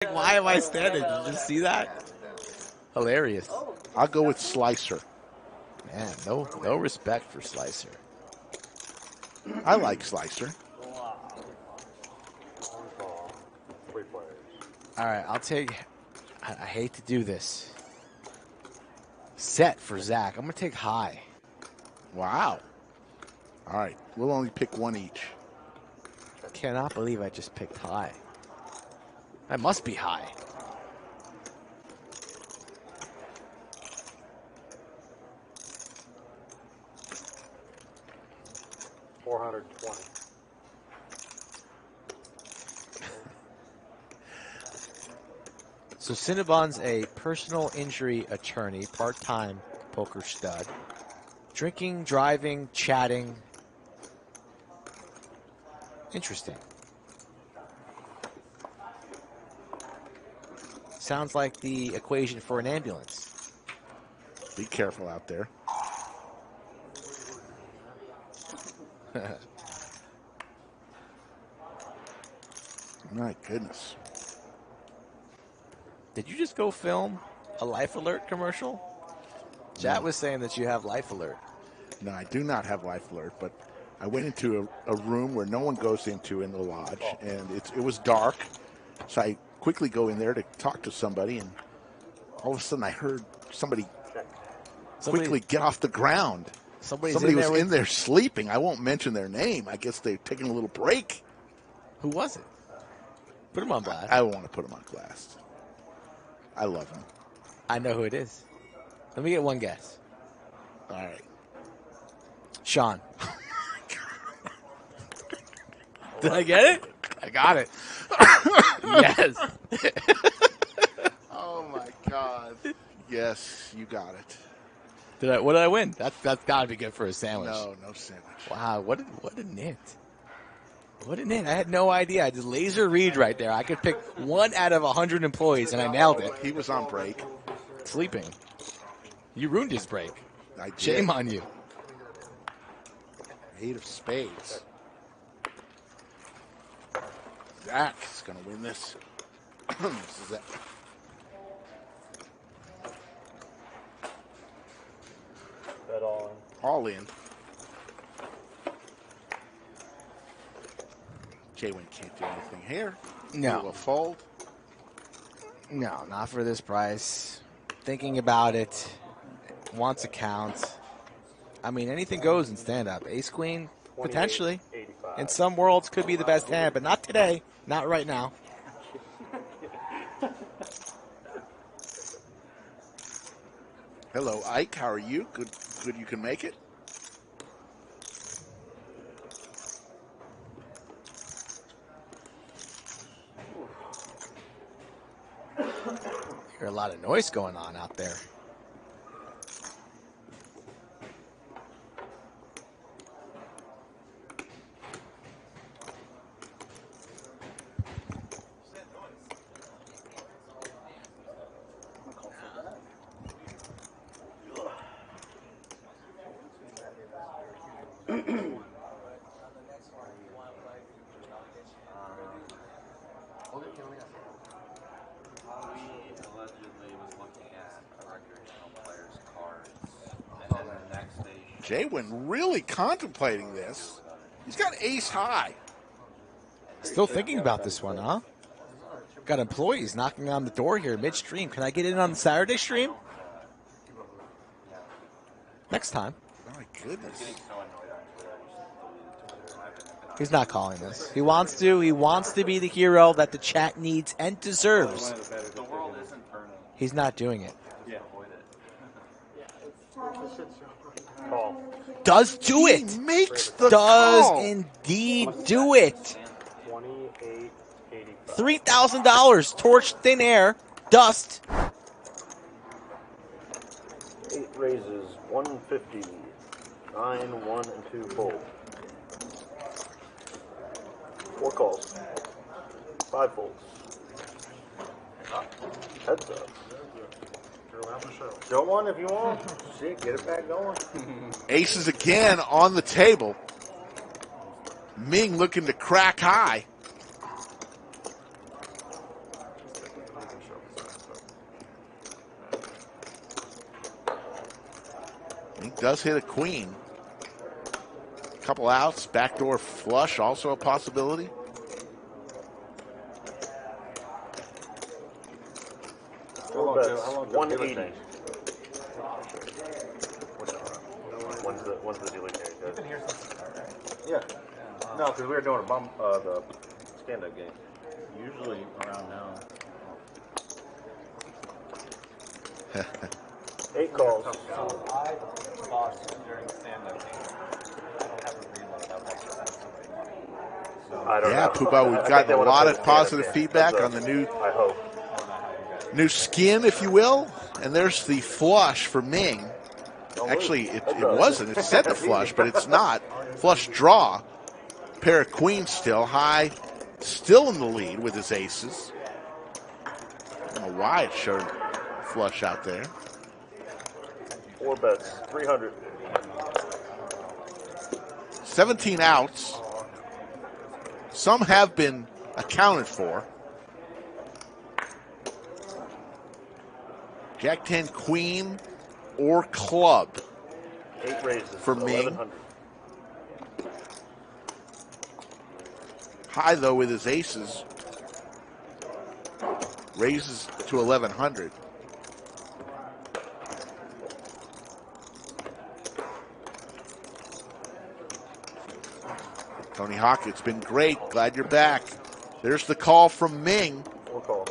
Like, why am I standing? Did you just see that? Hilarious. I'll go with Slicer. Man, no respect for Slicer. I like Slicer. All right, I'll take. I hate to do this. Set for Zach. I'm gonna take high. Wow. All right, we'll only pick one each. I cannot believe I just picked high. That must be high. $420. So Cinnabon's a personal injury attorney, part-time poker stud. Drinking, driving, chatting. Interesting. Sounds like the equation for an ambulance. Be careful out there. My goodness. Did you just go film a Life Alert commercial? Chat was saying that you have Life Alert. No, I do not have Life Alert, but I went into a room where no one goes into in the lodge, and it was dark, so I quickly go in there to talk to somebody, and all of a sudden I heard somebody quickly get off the ground. Somebody was in there sleeping. I won't mention their name. I guess they're taking a little break. Who was it? Put him on blast. I don't want to put him on blast. I love him. I know who it is. Let me get one guess. All right. Sean. Did I get it? I got it. Yes. Oh, my God. Yes, you got it. What did I win? That's got to be good for a sandwich. No sandwich. Wow, what a nit. What a nit. I had no idea. I just laser read right there. I could pick 1 out of 100 employees, and I nailed it. He was on break. Sleeping. You ruined his break. I did. Shame on you. 8 of spades. Zach is going to win this. This is it. Bet all in. All in. JWin can't do anything here. No. He will fold. No, not for this price. Thinking about it. Wants a count. I mean, anything goes in stand-up. Ace-queen, potentially. 85. In some worlds, could be the best hand, but not today. Not right now. Hello, Ike. How are you? Good you can make it? Hear a lot of noise going on out there. JWin really contemplating this. He's got ace high. Still thinking about this one, huh? Got employees knocking on the door here midstream. Can I get in on the Saturday stream? Next time. My goodness. He's not calling this. He wants to. He wants to be the hero that the chat needs and deserves. He's not doing it. Call. Does do it. He makes the Does call. indeed do it. 28.85. $3,000. Torch, thin air, dust. 8 raises, 150. 9, 1, and 2 fold. 4 calls. 5 folds. Heads up. Show one if you want. Shit, get it back going. Aces again on the table. Ming looking to crack high. He does hit a queen. Couple outs, backdoor flush, also a possibility. Four bets, 180. When's the dealer carry? You've been here since the start, right? Yeah. No, because we were doing the stand-up game. Usually around now. 8 calls. So I lost during stand-up game. I don't have a reload. I'll have to send somebody money. So I don't know. Puba, we've gotten a lot of positive feedback on the I hope. new skin, if you will. And there's the flush for Ming. Actually, it wasn't. It said the flush, but it's not. Flush draw. Pair of queens still. High still in the lead with his aces. I don't know why it showed flush out there. 4 bets, 300. 17 outs. Some have been accounted for. Jack 10 queen or club 8 raises for Ming. 1100. High though with his aces. Raises to 1100. Tony Hawk, it's been great. Glad you're back. There's the call from Ming. 4 call.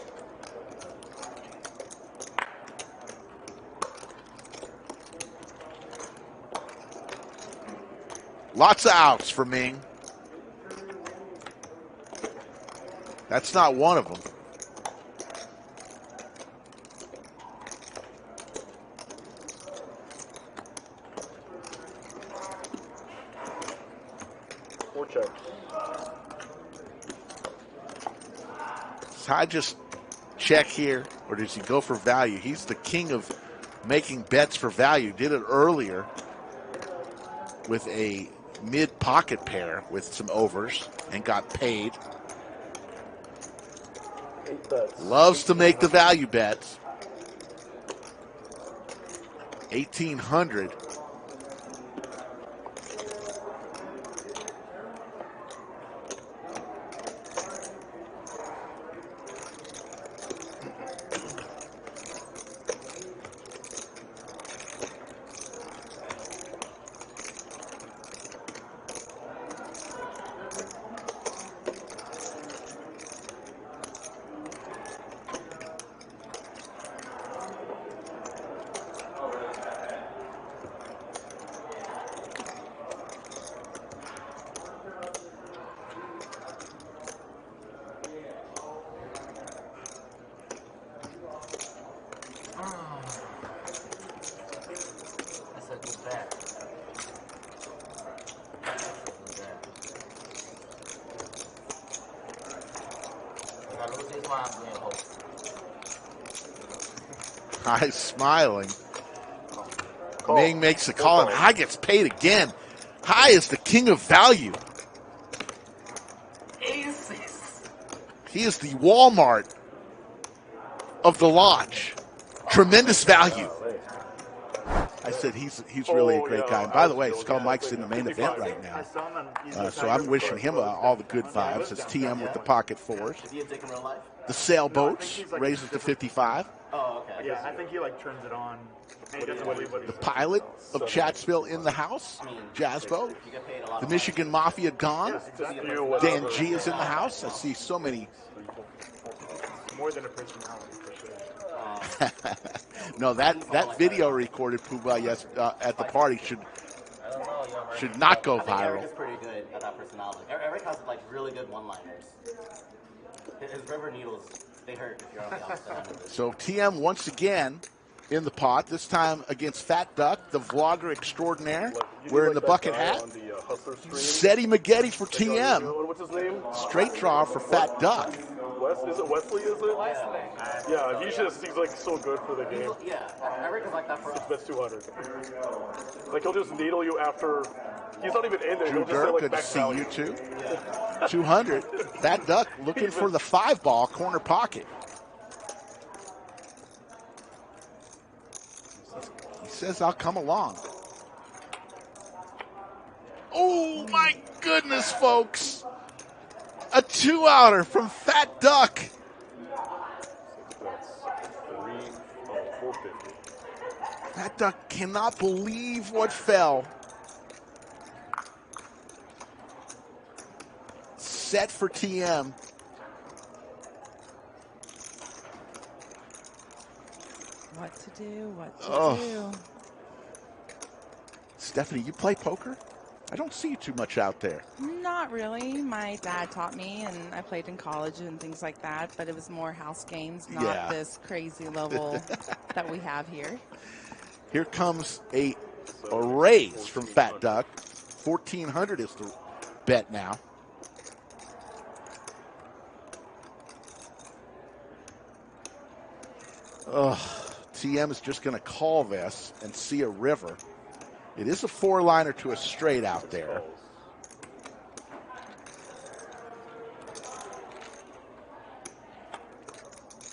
Lots of outs for Ming. That's not one of them. Checks. Does High just check here, or does he go for value? He's the king of making bets for value. Did it earlier with a mid-pocket pair with some overs and got paid. 8 bets. Loves to make the value bets. 1,800. High smiling. Ming makes the call, and High gets paid again. High is the king of value. He is the Walmart of the lodge. Tremendous value. I said he's really a great guy. And by the way, Skull Mike's in the main event right now. So I'm wishing him all the good vibes. It's TM with the pocket fours. The sailboats raises to 55. Oh, okay. Yeah, I think he like turns it on. The pilot of Chatsville in the house, Jazzbo. The Michigan Mafia gone. Dan G is in the house. I see so many. More than a personality, for sure. No, that video recorded Puba at the party should not go viral. Eric is pretty good at that personality. Eric has like really good one-liners. His rubber needles, they hurt if you're on the opposite end of it. So TM once again in the pot, this time against Fat Duck, the vlogger extraordinaire, wearing the bucket hat. Seti Maggette for TM. What's his name? Straight draw for Fat Duck. Is it Wesley, is it? Yeah, he's like so good for the game. Yeah, Eric is like that for us. That's 200. Like he'll just needle you after, he's not even in there. Drew He'll just say like good to back see value. you too. 200. Fat Duck looking for the 5-ball corner pocket. He says, I'll come along. Oh, my goodness, folks. A 2-outer from Fat Duck. That's 450. Fat Duck cannot believe what fell. Set for TM. What to do, what to do. Stephanie, you play poker? I don't see you too much out there. Not really. My dad taught me, and I played in college and things like that, but it was more house games, not this crazy level that we have here. Here comes a raise from Fat Duck. 1,400 is the bet now. TM is just going to call this and see a river. It is a 4-liner to a straight out there.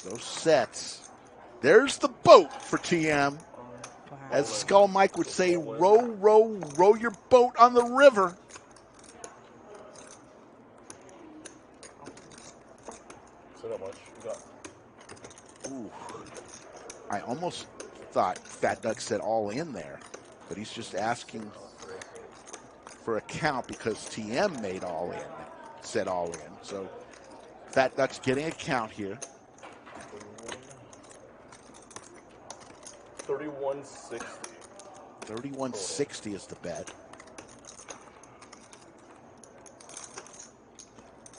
Those sets. There's the boat for TM. Wow. As Skull Mike would say, row, row, row your boat on the river. So how much you got? Ooh. I almost thought Fat Duck said all in there, but he's just asking for a count because TM made all in, said all in. So Fat Duck's getting a count here. 3160. 3160 is the bet.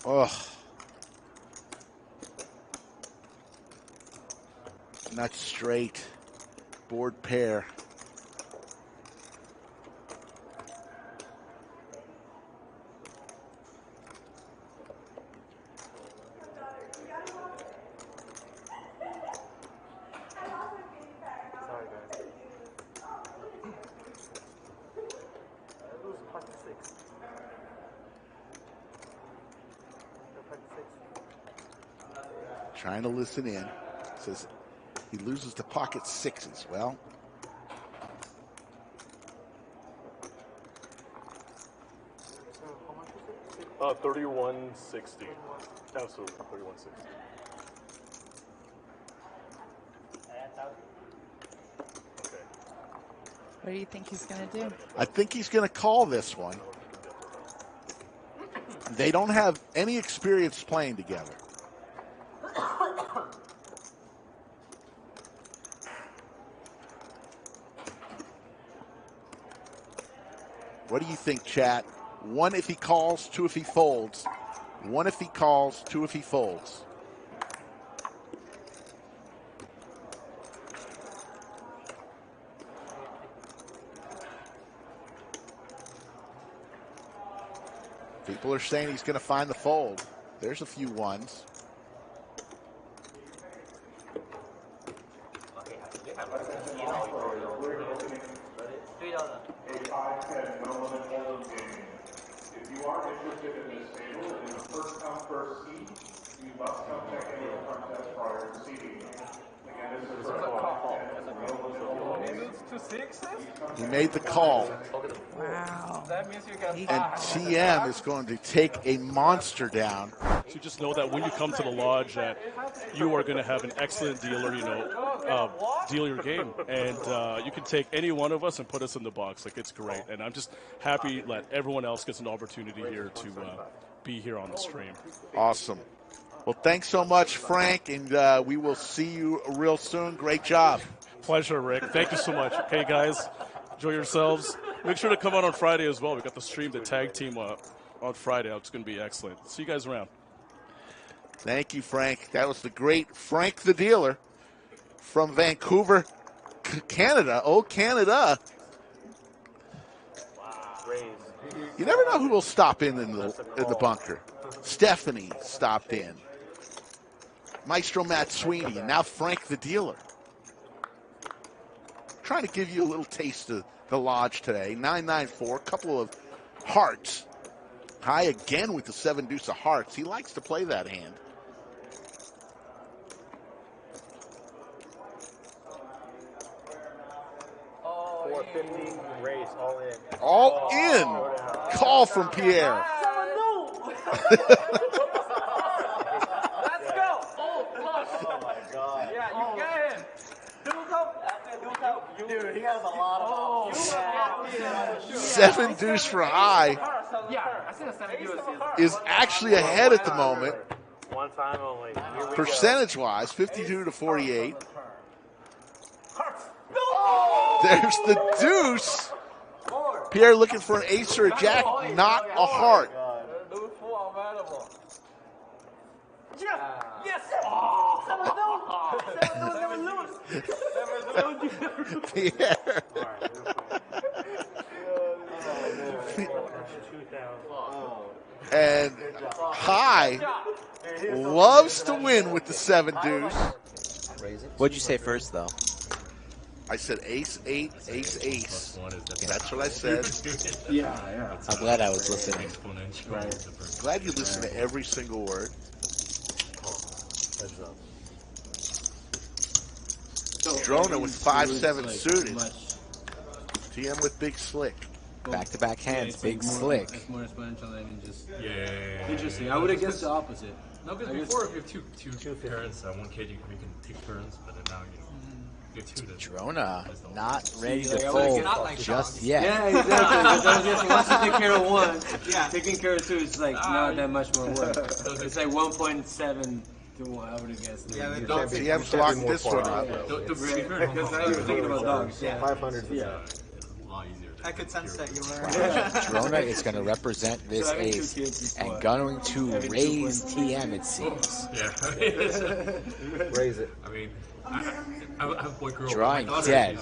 Ugh. Not straight. Board pair. Trying to listen in. Says he loses to pocket sixes. Well, so 3160. Absolutely, 3160. Okay. What do you think he's going to do? I think he's going to call this one. They don't have any experience playing together. What do you think, chat? 1 if he calls, 2 if he folds. 1 if he calls, 2 if he folds. People are saying he's going to find the fold. There's a few ones. He made the call. Wow. And TM is going to take a monster down. So just know that when you come to the lodge that you are going to have an excellent dealer, deal your game. And you can take any one of us and put us in the box. Like, it's great. And I'm just happy that everyone else gets an opportunity here to be here on the stream. Awesome. Well, thanks so much, Frank, and we will see you real soon. Great job. Pleasure, Rick. Thank you so much. Okay, guys, enjoy yourselves. Make sure to come out on Friday as well. We got the stream, the tag team on Friday. It's going to be excellent. See you guys around. Thank you, Frank. That was the great Frank the Dealer from Vancouver, Canada. Oh, Canada. You never know who will stop in the bunker. Stephanie stopped in. Maestro Matt Sweeney, and now Frank the Dealer. Trying to give you a little taste of the lodge today. 994, couple of hearts. High again with the 7 deuce of hearts. He likes to play that hand. 450 race all in. All in. Call from Pierre. Let's go. Oh my God. Yeah, you got him. Dude, he has a lot of options. 7 deuce for high Yeah, I seen a 7 deuce. is actually ahead at the moment, One time only. Here we go. percentage-wise, 52 to 48. There's the deuce. Pierre looking for an ace or a jack, not a heart. Yes. Pierre. And High loves to win with the 7 deuce. What'd you say first, though? I said ace, 8, ace, ace. That's what I said. I'm glad I was listening. Glad you listen to every single word. Drona with 5-7 suited. TM with big slick. Back-to-back hands, big slick. That's more exponential than just. Yeah. Interesting. I would have guessed the opposite. No, because before if you have two parents, one kid, you can take turns, but then now you have two. Drona not ready to Like, I would've fold guessed like just yet. Yeah, exactly. But I was guessing once you take care of one, taking care of two is like not that much more work. It's like 1.7 to 1. I would have guessed. Yeah, TM's locked this one up. Because I was thinking about dogs. Yeah. 500. Yeah. I could sense that you were. Drona is going to represent this ace and going to raise TM, it seems. Yeah. Raise it. I mean, I have a boy girl. Drawing dead.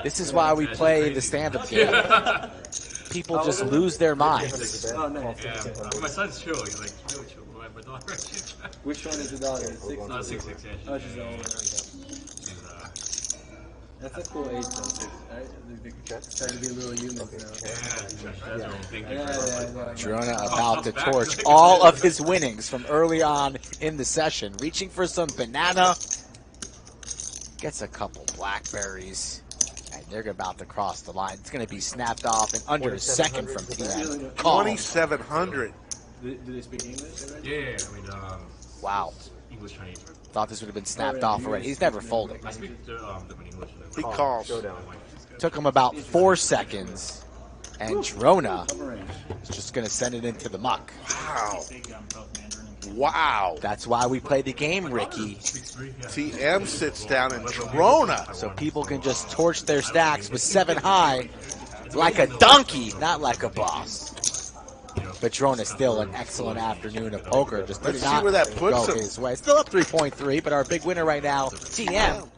This is why we play the stand-up game. People just lose their minds. Oh, nice. Yeah, my son's chill. He's like really chill. My daughter, Which one is the daughter? 6? not 6'6". Yeah, Oh, she's the older. That's a cool age though, 6, right? They're trying to be little humans now. Drona about to torch all of his winnings from early on in the session. Reaching for some banana. Gets a couple blackberries. And they're about to cross the line. It's going to be snapped off in under a second from TM. 2,700. Do they speak English already? Yeah, I mean, Wow. English, Chinese. Thought this would have been snapped off already. He's never folding. I speak different English. He calls. Took him about 4 seconds. And Drona is just going to send it into the muck. Wow. Wow. That's why we play the game, Ricky. TM sits down and Drona. So people can just torch their stacks with 7 high like a donkey, not like a boss. But Drona still an excellent afternoon of poker. Just did Let's see not where that puts go him. his way. Still up 3.3, but our big winner right now, TM.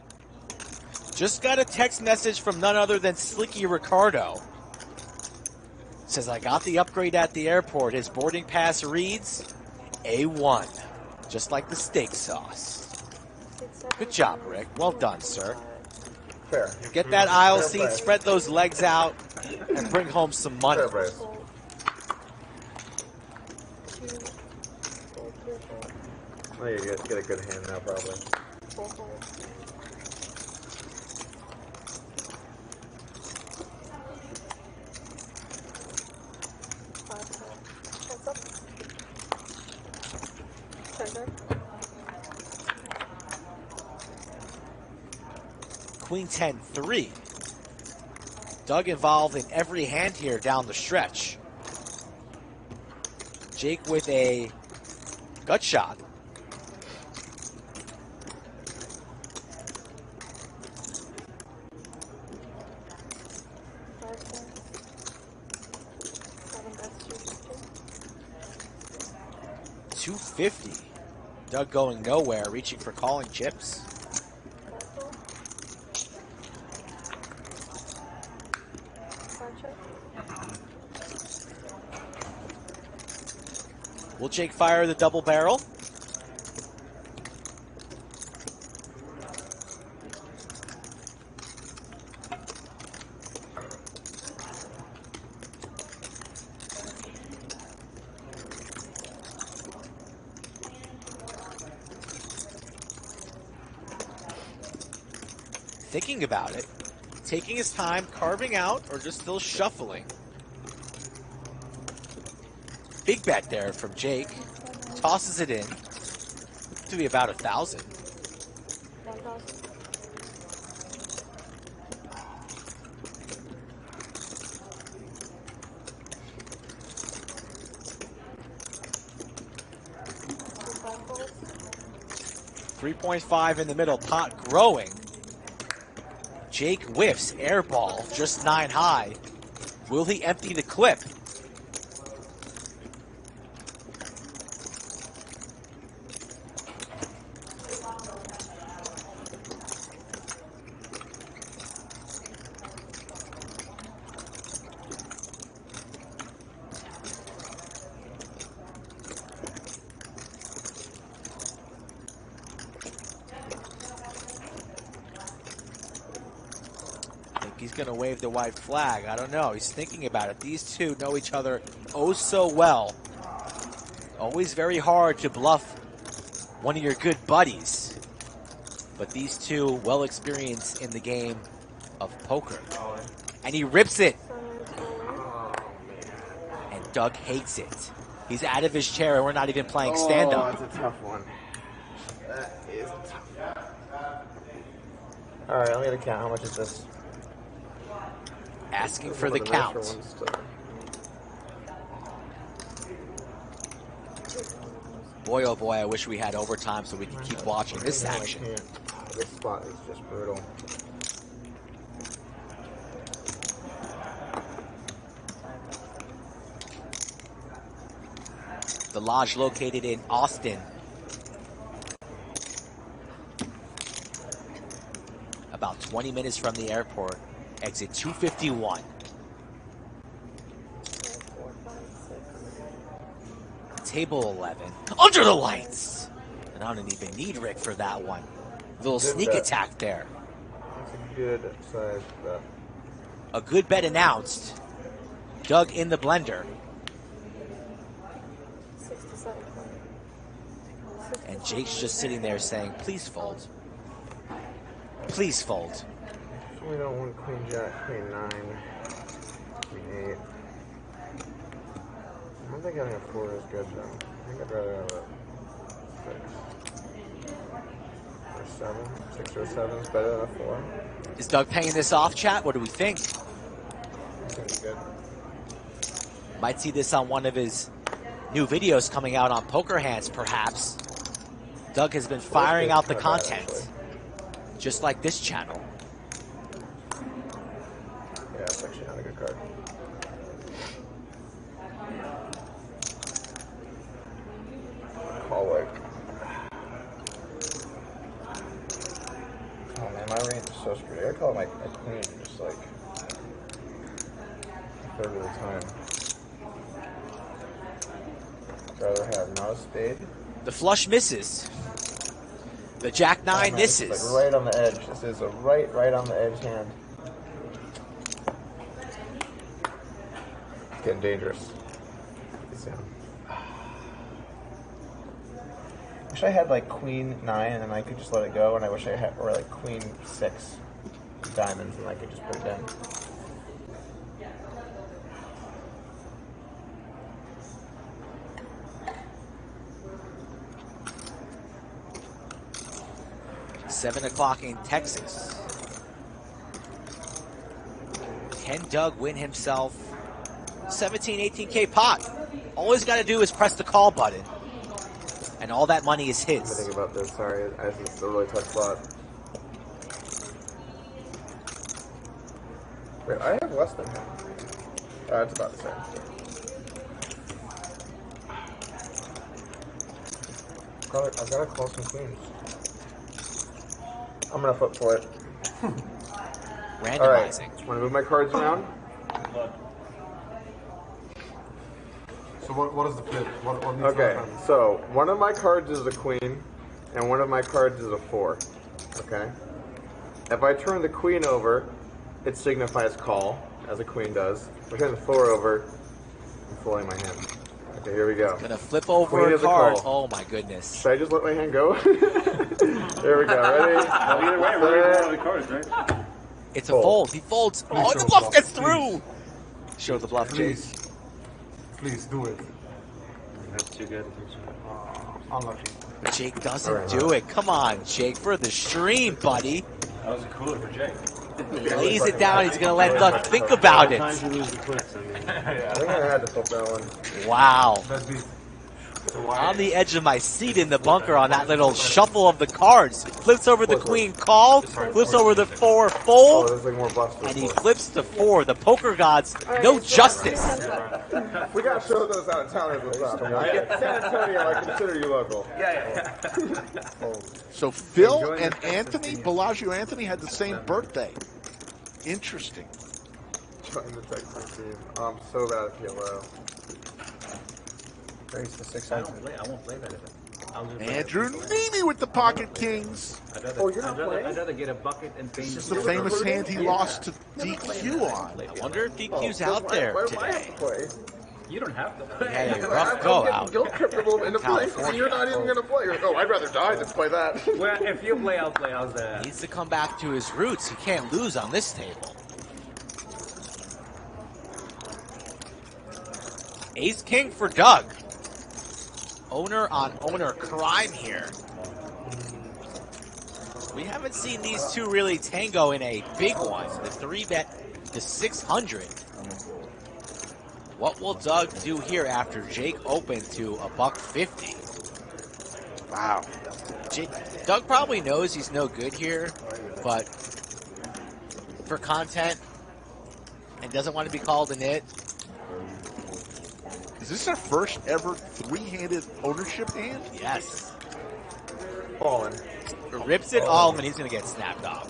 Just got a text message from none other than Slicky Ricardo. Says, I got the upgrade at the airport. His boarding pass reads A1, just like the steak sauce. Good job, Rick. Well done, sir. Fair. Get that aisle seat, spread those legs out, and bring home some money. Oh, you guys get a good hand now, probably. Queen 10-3. Doug involved in every hand here down the stretch. Jake with a gut shot. $250. Doug going nowhere, reaching for calling chips. Will Jake fire the double barrel? Thinking about it, taking his time, carving out, or just still shuffling. Big bet there from Jake. Tosses it in. To be about 1,000. $3.5 in the middle, pot growing. Jake whiffs, air ball, just 9 high. Will he empty the clip? He's going to wave the white flag. I don't know. He's thinking about it. These two know each other oh so well. Always very hard to bluff one of your good buddies. But these two well experienced in the game of poker. And he rips it. And Doug hates it. He's out of his chair and we're not even playing stand-up. That's a tough one. That is a tough one. All right, let me get a count. How much is this? Asking for the count. Boy, oh boy, I wish we had overtime so we could keep watching this action. This spot is just brutal. The lodge located in Austin. About 20 minutes from the airport. Exit 251. Table 11. Under the lights! And I don't even need Rick for that one. Little sneak attack there. That's a good size bet. A good bet announced. Doug in the blender. And Jake's just sitting there saying, please fold. Please fold. We don't want queen jack, queen 9, queen 8. I don't think having a 4 is good though. I think I'd rather have a 6 or 7. 6 or 7 is better than a 4. Is Doug paying this off, chat? What do we think? I think it's good. Might see this on one of his new videos coming out on Poker Hands, perhaps. Doug has been firing out the content, just like this channel. Yeah, it's actually not a good card. Call like. Oh man, my range is so screwed. I call my queen just like a third of the time. I'd rather have not a spade. The flush misses. The jack 9 misses. It's like right on the edge. This is a right on the edge hand. It's getting dangerous. Wish I had like queen 9 and then I could just let it go, and I wish I had, or like queen 6 diamonds and I could just put it in. Seven o'clock in Texas. Can Doug win himself 17, 18K pot? All he's got to do is press the call button, and all that money is his. I think about this. Sorry, it's a really tough spot. Wait, I have less than him. That's about the same. I've got to call some queens. I'm gonna flip for it. Randomizing. All right. Want to move my cards around? So what is the flip? What needs to Okay, happen? so one of my cards is a queen, and one of my cards is a 4. Okay? If I turn the queen over, it signifies call, as a queen does. If I turn the 4 over, I'm folding my hand. Okay, here we go. Gonna flip over Queen a is card. call. Oh my goodness. Should I just let my hand go? There we go. Ready? Well, either way, we're going to the cards, right? It's a fold. He folds. Oh, the bluff gets through. Show the bluff, Jake. Please do it. That's too good. Unlucky. But Jake doesn't do it. Come on, Jake, for the stream, buddy. That was a cooler for Jake. Lays it down. He's going to let Doug think about it. Sometimes you lose the clicks. I mean. I think I had to flip that one. Wow. On the edge of my seat in the bunker on that little shuffle of the cards. Flips over the queen, call. Flips over the 4, fold. there's like more buffs. And he flips the 4. The poker gods, no justice. We gotta show those out of towners what's up. San Antonio, I consider you local. Yeah. So Phil and Anthony, Bellagio Anthony, had the same birthday. Interesting. Join the Texas team. I'm so bad at PLO. Raise the 600. I won't play that event. Andrew Neamy with the pocket kings. You're not playing? I'd rather get a bucket and paint. This is the famous hand he lost to DQ on. I wonder if DQ's out there Why do I have today. to play? You don't have to. He had a rough go I'm out. getting guilt tripped a little into place, and you're not even gonna play. You're like, oh, I'd rather die than play that. Well, if you play, I'll play. How's that? Needs to come back to his roots. He can't lose on this table. Ace King for Doug. Owner on owner crime here. We haven't seen these two really tango in a big one. The 3-bet to 600. What will Doug do here after Jake opened to $150? Wow. Doug probably knows he's no good here, but for content and doesn't want to be called a nit. Is this our first ever three-handed ownership hand? Yes. Falling. Rips it all, and he's going to get snapped off.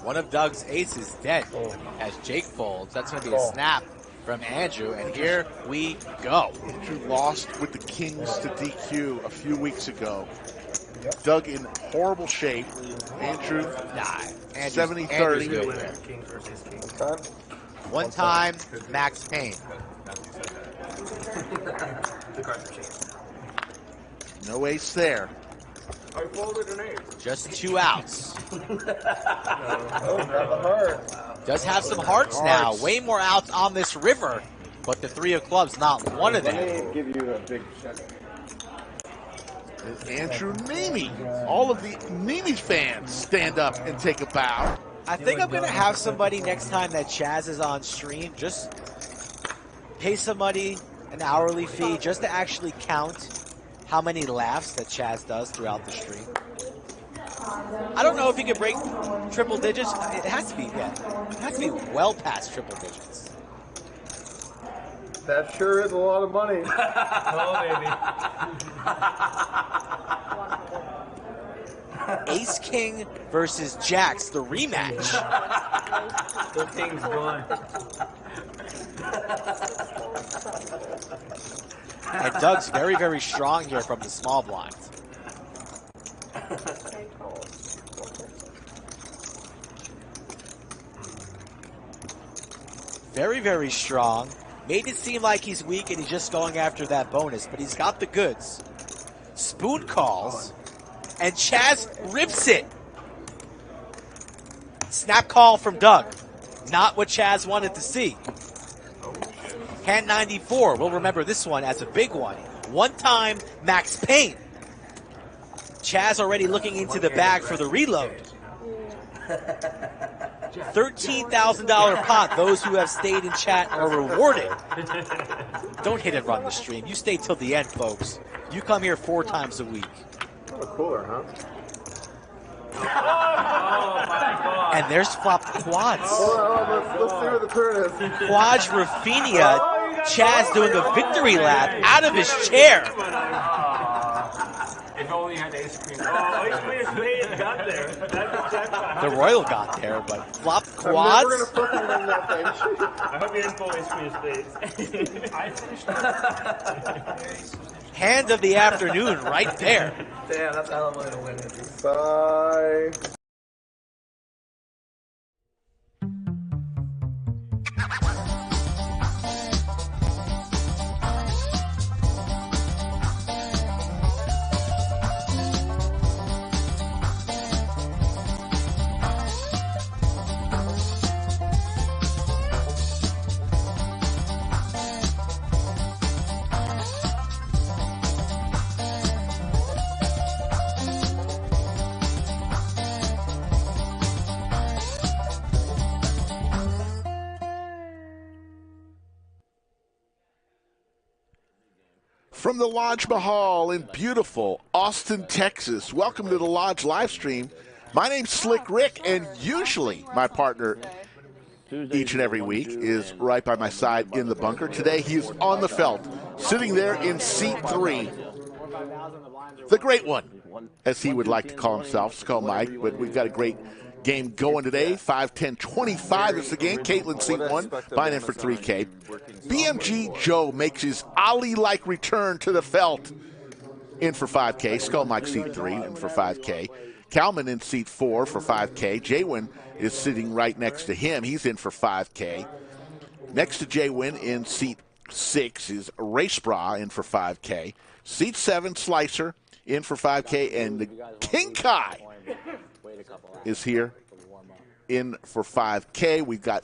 One of Doug's aces dead as Jake folds. That's going to be a snap from Andrew, and here we go. Andrew lost with the Kings to DQ a few weeks ago. Doug in horrible shape. Andrew, 70-30. King versus King. One time, Max Payne. The cards are changed. No ace there. I folded an ace. Just 2 outs. Oh, grab the heart. Does have some hearts now. Way more outs on this river, but the 3 of clubs, not one of them. Let me give you a big check. Andrew Neamy. All of the Neamy fans stand up and take a bow. I think I'm going to have somebody next time that Chaz is on stream just pay somebody an hourly fee just to actually count how many laughs that Chaz does throughout the stream. I don't know if he could break triple digits. It has to be, it has to be well past triple digits. That sure is a lot of money. Ace King versus Jacks, the rematch. The King's gone. And Doug's very, very strong here from the small blind. Very, very strong. Made it seem like he's weak and he's just going after that bonus, but he's got the goods. Spoon calls, and Chaz rips it. Snap call from Doug. Not what Chaz wanted to see. Hand 94. We'll remember this one as a big one. One time, Max Payne. Chaz already looking into the bag for the reload. $13,000 pot. Those who have stayed in chat are rewarded. Don't hit and run the stream. You stay till the end, folks. You come here 4 times a week. A little cooler, huh? Oh my God. And there's flopped quads. Let's see what the turn is. Quads Rafinha. Chaz doing a victory lap out of his chair. If only you had ace queen. Ace Queen got there. That's exactly. The Royal got there, but flopped quads. I'm never gonna fucking win that thing. I hope you didn't pull Ace Queen spades. I finished Hand of the afternoon right there. Damn, that's a hell of a way to win it. Bye. From the Lodge Mahal in beautiful Austin, Texas. Welcome to the Lodge live stream. My name's Slick Rick, and usually my partner each and every week is right by my side in the bunker. Today he's on the felt, sitting there in seat 3. The great one, as he would like to call himself, Skull Mike. But we've got a great game going today. 5-10-25 is the game. Caitlin, seat 1, buying in for 3K. BMG Joe makes his Ali-like return to the felt, in for 5K. Skull Mike, seat 3, in for 5K. Kalman in seat 4 for 5K. JWin is sitting right next to him. He's in for 5K. Next to JWin in seat 6 is Racebrah in for 5K. Seat 7, Slicer in for 5K. And the King Kiah is here in for 5K. We've got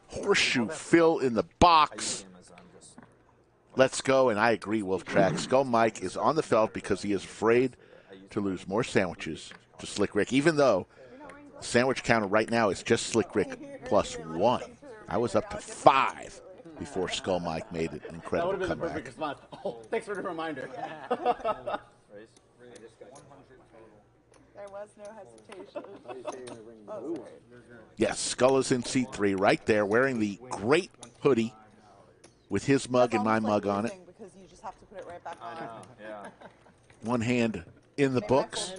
Horseshoe Phil in the box. Let's go, and I agree, Wolf Track. Skull Mike is on the felt because he is afraid to lose more sandwiches to Slick Rick, even though the sandwich counter right now is just Slick Rick +1. I was up to 5 before Skull Mike made an incredible comeback. That would have been the perfect response. Oh, thanks for the reminder. There was no hesitation. Yes, Skull is in seat 3 right there, wearing the great hoodie with his mug and my mug on it. Because you just have to put it right back on. One hand in the books.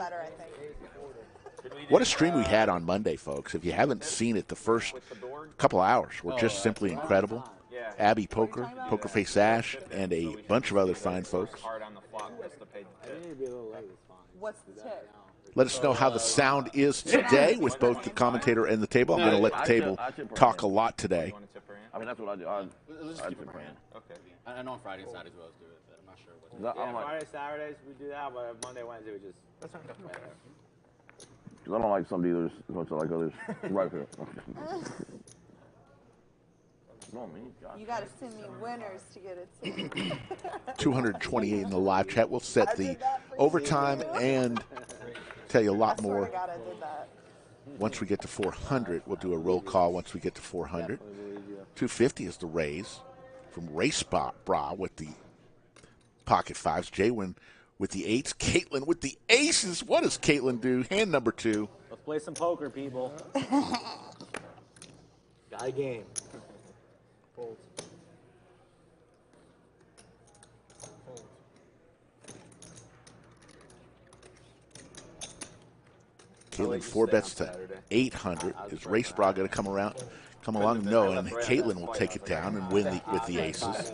What a stream we had on Monday, folks. If you haven't seen it, the first couple hours were just simply incredible. Abby Poker, Pokerface Ash, and a bunch of other fine folks. What's the tip? Let us know how the sound is today with both the commentator and the table. I'm going to let the table talk a lot today. I mean, that's what I do. I tip brand. Okay. I know on Friday and Saturdays we always do it, but I'm not sure what. Yeah, Friday, Saturdays we do that, but Monday, Wednesday we just. That's not I don't like some dealers as much as I like others. Right here. You got to send me winners to get it. 228 in the live chat. We'll set the overtime and tell you a lot more. Once we get to 400, we'll do a roll call once we get to 400. 250 is the raise from Racebrah with the pocket 5s. JWin with the 8s. Caitlin with the aces. What does Caitlin do? Hand number 2. Let's play some poker, people. Got a game. Folds. Caitlin 4 bets to 800. Is Racebrah going to come along? No, and Caitlin will take it down and win with the aces.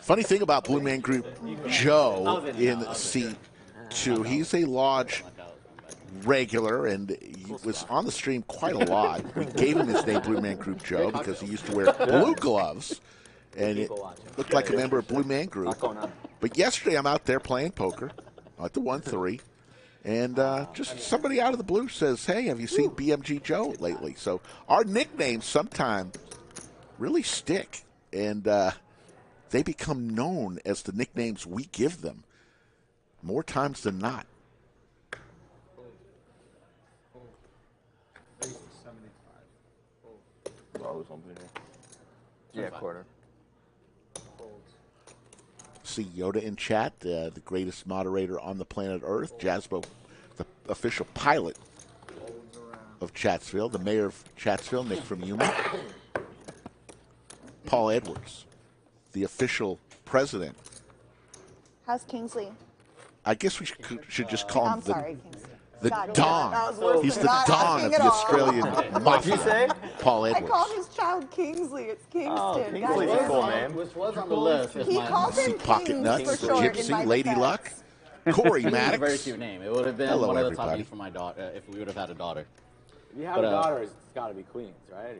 Funny thing about Blue Man Group Joe in seat 2, he's a Lodge regular, and he was on the stream quite a lot. We gave him his name, Blue Man Group Joe, because he used to wear blue gloves, and it looked like a member of Blue Man Group. But yesterday I'm out there playing poker at the 1-3. And just somebody out of the blue says, hey, have you seen BMG Joe lately? So our nicknames sometimes really stick, and they become known as the nicknames we give them more times than not. Yeah, quarter. See Yoda in chat, the greatest moderator on the planet Earth. Jasbo, the official pilot of Chatsville, the mayor of Chatsville, Nick from Yuma. Paul Edwards, the official president. How's Kingsley? I guess we should just call him the God, Don. He's the Don of the Australian mafia. What'd you say? Paul I Edwards. called his child Kingsley. It's Kingston. Oh, Kingsley's a cool name. Which was on the list. He calls him Pocket Kings Nuts, for short in Gypsy, my Lady defense. Luck, Corey It's a very Maddox. cute name. It would have been Hello, one of the top everybody. names for my daughter if we would have had a daughter. If you have But, a daughter, it's got to be Queens, right?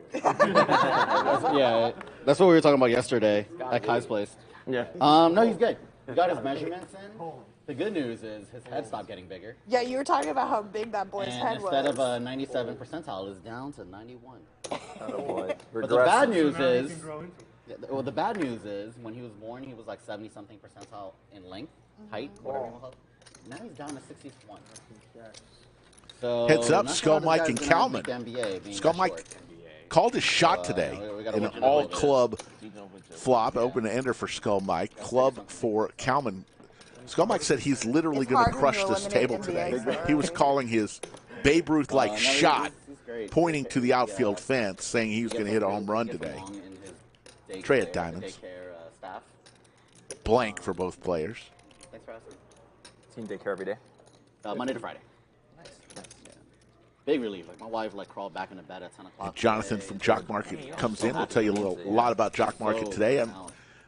Yeah, that's what we were talking about yesterday at Kai's place. Yeah. No, he's good. He got his measurements in. The good news is his head stopped getting bigger. Yeah, you were talking about how big that boy's And head was. instead of a 97 percentile, it's down to 91. Oh boy. But the bad news is, well, the bad news is when he was born, he was like 70-something percentile in length, height, whatever you want to call it. Now he's down to 61. So Heads up, not Skull sure how Mike this and guy's gonna Kalman. make the NBA being Skull that Mike. short. called his shot today in an all-club flop, open ender for Skull Mike, club for Kalman. Skull Mike said he's literally going to crush this table today. He was calling his Babe Ruth-like shot, pointing to the outfield fence, saying he was going to hit a home run today. Trey at diamonds. Blank for both players. Thanks for asking. Team daycare every day? Monday to Friday. Nice. Yeah. Big relief. Like my wife crawled back into bed at 10 o'clock. Jonathan from Jock Market comes in. We'll tell you a lot about Jock Market today.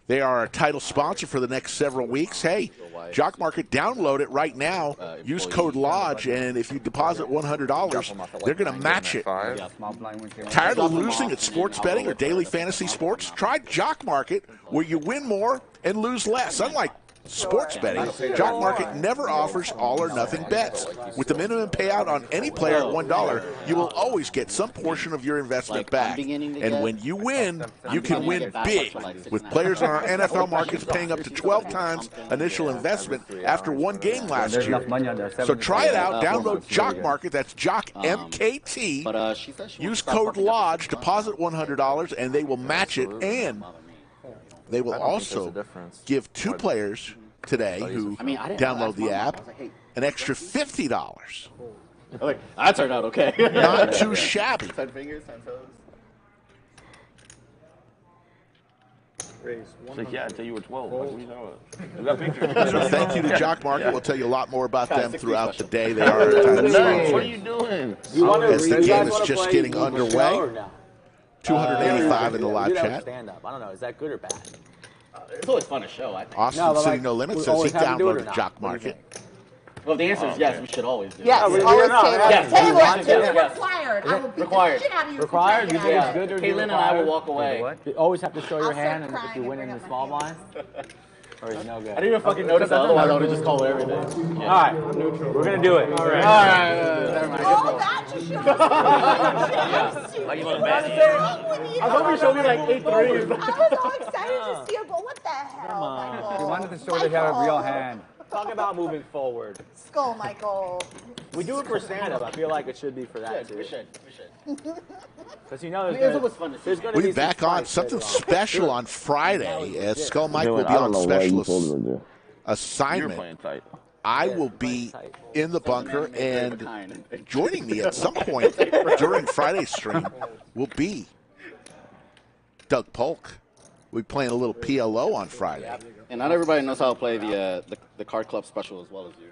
They are our title sponsor for the next several weeks. Hey, Jock Market, download it right now. Use code LODGE, and if you deposit $100, they're going to match it. Tired of losing at sports betting or daily fantasy sports? Try Jock Market, where you win more and lose less. Unlike sports betting, Jock Market never offers all or nothing bets. With the minimum payout on any player at $1, you will always get some portion of your investment back. And when you win, you can win big. With players in our NFL markets paying up to 12 times initial investment after one game last year. So try it out. Download Jock Market. That's Jock MKT. Use code LODGE, deposit $100, and they will match it. And they will also give 2 players today who download the app an extra $50. That turned out okay. Not too shabby. 10 fingers, 10 toes. Yeah, I tell you were 12. What are you talking about? We got pictures. So thank you to Jock Market. We'll tell you a lot more about them throughout the day. They are a title sponsor. What are you doing? As the game is just getting underway. 285 in the live chat. Stand up. I don't know. Is that good or bad? It's always fun to show, I think. Austin City No Limit says he downloaded Jock Market. Well, the answer is yes, we should always do it. Yes, always table. Yes. Required. I will beat Required. the shit out of you. Required? You think it's good or Caitlin and I will walk away. You always have to show your hand and if you win in the small blind? Or is no good? I didn't even fucking notice that, otherwise I would have just called everything. All right, we're going to do it. All right. Never mind. Oh, that just shows you. Like you want to bet? I was hoping you showed me like 8 threes. I was all excited to see her go, what the hell, Michael? You wanted to show that you had a real hand. Talk about moving forward. Skull, Michael. We do it for stand-up. I feel like it should be for that, too. We should. Because you know There's always fun to see. We'll be back on something special on Friday as Skull Mike will be on special assignment. I will be in the bunker, and joining me at some point during Friday's stream will be Doug Polk. We'll be playing a little PLO on Friday. And not everybody knows how to play the card club special as well as you.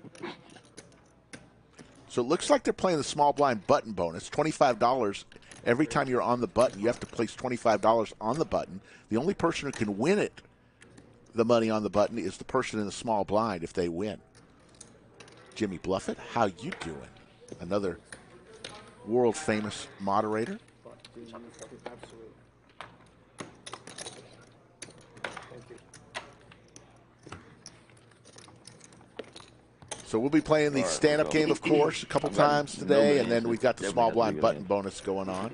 So it looks like they're playing the small blind button bonus, $25. Every time you're on the button, you have to place $25 on the button. The only person who can win it, the money on the button, is the person in the small blind if they win. Jimmy Bluffett, how you doing? Another world-famous moderator. So we'll be playing the stand-up game, of course, a couple times today, and then we've got the small blind button bonus going on.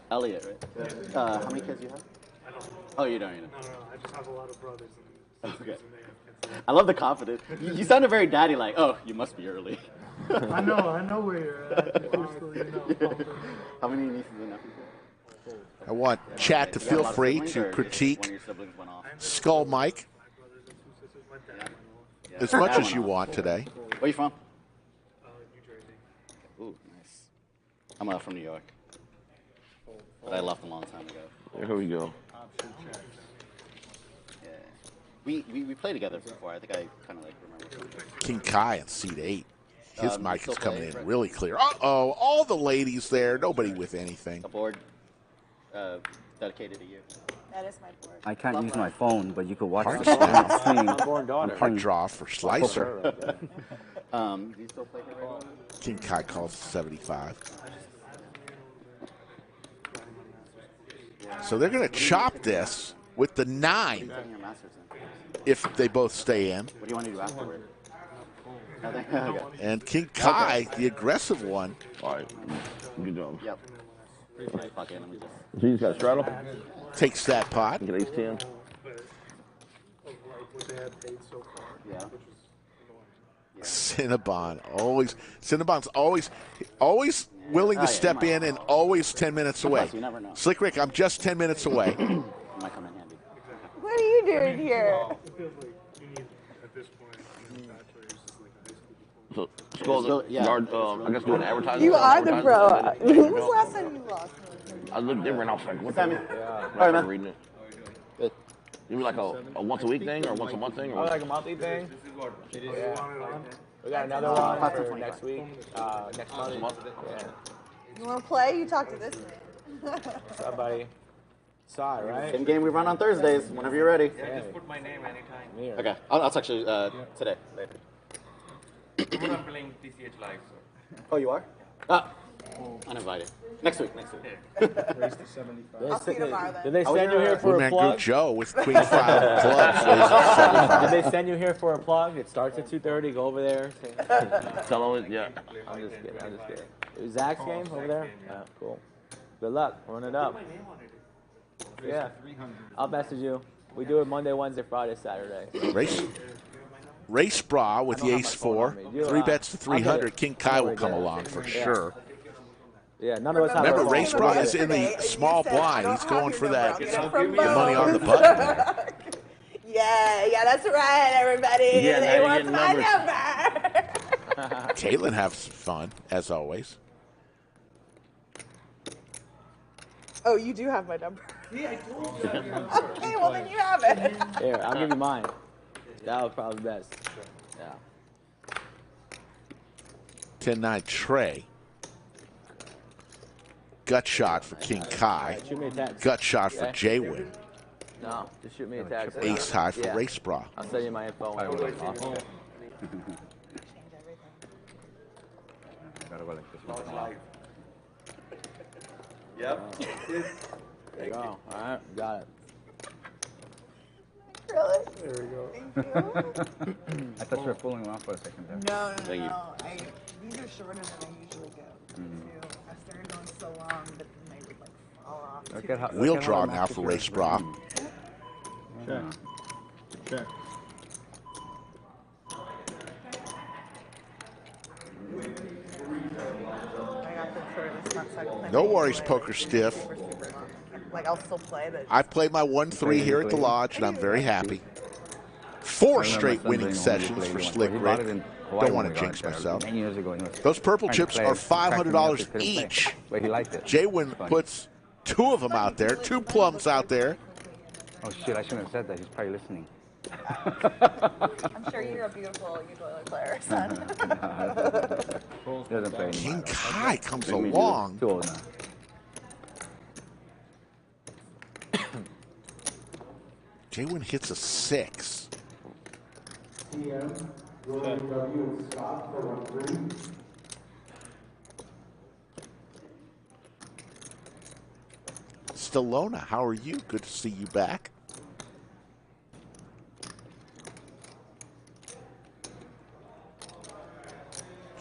Elliot, right? How many kids do you have? I don't know. Oh, you don't? No, I just have a lot of brothers and sisters, and they have kids. I love the confidence. You sounded very daddy-like. Oh, you must be early. I know where you're at. You're still, How many nieces and nephews? I want chat to feel free to critique Skull Mike as much as you want today. Where are you from? New Jersey. Ooh, nice. I'm from New York. But I left a long time ago. Here we go. Yeah. We played together before. I think I kind of remember. King Kiah in seat 8. His mic is coming in really clear. Uh-oh, all the ladies there. Nobody with anything. A board dedicated to you. That is my board. I can't use my phone, but you could watch the stream. Hard draw for Slicer. Do you still play here? King Kiah calls 75. So they're going to chop this with the 9 if they both stay in. What do you want to do afterward? And King Kiah, the aggressive one. All right. Good job. Yep. So you just got a straddle? Takes that pot. Get ace 10. What they had paid so far, yeah. which was Cinnabon Cinnabon's always willing to step in and always 10 minutes away. You never know. Slick Rick, I'm just 10 minutes away. Might come in handy. What are you doing here? It feels like you need, at this point, Bachelor is just like a high school diploma. So, I guess doing advertising. You are the pro. When was the last time you lost? I looked different. I was like, what Sammy. the? Yeah. I started reading it. Good. You mean like a once a week thing or once a month thing? Or Like a monthly thing. Yeah. We got another one for next week. Next month. Yeah. You want to play? You talk to this man. What's up, buddy? Sorry, right? Same game we run on Thursdays. Whenever you're ready. Yeah, just put my name anytime. Okay. I'll text you today. Later. I'm playing TCH Live, so. Oh, you are? Ah. Uninvited. Next week. Race to 75. I'll see you tomorrow then. Did they send you here for Blue a Man plug? Group Joe with Queen 5 clubs. Raises to 75. Did they send you here for a plug? It starts at 2:30. Go over there. Tell them, yeah. I'm just kidding. Is Zach's game over there? Yeah, cool. Good luck. Run it up. Yeah. I'll message you. We do it Monday, Wednesday, Friday, Saturday. Racebrah with the ace 4. 3 bets to 300. King Kiah will come along for sure. Yeah, none of us have Remember, a phone. Racebrah is in the small blind. He's going for that the money on the button there. Yeah, that's right, everybody. Yeah, They now want you're my getting number. Caitlin has fun, as always. Oh, you do have my number. Yeah, I told you. Okay, well then you have it. Here, I'll give you mine. That was probably best. Yeah. 10-9 Trey. Gut shot for King Kiah. Shoot me a text. Gut shot for JWin. No, just shoot me a text. Ace high for Yeah. Racebrah. I'll send you my info. When we get off. Yep. There you go. All right, got it. Really? There we go. Thank you. I thought you were fooling around for a second there. No. Thank you. These are shorter than I usually go. Too. I started going so long, but then they would like fall off. Wheel draw now for Racebrah. Check. I got them for this month, so I can play No my worries, game Poker where Stiff. super long. Like I'll still play, but I've played my 1-3 here at the Lodge, and I'm very happy. 4 straight winning sessions for Slick Rick. Don't want to jinx myself. Those purple chips are $500 each. JWin puts 2 of them out there, 2 plums out there. Oh shit, I shouldn't have said that. He's probably listening. I'm sure you're a beautiful ukulele player, son. Doesn't play King Kiah comes along. Too old now. JWin hits a 6. Stallona, how are you? Good to see you back.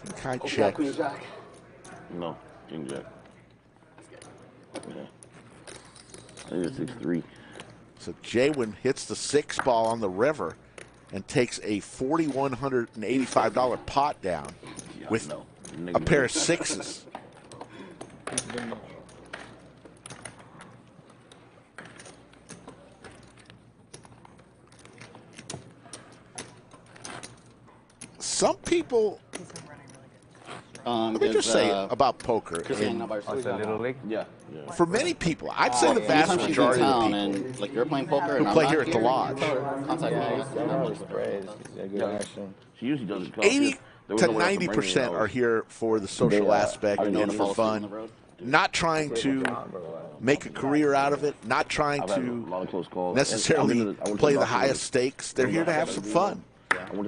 King Kiah checks. Queen Jack. No, King Jack. Yeah. I think it's 6-3. So JWin hits the 6 ball on the river and takes a $4,185 pot down with a pair of 6s. Some people, let me just say about poker. Yeah. For many people, I'd say the vast majority of the people and, like, you're playing poker who and play I'm here not at the Lodge, She usually does it. 80 to 90% are here for the social aspect and for fun, not trying to make a career out of it, not trying to necessarily play the highest stakes. They're here to have some fun.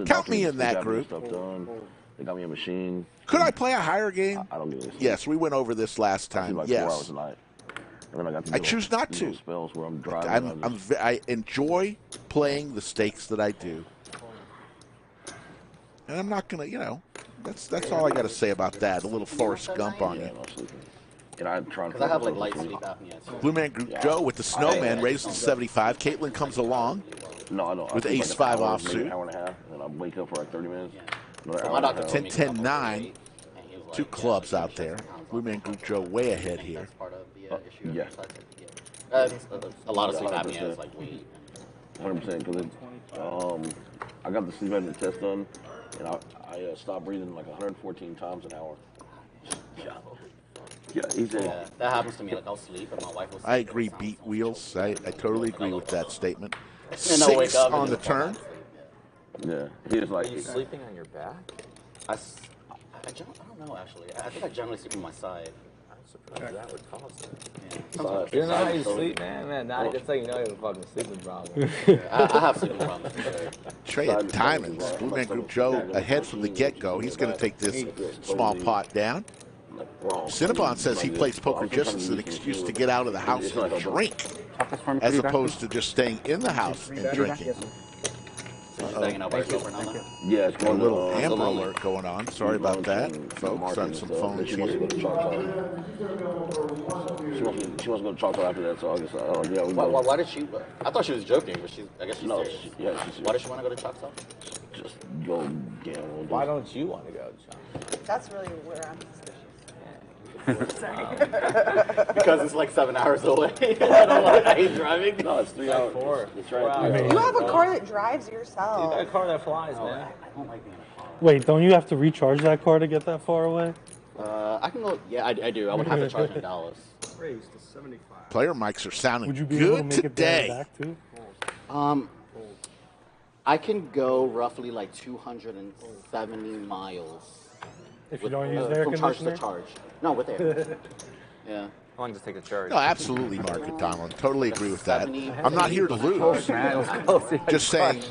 Count me in that group. They got me a machine. Could I play a higher game? I don't do this. Yes, we went over this last time. Like 4 yes. hours a night. And then I got to I do choose not to. Spells where I'm driving. I enjoy playing the stakes that I do, and I'm not gonna, that's all I got to say about that. A little Forrest Gump on you. And I try Because I have like light sleep apnea. Blue Man Group Joe with the Snowman raises to 75. Caitlin comes along No, I know. with I sleep ace like 5 an hour, maybe offsuit. an hour and a half, and I wake up for like 30 minutes. My doctor told me 10-10-9. Two clubs out there. Blue Man Group Joe way ahead here. Yeah. A lot of sleep apnea is like weight. 100%. Because I got the sleep apnea test done, and I stopped breathing like 114 times an hour. Yeah, he said. That happens to me. Like I'll sleep, and my wife will sleep. I agree, beat wheels. I totally agree with that statement. And I'll wake 6 up on the turn. Yeah, he was like. Are you sleeping on your back? I don't know actually. I think I generally sleep on my side. I'm surprised that would cause it. Sometimes You don't know how you sleep, man. Nah, just like you know you have a fucking sleeping problem. I have sleeping problems. Trey at diamonds. Blue Man Group Joe ahead from the get-go. He's going to take this small pot down. Cinnabon says he plays poker just as an excuse to get out of the house and drink, as opposed to just staying in the house and drinking. Yeah, it's a little Amber Alert going on. Sorry about that, folks, on some phones She here. wants to go to Choctaw after that, so I guess, yeah, we go. Why did she? I thought she was joking, but I guess she's serious. Yeah, Why does she want to go to Choctaw? Just go gamble. Why don't you want to go to Choctaw? That's really where I'm suspicious. Because it's like 7 hours away. I hate driving. No, it's 3 hours. 4. It's right. You have a car that drives You yourself. got a car that flies, man. I don't like being in a car. Wait, don't you have to recharge that car to get that far away? I can go. Yeah, I do. I would have to charge in Dallas. Raised to 75. Player mics are sounding Would you be able to good make it there today. back too? I can go roughly like 270 miles. If you don't use the air from charge conditioner? to charge. No, with air. Yeah. How long does it take to charge? No, absolutely, Mark and Donald. Totally agree with that. I'm not here to lose. Close. Just saying,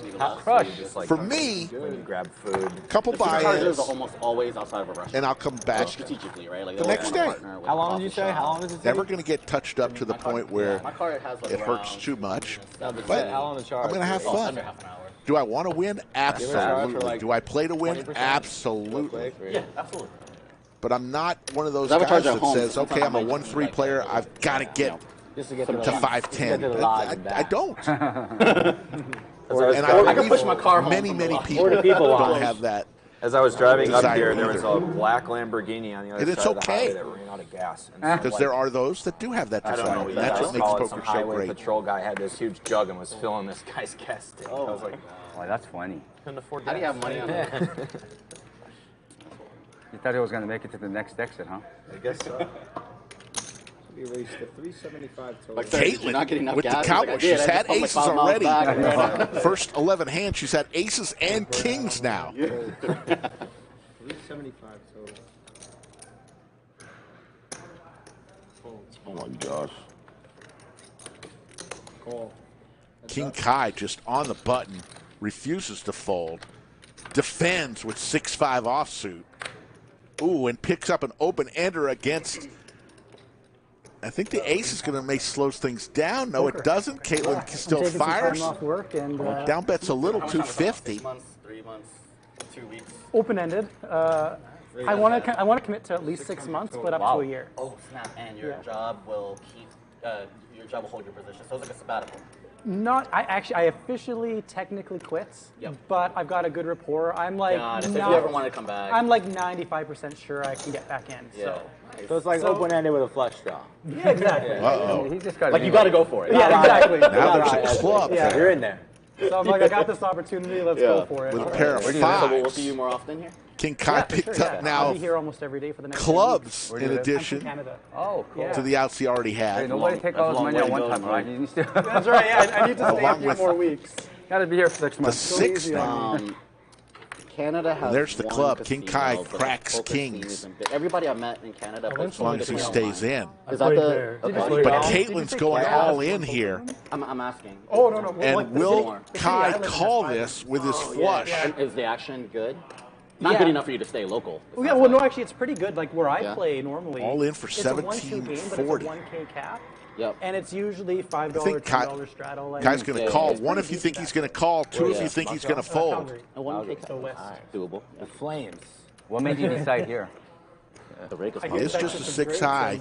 for me, when you grab food, a couple The chargers buy-ins, are almost always outside of a restaurant. and I'll come back strategically, right? Like the next day. How long did you say? How long does it take? Never going to get touched up to the point where My car has like it hurts around too much. 7 But How long to charge? I'm going to have fun. under half an hour. Do I want to win? Absolutely. like Do I play to win? 20%? Absolutely. Yeah, absolutely. But I'm not one of those I have a guys charger at that home. says, okay, I'm a 1-3 player. I've got to get Just to get to the 510. I don't. I can push my car home Many, from the many lot. people Or the people don't lounge. have that. as I was driving up Desire here, there was either. a black Lamborghini on the other And it's side of the okay. highway that ran out of gas. And Because there are those that do have that I don't desire. know. And that's what makes poker some so highway great. patrol guy had this huge jug and was filling this guy's gas tank. I was like, Well, that's funny. couldn't afford How do you have money on that? You thought he was going to make it to the next exit, huh? I guess so. We raised to 375 total. Like, sorry, you're not getting Caitlin enough with the gas? Like, I Cowboys. did. She's I had just pumped, like, aces 5 miles already. back and ran out. First 11 hands, she's had aces and kings now. 375 total. Oh my gosh. Call. King Kiah just on the button, refuses to fold, defends with 6-5 offsuit. Ooh, and picks up an open-ender against... I think the ace is going to make slows things down. No, it doesn't. Caitlin still taking some fires. time off work and Down bet's a little, How much time was that? 250. 6 months, 3 months, 2 weeks. open-ended. I want to commit to at least 6 months, but up to a year. Oh snap! And your job will keep your job will hold your position. So it's like a sabbatical. Not, I officially technically quit, but I've got a good rapport. I'm like, Got it. So if you ever want to come back, I'm like 95% sure I can get back in. Yeah. So it's like open-ended with a flush draw. Yeah, exactly. Uh-oh. He's just got like you got to go for it. Yeah, exactly. Now there's a club Yeah. there. You're in there. So I'm like, I got this opportunity. Let's go for it. With a pair of So we'll fives. see you more often here. King Yeah, Kiah for picked sure, up I'll now be here almost every day for the next clubs few in weeks. addition I'm from Canada. Oh, cool. to the outs he already Hey, had. nobody take all his money at one time, right? You still That's right. Yeah, I need to stay a Along few with more weeks. got to be here for 6 The months. sixth now. Canada has There's the one club. King casino, Kiah but the cracks poker scene kings. isn't big. Everybody I met in Canada plays As long as he stays in. Is that the? Okay. But Caitlin's going all in here. I'm asking. Oh no no. And will Kiah call this with his flush? And is the action good? Not Yeah. good enough for you to stay local. Yeah, well, no, actually, it's pretty good. Like where I Yeah. play normally, All in for it's a 1-2 game, but it's a 17.40. 1K cap. Yep. And it's usually $5, I think $2 straddle. Like, Kai's going to call. it's One, pretty if you decent think he's going to call. Two, if you think he's going to fold. Calgary. A 1K So west. doable. The Flames. What made you decide here? The rake is It is just a 6 high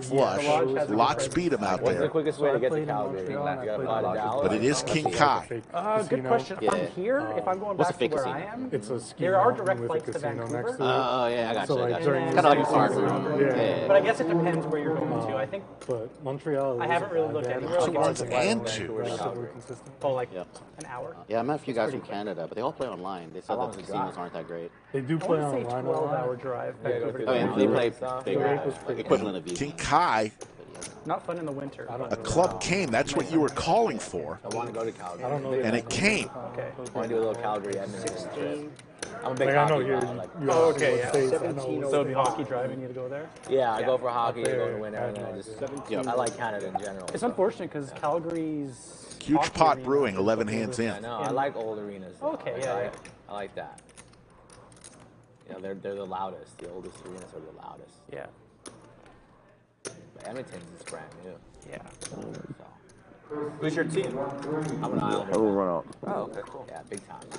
flush. Lots beat him out What's the there. quickest way to get to Calgary? You gotta fly to Dallas? But it is King Kiah. Good question. Yeah. From here, if I'm going What's back a fake to where casino? I am, It's a ski there are mountain direct with a flights to casino Vancouver. next to it. Oh, yeah, I got So, you. I like, got you. during It's the kind of like a season, card room. yeah. But I guess it depends where you're going to. I think But Montreal. I haven't really looked anywhere. So Like one's Vancouver, and Vancouver, twos. Calgary. Consistent. Oh, like Yep. an hour? Yeah, I met a few guys from Canada, but they all play online. They said long that the is the casinos drive? aren't that great. They do I play want to say online. 12-hour drive. Vancouver to Oh, yeah, they Vancouver. play Stuff. bigger, The rate was like pretty equivalent of you. King Kiah, Not fun in the winter. a club came. That's what you were calling for. I want to go to Calgary. I don't know. And it came. Okay. I want to do a little Calgary Edmonton trip. I'm a big Like, I know hockey you're. guy. Like, you're Oh, okay, yeah. States, I know 17 what so it'd be states. hockey driving you to go there? yeah, I go for hockey, Up I go there, to winter, and then I just. 17. I like Canada in general. It's so. unfortunate because Calgary's Huge hockey pot arena brewing, is 11 built hands over- I in. know. I like old arenas. though. Okay, Like, yeah, I like that. You know, they're the loudest. The oldest arenas are the loudest. Yeah. But Edmonton's is brand new. Yeah. So. Who's your team? I'm an Islander. I will run out. Oh, okay, cool. Yeah, big time now.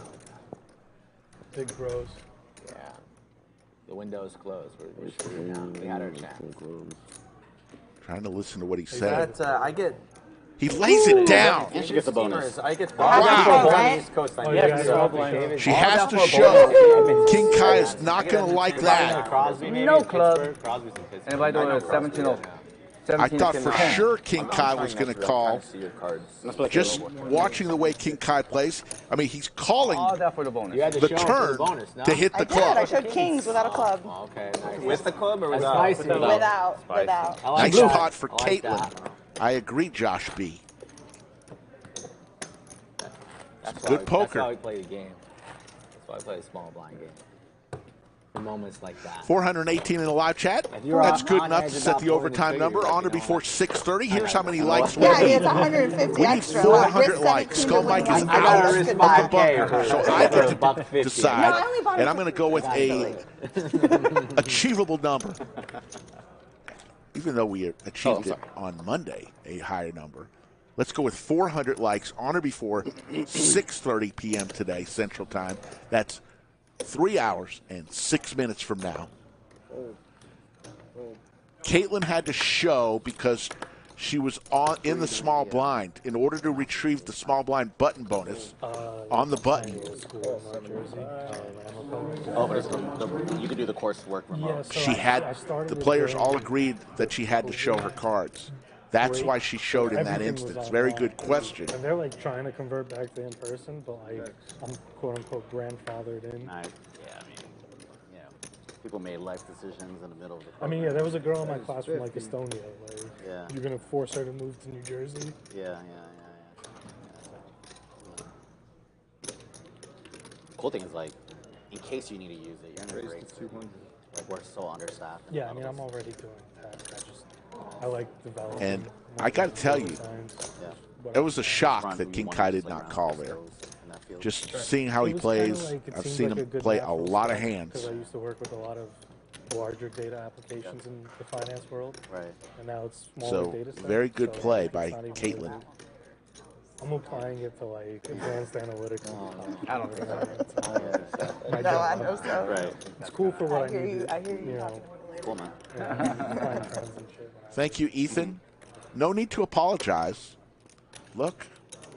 Big bros. Yeah. The window's closed. We're screwed now. We had our chance. Trying to listen to what he said. That I get. He lays it down. And she gets a bonus. I get. Right? East Coast. Oh, Yeah, yeah, because yeah. they're all playing. She has to show King Kiah is not going to like that. Crosby, maybe No in club. Pittsburgh. Crosby's in Pittsburgh. Anybody doing I know a 17 Crosby, -0? I thought for 10. sure King Kiah was going to call. See your cards. Just watching the way King Kiah plays, I mean, he's calling All that for the bonus. You had to the show him for the turn bonus, no? to hit I the did. I club. showed kings without a club. Oh, okay, nice. With the club or That's without? spicy. Without. Spicy. Without. I like Nice that. pot for I like Caitlin. that. I agree, Josh B. That's Good why, poker. That's how we play the game. That's why I play a small blind game. For moments like that. 418 in the live chat. If you're That's on- good on enough edge to about set the pulling the overtime trigger, number like, on or you know, before 6:30. Here's how many likes we Yeah, need. it's 150 We need extra. 400 Risk likes. 17 Skull to Mike win is one. I gotta out That's risk good of the 5K bunker, or so her. I For a get buck to 50. decide. No, I only bought it And I'm for going to go with a achievable number. Even though we achieved it on Monday, a higher number. Let's go with 400 likes on or before 6:30 p.m. today, Central Time. That's 3 hours and 6 minutes from now. Caitlin had to show because she was in the small blind in order to retrieve the small blind button bonus on the button. Oh, but you can do the coursework remote. She had the players all agreed that she had to show her cards. That's why she showed in that instance. Very good question. And they're like trying to convert back to in person, but like I'm quote unquote grandfathered in. Yeah, I mean, you know, people made life decisions in the middle of the. I mean, yeah, there was a girl in my class from like Estonia. Like, Yeah. you're gonna force her to move to New Jersey. Yeah. Cool thing is like, in case you need to use it, you're in a great. Like we're so understaffed. Yeah, I mean, I'm already doing that. I like developing. And I got to tell you, it was a shock that King Kiah did not call there. Just seeing how he plays, I've seen him play a lot of hands. Because I used to work with a lot of larger data applications in the finance world. Right. And now it's smaller So data sets. very good so play it's by not even Caitlin. really- I'm applying it to like advanced analytics. I don't think so. My No, I job. know so. Right. It's cool for what I, hear need. you. to, I hear you. know. Cool, man. Find trends and shit. Thank you, Ethan. No need to apologize. Look,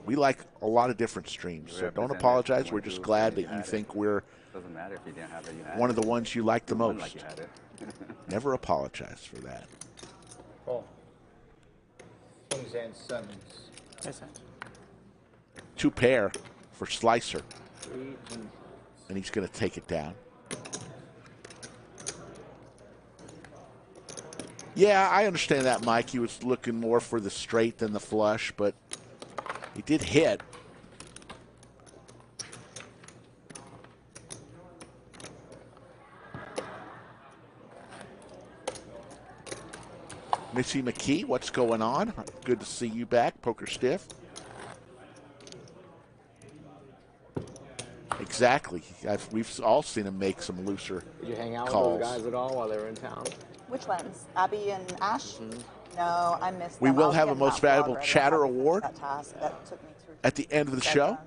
we like a lot of different streams, so don't apologize. We're just glad that you think we're Doesn't matter if you didn't have it. You had one it. of the ones you like the You won most. like you had it. Never apologize for that. Oh. Kings and sevens. 2 pair for Slicer. And he's going to take it down. Yeah, I understand that, Mike. He was looking more for the straight than the flush, but he did hit. Missy McKee, what's going on? Good to see you back, Poker Stiff. Exactly. We've all seen him make some looser Did you hang out calls. with those guys at all while they were in town? Which ones? Abby and Ash? No, I missed them. We I will was have a getting Most hot Valuable already. I Chatter had to finish Award that task. That took me through at the end of the show.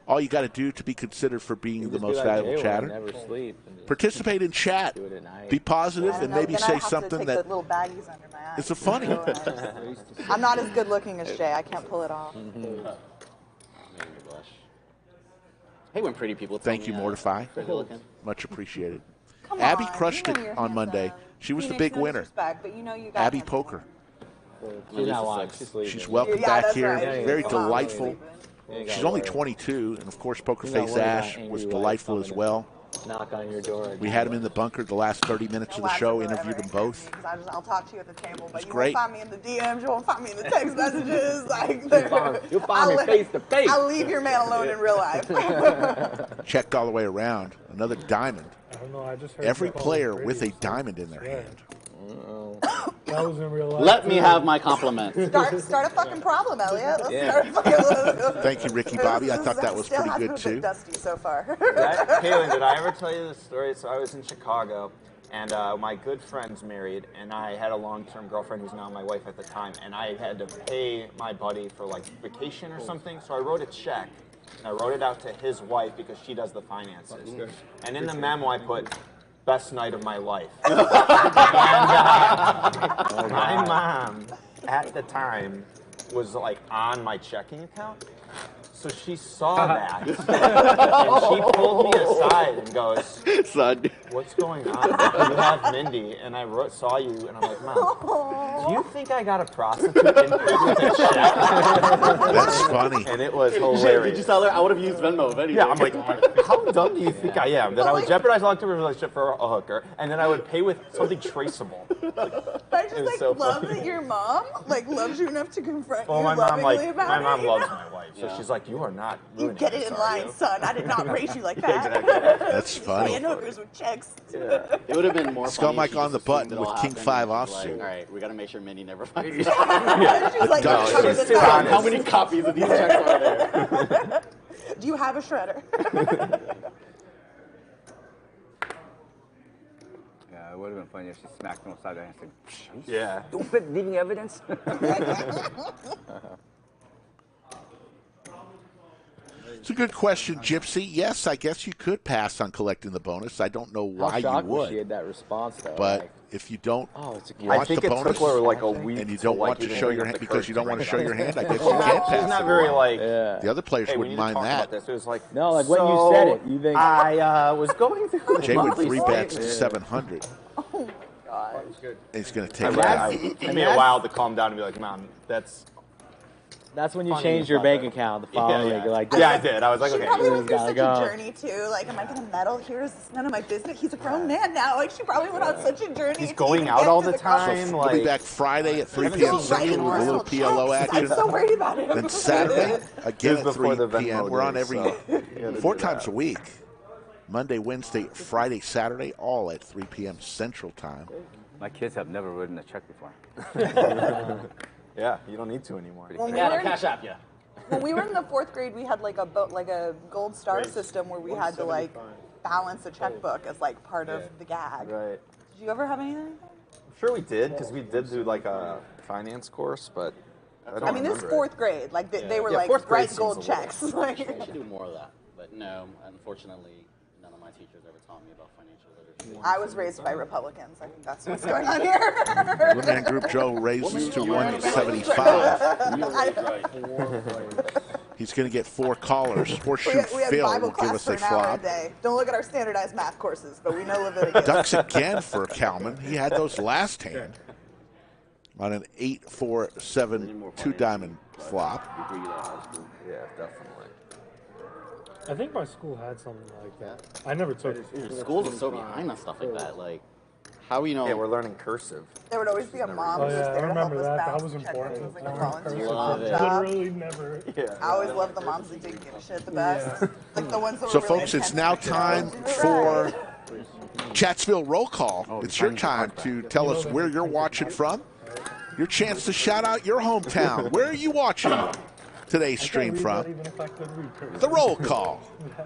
all you got to do to be considered for being the most valuable chatter. Never sleep. Participate in chat. Do it at night. Be positive and maybe say something take that the little baggies under my eyes. is funny. I'm not as good looking as Jay. I can't pull it off. Hey, when pretty people tell Thank me, you, Mortify. pretty looking. Much appreciated. Come Abby on, crushed you know it you're on Monday. She was the Phoenix, big no winner. disrespect, but you know you got Abby him. Poker. She's not watching. She's sleeping. She's welcome Yeah, back that's here. right. Very She's delightful. You She's gotta only worry. 22, and of course, Poker You gotta Face worry about Ash angry was wife delightful coming as in. well. Knock on your door. We had him in the bunker the last 30 minutes of the show, interviewed them both. Because I'll talk to you at the table, but you great. won't find me in the DMs, you won't find me in the text messages. Like, You'll find me face to face. I'll leave your man alone in real life. Checked all the way around. Another diamond. I don't know. I just heard Every you call player it with a radio, diamond in their yeah. hand. That was in real life. Let me too. have my compliments. Start a fucking problem, Elliot. Let's Yeah. start a fucking. Thank you, Ricky Bobby. I thought that was Still pretty has good, been a too. bit dusty so far. Caitlin, did I ever tell you this story? So I was in Chicago, and my good friend's married, and I had a long-term girlfriend who's now my wife at the time, and I had to pay my buddy for like vacation or something, so I wrote a check, and I wrote it out to his wife because she does the finances. And in the memo I put, best night of my life. And, my mom, at the time, was like on my checking account. So she saw that, and she pulled me aside and goes, "Son, what's going on? You have Mindy, and I saw you, and I'm like, Mom, do you think I got a prostitute in with a check?" That's funny. And it was hilarious. Did you tell her? I would have used Venmo if anything. Yeah, I'm like, how dumb do you think I am? That I would jeopardize a long-term relationship for a hooker, and then I would pay with something traceable. I just like so love funny. that your mom like loves you enough to confront Well, you my mom lovingly about my it. mom loves my wife, so she's like, you are not. You ruining get it this, in are line, you?" son. I did not raise you like that. That's funny. Paying hookers with checks. Yeah. It would have been more Skull funny if Mike she on the just assumed button it all with King happened 5 and she's offsuit. like, all right, we got to make sure Minnie never finds She's like, No, cover she's the time. How many copies of these checks are there? Do you have a shredder? Yeah, it would have been funny if she smacked him upside the head and said, Yeah. don't quit leaving evidence. It's a good question, Gypsy. Yes, I guess you could pass on collecting the bonus. I don't know How why you shocked was she would. at that response, though? But Like, if you don't oh, it's a want I think the it bonus took her like a week and you to, don't like, want to even show bring your up hand the because courage you don't to want to bring show it your up. hand, I guess Well, you can't she's pass not it very along. like. The other players Hey, we wouldn't need to mind talk that. about this. It was like no, like when you said it, you think I was going through the JWin monthly 3 bets statement. 700. Oh, God. It's going to take It that. took me a while to calm down and be like, Mom, that's that's when you funny, changed your but- bank account the following yeah. week. You're like, Yeah, I did. I was like, She okay. probably went through gotta such a go. journey too. Like, am I gonna meddle here? Is this none of my business? He's a grown man now. Like, she probably went on such a journey. He's to going even out get all to the car. time. We'll be Like, back Friday at 3 haven't p.m. seen Central with a little Arsenal PLO checks. action. I'm so worried about him. Then Saturday, again This at is before 3 the Venmo p.m. We're on days, every so you gotta 4 do times that. a week. Monday, Wednesday, Friday, Saturday, all at 3 p.m. Central Time. My kids have never written a check before. yeah, you don't need to anymore. When we were in- When we were in the 4th grade, we had like a gold star system where we had to like balance a checkbook as like part of the gag. Right. Did you ever have anything? I'm sure we did because we did do like a finance course, but I mean, this is 4th grade. Like they were Yeah, like 4th grade bright gold seems a little- checks. Like, I should do more of that. But no, unfortunately, none of my teachers ever taught me about financial literacy. I was raised by Republicans. I think that's what's going on here. Blue Man Group Joe raises to 175. He's going to get 4 callers. Horseshoe we had Phil Bible will give class us for a an hour a flop. day. Don't look at our standardized math courses, but we know Leviticus. Ducks again for Kalman. He had those last hand on an 8-4-7 2-diamond flop. Yeah, definitely. I think my school had something like that. I never took it. Schools are so behind on stuff like that. Like, how you know? Yeah, we're learning cursive. There would always be a mom Oh who was yeah, I there to help remember us that. That balance was checkbooks. important. It was like I a remember volunteer Love it. job. Literally never. Yeah. I always loved the moms that didn't give a shit the best. Like the ones that So, were really folks, it's intense now with your time kids. for Chatsville Roll Call. It's your time to tell us where you're watching from. Your chance to shout out your hometown. Where are you watching today's stream from? Even if I could read cursive. The roll call.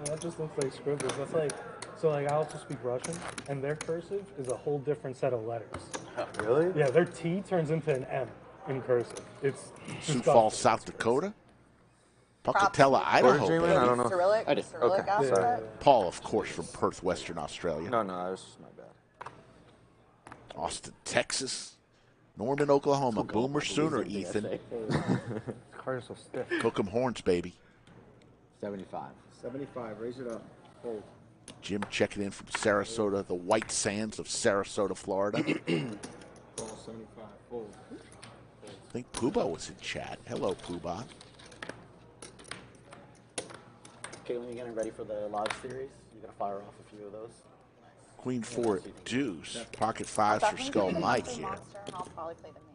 That just looks like scribbles. That's like, so like I also speak Russian, and their cursive is a whole different set of letters. Really? Yeah, their T turns into an M in cursive. It's Sioux Falls, South Dakota. Pocatello, Idaho. JWin? I don't know. Cyrillic, I did. Cyrillic Okay, alphabet. Paul, of course, from Perth, Western Australia. No, that was my bad. Austin, Texas. Norman, Oklahoma. Boomer Sooner, Ethan. Cards are so stiff. Cook 'em horns, baby. 75. 75. Raise it up. Hold. Jim checking in from Sarasota, the White Sands of Sarasota, Florida. Call 75. Hold. I think Poobah was in chat. Hello, Poobah. Caitlin, you getting ready for the live series? You gonna fire off a few of those? Queen 4 deuce. Pocket fives for Skull Mike here. I'll probably play the main.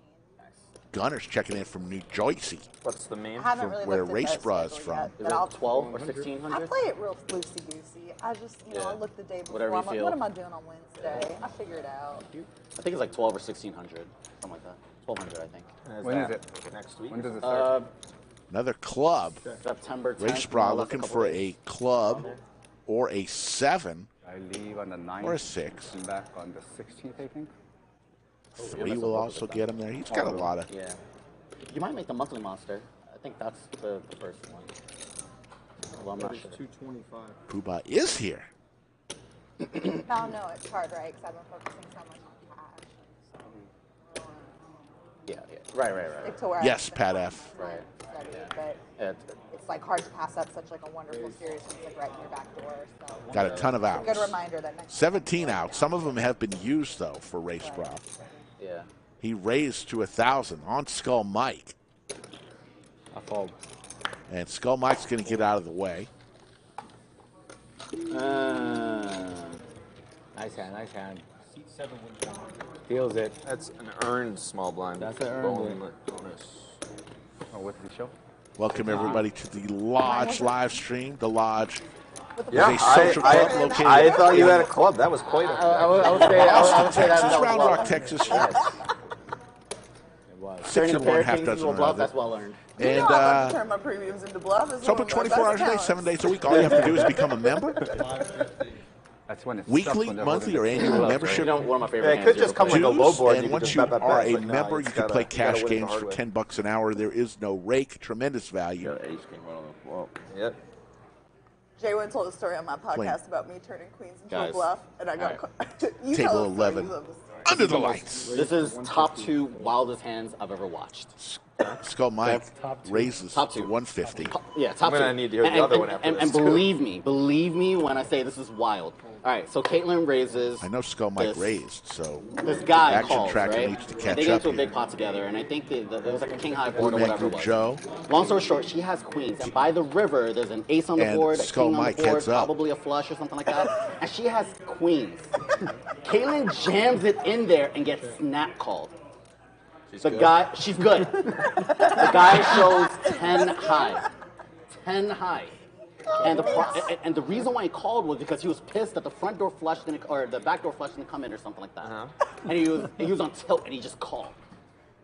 Gunner's checking in from New Jersey. What's the main? I haven't From really where looked at Racebrah those is schedule from. yet, Is but it I'll 12 or I 1600? play it real loosey goosey. I just, Yeah. I look the day before. Whatever you I'm like, feel. what am I doing on Wednesday? I figure it out. I think it's like 12 or 1600, something like that. 1200, I think. When is it? Next week? When does it start? Another club. September 10th. Racebrah looking for a club or a 7 I leave on the 9th. or a 6. Come back on the 16th, I think. 3 will also get him there. He's got a lot of. Yeah. You might make the monthly monster. I think that's the first one. Well, I'm not sure. 225. Poobah is here. Oh no, it's hard, right? Because I've been focusing so much on cash. Yeah. Right. Like to where Yes, I've Pat been F. Right. Steady, Yeah. but it's like hard to pass up such like a wonderful series when it's like right in your back door. So Got a ton of it's a outs. good reminder that next 17 outs. Some of them have been used, though, for Racebrah. Yeah. He raised to 1,000 on Skull Mike. I fold. And Skull Mike's going to get out of the way. Nice hand, nice hand. Seat 7 wins 100. Feels it. That's an earned small blind. That's an earned bonus. Oh, what's the show? Welcome, everybody, to the Lodge live stream. The Lodge Yeah, is a social club located. I thought you had a club. That was quite a. I would say Austin, that Texas, was Round well. Rock, Texas. It was. 6 and 1, half dozen Bluff, around that's it. well earned. You And know I love to turn my premiums into bluff. it's open 24 hours a day, 7 days a week. All you have to do is become a member. That's when it's Weekly, monthly, or annual membership. One of my favorite Yeah, it could just come like a low board. And you once just you bet that are back. a Like, nah, member, you can gotta- play gotta cash win it the games hard for way. $10 an hour. There is no rake. Tremendous value. Got an ace king right on the flop. Yep. JWin told a story on my podcast Clean. about me turning queens into Guys. a bluff, and I got you Table tell the story, 11. you love the story. Under the lights. This is top 2 wildest hands I've ever watched. Skull Mike That's top 2. raises Top to 2. 150. Yeah, top I'm 2. gonna need to hear the other one after and this, too. believe me when I say this is wild. All right, so Caitlin raises. I know Skull Mike this- raised, so This guy Action calls, Tracker right? needs to And catch they get up into a here. big pot together, and I think there was like a king high board or Man whatever it Group was. Joe. Long story short, she has queens, and by the river, there's an ace on the And board, a Skull king on Mike the board, heads up. probably a flush or something like that, and she has queens. Caitlin jams it in there and gets snap called. She's good. The guy shows 10 high. 10 high. And the reason why he called was because he was pissed that the front door flush didn't, or the back door flush didn't come in or something like that. And he was on tilt and he just called.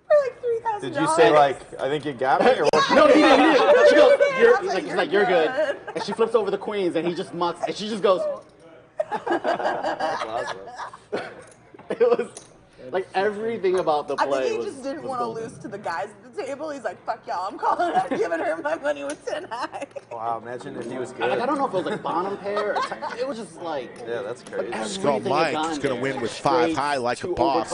For like $3,000. Did you say like, I think you got me, or what? No, he didn't. She goes, he's like, you're good. And she flips over the queens and he just mucks and she just goes. It was like everything about the I play. think he just didn't want to lose to the guys at the table. He's like, fuck y'all, I'm calling her, giving her my money with 10 high. Wow, imagine if he was good. Like, I don't know if it was like bottom pair or it was just like. Yeah, that's crazy. Skull Mike is going to win with 5 high like a boss.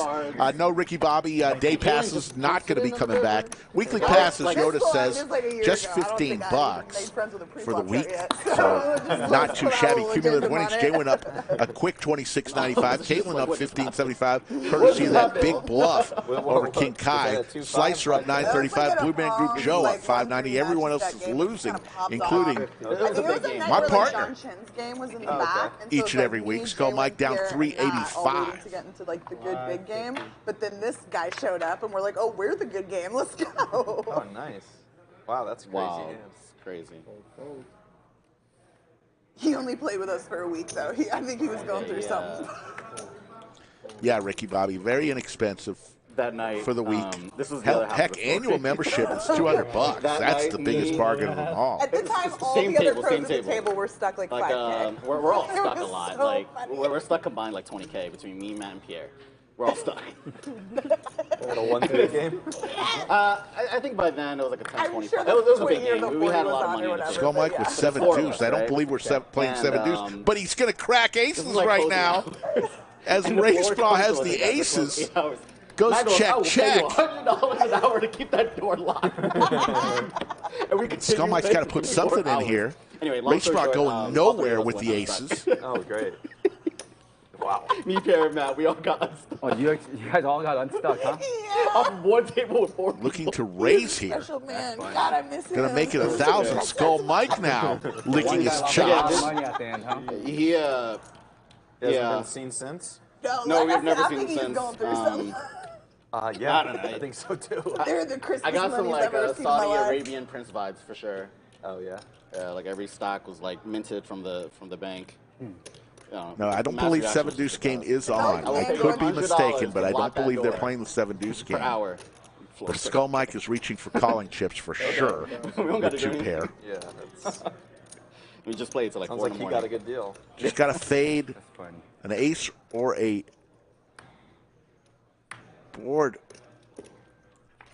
No Ricky Bobby, day passes not going to be coming back. Weekly passes, Yoda says, just $15 for the week. So not too shabby. Cumulative winnings. JWin up a quick $26.95. Caitlin up $15.75. Courtesy of that big bluff over King Kiah. Slicer up $9.35. Blue Man Group Joe up $5.90. Everyone else is losing, including my partner. Game was in the back, and Each and every week. Skull Mike down $3.85. To get into like the good big game, but then this guy showed up, and we're like, oh, we're the good game. Let's go. Oh, nice. Wow, that's crazy. Wow, hands. that's crazy. He only played with us for a week, though. I think he was going through something. Yeah, Ricky Bobby, very inexpensive that night for the week. This was the other half of Heck, the story. annual membership is $200. That's the biggest bargain of them all. At the time, all Same the other table, pros same at the table. table were stuck like 5K. We're all It stuck a was lot. so Like funny. we're stuck combined like 20K between me, Matt, and Pierre. We're all stuck. At a 1-3 game? I think by then it was like a 10-25. I'm sure it was a the big swing game. of the We had a board lot of was on money. or in it. whatever. Skull Mike Yeah. with 7 Four of deuce. us, I don't right? believe we're playing And, 7 deuce, but he's going to crack aces is like right closing now. As Racebrah has the aces, goes I check, will check. pay you $100 an hour to keep that door locked. And we Skull Mike's got to put something in here. Anyway, long story Racebrah short, going nowhere with the went unstuck. aces. Oh, great. Wow. Me, Pierre, and Matt, we all got unstuck. Oh, you guys all got unstuck, huh? Off one table with 4 Looking to raise here. Special man. God, I miss him. Going to make it 1,000. Skull Mike now licking his chops. Money at the end, huh? He hasn't been seen since? No, like we've I never said, I seen think he's since. going through something. Yeah, I don't know. I think so too. They're the Christmas I got some moneys like I've ever seen in my Saudi life. Arabian Prince vibes for sure. Oh yeah. Yeah, like every stock was like minted from the bank. No, I don't believe 7 deuce game is on. I pay could be $100 mistaken, but to I lock don't that believe they're door playing the 7 deuce game. per hour. But Skull Mike is reaching for calling chips for sure. We don't With gotta do 2 anything. pair. Yeah, that's. We just played till like Sounds 4 like in he the got a morning. good deal. Just got to fade an ace or a board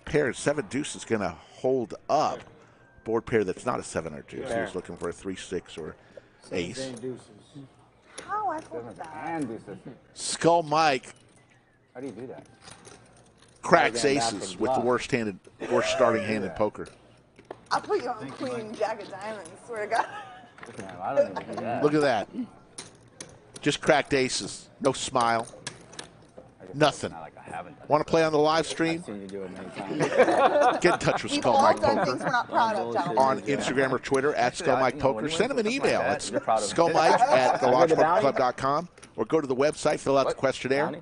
pair. 7 deuce is going to hold up. Board pair that's not a 7 or deuce. Pair. He's looking for a 3-6 or ace. How I folded that. And deuces. Skull Mike How do you do that? cracks Again, back aces and with the bluff. worst starting hand in poker. I'll put you on Queen Jack of Diamonds. Swear to God. Man, I don't even do that. Look at that. Just cracked aces. No smile. Nothing. Not like I haven't done Want to play on the live stream? I've seen you do it many times. Get in touch with We've Skull all Mike done Poker things we're not proud of, gentlemen. on Instagram or Twitter at Skull Mike Poker. Send him an email. It's You're proud of it. skullmike at Can I get the bounty? thelodgepokerclub.com or go to the website, fill out the questionnaire. Bounty?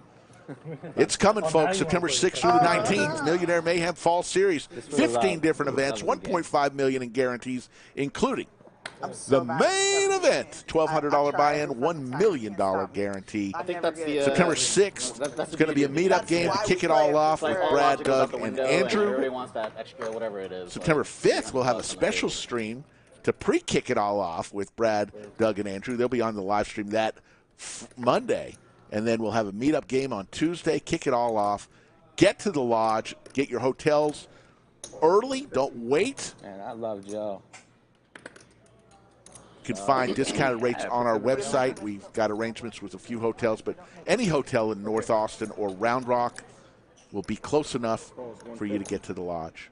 It's coming, Oh, folks. now you September wanna 6th play through the Oh, 19th. God. Millionaire Mayhem Fall Series. This was 15 allowed. different This was events, allowed in the game. $1.5 million in guarantees, including I'm so the bad. main event. $1,200 I buy-in, tried. $1 million guarantee. I think that's the September 6th. that's It's the going to be a beauty of it. meetup game to why kick we it all play. off It's like with all Brad, logic goes out Doug, the and window, Andrew. everybody wants that extra whatever it is. September like, 5th, we'll have a $100 on the special table. stream to pre-kick it all off with Brad, Doug, and Andrew. They'll be on the live stream that Monday, and then we'll have a meetup game on Tuesday, kick it all off. Get to the lodge, get your hotels early, don't wait. Man, I love Joe. You can find discounted rates on our website. We've got arrangements with a few hotels, but any hotel in North Austin or Round Rock will be close enough for you to get to the lodge.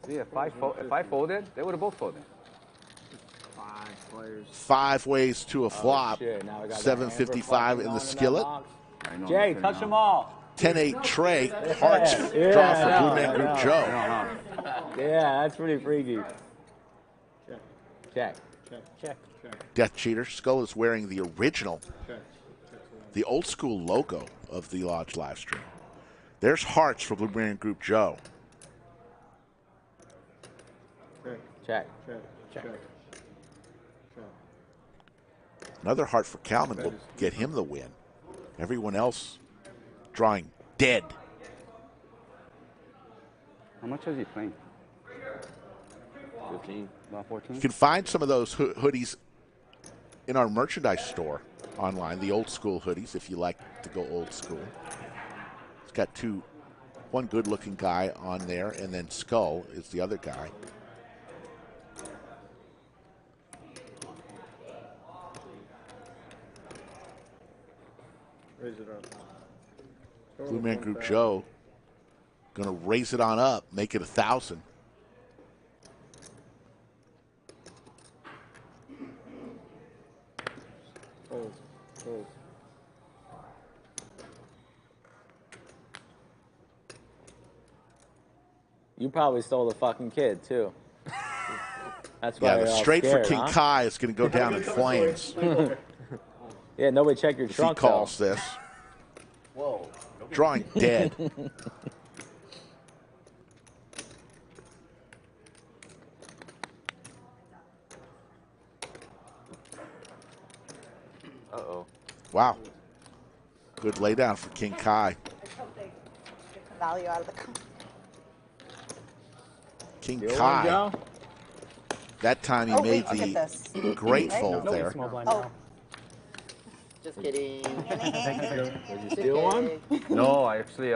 See, if I folded, they would have both folded. 5 players. 5 ways to a flop. Shit, now we got that 755 in the skillet. Jay, touch them all. 10-8 tray. Hearts Yeah, draw I for know, Blue Man I Group know. Joe. Yeah, that's pretty freaky. Check. Check. Death Cheater. Skull is wearing the original, the old school logo of the lodge live stream. There's hearts for Blue Man Group Joe. Check. Another heart for Kalman will get him the win. Everyone else drawing dead. How much was he playing? 15. About 14? You can find some of those hoodies in our merchandise store online, the old school hoodies, if you like to go old school. It's got one good looking guy on there, and then Skull is the other guy. Raise it up. Blue Man Group Joe going to raise it on up, make it 1,000. Hold. You probably stole the fucking kid, too. That's why Yeah, you're the all straight for scared, King huh? Kiah is going to go down in flames Yeah, nobody check your if he trunk, calls this. Whoa. Drawing dead. Uh-oh. Wow. Good laydown for King Kiah. Value out of the company. King Good one, Kiah. Joe. That time he Oh, made wait, look at this. the great Right? fold No, there. small blind Oh. now. Just kidding. Did you steal one? No, I actually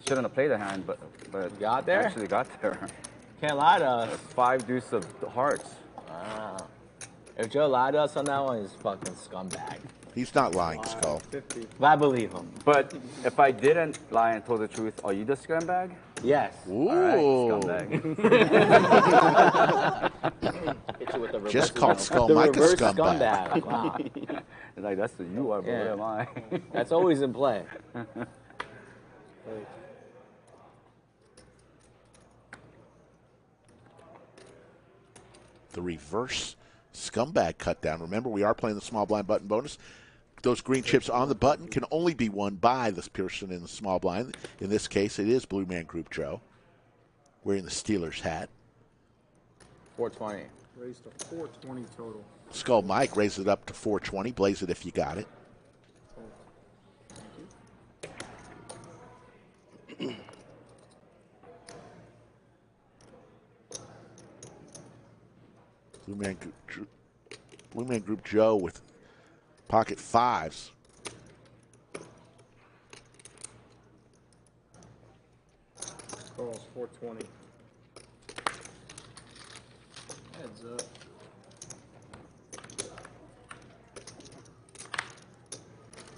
shouldn't have played the hand, but got there? I actually got there. Can't lie to us. 5 deuce of hearts. Wow. If Joe lied to us on that one, he's a fucking scumbag. He's not lying, Skull. But I believe him. But if I didn't lie and told the truth, are you the scumbag? Yes. Ooh. All right, scumbag. Just called Skull Mike a scumbag. Wow. It's like, that's the you are, but Yeah. where am I? That's always in play. The reverse scumbag cut down. Remember, we are playing the small blind button bonus. Those green chips on the button can only be won by this person in the small blind. In this case, it is Blue Man Group Joe, wearing the Steelers hat. 420. Raised to 420 total. Skull Mike raises it up to 420. Blaze it if you got it. Blue Man Group Joe with pocket fives. Calls 420. Heads up.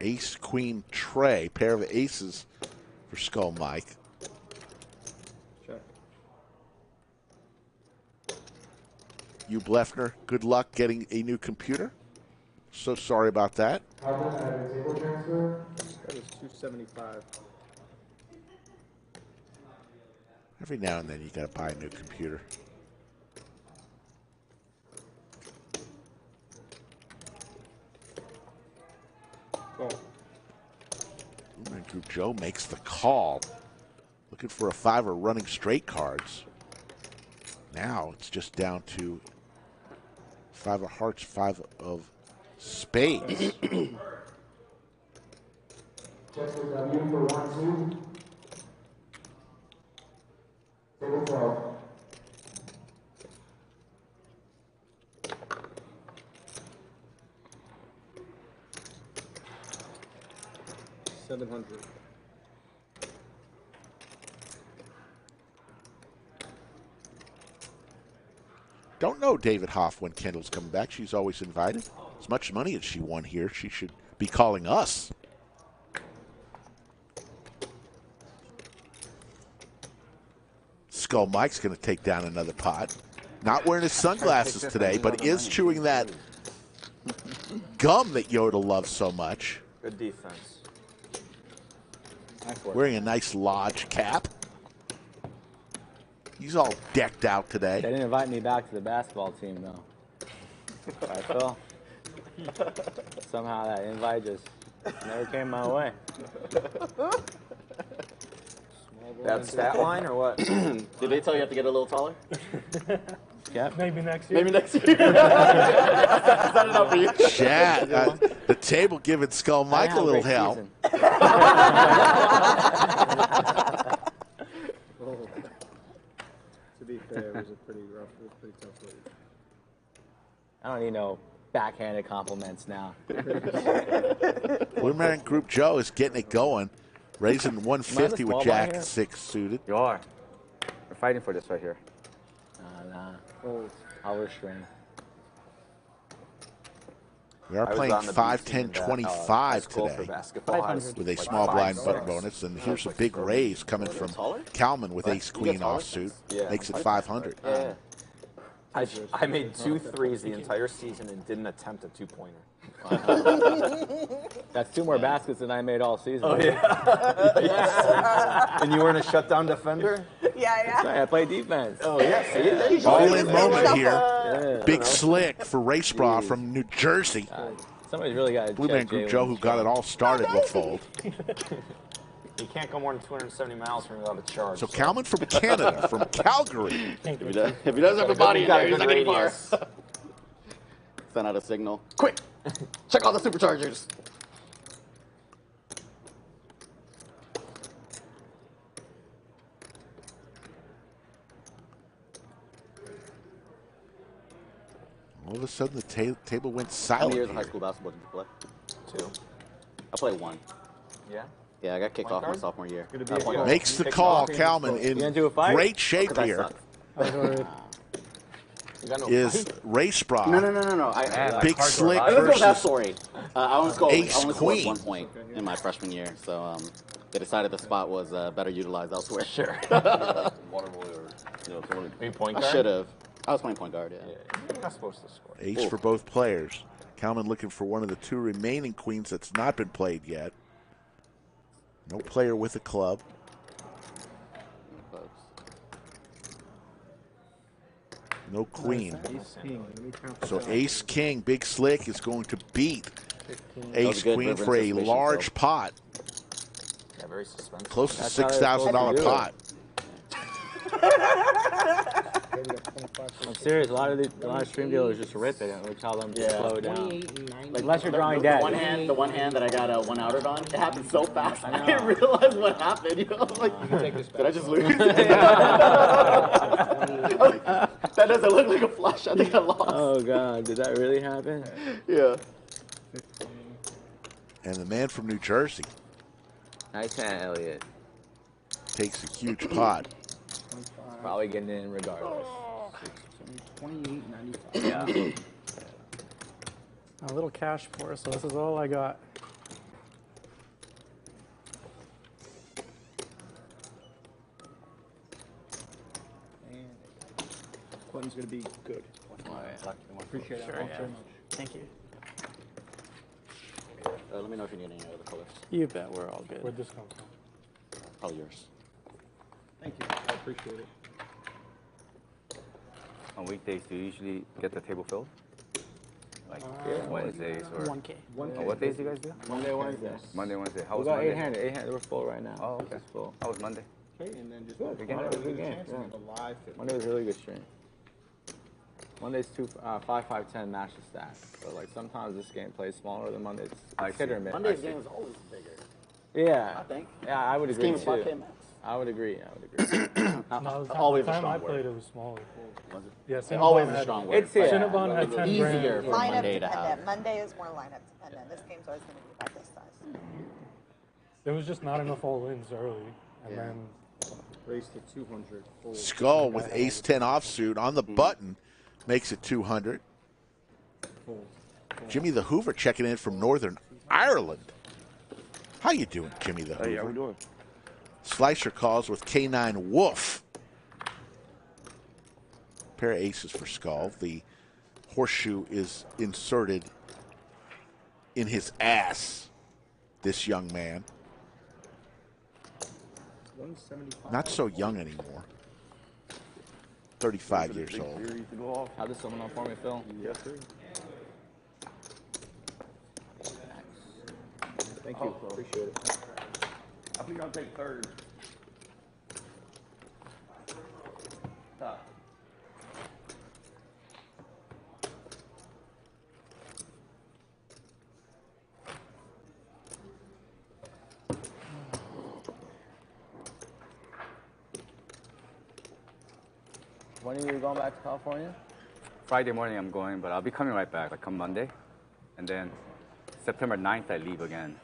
Ace, Queen, Trey. Pair of aces for Skull Mike. Check. You, Blefner, good luck getting a new computer. So sorry about that. That was 275. Every now and then you got to buy a new computer. Call. Blue Man Group Joe makes the call. Looking for a 5 or running straight cards. Now it's just down to 5 of hearts, 5 of spades. $700. Don't know David Hoff when Kendall's coming back. She's always invited. As much money as she won here, she should be calling us. Skull Mike's going to take down another pot. Not wearing his sunglasses today, but is chewing that gum that Yoda loves so much. Good defense. Wearing a nice lodge cap. He's all decked out today. They didn't invite me back to the basketball team, though. Right, Phil? Somehow that invite just never came my way. That stat line or what? Did they tell you have to get a little taller? Yeah. Maybe next year. Maybe next year. I set it up for you. Chat. The table giving Skull Mike a little help. To be fair, it was a pretty rough, it was a pretty tough league. I don't need no backhanded compliments now. Blue Man Group Joe is getting it going. Raising 150 with Jack 6 suited. You are. We're fighting for this right here. Nah. I'll restrain. We are playing 5, 10, 25 today with a small blind button bonus. And here's a big raise coming from Kalman with ace queen offsuit. Makes it 500. Yeah. I made 2 threes the entire season and didn't attempt a 2-pointer. That's 2 more baskets than I made all season. Oh, yeah. And you weren't a shutdown defender? Yeah. I play defense. Oh, yeah. See? All in moment here. Yeah. Big slick for Racebrah from New Jersey. Somebody's really got to Blue Man Group Joe, who got it all started, will fold. You can't go more than 270 miles from without a charge. So Kalman from Canada, from Calgary. If he doesn't have a body in there, he's not getting far. Send out a signal. Quick! Check all the superchargers. All of a sudden, the table went How silent. many years of here. high school basketball did you play? 2. I'll play 1. Yeah? Yeah, I got kicked off my card? sophomore year. Makes the call, Kalman, in great shape Oh, here. You got no Is fight? Racebrah. No. Big Slick Let's go with that versus story. I only scored Ace Queen. 1 point in my freshman year, so they decided the spot was better utilized elsewhere. Sure. Point I guard? should have. I was playing point guard, yeah. You're not supposed to score. Ace for both players. Kalman looking for one of the 2 remaining queens that's not been played yet. No player with a club. No queen. So Ace King, Big Slick, is going to beat Ace Queen for a large pot. Yeah, very suspenseful. Close to $6,000 pot. I'm serious. A lot of stream dealers just rip it, and we tell them to slow down. Like unless you're drawing dead. The one hand that I got one outed on, it happened so fast. I didn't realize what happened. You know, I was like, did I just lose? That doesn't look like a flush. I think I lost. Oh God, did that really happen? Yeah. And the man from New Jersey Nice hand, Elliot. takes a huge pot. Probably getting in regardless. 28.95. Yeah. A little cash pour, so this is all I got. Button's going to be good. Appreciate it. Sure, Thanks yeah. very much. Thank you. Let me know if you need any other colors. You bet, we're all good. Where'd this come from? All yours. Thank you. I appreciate it. On weekdays, do you usually get the table filled? Like Yeah. Wednesdays or 1K. What days do you guys do? Monday, Wednesday. Monday, Wednesday. How We was got Monday? 800. 800. We're full right now. Oh, okay. It's full. How was Monday? Okay, and then just Good. Again, Monday was a good game. chance to Yeah. make a live fit. Monday was a really good stream. Monday's 5-5-10 match the stack. So like sometimes this game plays smaller than Monday's. I Hit see. or miss. Monday's game is always bigger. Yeah. I think. Yeah, I would This agree game is too. 5K max. I would agree. Always the a time strong I word. played, it was smaller. Was it? Yeah, Cinnabon Always a had- strong word. It's here. Cinnabon had 10 easier grand. for Lineup Monday to have. dependent. Monday is more lineup dependent. This game's always going to be about this size. There was just not enough all-ins early, and then Race to 200. Full. Skull with ace-10 offsuit on the button makes it 200. Jimmy the Hoover checking in from Northern Ireland. How you doing, Jimmy the Hoover? Hey, how we doing? Slicer calls with K9 Wolf. Pair of aces for Skull. The horseshoe is inserted in his ass, this young man. 175. Not so young anymore. 35 years old. Have this someone on for me, Phil. Yes, sir. Thank you. Appreciate it. I think I'll take third. Top. When are you going back to California? Friday morning I'm going, but I'll be coming right back. Like come Monday, and then September 9th I leave again.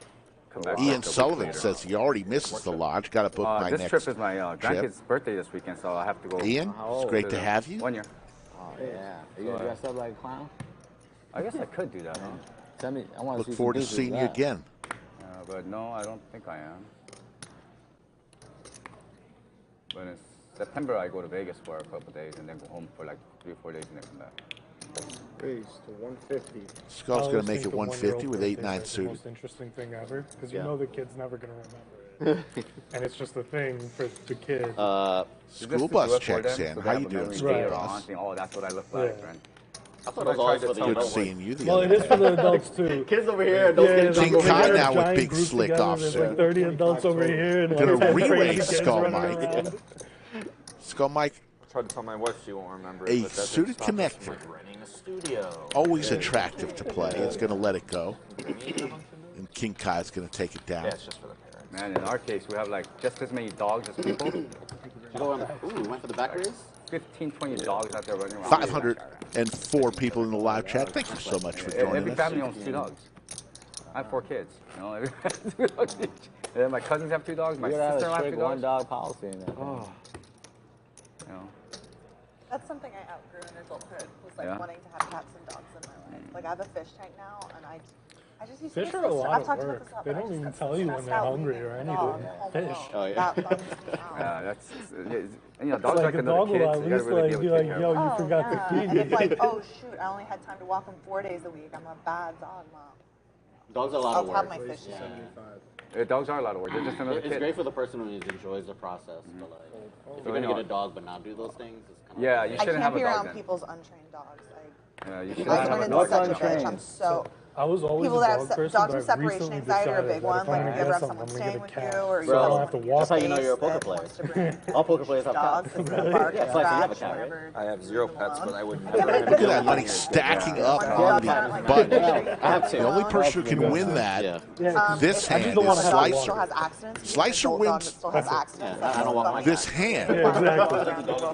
Come back. Ian like a week Sullivan later. says he already misses the lodge. Got to book my This next trip is my trip. grandkid's birthday this weekend, so I have to go. Ian, it's great to have you. 1 year. Oh yeah. Are you gonna dress up like a clown? I guess I could do that. Huh? Send me. I want to Look forward to seeing you again. But no, I don't think I am. But in September I go to Vegas for a couple of days and then go home for like 3 or 4 days and then come back. Race to 150. Skull's going to make it 150 with 8-9 The suited. most interesting thing ever, because Yeah. you know the kid's never going to remember it, and it's just a thing for the kid. School bus checks in. How you doing, school Right. bus? Oh, that's what I look like, Yeah. friend. I thought it was always for the Good adults. seeing you the Well, other it is day. for the adults too. Kids over here, adults Yeah, getting it's King drunk over Kiah here. now with giant big group slick together. There's offsuit. like 30 adults over here. And Gonna like 10 re-race crazy kids Skull running Mike. around. Skull Mike, Tried to tell my wife she won't remember. a but that's suited stop us from, connector. like, renting a studio. Always attractive to play. It's going to let it go. And King Kiah's going to take it down. Yeah, it's just for the parents. Man, in our case, we have like just as many dogs as people. We went for the back race? 15, 20 dogs out there running around. 504 people in the live chat. Thank you so much for joining Every us. family owns 2 dogs. I have 4 kids. You know, and then my cousins have 2 dogs. My You gotta have sister a have 2 strict dogs. 1-dog policy in there. Oh. You know. That's something I outgrew in adulthood, was like Yeah. wanting to have cats and dogs in my life. Like I have a fish tank now, and I just used Fish to are a lot I've of talked about work. this a lot, They but I don't just even got tell so you when stressed they're out hungry leaving or the dog anything. home Fish. alone. Oh, yeah. That bums me out. Yeah, that's and, you know, It's dogs like like a another dog kid, will so at you gotta least really like be be able to like, take care yo, of them. you forgot to feed And me. it's like, oh shoot, I only had time to walk him 4 days a week. I'm a bad dog mom. Dogs are a lot of I'll have work. my fish. Dogs are a lot of work. They're just another It's kid. great for the person who enjoys the process, but like, if you're gonna get a dog but not do those things, it's kind of Yeah, you I shouldn't can't have a be dog around then. people's untrained dogs. Yeah, you I shouldn't turn have a into dog. such a bitch. I'm so. I was always People a that dog have person, dogs but with I've separation recently anxiety are a decided big that one. if I'm Like gonna if you ever get have something, someone I'm staying gonna with get a you, cat. or you So I have don't have to someone in walk That's how you know your you're a space poker that player. wants to bring All poker players have dogs cats. into the park, Yeah, it's like you have a scratch, cat, right? whatever. I have 0 pets, but I would Look at that money stacking up on the button. I have 2. The only person who can win that, this I just hand don't want is a dog that still Slicer. has accidents. Slicer wins Still has accidents. I don't want my this cat. hand.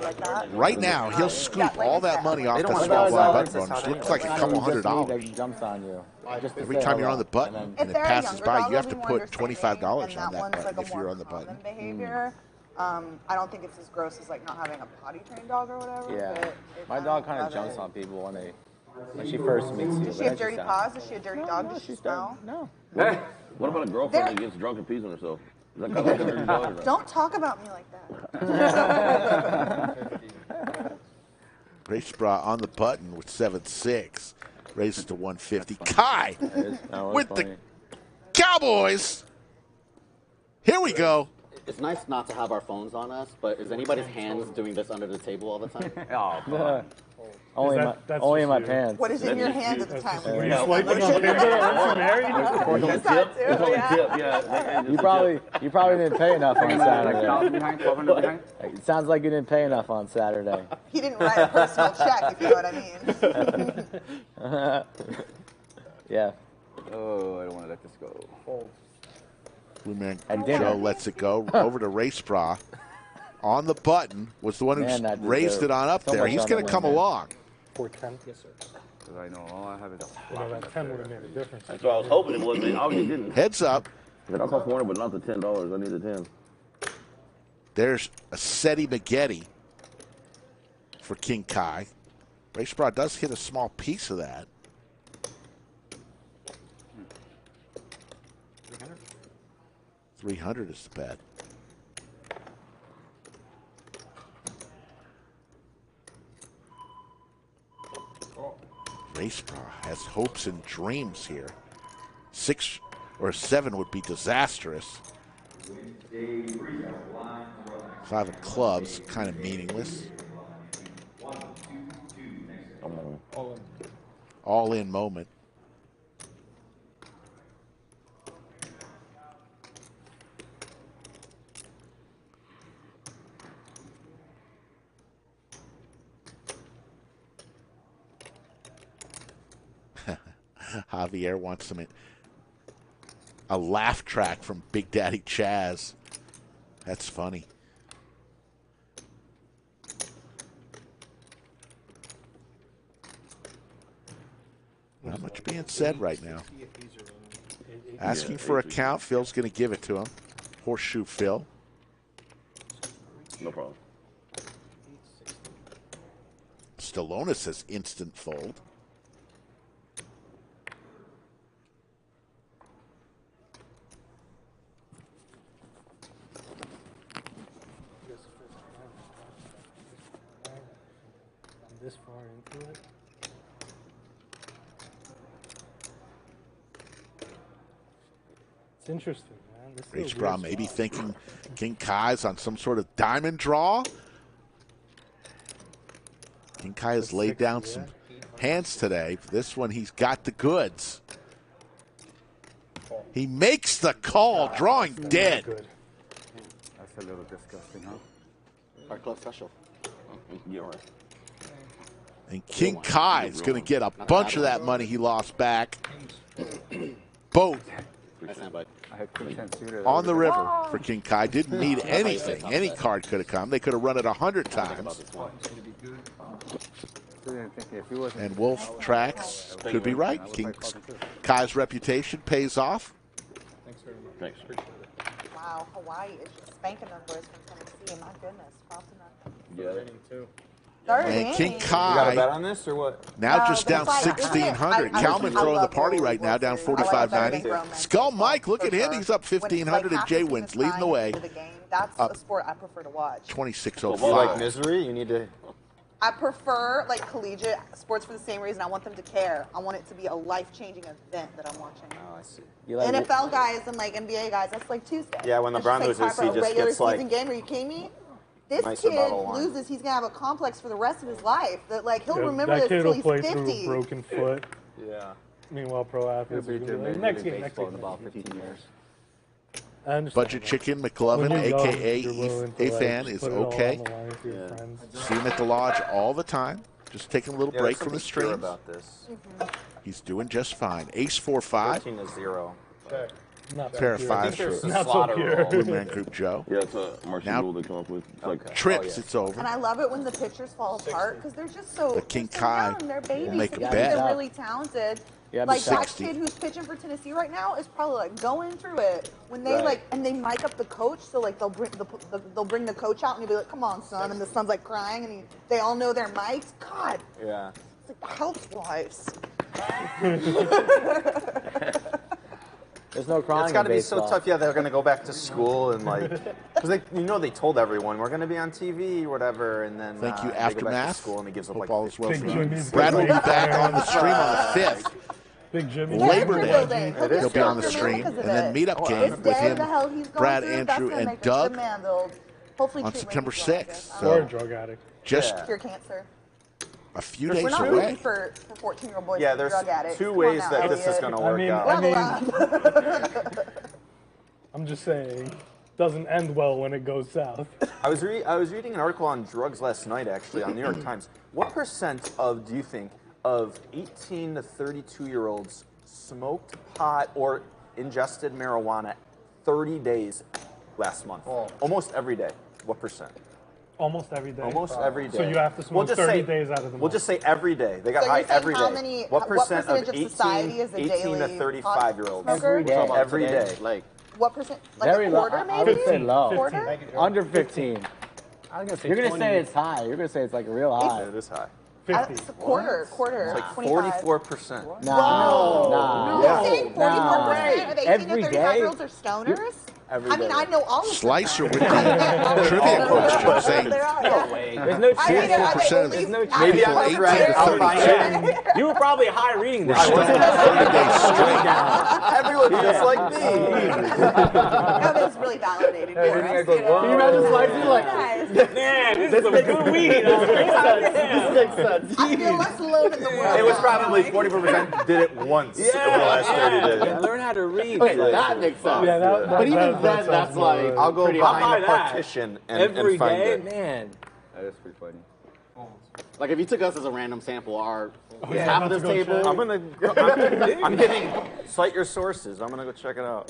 Like that. Right now, he'll scoop all that money off the small blind button bonus. Looks like a couple $100. That jumps on you. Just to Every say time you're hello. on the button And and it they're a passes younger by, dog, you have to they'll be more put $25 on that one's button like a if you're more on the button. common behavior. I don't think it's as gross as like not having a potty trained dog or whatever. Yeah. But My dog kind of jumps on people when she first meets you. Does she have dirty paws? Is she a dirty dog? Does she smell? No. What about a girlfriend that gets drunk and pees on herself? Is that kind of like a dirty dog or not? Don't talk about me like that. Racebrah on the button with 7-6. Raises to 150. Kai with the Cowboys. Here we go. It's nice not to have our phones on us, but is anybody's hands doing this under the table all the time? Oh, come on. Only in my pants. What is in your hand at the time? Were you swiping on Tinder? Aren't you married? You probably didn't pay enough on Saturday. It sounds like you didn't pay enough on Saturday. He didn't write a personal check, if you know what I mean. Yeah. Oh, I don't want to let this go. Man, And Joe lets it go over to Racebrah. On the button was the one who raised it on up there. He's going to come along. 410. Yes, sir. Because I know all I have is You know, that 10 would have made a difference. That's what I was hoping it would, but obviously didn't. Heads up. I'll cost 400, but not the $10. I need the 10. There's a Seti Magetti for King Kiah. Racebrah does hit a small piece of that. 300 is the bet. Racebrah has hopes and dreams here. 6 or 7 would be disastrous. 5 of clubs, kind of meaningless. All in moment. Javier wants a laugh track from Big Daddy Chaz. That's funny. Not much being said right now. Asking for a count. Phil's going to give it to him. Horseshoe Phil. No problem. Stallone says instant fold. This far into it. It's interesting, man. This is a Racebrah weird maybe spot. thinking King Kiah's on some sort of diamond draw. King Kiah's laid down some hands today. This one, he's got the goods. He makes the call, drawing dead. That's a little disgusting, huh? Our club special. You're right. And King Kiah is going to get a bunch of that money he lost back. Both I had 2 suited. on the river for King Kiah. Didn't need anything. Any card could have come. They could have run it 100 times. And Wolf tracks could be right. King Kiah's reputation pays off. Thanks very much. Thanks. Appreciate it. Wow, Hawaii is just spanking them boys from Tennessee. My goodness, props enough. Yeah. And King You got a bet Kiah on this or what? now just down that's like- 1,600. I Kalman throwing the love party World right now, down Series. I like better than 45.90. Roman. Skull Mike, look at him. sure. He's up When it's 1,500, and half the team JWin's is leading the fine way. into the game, that's Up a sport I prefer to watch. 26.05. You like misery? You need to. I prefer like collegiate sports for the same reason. I want them to care. I want it to be a life-changing event that I'm watching. Oh, I see. NFL guys and like NBA guys, that's like Tuesday. Yeah, when That's LeBron just, loses, time he for a just regular gets, like, season game. Are you kidding me? This nicer kid bottle of wine. loses, he's gonna have a complex for the rest of his life. That like he'll Yeah, remember that this kid till will he's play 50. through a broken foot. Yeah. Meanwhile, pro athletes are gonna be like, next game, next game. in about 15 years. I understand Budget that. Chicken McLovin, When you're young, a.k.a. you're willing to, A-Fan, like, is put it all okay. on the line for your friends. See him at the lodge all the time. Just taking a little Yeah, break there's from the something pure streams. about this. He's doing just fine. Ace 4-5. 14-0. Not Pair of so fives pure. for Not so pure. Blue Man Group Joe. Yeah, it's a marching Now- rule they come up with. It's like Trips, it's over. And I love it when the pitchers fall apart because they're just so, But King they're so Kiah young. They're babies. will make a Because bet. They're really talented. Yeah, like that 60. kid who's pitching for Tennessee right now is probably like going through it when they Right. like and they mic up the coach, so like they'll bring the coach out and he'll be like, "Come on, son," and the son's like crying, and they all know their mics. God, Yeah. it's like housewives. There's no crying. It's got to in be so baseball. tough. Yeah, they're going to go back to school and like, because they told everyone we're going to be on TV or whatever, and then Thank you, they go back to Aftermath. school and he gives up Hope like all is well Big for you. Jimmy's Brad will be getting back ready on the to stream on the 5th. Big Jimmy. Labor Day. Day. He'll He'll be on the get stream. because And of then it. meetup game This with day, him, the hell he's going Brad, through, that's Andrew, gonna and make a Doug demand. They'll hopefully on treat September Randy well, I 6th. guess. Or a So drug addict. just Cure cancer. a few We're days not away. looking for 14-year-old boys Yeah, to be there's drug addicts. two Come on ways now, that this is Elliot. going to work out. Level up. I'm just saying, doesn't end well when it goes south. I was reading an article on drugs last night, actually, on New York Times. What percent do you think, of 18 to 32-year-olds smoked pot or ingested marijuana 30 days last month? Almost every day. What percent? Almost every day. Almost every day. So you have to smoke 30 days out of the month. We'll just say every day. They got So high you're saying every how day. many- What what percent percentage of of society is a 18 to daily 35-year-olds? pot smoker? Every day. Like, What percent? Like Very a low. quarter, I maybe? would say low. Quarter? Under 15. I'm gonna say You're gonna 20. say it's high. You're gonna say it's like real high. It is high. It's a quarter. It's like 25. 44%. Nah. You're saying 44% of 18 Every to day? 35-years are stoners? Every I mean, day. I know all of them. Slicer with the trivia question saying There are, No yeah. way. There's no I mean, chance. 44% of There's no people chance. Maybe I'm 18 correct. to I'll find 32. out. You were probably high reading this. We're still 30 days straight. Everyone's just like me. No, but it's really validating for Everything I us. go, you know? whoa. Can you imagine slicing like, Guys, man, this is some good weed. This makes sense. I feel less alone in the world. It was now, probably knowing- 40% did it once over the last 30 days. Learn how to read. Okay, Like, that makes sense. Yeah, that- but even then, that that's sounds like good. I'll go pretty behind high. a Buy that. partition every and find day, it. man. That is pretty funny. Like if you took us as a random sample, our yeah, half I'm of this about to go table. I'm gonna. Go, I'm getting. Cite your sources. I'm gonna go check it out.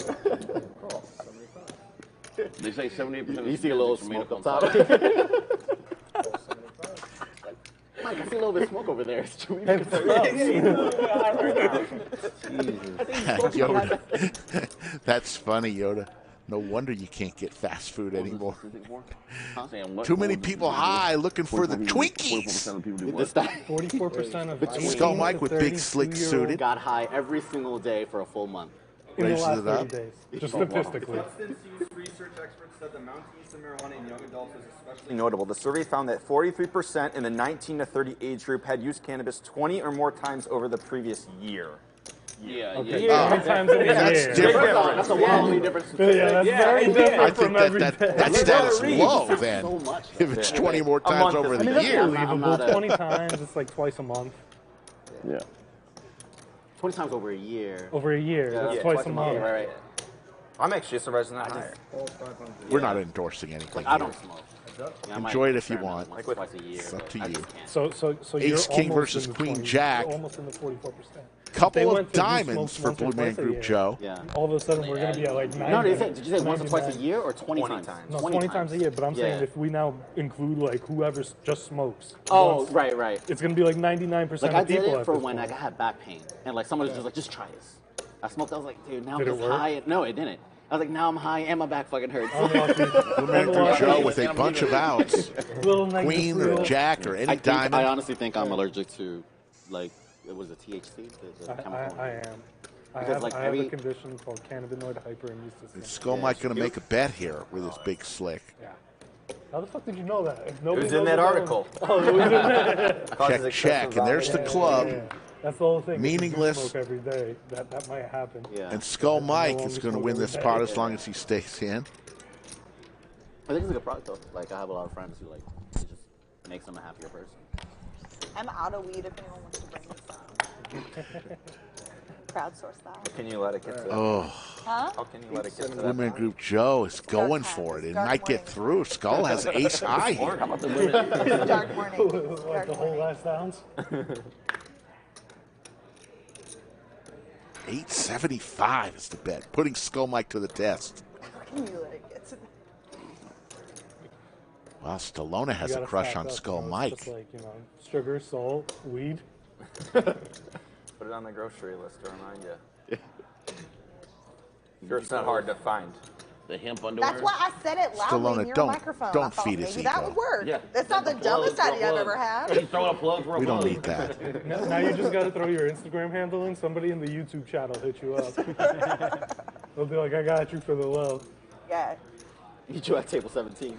They say 78% of You see a little statistics smoke are up made top. Mike, I see a little bit of smoke over there. Should we make Yoda. That's funny, Yoda. No wonder you can't get fast food anymore. Too many people high looking for the Twinkies. 44% of Skull Mike with big slick 32-year-olds suited. got high every single day for a full month. in the Raises last it 30 up. days, just statistically. Substance use research experts said the amount of use of marijuana in young adults is especially notable. The survey found that 43% in the 19 to 30 age group had used cannabis 20 or more times over the previous year. Yeah, Okay, yeah. how many times in a That's year? different. That's a wildly different statistic. Yeah, that's very different I from think every that day. stats low then. So much. If it's 20 more A times month over is- I mean, the that's year. believable. 20 times, it's like twice a month. Yeah. 20 times over a year. Over a year, that's twice a month. Right. I'm actually surprised not higher. We're not endorsing anything. I here. don't smoke. Yeah, I might Enjoy it if you experiment want. once or twice a year, It's up but to I you. just can't. So Ace you're King almost versus in the Queen 20 Jack. You're almost in the 44%. Couple of diamonds for Blue Man Group year. Joe. Yeah. All of a sudden, we're going to be at like 90. No, did you say once or twice a year or 20 times? No, 20 times a year. But I'm saying Yeah. if we now include like whoever just smokes. Oh, once, right. It's going to be like 99% Like I of did people it at for this when point. I had back pain, and like someone was just like, just try this. I smoked. I was like, dude, now Did I'm it just work? high. No, it didn't. I was like, now I'm high and my back fucking hurts. Blue Man Group Joe with a bunch of outs. Little Queen or Jack or any diamond. I honestly think I'm allergic to, like, it was a THC. The chemical. I am. I Because, have, like, I have every- a condition called cannabinoid hyperemesis. Skull Mike going to make a bet here with his big slick. Yeah. How the fuck did you know that? If It nobody was in knows that about article. Oh, it was in that. Check, check. And there's the club. That's the whole thing. If you do Meaningless. smoke every day. That might happen. And Skull Mike No is longer going to smoke win every this day. pot as long as he stays in. I think it's a good product, though. Like, I have a lot of friends who, like, it just makes them a happier person. I'm out of weed if anyone wants to bring me some. Crowdsource that. Can you let it get to that? Oh. Huh? How can you let it get to Blue that? Man Group Joe is going for it. It might get through. Skull has ace high here. How about the women? Dark morning. Like the whole last ounce? 875 is the bet. Putting Skull Mike to the test. How can you let it get to that? Well, Stallone has You a gotta crush stack on up, Skull so it's Mike. just like, sugar, salt, weed. Put it on the grocery list to remind you. Sure, it's not hard to find. The hemp underwear. That's why I said it loudly Stallone, in your don't- microphone. don't I thought feed his maybe that ego. would work. Yeah. That's not the dumbest idea I've ever had. He's throwing up plugs for a We don't plug. need that. Now you just got to throw your Instagram handle in. Somebody in the YouTube chat will hit you up. They'll be like, I got you for the love. Yeah. Meet you at table 17.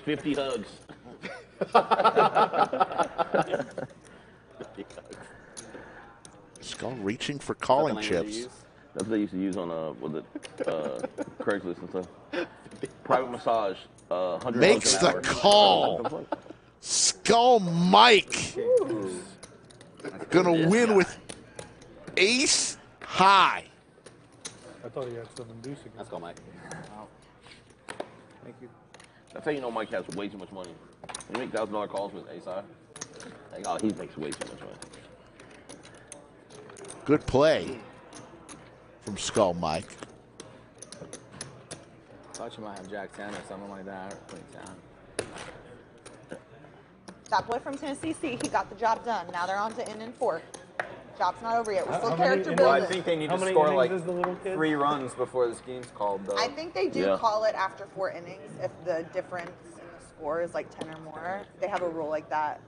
50 hugs. Skull reaching for calling chips. That's what they used to use on Craigslist and stuff. Private massage. 100 Makes bucks an the hour. call. Skull Mike gonna win with ace high. I thought he had some inducing. Let's go, Mike. Thank you. That's how you know Mike has way too much money. When you make $1,000 calls with ace high, like, oh, he makes way too much money. Good play from Skull Mike. Thought you might have Jack 10 or something like that, or Queen 10. That boy from Tennessee, he got the job done. Now they're on to NN4. Job's not over yet. We're still character Well, I building. think they need How to many score innings like is the little kid? 3 runs before this game's called, though. I think they do Yeah. call it after 4 innings if the difference in the score is like 10 or more. They have a rule like that.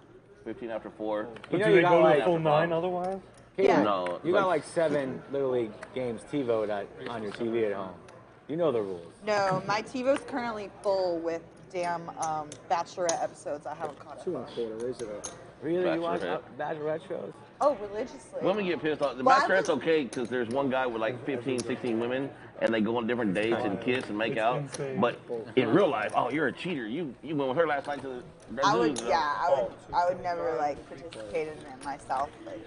15 after 4. But know do you they got go to like- the full 9 otherwise? Yeah. No. You got like 7 Little League games TiVo'd on your TV at home. You know the rules. No, my TiVo's currently full with damn Bachelorette episodes I haven't caught up on. Really? You watch Bachelorette. Bachelorette shows? Oh, religiously. Women get pissed off. The Well, I Bachelorette's was- okay because there's one guy with like 15, 16 women, and they go on different dates and kiss and make out. But in real life, oh, you're a cheater. You went with her last night to the I would, Brazilian. I would never like participate in it myself. But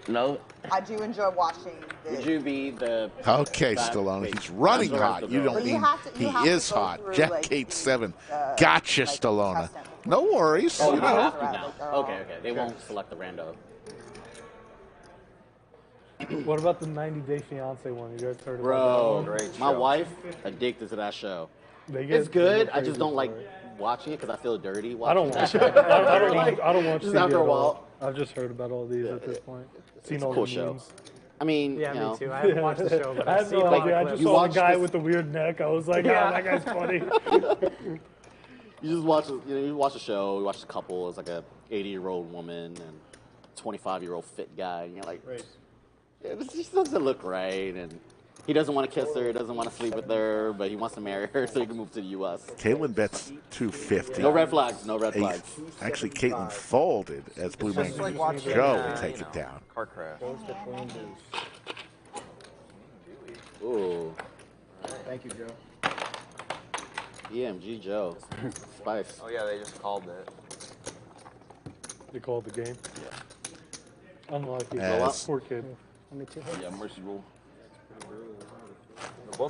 No. I do enjoy watching. Would you be the... Okay, that- Stallone. wait, He's running Bachelorette hot. the You girl? don't Well, you mean have to- he you have to is go hot. through, Jack like, Kate 7. the, Gotcha, like, Stallone. test them. No worries. Oh, you you know. have to now. Okay. They won't select the rando. What about the 90 Day Fiance one? You guys heard about Bro, that one? my wife addicted to that show. They get- It's good. they I get just don't crazy like for it. watching it because I feel dirty I watching don't that watch show. it. I don't watch Just TV after a at all. while. I've just heard about all these at this point. Seen It's a all cool the show. memes. I mean, Yeah, you me know, too. I haven't watched the show, but I I've have seen no all the idea. I clips. just You saw the watched guy this- with the weird neck. I was like, Yeah. oh, that guy's funny. you just watch, you watch the show. You watch the couple. It's like a 80-year-old woman and 25-year-old fit guy, and you're like, yeah, this just doesn't look right. And he doesn't want to kiss her. He doesn't want to sleep with her, but he wants to marry her so he can move to the U.S. Caitlin bets 250. No red flags. No red flags. Actually, Caitlin folded as Blue Man just like Group watching, Joe will take it down. Car crash. Ooh, Thank you, Joe. BMG Joe. Spice. Oh, yeah, they just called it. They called the game. Yeah. Unlucky. As- Poor kid. Yeah, mercy rule.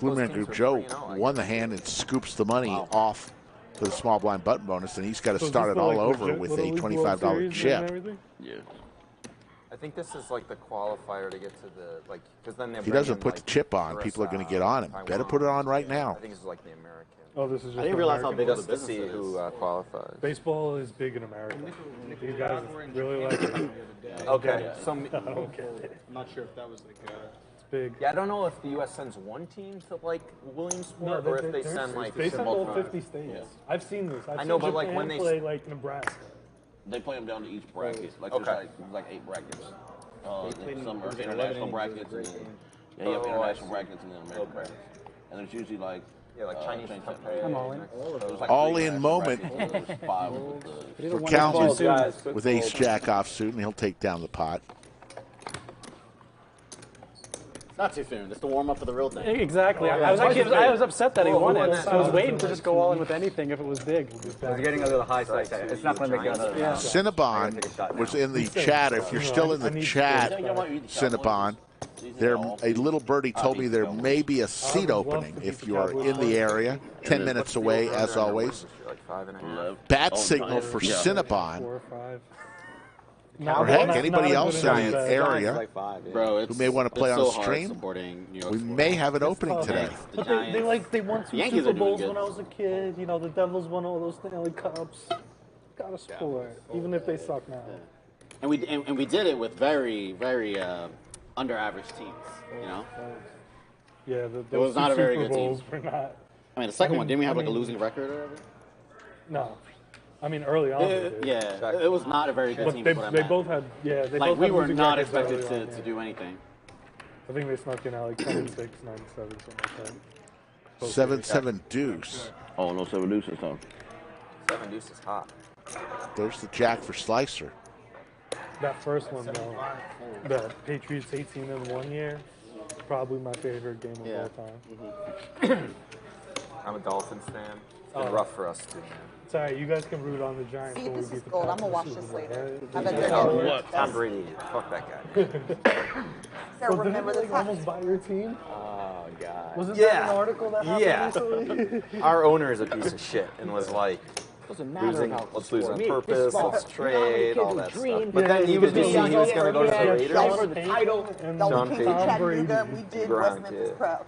Millionaire Group Joe won the hand and scoops the money off to the small blind button bonus, and he's got to start it all over with a $25 chip. Yeah. I think this is like the qualifier to get to the because then If he doesn't put the chip on, people are going to get on him. Better put it on right now. I think this is like the American. Oh, this is just I didn't realize how American. big of the business is. Who qualifies. Baseball is big in America. You guys really like it. Okay. I don't get it. I'm not sure if that was like It's big. Yeah, I don't know if the U.S. sends one team to like Williamsport or if they send like they send all multiple. 50 states. I've seen this. I've I know, seen but like Japan when they play like Nebraska. They play them down to each bracket. Like Okay. there's like 8 brackets. played Some are in international 11 brackets, and innings. then you have Oh, I international see. brackets and then American brackets. And there's usually like Chinese Taipei. I'm all in. There's, like, All 3 in international moment brackets, and there's 5 with the- for Calvin with ace jack offsuit, and he'll take down the pot. It's not too soon. It's the warm up for the real thing. Exactly. I was upset that he won it. I was waiting to just go all in with anything if it was big. I was getting a little high side. It's not going to make another. Yeah. Cinnabon was in the chat. If you're still in the chat, Cinnabon, a little birdie told me there may be a seat opening if you are in the area. 10 minutes away, as always. Bad signal for Cinnabon. Or heck, anybody else in the area who may want to play on the stream, we may have an opening today. But they won 2 Yankees Super are doing Bowls good. when I was a kid. You know, the Devils won all those Stanley Cups. Gotta support, even if they suck now. And we did it with very, very under average teams. You know. Yeah, It was not a very good team. Bowls were not. I mean, the second one, didn't we have like a losing record or whatever? No. I mean, early on. Yeah, it was not a very good But team. they both had, they like both we had were losing not records expected early to on, do anything. I think they snuck in at like 26, 97, something like that. 7-7 deuce. Oh, no 7 deuce this time. 7 deuce is hot. There's the jack for Slicer. That first one, though, the Patriots 18 in 1 year, probably my favorite game of all time. I'm a Dolphins fan. It's been Oh. rough for us too, man. It's all right, you guys can root on the Giants. See, when we this beat is the gold. I'm Packers gonna watch in this Super Bowl, later. right? I bet you're What? Tom Brady. Fuck that guy. Sarah, Well, remember didn't this they almost buy your team? Oh god. Wasn't that an article that happened recently? Our owner is a piece of shit and was like, let's lose on purpose, let's trade, all that stuff. But then he was just saying he was going to go to the Raiders. Sean Payton. Chattanooga, we did Gronk, West Memphis yeah. Prep.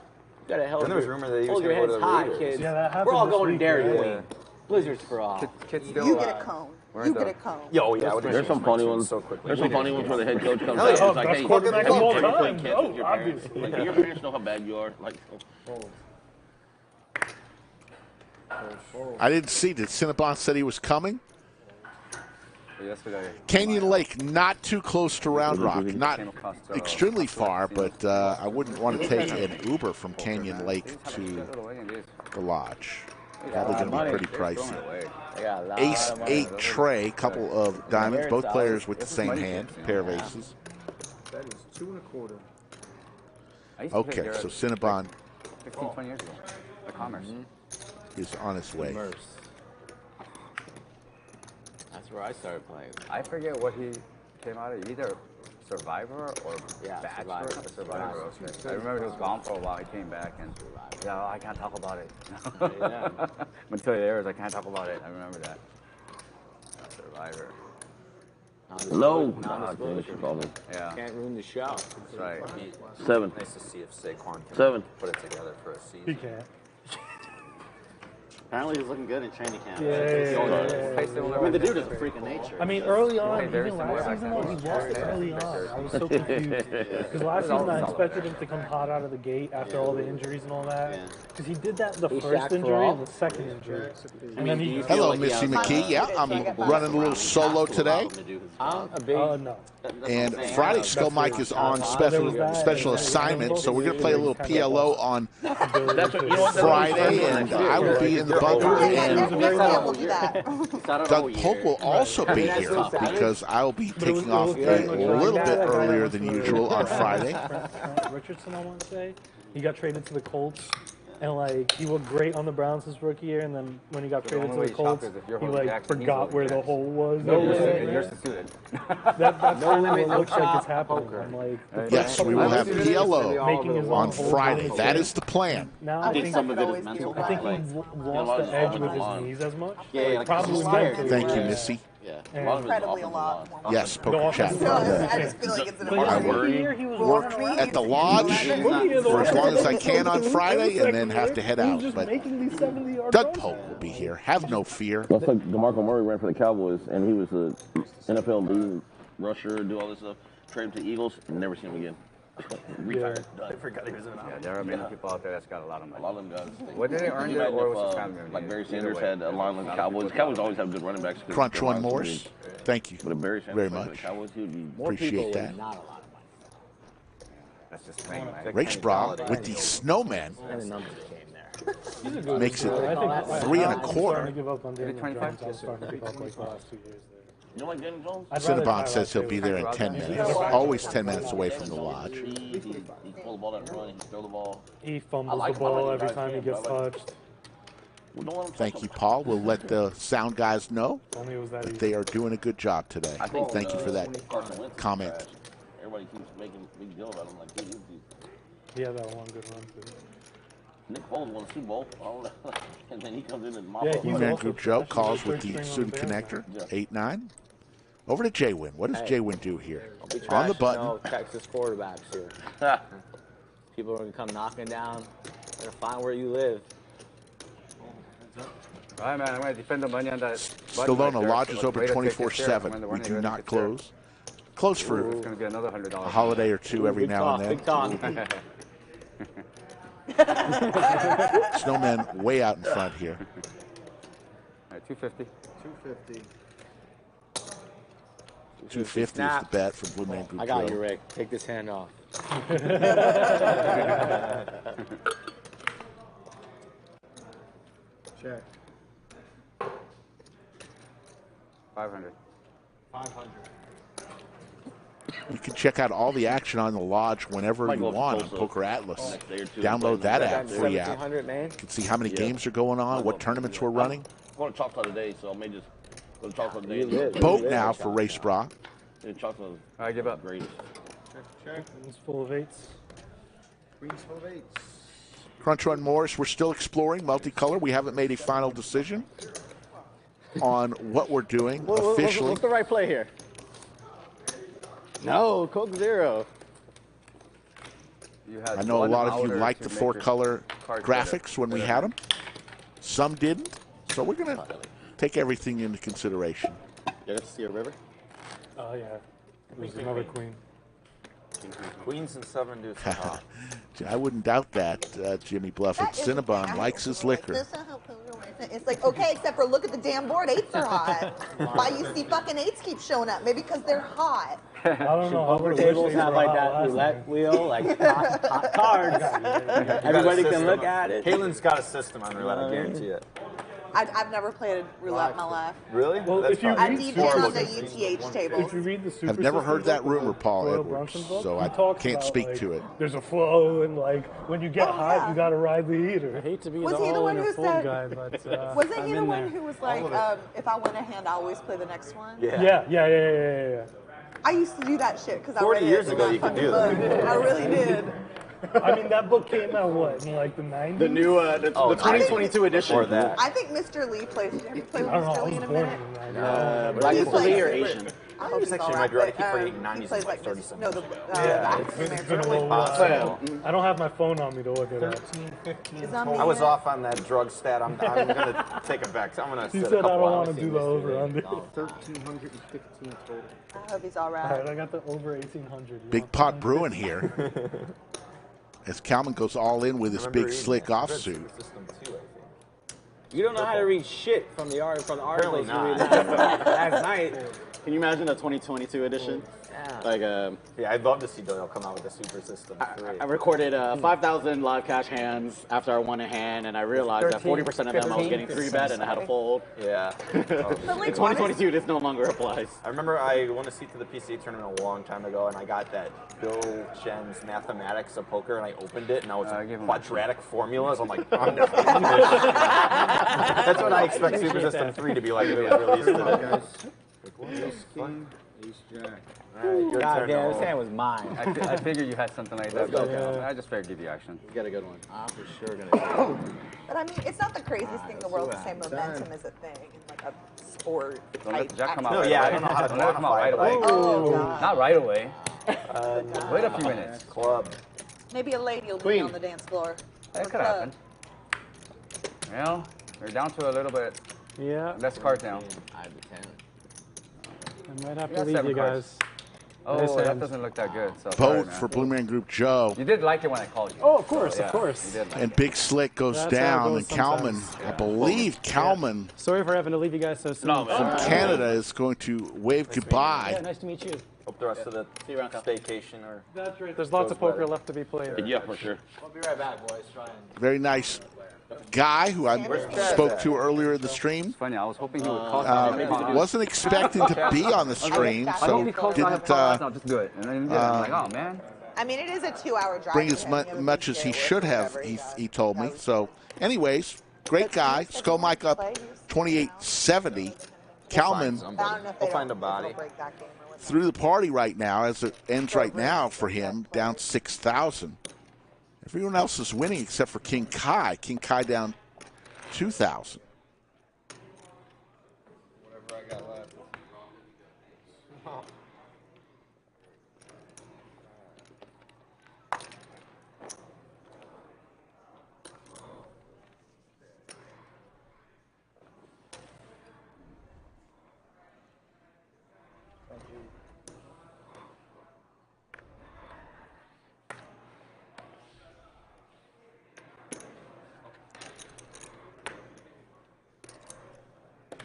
Got a hell Then there was rumor that he was hold your going to heads go to the high, Raiders. kids. Yeah, that happened We're all this going to week, Dairy right? Queen. Blizzards for all. Kids still, You get a cone. You get a cone. Yo, yeah, There's some funny ones. so quickly. There's some funny ones where the head coach comes Hell out yeah. and is like, Best hey, quarterback have of you all ever time. played catch with your Oh, parents? obviously. Like, do your parents know how bad you are? Like, I didn't see. Did Cinnabon said he was coming? Yesterday. Canyon Lake, not too close to Round Rock, not extremely far, but I wouldn't want to take an Uber from Canyon Lake to the lodge. Probably going to be pretty pricey. Ace-8 tray, couple of diamonds, both players with the same hand, pair of aces. That is 2 1/4. Okay, so Cinnabon 15, 20 years ago. The Commerce. is on his way. That's where I started playing. I forget what he came out of, either Survivor or Bachelor. Survivor. Okay. I remember he was gone for a while. He came back and, I can't talk about it. Until it airs, I can't talk about it. I remember that. Survivor. Low. Yeah. Can't ruin the show. That's right. 7. Nice to see if Saquon can 7. put it together for a season. He can't. Apparently he's looking good in training camp. Yeah. I mean, the dude is a freak of nature. I mean, early on, even last season, though, he lost early on. I was so confused. Because last season, I expected him to come hot out of the gate after all the injuries and all that. Because he did that the first injury and the second injury. And then he... Hello, Missy McKee. Yeah, I'm running a little solo today. No. And Friday, Skull Mike is on special assignment, so we're going to play a little PLO on Friday, and I will be in the bunker, and Doug Polk will also be here because I will be taking off a little bit earlier than usual on Friday. Richardson, I want to say. He got traded to the Colts. And like he looked great on the Browns his rookie year, and then when he got traded to the Colts, he like forgot where the hole was. No limit. You're suited. That's kind of what looks like it's happening. I'm like, yes, we will have PLO on Friday. That is the plan. Now I think some of it is mental. I think he lost the edge with his knees as much. Yeah, probably mentally. Thank you, Missy. Yeah, incredibly a lot. Yes, poker chat. I just feel like it's an I work at the lodge for as long as I can on Friday, and then have to head out. But Doug Polk will be here. Have no fear. Looks like DeMarco Murray ran for the Cowboys, and he was an NFL lead rusher, do all this stuff. Traded to Eagles, and never seen him again. Retired. I forgot he was in. Yeah, there are many people out there that's got a lot of money. A lot of them guys. What did they earn it, or was it family? Like Barry Sanders had a line with the Cowboys. The Cowboys always have good running backs. Crunch one Morse. Thank you but Barry very much. The Cowboys, he would be appreciate that. Not a lot of money. That's just playing. Racebrah with the snowmen makes it 3 1/4. You know like Daniel Jones? Cinnabon says he'll be there in 10 minutes. Always 10 minutes away from the lodge. He pull the ball down and run. He throw the ball. He fumbles the ball every time he gets touched. Thank you, Paul. We'll let the sound guys know that they are doing a good job today. Thank you for that comment. Everybody keeps making a big deal about him. Like, dude, yeah, that one good run too. Nick Foles won a Super Bowl. I don't know. And then he comes in and BMG Joe calls with the student connector, 8-9. Over to JWin. What does JWin do here? On the button. No Texas quarterbacks here. People are going to come knocking down. They're going to find where you live. All right, man. I'm going to defend the money on that. Stallone Lodge is open 24/7. We do not close. Close for a holiday or two every now and then. Big talk. Snowmen way out in front here. All right, 250. 250. 250 is the bet from Blue Man Group. I got you, Rick. Take this hand off. Check. 500. 500. You can check out all the action on the lodge whenever you want on Poker Atlas. Download that app, free app. You can see how many games are going on, what tournaments we're running. I'm going to Choctaw today, so I may just go to Choctaw today. Boat now for Racebrah. Choctaw. I give up. Great. Check. It's full of 8s. Queens full of 8s. Crunch Run Morris, we're still exploring multicolor. We haven't made a final decision on what we're doing officially. What's the right play here? No, Coke Zero. I know a lot of you liked the 4-color graphics when we had them. Some didn't. So we're going to take everything into consideration. You got to see a river? Oh, yeah. There's another queen. Queens and 7 deuce are hot. I wouldn't doubt that, Jimmy Bluffett. Cinnabon likes his liquor. It's like, okay, except for look at the damn board. 8s are hot. Why you see fucking 8s keep showing up? Maybe because they're hot. I don't know. Poker tables have like that roulette wheel, like hot cards. Everybody can look at it. Caitlin's got a system on roulette, I guarantee it. I've never played roulette in my life. Really? Well, if you I DJed on the UTH table. If you read the I've never heard that rumor, Paul Edwards, so I can't speak to it. There's a flow, and like when you get hot, you got to ride the heater. I hate to be Was the he the all one in who a full said? guy, but Wasn't he I'm the in one there. who was like, if I win a hand, I always play the next one? Yeah. I used to do that shit because I 40 read years it in ago, that you could fucking do book. that. I really did. I mean, that book came out, what, in like the 90s? The new, the 2022 edition. Or that. I think Mr. Lee plays. Have you played with I don't know, Mr. I Lee was in a born minute? in the 90s. Black He Mr. Lee or plays- Asian? I hope he's actually all might be right. I but, keep forgetting he 90s plays is like 30 this. something. No, the Yeah, African it's been a American. little while. I don't have my phone on me to look it up. 'Cause I'm I was being- off on that drug stat. I'm going to take it back. I'm going to He sit said a I couple don't hours want to do seeing the Mr. over Lee. under. 1,315 total. I hope he's all All right. right, I got the over 1800. Big Pot Brewing here. As Kalman goes all in with his big slick offsuit. You don't know how to read shit from the art place you read Apparently last night. Can you imagine a 2022 edition? Yeah. Like, yeah, I'd love to see Doyle come out with a Super System 3. I recorded 5,000 live cash hands after I won a hand, and I realized that 40% of them I was getting 3-bet and I had to fold. Yeah. In 2022, this no longer applies. I remember I won a seat to the PC tournament a long time ago, and I got that Bill Chen's Mathematics of Poker, and I opened it, and I was quadratic formulas. I'm like, I'm done. That's what I expect Super System 3 to be like if it was released today. Ace Jack. God damn, this hand was mine. I figured you had something like that. Let's go. But I just figured give you action. You got a good one. I'm for sure going to But I mean, it's not the craziest thing in the world to say momentum is a thing in like a sport. Don't let the jack come out No, right yeah, away. I don't know how to Don't let it come out right away. Oh, God. Not right away. Wait a few minutes. Club. Maybe a lady will be Queen. on the dance floor. That could happen. Well, they're down to a little bit. Yeah. Less cards now. I have the 10. I might have You to got leave 7 you cards. guys. Oh, Nice that hand. doesn't look that good. So sorry, Vote man. for Blue Man Group Joe. You did like it when I called you. Oh, of course, So, of course. You did like And it. Big Slick goes That's how it down, goes and Kalman, sometimes. I believe Kalman Sorry for having to leave you guys so soon. No, man. from Canada is going to wave goodbye. Yeah, nice to meet you. Hope the rest of the staycation or. That's right. There's lots of poker left to be played. Yeah, for sure. We'll be right back, boys. Try and. Very nice guy who I spoke to earlier in the stream. Funny, I was hoping he would call me. Wasn't expecting to be on the stream, so didn't I'll just do it. And then he did it. I'm like, oh, man. I mean, it is a 2-hour drive. bring for as him. You have a much big as he day at work should or have, whatever, he told me. So, anyways, great guy. Skull Mike up 28-70. Kalman We'll find a body. through the party right now, as it ends right now for him, down 6,000. Everyone else is winning except for King Kiah. King Kiah down 2,000. Whatever I got left.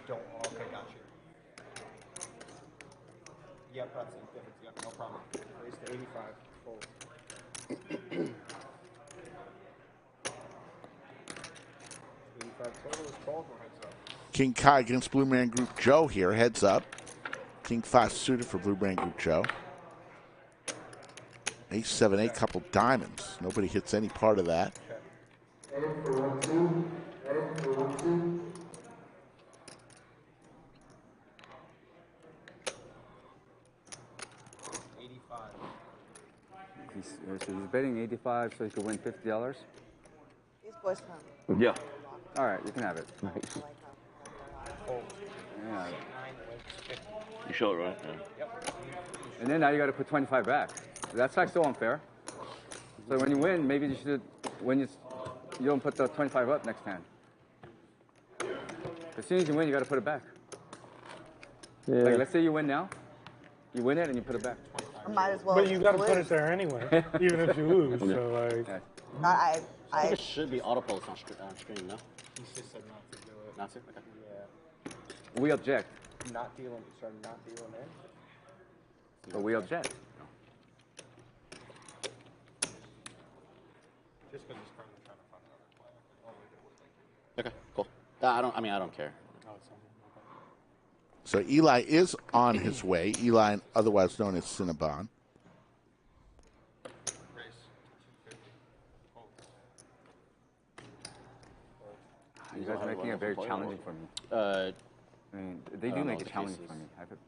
Don't. Okay, got you. Yep, that's it. Yep, no problem. Raise to 85. Fold. 85 total is called or heads up? King Kiah against Blue Man Group Joe here, heads up. King 5 suited for Blue Man Group Joe. Ace 7-8, couple diamonds. Nobody hits any part of that. He's betting 85 so he could win $50. These boys come. Yeah. All right, you can have it. Nice. Yeah. You show it right. Yeah. And then now you got to put 25 back. That's like so unfair. So when you win, maybe you should, when you don't put the 25 up next hand. As soon as you win, you got to put it back. Yeah. Like let's say you win now, you win it and you put it back. I might as well. But you got to put lose. it there anyway, even if you lose. So like, I I think it should be auto post on screen, no? He just said not to do it. Not to? Okay. Yeah. We object. Not dealing. Sorry, not dealing in. But we object. Just because he's currently trying to find another player. Okay, cool. I don't care. So Eli is on his way. Eli, otherwise known as Cinnabon. You guys are making it very challenging for me. I mean, they do make it challenging for me.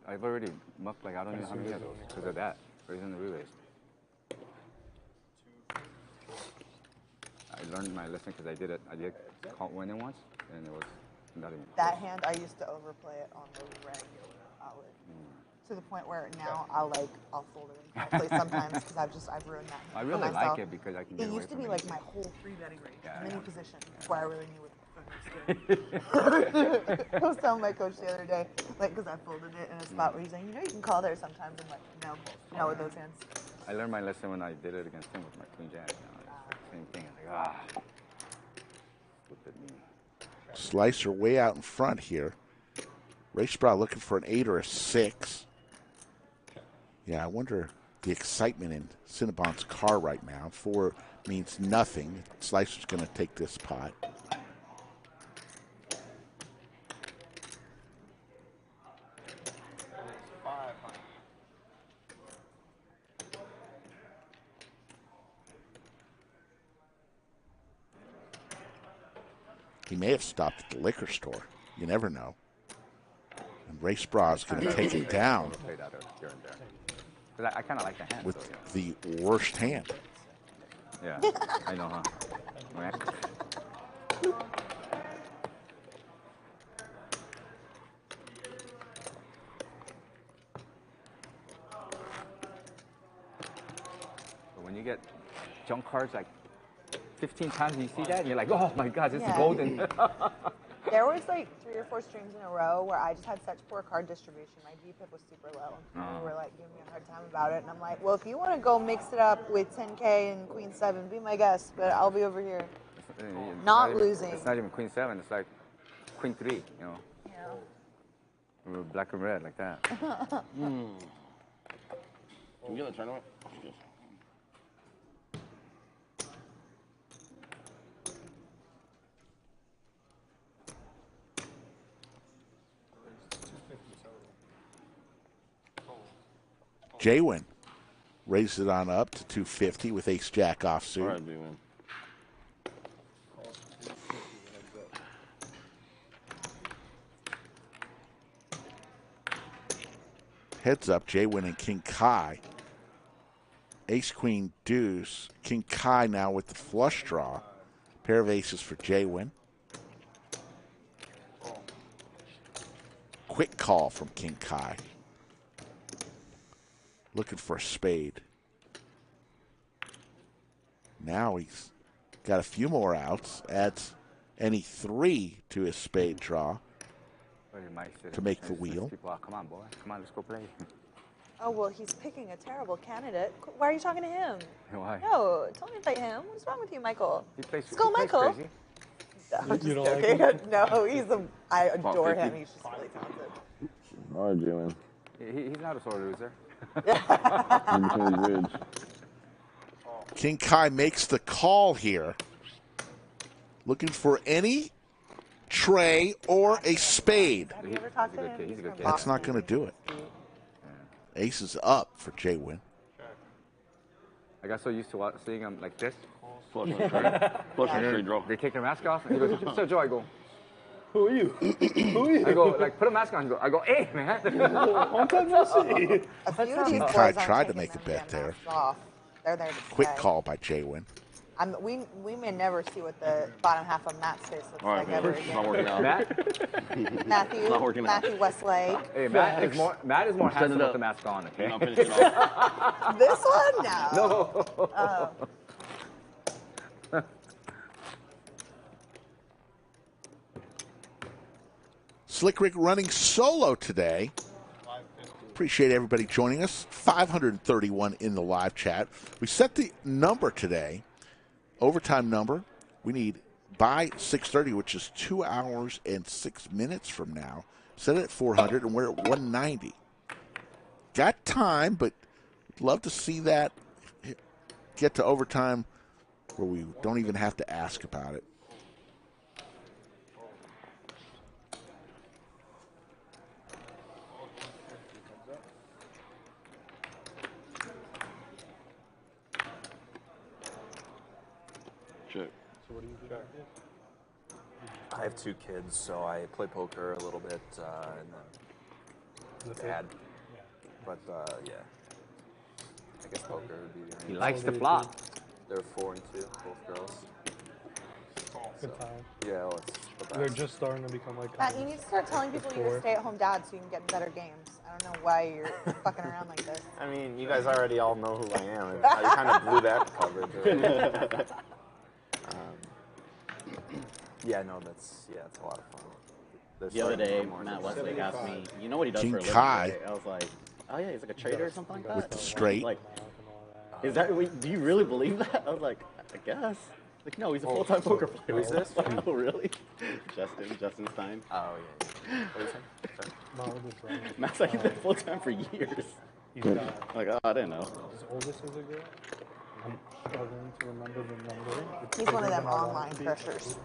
I've already mucked like I don't know how many of those because of that. Raising the relays. I learned my lesson because I did it. I did call winning once, and it was not even. That hand, I used to overplay it on the regular. To the point where now I'll fold it and I'll play sometimes because I've ruined that. I really like it because I can get It away used to from be it. like my whole free betting range, in any position, before I really knew what the fuck I was doing. I was telling my coach the other day, because I folded it in a spot where he's saying, you can call there sometimes. I'm like, no, with those hands. I learned my lesson when I did it against him with my queen jack. Same thing. I'm like, stupid me. Slicer way out in front here. Racebrah looking for an 8 or a 6. Yeah, I wonder the excitement in Cinnabon's car right now. 4 means nothing. Slicer's going to take this pot. He may have stopped at the liquor store. You never know. And Racebrah is going to take it down I kind of like the hand. with the worst hand. Yeah, I know, huh? But when you get junk cards like 15 times and you see that, and you're like, oh my God, this is golden. There was like 3 or 4 streams in a row where I just had such poor card distribution. My GPIP was super low. People were like giving me a hard time about it. And I'm like, well, if you want to go mix it up with 10K and Queen 7, be my guest, but I'll be over here. Not losing. It's not even Queen 7, it's like Queen 3, you know. Yeah. Black and red like that. Can we get in the tournament? JWin raises it on up to 250 with ace-jack offsuit. All right, JWin. Heads up, JWin and King Kiah. Ace-queen deuce. King Kiah now with the flush draw. Pair of aces for JWin. Quick call from King Kiah. Looking for a spade. Now he's got a few more outs. Adds any 3 to his spade draw to make the wheel. Come on, boy. Come on, let's go play. Oh, well, he's picking a terrible candidate. Why are you talking to him? Why? No, don't invite him. What's wrong with you, Michael? Let's go, Michael. No, You don't like him? No, I adore him. He's just really talented. All right, JWin. He's not a sore loser. King Kiah makes the call here. Looking for any tray or a spade. Have you ever talked to him? He's a good kid. That's not going to do it. Ace is up for JWin. I got so used to seeing him like this. Flush on straight. Flush on straight draw. They take their mask off, and he goes, so Joe, I go, Who are you? Who are you? I go, like, put a mask on. I go, hey, man. Long time no see. King Kiah tried to make a bet there. They're there to Quick stay. call by JWin. We may never see what the bottom half of Matt's face looks All right, like ever man. again. Not working out. Matthew, Not working out. Matthew Westlake. Hey, Matt is more Send handsome it with up. the mask on, okay? I'll finish it off. This one? No. No. Slick Rick running solo today. Appreciate everybody joining us. 531 in the live chat. We set the number today, overtime number. We need by 6:30, which is 2 hours and 6 minutes from now. Set it at 400, and we're at 190. Got time, but love to see that get to overtime where we don't even have to ask about it. Check. So what do you do? I have 2 kids, so I play poker a little bit, and then dad. But yeah, I guess poker would be. He likes to flop. They're 4 and 2, both girls. Good time. Yeah, well, it's the best. They're just starting to become like. Matt, you need to start telling people you're a stay-at-home dad so you can get in better games. I don't know why you're fucking around like this. I mean, you guys already all know who I am. You kind of blew that coverage already. Yeah, no, it's a lot of fun. The other day, Matt Westlake asked me, you know what he does King for a living, Kiah. right? I was like, oh yeah, he's like a trader or something like that. With the straight. Like, is that, do you really believe that? I was like, I guess. Like, no, he's a full-time poker player. Who's this? Oh, really? Justin Stein. Oh, yeah. What is it? Matt's like, he's been full-time for years. He's got. Like, oh, I didn't know. His oldest is a girl. I'm struggling to remember the number. He's one of them online crushers.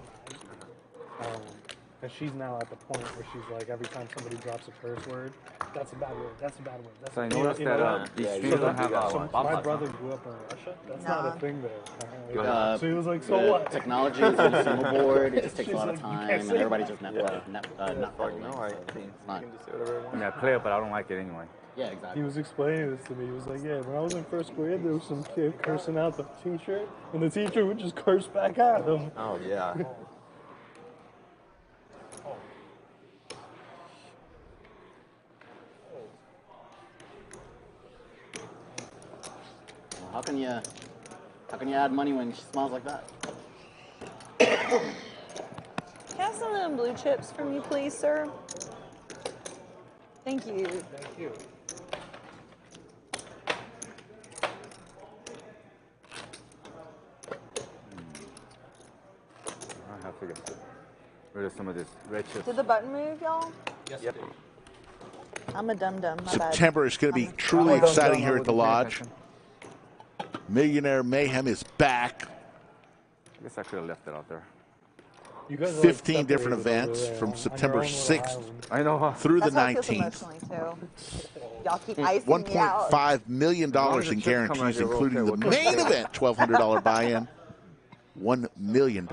And she's now at the point where she's like, every time somebody drops a curse word, that's a bad word. That's a bad word. That's So I a bad noticed word. that these streams don't have my brother grew up in Russia. That's not a thing there. So he was like, so what? Technology is on a single board. It just takes a lot of time, and everybody's just not following. Yeah, I play it, but I don't like it anyway. Yeah, exactly. He was explaining this to me. He was like, yeah, when I was in first grade, there was some kid cursing out the teacher, and the teacher would just curse back at him. Oh, yeah. How can you add money when she smiles like that? Can I have some of them blue chips from you, please, sir? Thank you. Thank you. I have to get rid of some of this red chips. Did the button move, y'all? Yes, yep. I'm a dum-dum, my bad. September is going to be truly exciting here at the Lodge. Millionaire Mayhem is back. I guess I could have left it out there. You guys 15 different events from September 6th through the 19th. Y'all keep icing me out. $1.5 million in guarantees, including the main event, $1,200 buy-in, $1 million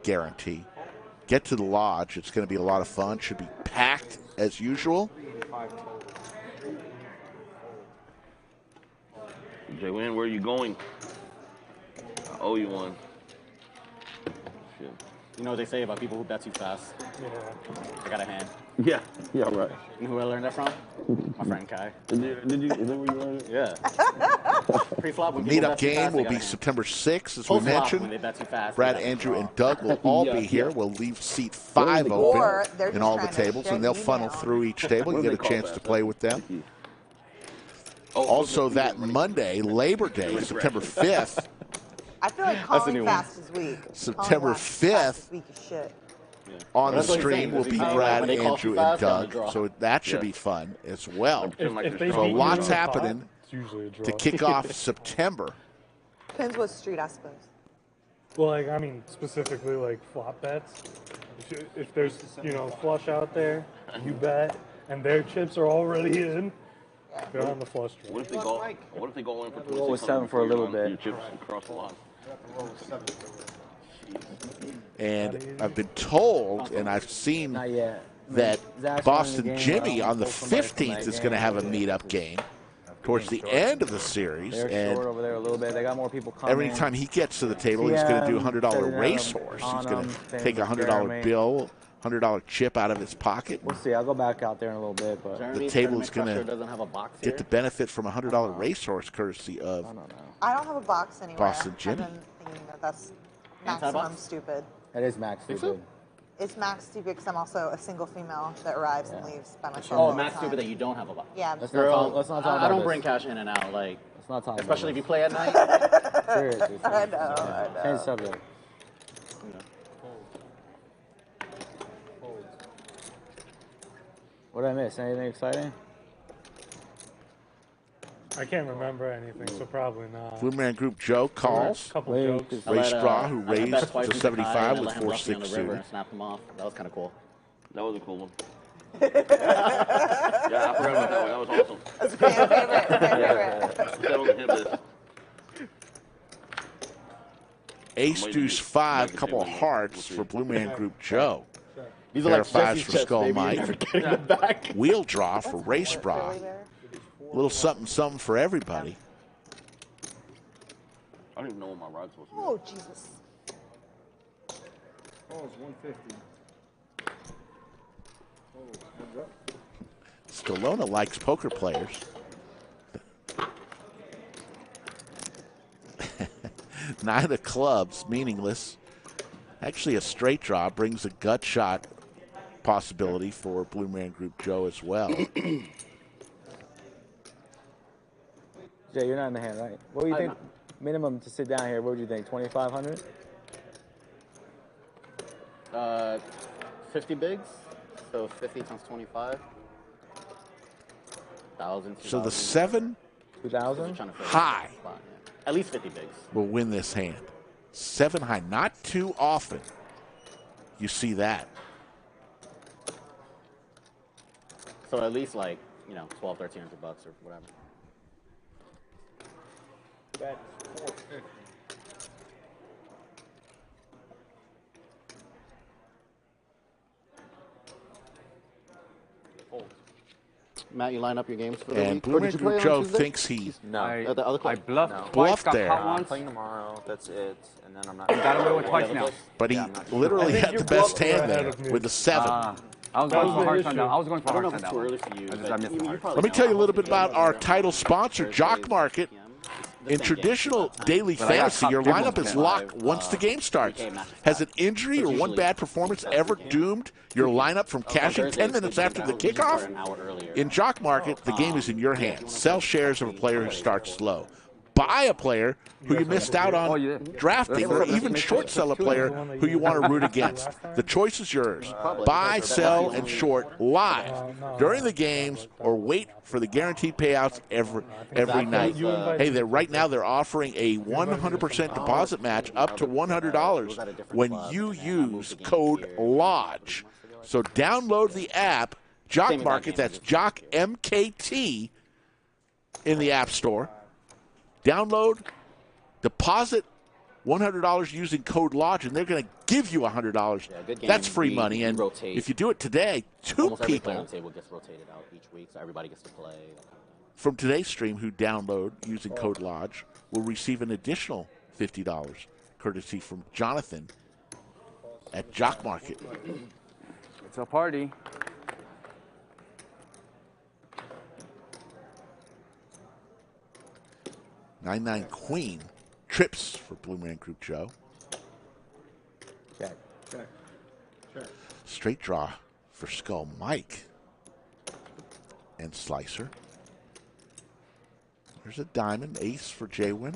guarantee. Get to the Lodge. It's going to be a lot of fun. Should be packed as usual. JWin, where are you going? I owe you one. Shit. You know what they say about people who bet too fast? Yeah. I got a hand. Yeah, right. You know who I learned that from? My friend Kai. Did you? Is that where you learned it? Yeah. Pre-flop. When Meetup game will be September 6th, as we mentioned. Brad, Andrew, and Doug will all be here. We'll leave seat 5 open in all the tables, and they'll funnel through each table. You get a chance to play with them. Also, that Monday, Labor Day, September 5th. I feel like calling fast is weak. September 5th. On the stream will be Brad, Andrew, and Doug, so that should be fun as well. So lots happening to kick off September. Depends what street, I suppose. Well, like, I mean, specifically, like, flop bets. If there's, you know, flush out there, you bet, and their chips are already in, they're on the flush stream. What if they go? What if they go in for Roll with 7 for a little bit. Your chips across the line. And I've been told, and I've seen that Boston Jimmy on the 15th is going to have a meetup game towards the end of the series. They're short over there a little bit. They got more people coming. Every time he gets to the table, he's going to do a $100 racehorse. He's going to take a $100 bill, $100 chip out of his pocket. We'll see. I'll go back out there in a little bit, but the table is going to get the benefit from a $100 racehorse courtesy of I don't have a box anywhere. Boston Jimmy. I've been thinking that that's maximum stupid. That is max stupid. It's max stupid because I'm also a single female that arrives and leaves by myself. Oh, max stupid that you don't have a box. Yeah. Let's Girl, not talk about I don't this. bring cash in and out, like, Let's not talk especially if about you play at night. Seriously. I know. Change subject. What did I miss? Anything exciting? I can't remember anything, so probably not. Blue Man Group Joe calls. Couple jokes. Racebrah, who raised to 75 with 4-6 suited. Snap them off. That was kind of cool. That was a cool one. Yeah, I forgot about that one. That was awesome. That's a fan favorite. That was a hit list. Ace Deuce 5, couple of hearts for Blue Man Group Joe. These are Pair like of 5s Jesse's for chips, Skull baby. Mike. You're never getting them back. Wheel draw for Racebrah. A little something for everybody. I don't even know what my ride's supposed to be. Oh, Jesus. Oh, it's 150. Stallone likes poker players. 9 of clubs, meaningless. Actually, a straight draw brings a gut shot possibility for Blue Man Group Joe as well. Jay, you're not in the hand, right? What do you think? Minimum to sit down here, what would you think? 2,500? 50 bigs, so 50 times 25. 1,000. So the 7 2,000 high at least 50 bigs will win this hand. 7 high, not too often you see that. So at least like, you know, 1,200, 1,300 bucks or whatever. That's 450. Matt, you line up your games for the And week? Blue Or did you play Man on Joe Tuesday? thinks he No. The other club? I bluffed No. twice, Bluffed got there. caught I'm once. playing tomorrow. That's it. And then I'm not. You got away with twice now. But he Yeah, I'm not sure. literally I think had you the best bluffed hand ahead there of me. with the 7. I was going for a hard issue. sundown. I was going for a I don't hard know if it's sundown. too early for you. I just but I missed you the hard. probably Let me know tell you a I'm little bit hosting about games our on title sponsor, Thursdays, Jock Market. 6 p.m. In The same game, traditional about time. daily But I got fantasy, top your dribbles lineup is today. locked once the game starts. PK matches Has that. an injury So or it's one usually bad performance that's ever the game. doomed your lineup from cashing Thursdays, 10 minutes they after the usually start kickoff? an hour earlier. In Jock Market, the game is in your hands. Sell shares of a player who starts slow. Buy a player who you missed out on drafting, or even short sell a player who you want to root against. The choice is yours. Buy, sell, and short live during the games, or wait for the guaranteed payouts every night. Hey, right now they're offering a 100% deposit match up to $100 when you use code LODGE. So download the app, Jock Market, that's Jock MKT, in the App Store. Download, deposit $100 using code LODGE, and they're going to give you $100. Yeah, good game. That's free We money. And rotate. if you do it today, Almost every player people on the table gets rotated out each week, so everybody gets to play. That kind of thing. from today's stream who download using code LODGE will receive an additional $50, courtesy from Jonathan at Jock Market. It's a party. 9-9 Queen trips for Blue Man Group Joe. Check. Check. Check. Straight draw for Skull Mike and Slicer. There's a diamond, ace for JWin.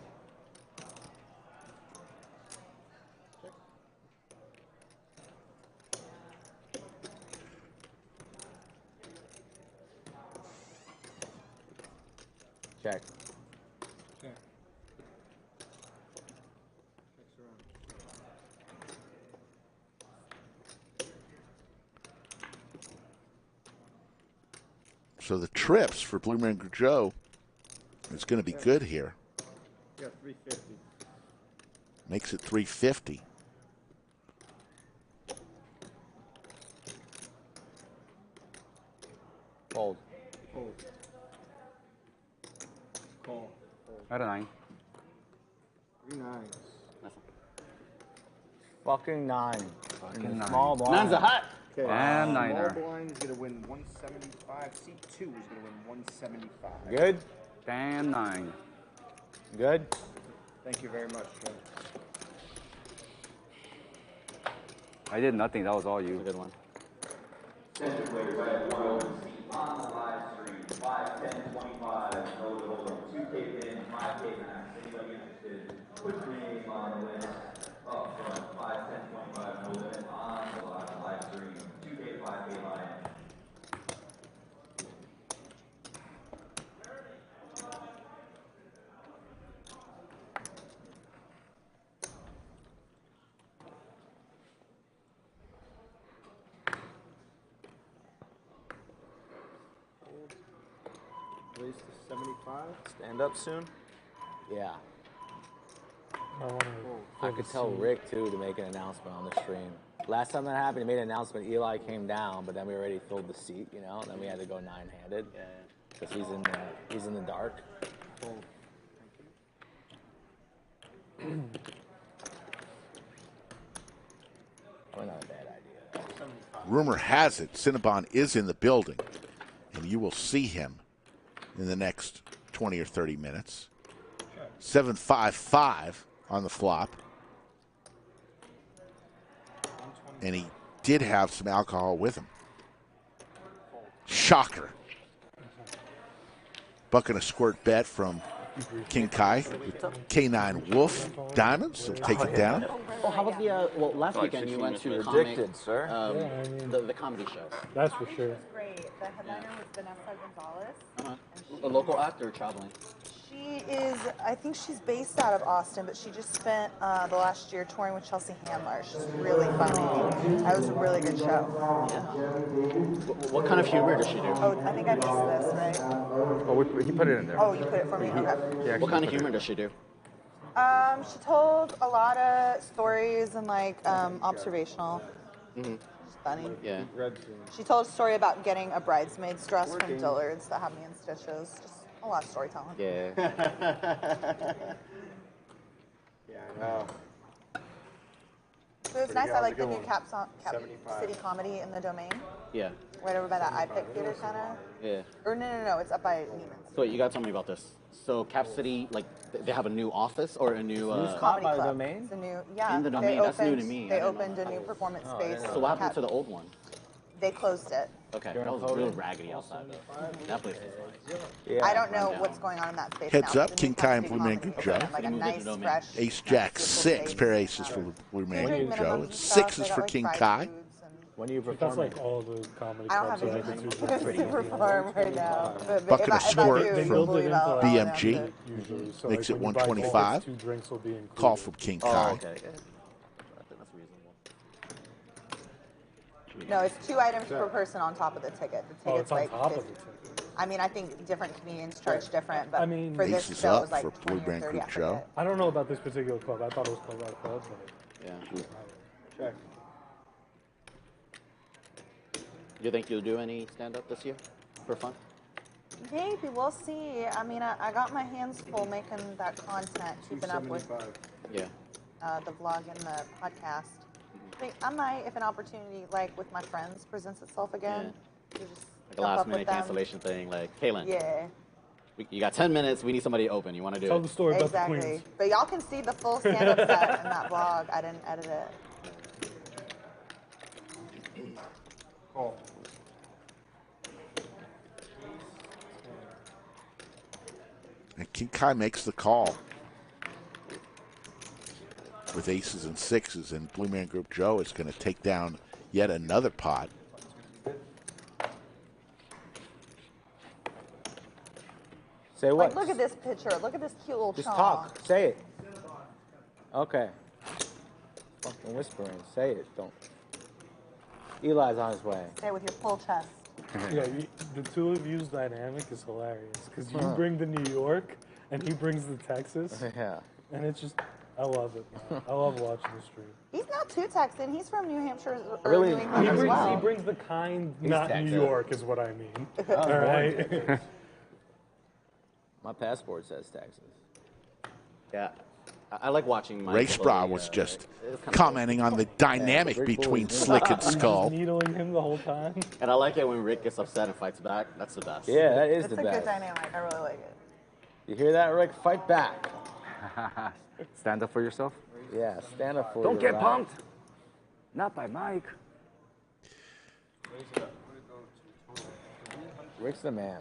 Check. Check. So the trips for Blue Man Group Joe is going to be good here. Yeah, 350. Makes it 350. Fold. Fold. Call. At a 9. 3 9s. Fucking 9. Fucking 9. Small blind. Nine's a hot. Okay. And niner. Small blind is going to win 175. C2 is going to win 175. Good. And 9. Good. Thank you very much, Joe. I did nothing. That was all you. Good one. Raise to 75. Stand up soon. Yeah. I could tell Rick, too, to make an announcement on the stream. Last time that happened, he made an announcement. Eli came down, but then we already filled the seat, you know? And then we had to go 9-handed. Yeah. Because he's in the dark. Probably not a bad idea. Rumor has it Cinnabon is in the building, and you will see him in the next 20 or 30 minutes. 7-5-5 on the flop. And he did have some alcohol with him. Shocker. Buck and a squirt bet from King Kiah. K9 Wolf Diamonds. He'll take it down. Oh, how about the, well, last weekend you went to the Predicted, comic, sir. the comedy show. That's for sure. The headliner was Vanessa Gonzalez. A local actor traveling. She is, I think she's based out of Austin, but she just spent the last year touring with Chelsea Handler. She's really funny. That was a really good show. Yeah. What kind of humor does she do? Oh, I think I missed this, right? Oh, he put it in there. Oh, you put it for me? Okay. What kind of humor does she do? She told a lot of stories and like observational. Mm-hmm. She's funny. Yeah. She told a story about getting a bridesmaid's dress from Dillard's that had me in stitches. Just a lot of storytelling. Yeah. Yeah, I know. So it's nice. I like the new Cap City Comedy in the Domain. Yeah. Right over by that iPic theater, kind of. Yeah. Or no, it's up by Neiman's. So wait, you gotta tell me about this. So Cap City, like, they have a new office or a new Comedy Club. It's a new, yeah. In the Domain, that's new to me. They opened a new performance space. So what happened to the old one? They closed it. Okay, that was real raggedy outside though. That place was nice. I don't know what's going on in that space Heads now. up, King Kiah and Blue Man Group Joe. Like a nice, fresh. Ace Jack 6, pair of aces for Blue Man Group Joe. 6s for King Kiah. When are you That's like all the comedy I don't have clubs. anything to perform right now. But Bucket if of I squirt do, from you'll believe I'll BMG. So Makes like it when you buy 125. tickets, 2 drinks will be included. Call from King Kiah. Oh, okay. I think that's reasonable. No, it's 2 items per person on top of the ticket. The ticket's it's on like top of 50. the ticket. I mean, I think different comedians charge different, but I mean, for this Aces show, it up was like for 20 Blue or Man 30. Group I Joe. forget. I don't know about this particular club. I thought it was club by club. But Yeah. Check. Do you think you'll do any stand-up this year for fun? Maybe, we'll see. I mean, I got my hands full making that content, keeping up with Yeah. the vlog and the podcast. I might, if an opportunity, like with my friends, presents itself again, to just Like a jump up last-minute with them. cancellation thing, like, Caitlin. Yeah. You got 10 minutes. We need somebody open. You want to do Tell it? the story about the Exactly. Queens. But y'all can see the full stand-up set in that vlog. I didn't edit it. Call. And King Kiah makes the call. With aces and 6s, and Blue Man Group Joe is going to take down yet another pot. Say what? Like, look at this picture. Look at this cute little Just chong. talk. Say it. Okay. Fucking whispering. Say it. Don't. Eli's on his way. Say it with your full chest. Yeah, the two of you's dynamic is hilarious because you Huh. bring the New York and he brings the Texas. Yeah. And it's just, I love it, man. I love watching the stream. He's not too Texan. He's from New Hampshire or Really? New England He as brings, well. he brings the kind, He's not Texan. New York, is what I mean. Oh, All right. My passport says Texas. Yeah. I like watching my Racebrah was just commenting on the dynamic between Slick and Skull. Needling him the whole time. And I like it when Rick gets upset and fights back. That's the best. Yeah, that is It's the a best. good dynamic. I really like it. You hear that, Rick? Fight back. Stand up for yourself. Yeah, stand up for Don't your get right. pumped. Not by Mike. Rick's the man.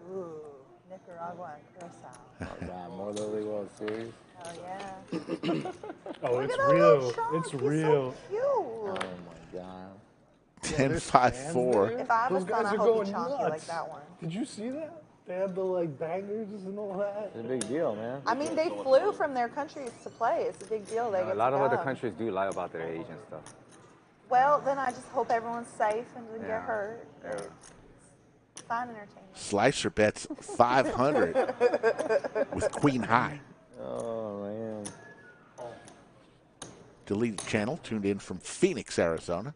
Ooh, Nicaragua and Curacao. Oh, God, more Lily World Series. Hell yeah. Oh, Look it's at that real. little chunk. It's He's real. So cute. Oh, my God. 10-5-4. If I was Those son, guys I are hope going he chonky nuts. like that one. Did you see that? They had the like bangers and all that. It's a big deal, man. I mean, they flew from their countries to play. It's a big deal. They A get lot to of other go. countries do lie about their age and stuff. Well, then I just hope everyone's safe and doesn't Yeah. get hurt. Yeah. It's fine entertainment. Slicer bets 500 with Queen High. Oh, man. Deleted channel, tuned in from Phoenix, Arizona.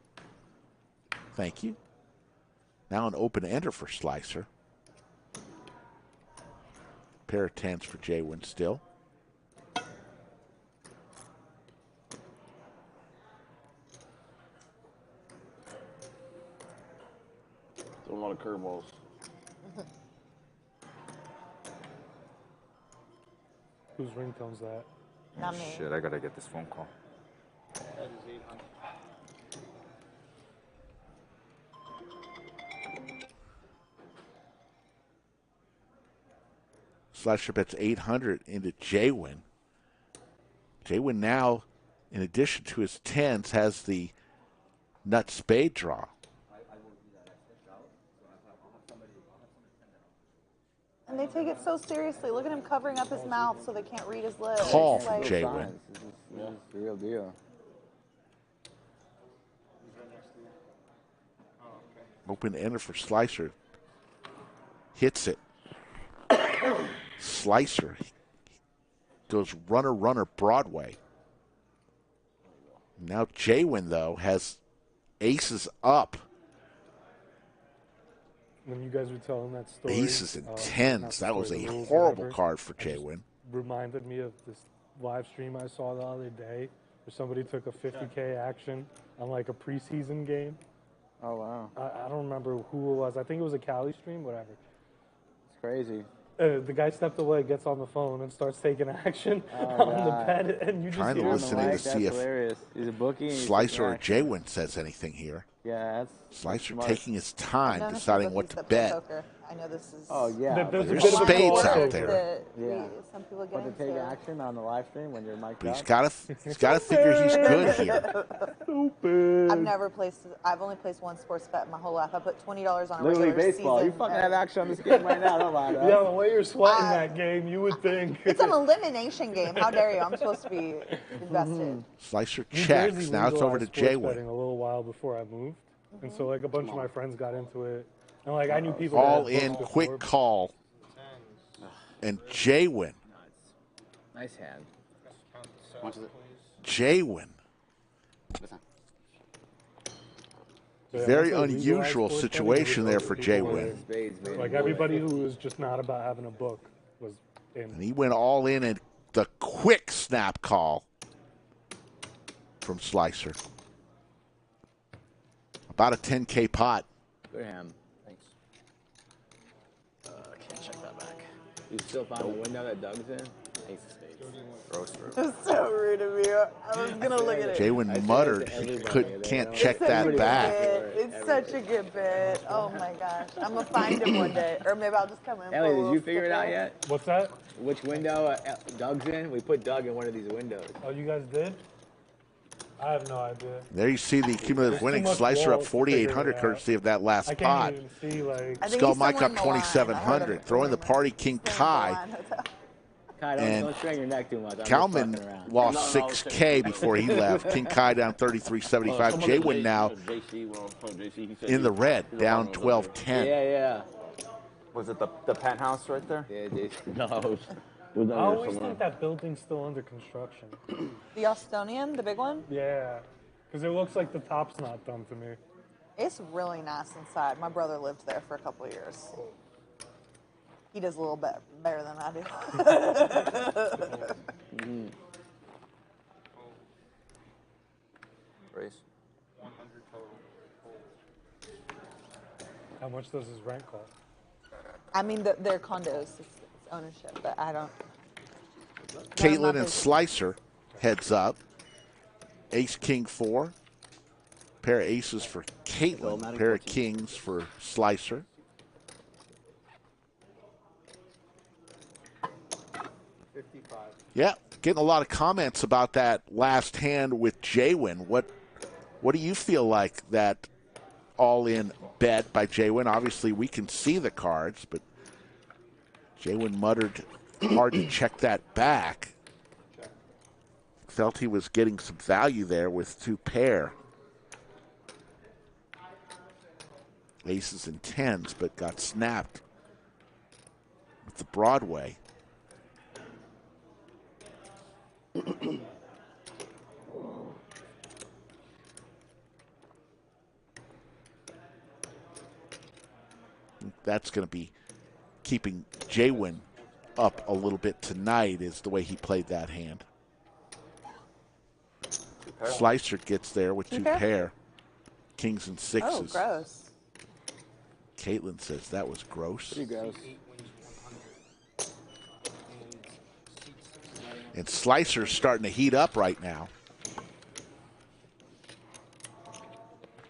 Thank you. Now an open ender for Slicer. Pair of 10s for JWin still. A lot of curveballs. Whose ringtone's that? Not me. Shit, I gotta get this phone call. Slicer bets 800 into JWin. JWin now, in addition to his tens, has the nut spade draw. And they take it so seriously. Look at him covering up his mouth so they can't read his lips. Call It's from like, JWin. This is the real deal. Open ender for Slicer. Hits it. Slicer goes runner, runner, Broadway. Now JWin, though, has aces up. When you guys were telling that story. Aces and not tens. the That was story, a the rules, horrible whatever, card for it just JWin. reminded me of this live stream I saw the other day where somebody took a 50K action on like a preseason game. Oh, wow. I don't remember who it was. I think it was a Cali stream, whatever. It's crazy. The guy stepped away, gets on the phone, and starts taking action on God. the bet, and you just Trying to hear listen in to see if hilarious. He's a bookie. and he's Slicer or taking action. JWin says anything here. Yeah, that's Slicer smart. taking his I've time, known a few deciding what bookies to that play bet. poker. I know this is. Oh, yeah. There's There's a bit of a spades out culture there. That Yeah. some people get But to take into. action on the live stream when you're mic'd But he's up. got to figure he's good here. Stupid. I've never placed. I've only placed one sports bet in my whole life. I put $20 on a Literally regular baseball. season. You fucking have action on this game right now. Don't lie to us. Yeah, the way you're sweating that game, you would think. It's an elimination game. How dare you? I'm supposed to be invested. Slicer New checks. Jersey Now it's over to legalized sports JWin. betting a little while before I moved, and so like a bunch of my friends got into it, and like I knew people. All that had in, books quick before. call. And JWin. Nice hand. How much is it? JWin. This time. Yeah, Very once they legalized unusual sports betting, situation there for people JWin. were- Spades, man. Like everybody who was just not about having a book was in. And he went all in and the quick snap call from Slicer. About a 10K pot. Good hand. Thanks. Can't check that back. You still find the window that Doug's in? Ace of spades. Gross. It's so rude of you. I was gonna look at it. JWin muttered he can't check It's such a that good back. bit. It's such a good bit. Oh my gosh. I'm gonna find him one day, or maybe I'll just come in. Ellie, for a did you little figure it out sticker. yet? What's that? Which window Doug's in? We put Doug in one of these windows. Oh, you guys did? I have no idea. There you see the cumulative winning. much Slicer up walls to 4,800 figure it out. course of that last I pot. can't even see like. I think Skull he's Mike somewhere up in the line. I heard 2,700. him. Throwing the party, King Kiah. Kai, And don't strain your neck too much. I'm just Kalman fucking around. lost 6K before he left. King Kiah down 33.75. JWin now in the red, down 12.10. Yeah. Was it the penthouse right there? Yeah, dude. No. I always think that building's still under construction. The Austonian, the big one. Yeah, because it looks like the top's not done to me. It's really nice inside. My brother lived there for a couple of years. He does a little bit better than I do. Race. How much does his rent cost? I mean, they're condos. It's ownership, but I don't. Caitlin and Slicer heads up. Ace, King, 4. Pair of aces for Caitlin. Pair of kings for Slicer. Yeah, getting a lot of comments about that last hand with JWin. What do you feel like that all-in bet by JWin? Obviously, we can see the cards, but JWin muttered hard to check that back. Felt he was getting some value there with 2 pair. Aces and tens, but got snapped with the Broadway. That's going to be keeping JWin up a little bit tonight, is the way he played that hand. Slicer gets there with 2 pair. Kings and sixes. Oh, gross. Caitlin says that was gross. Pretty gross. And Slicer's starting to heat up right now.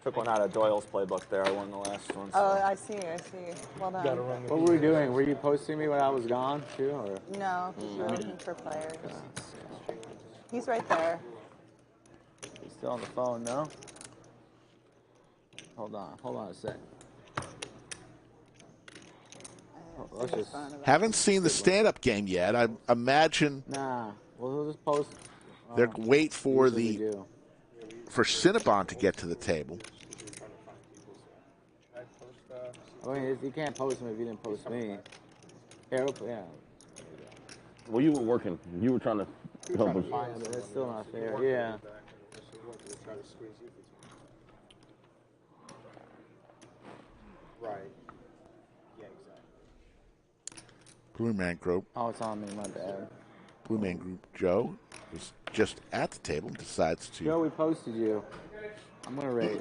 Took one out of Doyle's playbook there. I won the last one. So. Oh, I see. Well done. What were we doing? Were you posting me when I was gone too, or? No, because you're looking for players. He's right there. He's still on the phone, no? Hold on a sec. Let's just... Haven't seen the stand-up game yet. I imagine. Nah, we'll just post. They're wait for usually for Cinnabon to get to the table. I mean, you can't post him if you didn't post me. Here, yeah. Well, you were working. You were trying to help us. I mean, that's still not fair. Yeah. Right. Yeah, exactly. Blue Man Group. Oh, it's on me. My bad. Blue Man Group Joe is just at the table and decides to. Joe, we posted you. I'm gonna raise.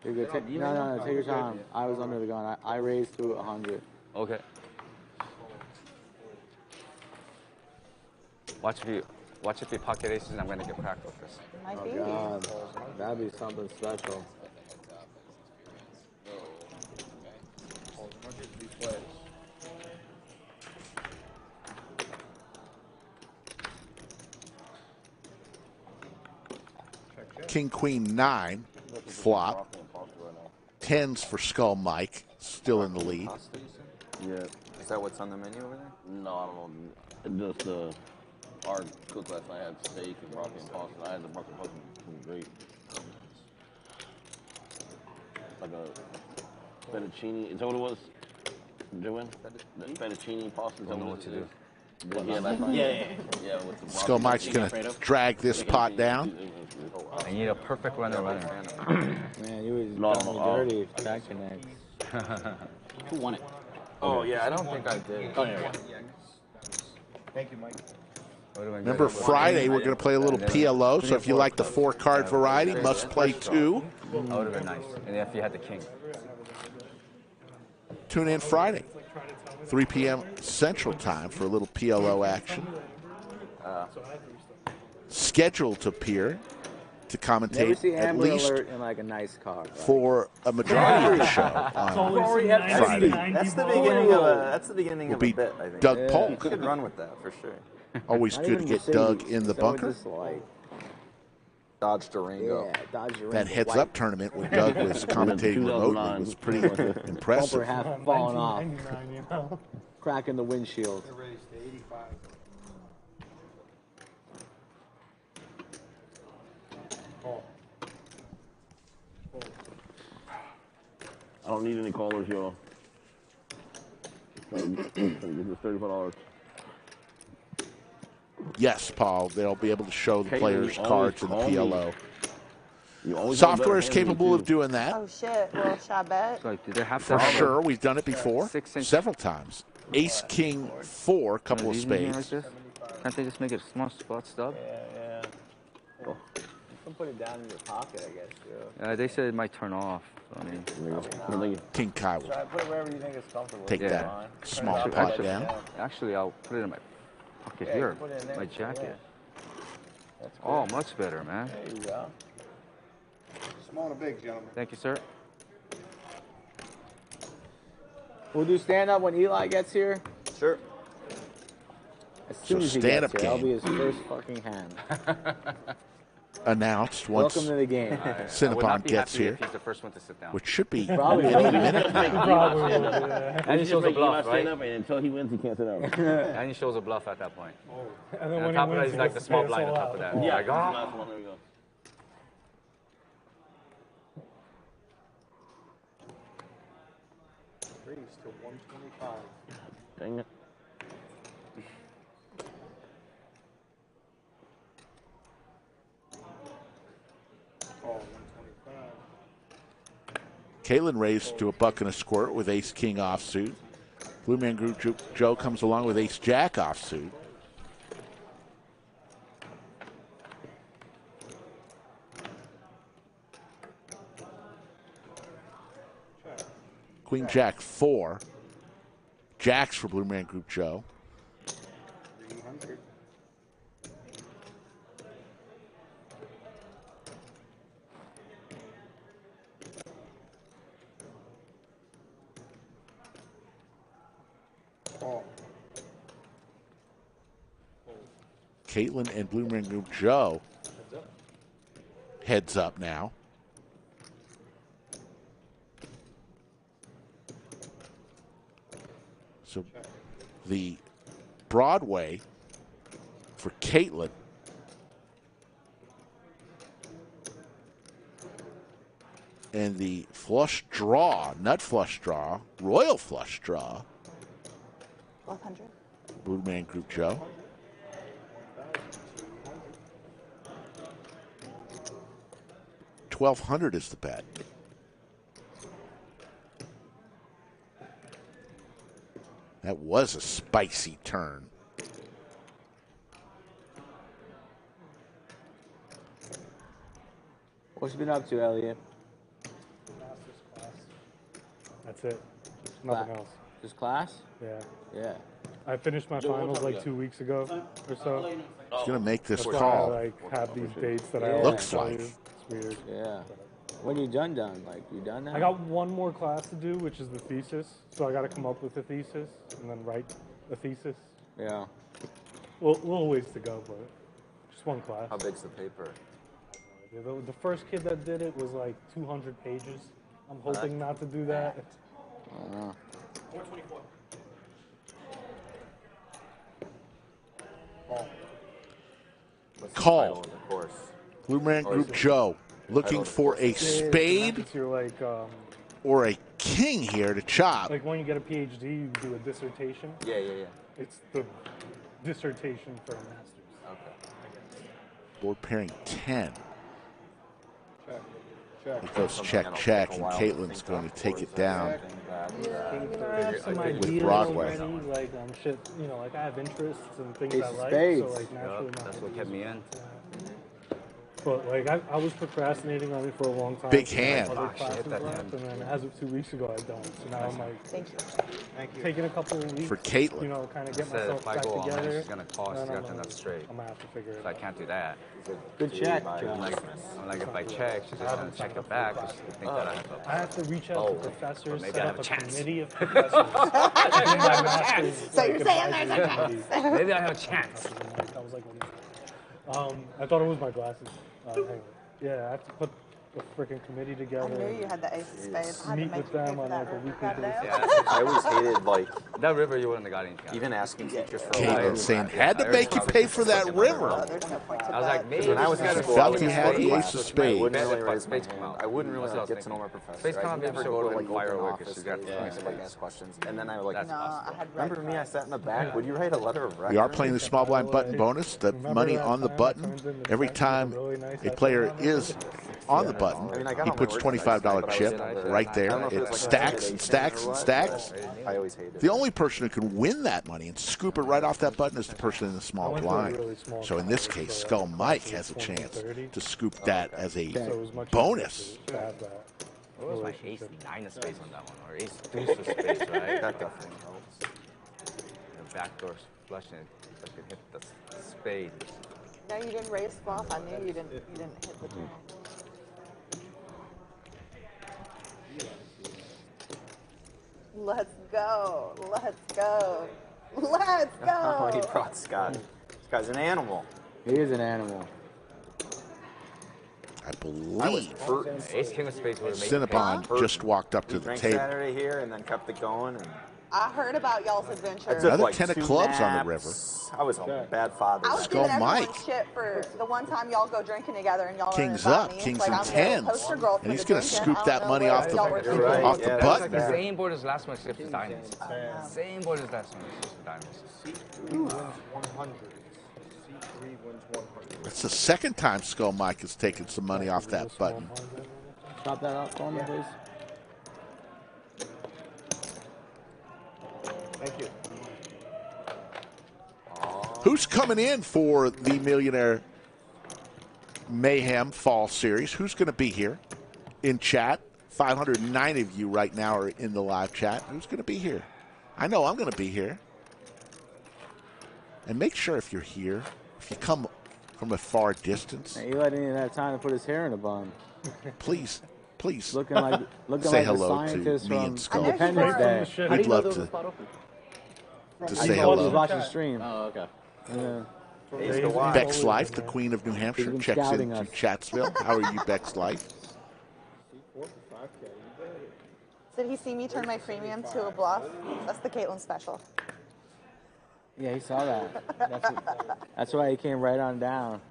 You're good. No, take your time. I was under the gun. I raised to 100. Okay. Watch if you pocket aces, I'm gonna get cracked with this. Might be. God, that'd be something special. King Queen 9 flop. 10s for Skull Mike, still in the lead. Yeah. Is that what's on the menu over there? No, I don't know. Just our cook last night had steak and broccoli and pasta. I had the broccoli and pasta. It was great. Like a fettuccine. Is that what it was? JWin? Fettuccine pasta. Is that what it is? Yeah, last night. Yeah. With the Skull Mike's going to drag this pot down. I need a perfect runner. Man, you was got me dirty. Back connect. Who won it? Oh, yeah, I don't think I did. Oh, yeah. Thank you, Mike. Remember, Friday we're going to play a little PLO, so if you like the 4-card variety, must play 2. That would have been nice. And if you had the king. Tune in Friday, 3 p.m. Central Time for a little PLO action. Scheduled to appear to Never commentate see at Amber least Alert in like a nice car. for a majority of the show on Friday. That's the beginning of a. That's the beginning Will of be a bit. I think. Doug Polk. You could run with that for sure. Always Not good to even get Mercedes, Doug in the so bunker. just like, Dodge Durango. yeah, Dodge Durango. That heads white. up tournament when Doug was commentating remotely was pretty impressive. Bumper half falling off. 1999, you know. Cracking the windshield. They raised to 85. Call. I don't need any callers, y'all. Get this $35. Yes, Paul, they'll be able to show the Caitlin, players' you cards in the always call me. PLO. You always have Software is better hands capable than of doing that. Oh shit! Well, shall I bet? Like, do they have For to have sure, we've done it before, 6-inch several times. Ace, King, 4, couple of These in here like spades. this? Can't they just make it a small spot stub? Yeah. Oh. You can put it down in your pocket, I guess, too. They said it might turn off. I mean, King Kiah Try to put it wherever you think it's comfortable. take that small pot down. Actually, I'll put it in my pocket Yeah, you here, put it in there my too, jacket. That's Oh, good. much better, man. There you go. Small and big, gentlemen. Thank you, sir. We'll do stand-up when Eli gets here. Sure. As soon as he stand-up gets here, I'll game. be his first fucking hand. Announced once Welcome to the game. Cinnabon gets here, If he's the first one to sit down. which should be Probably any will. minute now. Probably will, yeah. And he shows a bluff, right? And until he wins, he can't sit down. And he shows a bluff at that point. And And then on when top he of that, wins, he's like the gets to small pay us blind on all top out. of that. Yeah, Like, oh. last one. There we go. Raised to 125. Dang it. Call 125. Caitlin raised to a buck and a squirt with Ace King offsuit. Blue Man Group Joe comes along with Ace Jack offsuit. Queen Jack 4. Jacks for Blue Man Group Joe. 300. Caitlin and Blue Man Group Joe heads up now. So the Broadway for Caitlin. And the flush draw, nut flush draw, royal flush draw. 1,200. Blue Man Group Joe. $1,200 is the bet. That was a spicy turn. What's you been up to, Elliot? That's it. Nothing else. Just class? Yeah. Yeah. I finished my finals like 2 weeks ago or so. He's going to make this That's call. why I like have these dates that I Looks always like. tell you. It's weird. Yeah. When you done? Like, you done now? I got one more class to do, which is the thesis. So I got to come up with a thesis and then write a thesis. Yeah. Well, a little ways to go, but just one class. How big's the paper? Yeah, the first kid that did it was like 200 pages. I'm hoping not to do that. 424. Call. Blue Man Group Joe looking for a spade or a king here to chop. Like when you get a PhD, you do a dissertation. Yeah. It's the dissertation for a master's. Board pairing 10. Check. It goes check, check, and Caitlin's going to take it down I have some with ideas Broadway. already, like shit, you know, like I have interests and things Ace I of like, spades. so like naturally my That's what kept me in. But like I was procrastinating on it for a long time. Big so I had hand. other Ah, shit, classes that left, hand. and then as of 2 weeks ago, I don't. So now I'm like, Thank you. taking a couple of weeks For Caitlin. you know, kind of get Instead, myself if I back go on, together. it's gonna cost. and You then got to I'm turn that straight. I'm gonna have to figure it So I out. can't do that. Good check, I'm like, if I check, she's just gonna check it back. Because she think that I have a. I have to reach out to professors, maybe set I up have a a chance. committee of professors. Do my master's, So you're like, saying there's a advisory chance. committee. Maybe I have a chance. That was like, I thought it was my glasses. Anyway, yeah, I have to put a freaking committee I together. knew you had the ace of spades. I had to Meet make with you pay them for on that like a river weekly goddamn. basis. I always hated like That river, you wouldn't have got anything. even asking teachers for Caitlin saying, had to make you pay for that river. I was like, maybe when I was we in gotta school, felt I he would had the go ace of to spades. I wouldn't really But raise my spades come hand. out. I wouldn't really That's what I was get to know my thinking. professor. Spades come I'd out, maybe never she'll go go to to like fire open work if office she's got days time. and like ask questions. And then I would like, That's No, I possible. had remember me? I sat in the back. Would you write a letter of record? We are playing the small blind button bonus. The money on the button. Every time a player is on the button, I mean, I got he all my puts words $25 but I was chip never- right I there. don't know if It was like stacks a and stacks and stacks. I always hated The only person who can win that money and scoop it right off that button is the person in the small blind. So in this case, Skull Mike has a chance to scoop that as a bonus. What was my ace 9 of spades on that one? Or ace deuce of spades, right? That definitely helps. The backdoor flushing it, so I could hit the spade. No, you didn't raise bluff. I knew you didn't hit the turn. Let's go. Let's go. Let's Oh, he go. brought Scott. This guy's an animal. He is an animal. I believe Ace king of spades would have made Cinnabon just walked up to He the drank table. Saturday here and then kept it going. And I heard about y'all's adventure. took Another like 10 of 2 clubs on the naps. river. I was a bad father. I was Skull giving everyone Mike. shit for the one time y'all go drinking together and y'all Kings invite up, me. It's kings like and I'm the tens. poster girl for And he's the going to drinking. scoop I don't that know money what off the y'all were You're right. off the Yeah, button. Like the same board as last one, except for diamonds. Same board as last one, except for diamonds. C3 wins 100. C3 wins 100. It's the second time Skull Mike has taken some money off that button. Stop that up for me, please. Thank you. Who's coming in for the Millionaire Mayhem Fall Series? Who's going to be here in chat? 509 of you right now are in the live chat. Who's going to be here? I know I'm going to be here. And make sure if you're here, if you come from a far distance, Hey, Eli didn't even have time to put his hair in a bun. please Looking like say the hello scientist to me from and Skull. Independence Day. We'd love to. to say hello. Watch the stream. Oh, okay. Yeah. Beck's Life, the Queen of New Hampshire, checks scouting into us. Chatsville. How are you, Beck's Life? Did he see me turn my premium to a bluff? That's the Caitlin special. Yeah, he saw that. That's why he came right on down.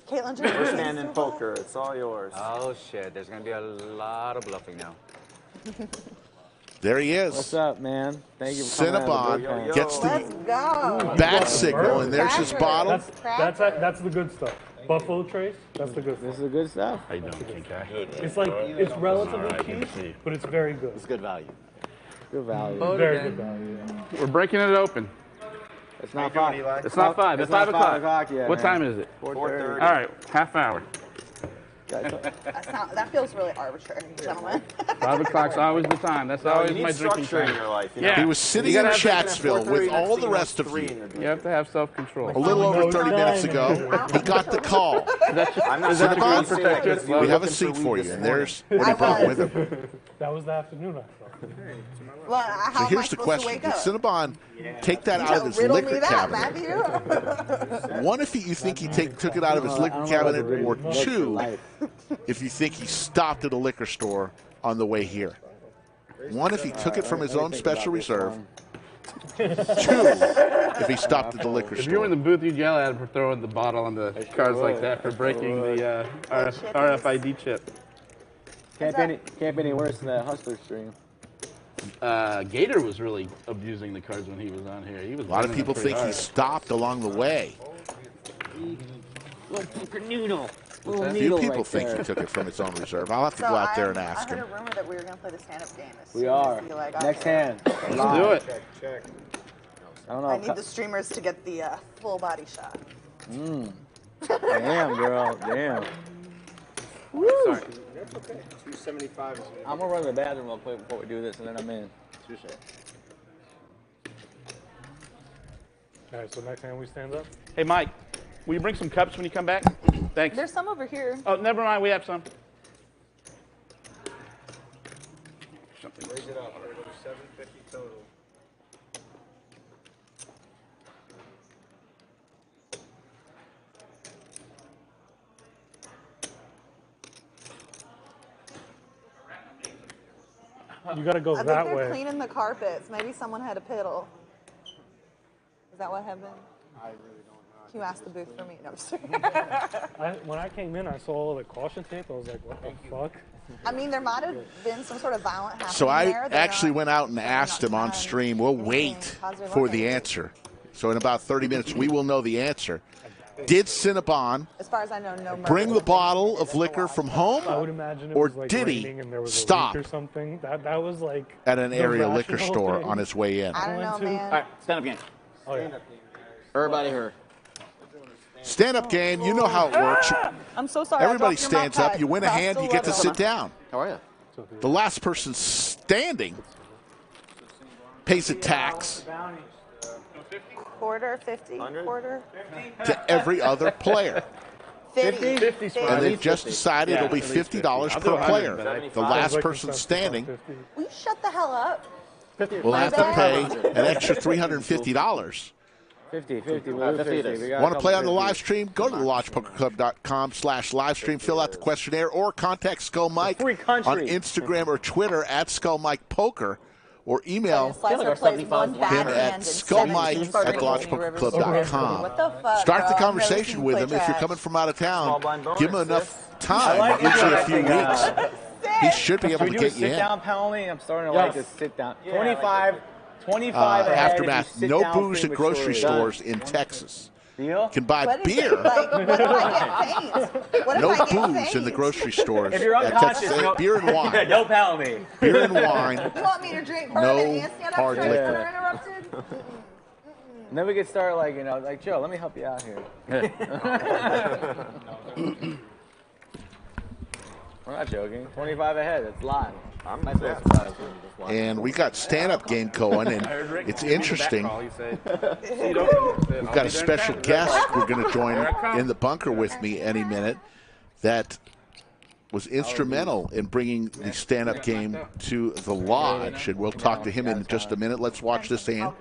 Caitlin, First hand in poker. It's all yours. Oh shit! There's gonna be a lot of bluffing now. There he is. What's up, man? Thank you for coming out of the Cinnabon bullpen. gets Let's the go. bat signal, and there's his bottle. That's the good stuff. Buffalo Trace, that's the good stuff. This is the good stuff. How you doing, King Kiah? It's like, it's relatively cheap, but it's very good. It's good value. Good value. Very good value. Yeah. We're breaking it open. It's not 5. It's not 5. It's 5 o'clock. Yet, What man. time is it? 4:30. All right, half hour. That feels really arbitrary, gentlemen. 5 o'clock's always the time. That's always you need my drinking structure in time. your life, you Yeah. He was sitting You in gotta have Chatsville with all the rest of you. You have to have self-control. A little over 30 minutes ago, he got the call. I'm not Cinnabon, protected? we have a seat for you, and there's what he brought with him. That was the afternoon, I thought. Well, how So am I here's the supposed to question. wake Did up? Cinnabon take that out of his Riddle me liquor that, cabinet? Matthew. One, if you think he took it out of his liquor cabinet, or two, if you think he stopped at a liquor store on the way here. One, if he took it from his own special reserve. Two, if he stopped at the liquor If you were store. in the booth, you'd yell at him for throwing the bottle on the cards like that, for breaking the RFID chip. Can't be any worse than that Hustler stream. Gator was really abusing the cards when he was on here. He was A lot of running people them pretty think he hard. stopped along the way. Little poker noodle. A few people think he took it from his own reserve. I'll have to go out there and ask I him. heard a rumor that we were going to play the stand-up game. As We soon are. as you, like, Next okay. hand. Let's do it. Check. I don't know. I need the streamers to get the full body shot. Damn, girl. Damn. Sorry. That's okay. 275 is I'm gonna run to the bathroom real quick before we do this, and then I'm in. All right, so next time we stand up. Hey, Mike, will you bring some cups when you come back? Thanks. There's some over here. Oh, never mind. We have some. Raise it up. We're going to go 750 total. You got to go I think that they're way. cleaning the carpets. Maybe someone had a piddle. Is that what happened? I really don't know. Can you ask the booth for me? No, I'm just kidding. When I came in, I saw all the caution tape. I was like, what the fuck? I mean, there might have been some sort of violent happening So I there. They're actually not- went out and asked him on stream. We'll wait for the answer. So in about 30 minutes, we will know the answer. Did Cinnabon As far as I know, no murder. bring the bottle of liquor from home, I would imagine it or was like did he raining and there was stop a leak or something. That was like at an the area liquor rational store thing. on his way in? I don't know, man. All right, stand-up game. Oh, yeah. Everybody heard. Stand-up game, you know how it works. I'm so sorry. I Everybody dropped your stands mop up. pad, You win a but I hand, still you get to love sit it. down. How are you? The last person standing pays a tax Quarter, 50, quarter. to every other player. 50. And they've just decided it'll be $50 per player. The last person standing Will you shut the hell up? will have to pay an extra $350. 50. We got Want to 50. play on the live stream? Go to thelodgepokerclub.com/livestream, fill out the questionnaire, or contact Skull Mike on Instagram or Twitter at Skull Mike Poker, or email Slicer plays one bad him hand at and skullmike@thelodgepokerclub.com. What the fuck, Start the bro? I've never conversation seen you with play him. If you're trash. coming from out of Small town, blind bonus, give him enough sis. time, usually a few weeks. He should be able Should to we do a get you in. sit-down penalty? I'm starting to like Yes. this sit-down. Yeah, 25 ahead, Aftermath, if you sit no down booze at grocery prematurely. stores in Texas. Deal? Can buy What is beer. it? Like, what if I get paint? What if No I get booze paint? in the grocery stores. If you're at unconscious, Texas. no, Beer and wine. don't penalty. Beer and wine. You want me to drink No bourbon and stand up hard straight liquor. uninterrupted? And then we could start like, like, Joe, let me help you out here. We're not joking. 25 ahead. It's live. I'm not supposed to live. And we got stand-up game going, and it's interesting. We've got a special guest we're going to join in the bunker with me any minute that was instrumental in bringing the stand-up game to the lodge, and we'll talk to him in just a minute. Let's watch this hand.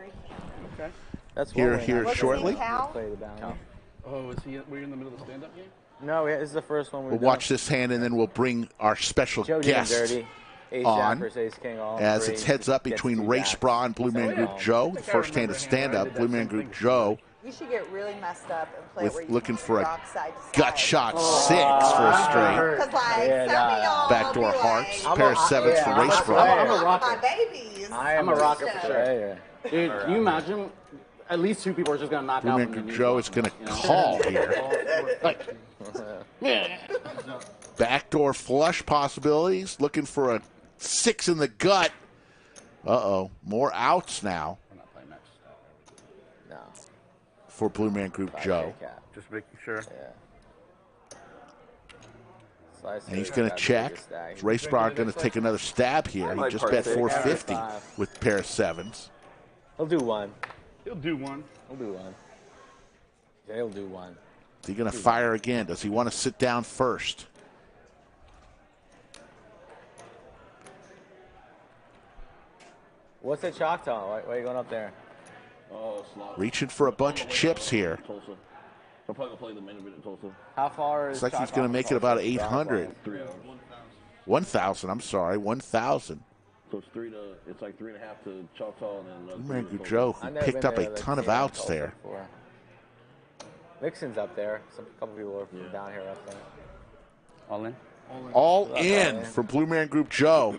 That's here shortly. Play the balance. Oh, were you in the middle of the stand-up game? No, this is the first one We'll watch this hand, and then we'll bring our special guest on as it's heads up between Racebrah and Blue Man Group Joe. The first hand is stand-up. Blue Man Group Joe You should get really messed up and play where you looking for a rock side to gut shot 6 for a straight. Because like, some of y'all Backdoor be hearts, like, pair of 7s for Racebrah. I'm a rocker. my babies. I'm a rocker for sure. Dude, can you imagine? At least 2 people are just gonna knock Blue out. Man Group Joe is going to call here. Like, Backdoor flush possibilities. Looking for a 6 in the gut. Uh-oh. More outs now. No. For Blue Man Group Joe. Just making sure. And he's going to check. Is Racebrah going to take another stab here? He just bet 450 with pair of 7s. He'll do one. He'll do one. He'll do one. Yeah, he'll do one. Is he going to fire again? Does he want to sit down first? What's the Choctaw? Why are you going up there? Reaching for a bunch of chips here. Tulsa. He'll probably play the main event at Tulsa. How far is Looks like he's going to make it about 800. 3 hours. 1,000, I'm sorry, 1,000. So it's like 3.5 to Choctaw and then Blue Man Group Joe, who picked up a ton of outs there. Mixon's up there. A couple people are from down here up there. All in? All in for Blue Man Group Joe.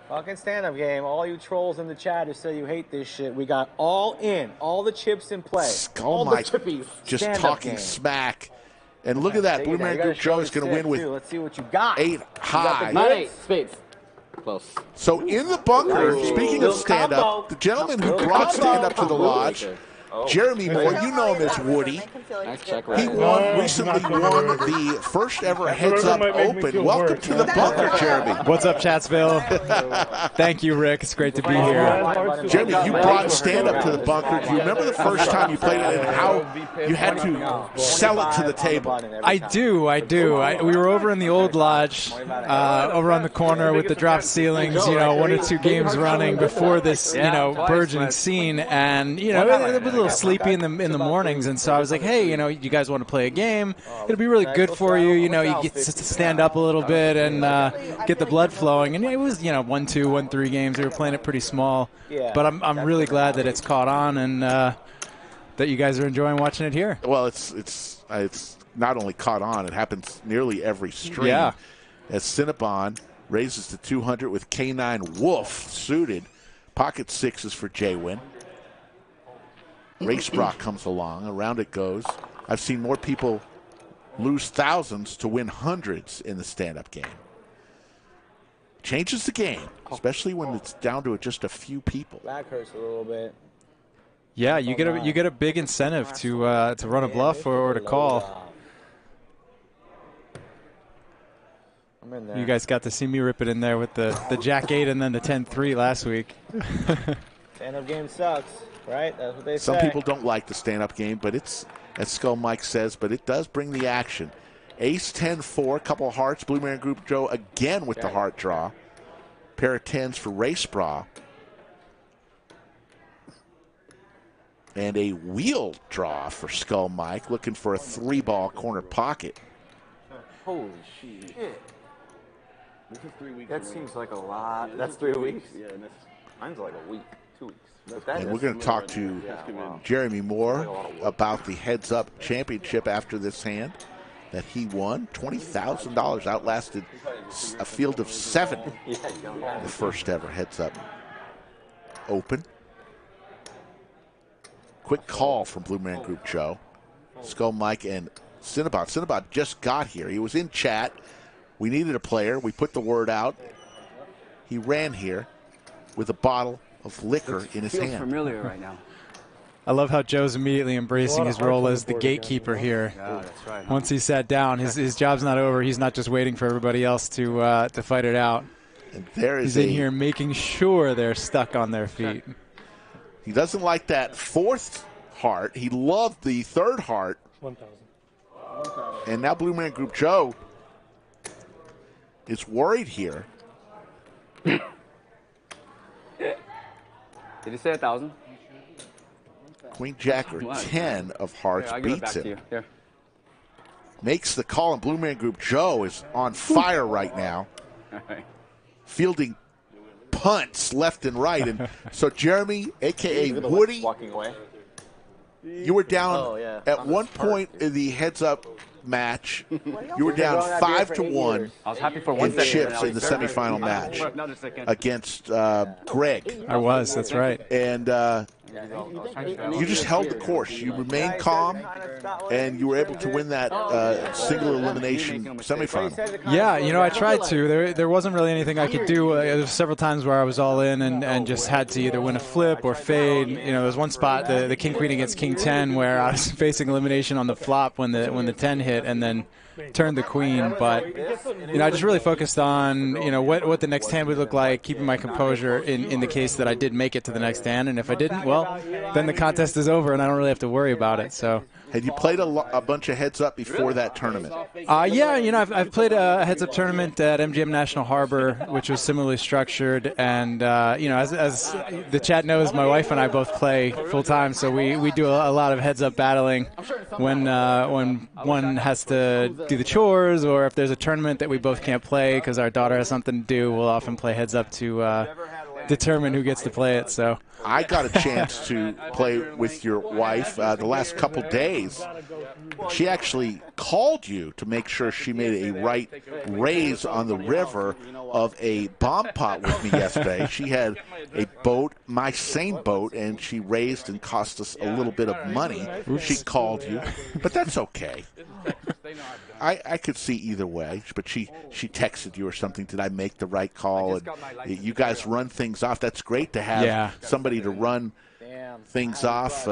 Fucking stand-up game. All you trolls in the chat who say you hate this shit, we got all in. All the chips in play. Skull Mike just talking smack. And look at that. Blue Man Group Joe is going to win with Let's see what you got. 8 high. not 8 spades. Close. So in the bunker, speaking of stand-up, the gentleman who brought stand-up to the lodge, Jeremy Moore, you know him as Woody. He recently won the first ever Heads Up Open. Welcome to the bunker, Jeremy. What's up, Chatsville? Thank you, Rick. It's great to be here. Jeremy, you brought stand-up to the bunker. Do you remember the first time you played it and how you had to sell it to the table? I do. We were over in the old lodge, over on the corner with the drop ceilings, 1 or 2 games running before this, burgeoning scene. And, it was a little sleepy in the mornings, and so I was like, hey, you guys want to play a game? It'll be really good for you. You get to stand up a little bit and get the blood flowing. And it was 1-2, 1-3 games. We were playing it pretty small, but I'm really glad that it's caught on and that you guys are enjoying watching it here. Well, it's not only caught on; it happens nearly every stream. Yeah. As Cinnabon raises to 200 with K9 Wolf suited, pocket 6s for JWin. Racebrah comes along, around it goes. I've seen more people lose thousands to win hundreds in the stand-up game. Changes the game, especially when it's down to just a few people. Back hurts a little bit. Yeah, you get a big incentive to run a bluff or to call. I'm in there. You guys got to see me rip it in there with the Jack 8 and then the 10-3 last week. Stand-up game sucks. Right? That's what they say. Some people don't like the stand-up game, but it's, as Skull Mike says, but it does bring the action. Ace 10-4, couple of hearts. Blue Man Group Joe again with the heart draw. Pair of 10s for Racebrah. And a wheel draw for Skull Mike, looking for a 3-ball corner pocket. Holy shit. This is 3 weeks. That seems like a lot. That's 3 weeks? Yeah, and mine's like a week, 2 weeks. And we're going to talk to Jeremy Moore about the Heads Up Championship after this hand that he won. $20,000, outlasted a field of 7. The first ever Heads Up Open. Quick call from Blue Man Group Joe. Skull Mike and Cinnabon. Cinnabon just got here. He was in chat. We needed a player. We put the word out. He ran here with a bottle of liquor in his hand. Familiar right now. I love how Joe's immediately embracing his role as the gatekeeper here. Yeah, that's right. Once he sat down, his job's not over. He's not just waiting for everybody else to fight it out. And there is He's in here making sure they're stuck on their feet. He doesn't like that 4th heart. He loved the 3rd heart. 1,000. And now Blue Man Group Joe is worried here. Did he say 1,000? Queen Jack or 10 of hearts Here, I'll give it beats back to him. you. Here. Makes the call, and Blue Man Group Joe is on fire right now. Fielding punts left and right. And so Jeremy, a.k.a. Woody, walking away. you were down at one point in the heads-up match. You were down 5-1 I was happy for 1 in second. chips in the semifinal match against Greg. I was, that's right. And you just held the course. You remained calm, and you were able to win that single elimination semifinal. Yeah, you know, I tried to. There wasn't really anything I could do. There was several times where I was all in and just had to either win a flip or fade. You know, there was one spot, the King Queen against King 10, where I was facing elimination on the flop when the 10 hit, and then turned the queen. But you know, I just really focused on what the next hand would look like, keeping my composure in the case that I did make it to the next hand, and if I didn't, well, then the contest is over and I don't really have to worry about it. So. Had you played a bunch of heads-up before that tournament? Yeah, you know, I've played a heads-up tournament at MGM National Harbor, which was similarly structured. And, you know, as the chat knows, my wife and I both play full-time, so we do a lot of heads-up battling when one has to do the chores, or if there's a tournament that we both can't play because our daughter has something to do, we'll often play heads-up to determine who gets to play it. So I got a chance to play with your wife the last couple days. She actually called you to make sure she made a right raise on the river of a bomb pot with me yesterday. She had a boat, my same boat, and she raised and cost us a little bit of money. She called you, but that's okay. I could see either way, but she texted you or something. Did I make the right call? And you guys run things off. That's great to have somebody to run things off.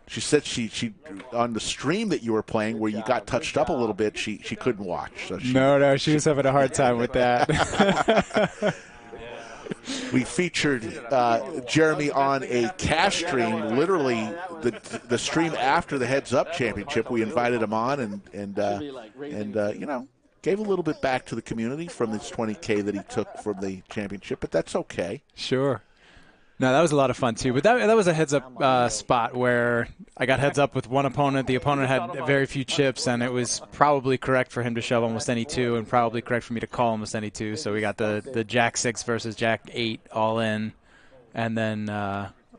She said she on the stream that you were playing where you got touched up a little bit, she couldn't watch. So she was having a hard time with that. We featured Jeremy on a cash stream, literally the stream after the Heads Up Championship. We invited him on and you know, gave a little bit back to the community from this $20K that he took from the championship, but that's okay. Sure. No, that was a lot of fun too. But that was a heads-up spot where I got heads up with one opponent. The opponent had very few chips, and it was probably correct for him to shove almost any two, and probably correct for me to call almost any two. So we got the Jack 6 versus Jack 8 all in, and then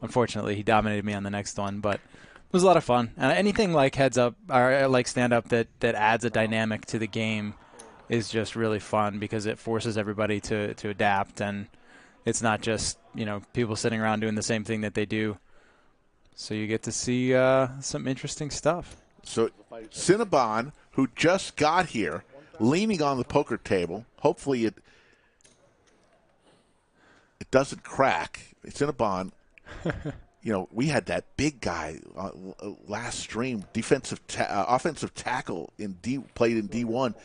unfortunately he dominated me on the next one. But it was a lot of fun. And anything like heads-up or like stand-up that adds a dynamic to the game is just really fun because it forces everybody to adapt, and it's not just, you know, people sitting around doing the same thing that they do. So you get to see some interesting stuff. So Cinnabon, who just got here, leaning on the poker table. Hopefully it doesn't crack. Cinnabon, you know, we had that big guy last stream, offensive tackle played in D1,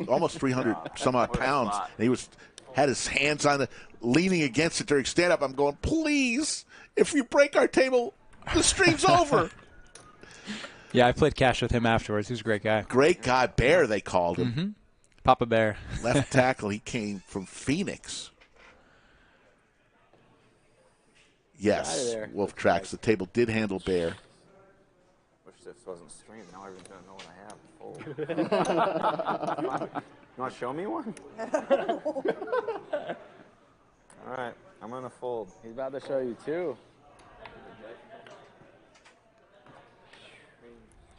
almost 300 some odd pounds, and he had his hands on leaning against it during stand-up. I'm going, please, if you break our table, the stream's over. Yeah, I played cash with him afterwards. He was a great guy. Great guy. Bear, they called him. Mm-hmm. Papa Bear. Left tackle. He came from Phoenix. Yes, Wolf Tracks. The table did handle Bear. Wish this wasn't streamed. Now everyone's going to know what I have. You want to show me one? All right, I'm going to fold. He's about to show you two.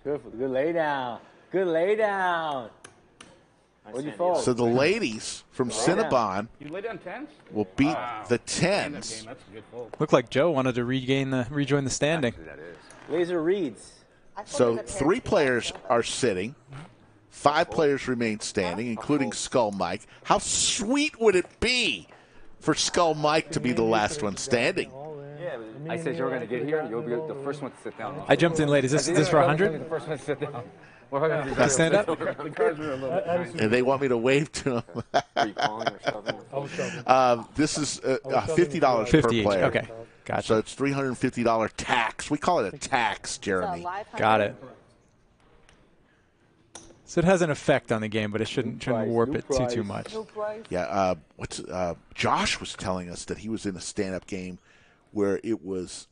Good lay down. Good lay down. What'd you fold? So the ladies from Cinnabon You lay down 10s? will beat the 10s. Looked like Joe wanted to rejoin the standing. Laser reads. So 3 players are sitting. 5 players remain standing, including Skull Mike. How sweet would it be for Skull Mike to be the last one standing? I said you were going to get here. You'll be the first one to sit down. I jumped in late. Is this for 100? The first one to sit down. Stand up? And they want me to wave to them. This is $50 per player. Okay, gotcha. So it's $350 tax. We call it a tax, Jeremy. Got it. So it has an effect on the game, but it shouldn't warp it too much. Yeah. Josh was telling us that he was in a stand-up game where it was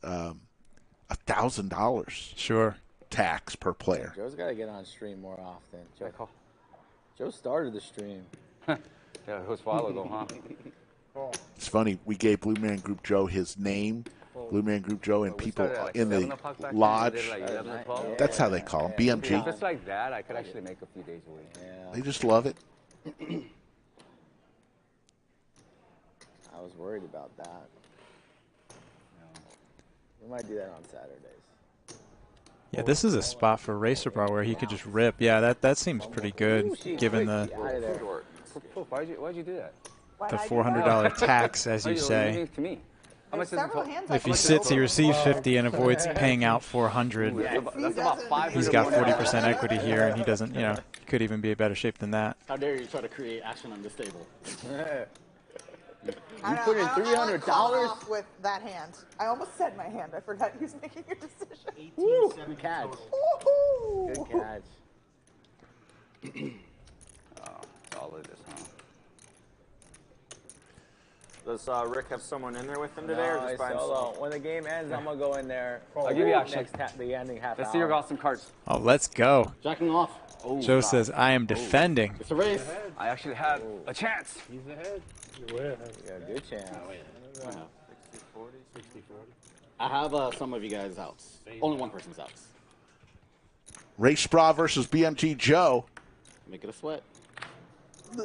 $1,000. Sure. Tax per player. Joe's got to get on stream more often. Joe started the stream. Yeah, who's follow though, huh? It's funny. We gave Blue Man Group Joe his name. Blue Man Group Joe and people in the lodge. That's how they call him. BMG. If it's like that, I could actually make a few days a week. They just love it. I was worried about that. We might do that on Saturdays. Yeah, this is a spot for Racebrah where he could just rip. Yeah, that seems pretty good, given the Why'd you do that? the $400 tax, as you say. To me. How much If he sits, he receives 50 and avoids paying out 400. That's about 500. He's got 40% equity here, and he doesn't. Could even be in better shape than that. How dare you try to create action on this table? You put in $300 with that hand. I almost said my hand. I forgot he was making a decision. 18-7 catch. Good catch. Solid as huh? Does Rick have someone in there with him today, or No, just by solo. himself? When the game ends, I'm gonna go in there. I'll give you action. The ending half Let's hour. see your awesome cards. Oh, let's go. Jacking off. Joe says, I am defending. It's a race. I actually have a chance. He's ahead. You're way ahead. You got a good chance. Yeah. 60-40. I have some of you guys out. Only one person's out. Racebrah versus BMG Joe. Make it a sweat. No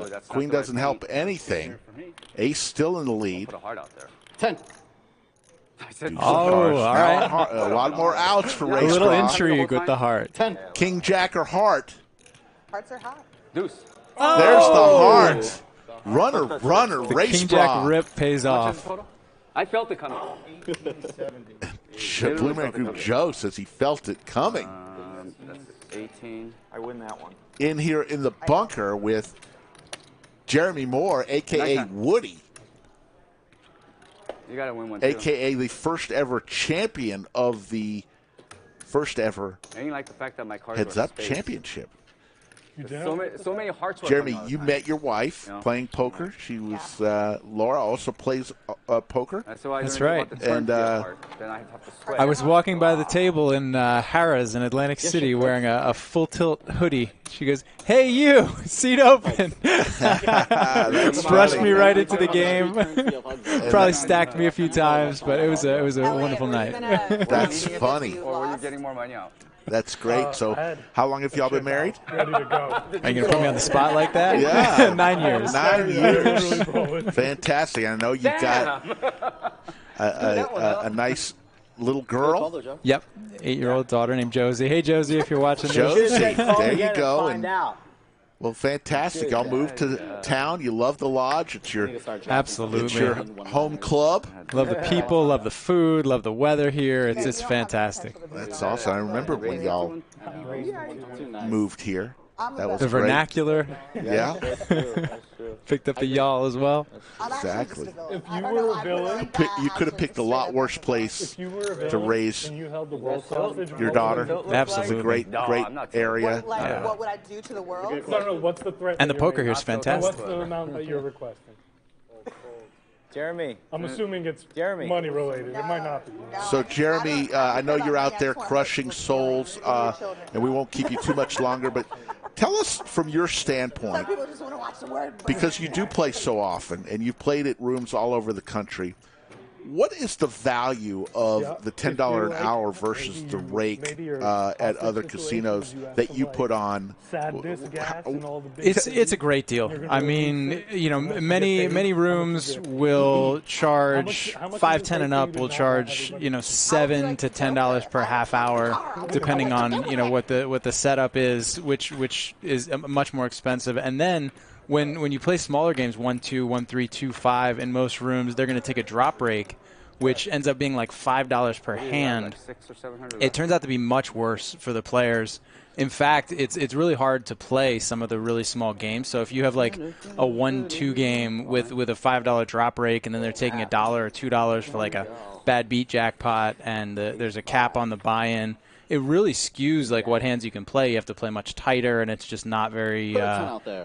sweat. Queen doesn't help anything. Ace still in the lead. Put a heart out there. 10. Oh, all right. A lot more outs for Racebrah. A little intrigue with the heart. 10. King, Jack, or heart. Hearts are hot. Deuce. Oh. There's the heart. Runner, The Racebrah. King Jack rip pays off. I felt it coming. Blue Man Group Joe says he felt it coming. That's 18. I win that one. In here in the bunker with Jeremy Moore, a.k.a. Woody. You got to win one, too. A.k.a. the first ever champion of the first ever And you like the fact that my cards Heads were in Up space. Championship. So many hearts were Jeremy, coming out you of it. met your wife playing poker. She was Laura also plays poker. That's right. And Then I have to sweat. I was walking by the table in Harrah's in Atlantic City wearing a full tilt hoodie. She goes, "Hey, you, seat open." Brushed me right into the game. Probably stacked me a few times, but it was a wonderful night. That's funny. Or were you getting more money out? That's great. So, how long have y'all been married? Ready to go. Are you gonna put me on the spot like that? Yeah, 9 years. 9 years. Fantastic. I know you've got a nice little girl. Yep, 8-year-old daughter named Josie. Hey, Josie, if you're watching Josie, this. there you go. Find out. Well, fantastic. Y'all moved to town. You love the lodge. It's your Absolutely. It's your home club. Love the people, love the food, love the weather here. It's fantastic. That's awesome. I remember when y'all moved here. That was The great. vernacular. Yeah. Picked up the y'all as well. Exactly. If you were a villain, You could have picked a lot worse place if you were a villain to raise and you held the world hostage, your daughter. Absolutely. Great area. What would I do to the world? No, what's the threat? And that the you're poker here's making? fantastic. What's the amount that you're requesting? Jeremy. I'm assuming it's Jeremy. money related. It might not be. So, Jeremy, I know you're out there crushing souls, and we won't keep you too much longer, but tell us from your standpoint, People just want to watch the word. because you do play so often, and you've played at rooms all over the country, what is the value of the $10 an hour versus the rake at other casinos that you put on? It's a great deal. I mean, many rooms will charge $5, $10 and up will charge $7 to $10 per half hour, depending on what the setup is, which is much more expensive. And then when you play smaller games, 1-2, 1-3, 2-5, in most rooms they're going to take a drop rake, which ends up being like $5 per hand. It turns out to be much worse for the players. In fact, it's really hard to play some of the really small games. So if you have like a 1-2 game with a $5 drop rake, and then they're taking $1 or $2 for like a bad beat jackpot, and there's a cap on the buy-in, it really skews like what hands you can play. You have to play much tighter, and it's just not very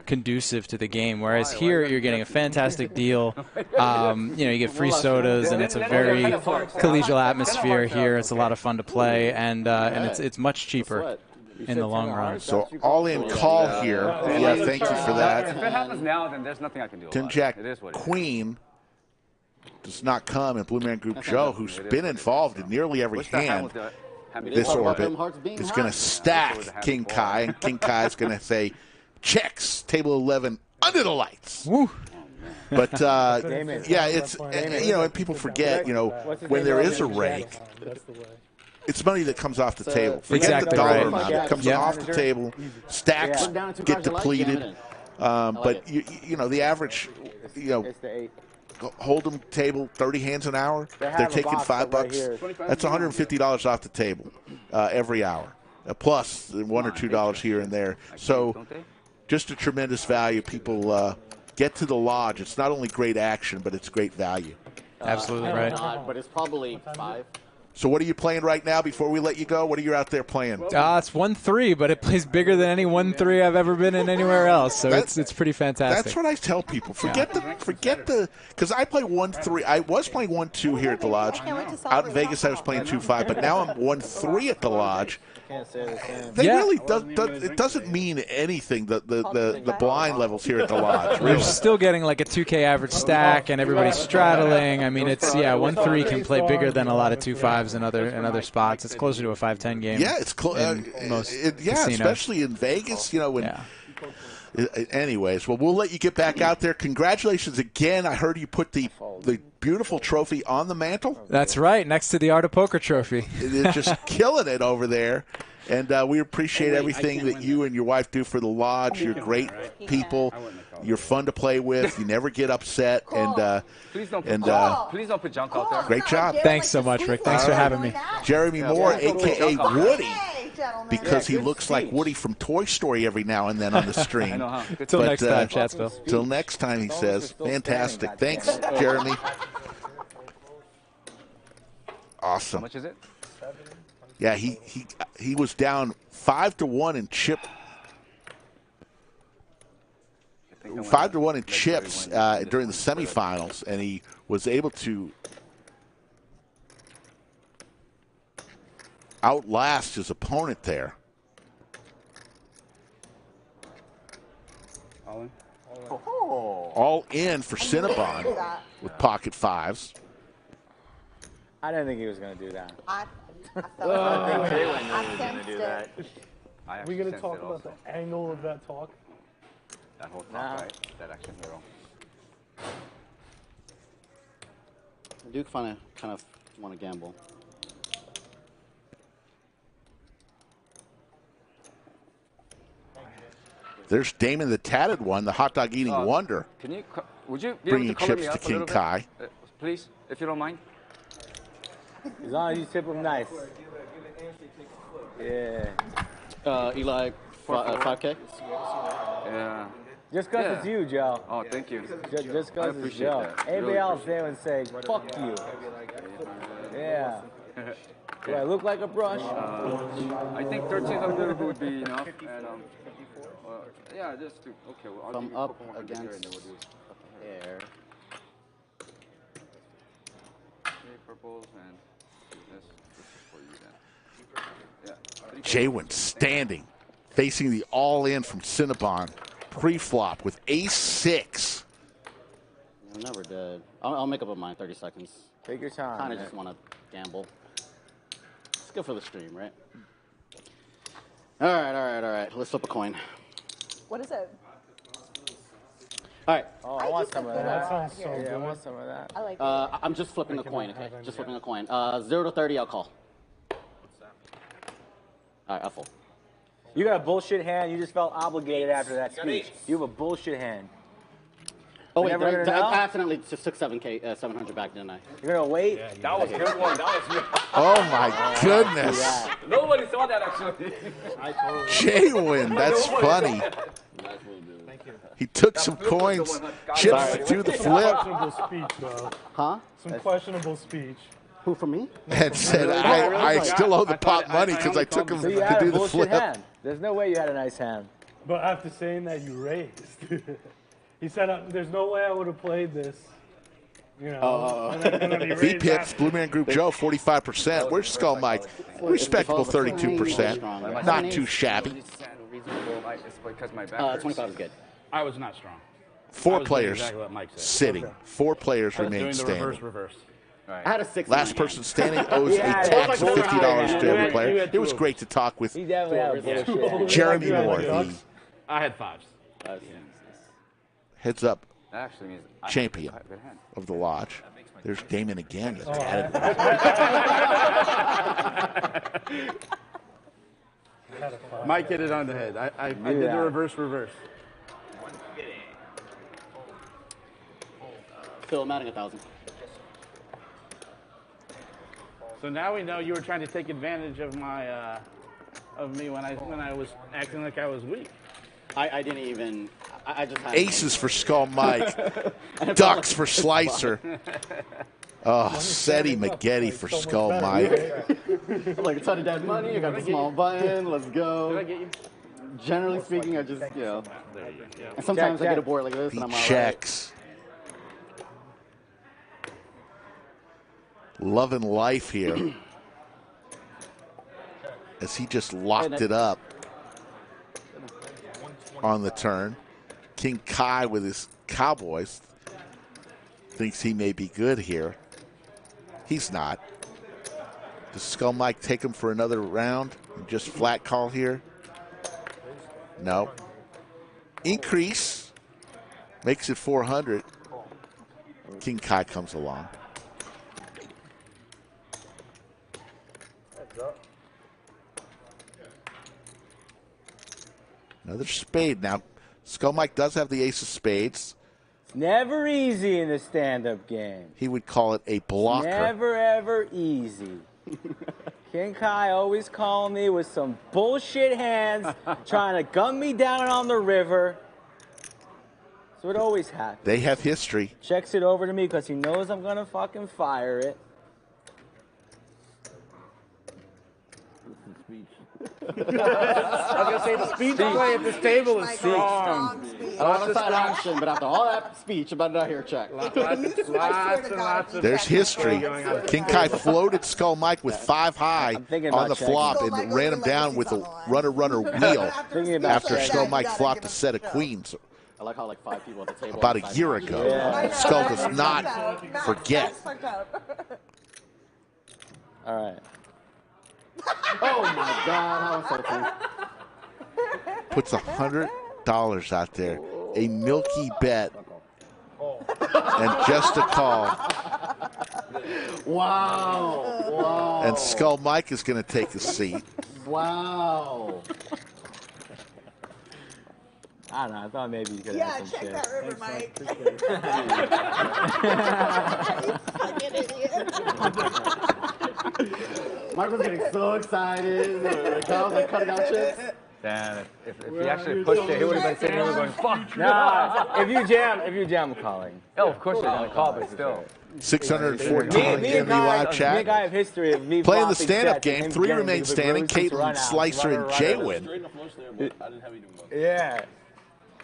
conducive to the game. Whereas here, you're getting a fantastic deal. You get free sodas, and it's a very collegial atmosphere here. It's a lot of fun to play, and it's much cheaper in the long run. So all-in call here. Yeah, thank you for that. If it happens now, then there's nothing I can do about it. 10 Jack It is what it is. Queen does not come, and Blue Man Group Joe, who's been involved in nearly every hand this orbit, is going to stack King Kiah, and King Kiah is going to say, checks, table 11, under the lights. Woo. But, yeah, it's, and people forget, when there is a rake, it's money that comes off the table. Forget the dollar amount. It comes off the table. Stacks get depleted. But, the average, Hold'em table, 30 hands an hour. They're taking $5. That's $150 off the table every hour, plus $1 or $2 here and there. So just a tremendous value. People get to the lodge. It's not only great action, but it's great value. Absolutely right. But it's probably 5. So what are you playing right now before we let you go? What are you out there playing? It's 1-3, but it plays bigger than any 1-3 I've ever been in anywhere else. So it's pretty fantastic. That's what I tell people. Forget the because I play 1-3. I was playing 1-2 here at the lodge. Out in Vegas, I was playing 2-5, but now I'm 1-3 at the lodge. They really it doesn't mean anything. The blind levels here at the lodge. You're still getting like a 2K average stack, and everybody's straddling. I mean, it's 1-3 can play bigger than a lot of 2-5s in other spots. It's closer to a 5-10 game. Yeah, it's most especially in Vegas. Anyways, well, we'll let you get back out there. Congratulations again. I heard you put the beautiful trophy on the mantle. That's right, next to the Art of Poker trophy. It's just killing it over there. And we appreciate everything that you and your wife do for the lodge. You're great people. You're fun to play with. You never get upset. And please don't put junk out there. Great job. Thanks so much, Rick. Thanks for having me. Jeremy Moore, a.k.a. Woody, because he looks like Woody from Toy Story every now and then on the stream. I know, huh? Till next time, Chatsville. Till next time, he says. Fantastic. Thanks, Jeremy. Awesome. How much is it? Yeah, he was down 5-1 in chip. 5-1 in chips during the semifinals, and he was able to outlast his opponent there. All in for Cinnabon with pocket 5s. I didn't think he was going to do that. I Are we going to talk about the angle of that talk? That whole talk, right? That action hero. I do kind of want to gamble. There's Damon the Tatted One, the hot dog eating wonder. Would you be bringing able to color chips me to up King Kiah? Please, if you don't mind. As long as you tip him nice. Yeah. Eli, 5K? Yeah. Just because it's you, Joe. Oh, thank you. Just because it's Joe. Anybody else there would say, fuck you. Yeah. Do I look like a brush? I think 1300 would be enough. And, yeah, just two. Okay, well, I'll Come give you a up couple more against here and then we'll do air. 3 purples and this is for you then. Yeah. JWin standing, facing the all-in from Cinnabon. Pre-flop with ace-6. I'm never dead. I'll make up my mind 30 seconds. Take your time. Kind of just want to gamble. It's good for the stream, right? All right. Let's flip a coin. What is it? All right. Oh, I want some of that. That sounds so Yeah, I good. want some of that. I like it. I'm just flipping a coin, okay? Just flipping a coin. 0 to 30, I'll call. All right, I'll fold. You got a bullshit hand. You just felt obligated after that speech. You have a bullshit hand. Oh, wait, Never gonna know? I accidentally just took 700 back, didn't I? You're going to wait? Yeah, that was a good one. That was Oh, my goodness. Nobody saw that, actually. JWin, that's funny. He took some coins, chips to do the flip. Questionable speech, though. Huh? Some questionable speech. Who, for me? And said, I still owe the pot money because I took him So you to had do a the bullshit flip. hand. There's no way you had a nice hand. But after saying that, you raised. He said, "There's no way I would have played this." You know. And then he V raised Pips, after. Blue Man Group Joe, 45%. Where's Skull Mike? Respectable 32%. Not too shabby. Because my back 25 is good. I was not strong. I 4 was players doing exactly what Mike said. sitting. 4 players I was remain doing the standing. reverse. I had a 6. Last person standing owes a tax of $50 to every player. It was great to talk with He definitely had a bullshit. Jeremy Moore, the I had 5s. heads up actually means champion of the lodge. There's Damon again. That's added. Mike hit it on the head. I did the reverse. Phil, I'm adding 1,000. So now we know you were trying to take advantage of my of me when I was acting like I was weak. I didn't even. I just had Aces for Skull Mike. Ducks for Slicer. Oh, Seti Maggette for Skull Mike. I'm like, a ton of dead money. I got the small button. Let's go. Did I get you? Generally speaking, I just, And sometimes I get a board like this, and I'm all right. Checks. Loving life here. As he just locked it up on the turn. King Kiah with his Cowboys thinks he may be good here. He's not. Does Skull Mike take him for another round and just flat call here? No. Increase. Makes it 400. King Kiah comes along. Another spade. Now, Skull Mike does have the ace of spades. It's never easy in the stand-up game. He would call it a blocker. Never, ever easy. King Kiah always calling me with some bullshit hands, trying to gun me down on the river. So it always happens. They have history. Checks it over to me because he knows I'm going to fucking fire it. I was going to say the speech play at this table is strong. I want to side action, but after all that speech, about not hear check. Lots and lots of There's history. King Kiah floated Skull Mike with 5 high on the flop and ran him down with a runner wheel after Skull Mike flopped a set of queens. I like how like 5 people at the table. About a year ago. Yeah. Skull does not forget. All right. Oh my God, how insulting. Puts $100 out there. A milky bet. And just a call. Wow. And Skull Mike is going to take a seat. Wow. I don't know. I thought maybe you could have some check shit. that river, Mike. Mike was getting so excited. The cow was like cutting out chips. Damn, if he actually pushed it, he would have been sitting here going, fuck. Nah, if you jam, I'm calling. Oh, of course you're going to call, but still. 614 in the live chat. Me and Guy have history of me Playing the flopping stand-up sets and game. him 3 getting remain the standing. roses to Caitlin, run out, Slicer, and JWin. Yeah.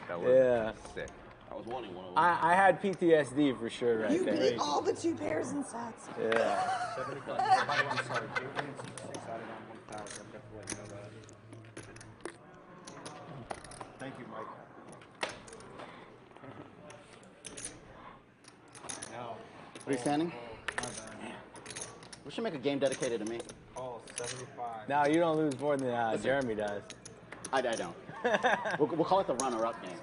That Yeah. Sick. I was wanting one of them. I had PTSD for sure right You there. beat all the 2 pairs in sets. Yeah. Thank you, Mike. What are you standing? We should make a game dedicated to me. Oh, 75. No, you don't lose more than Jeremy does. I don't. We'll call it the runner-up game.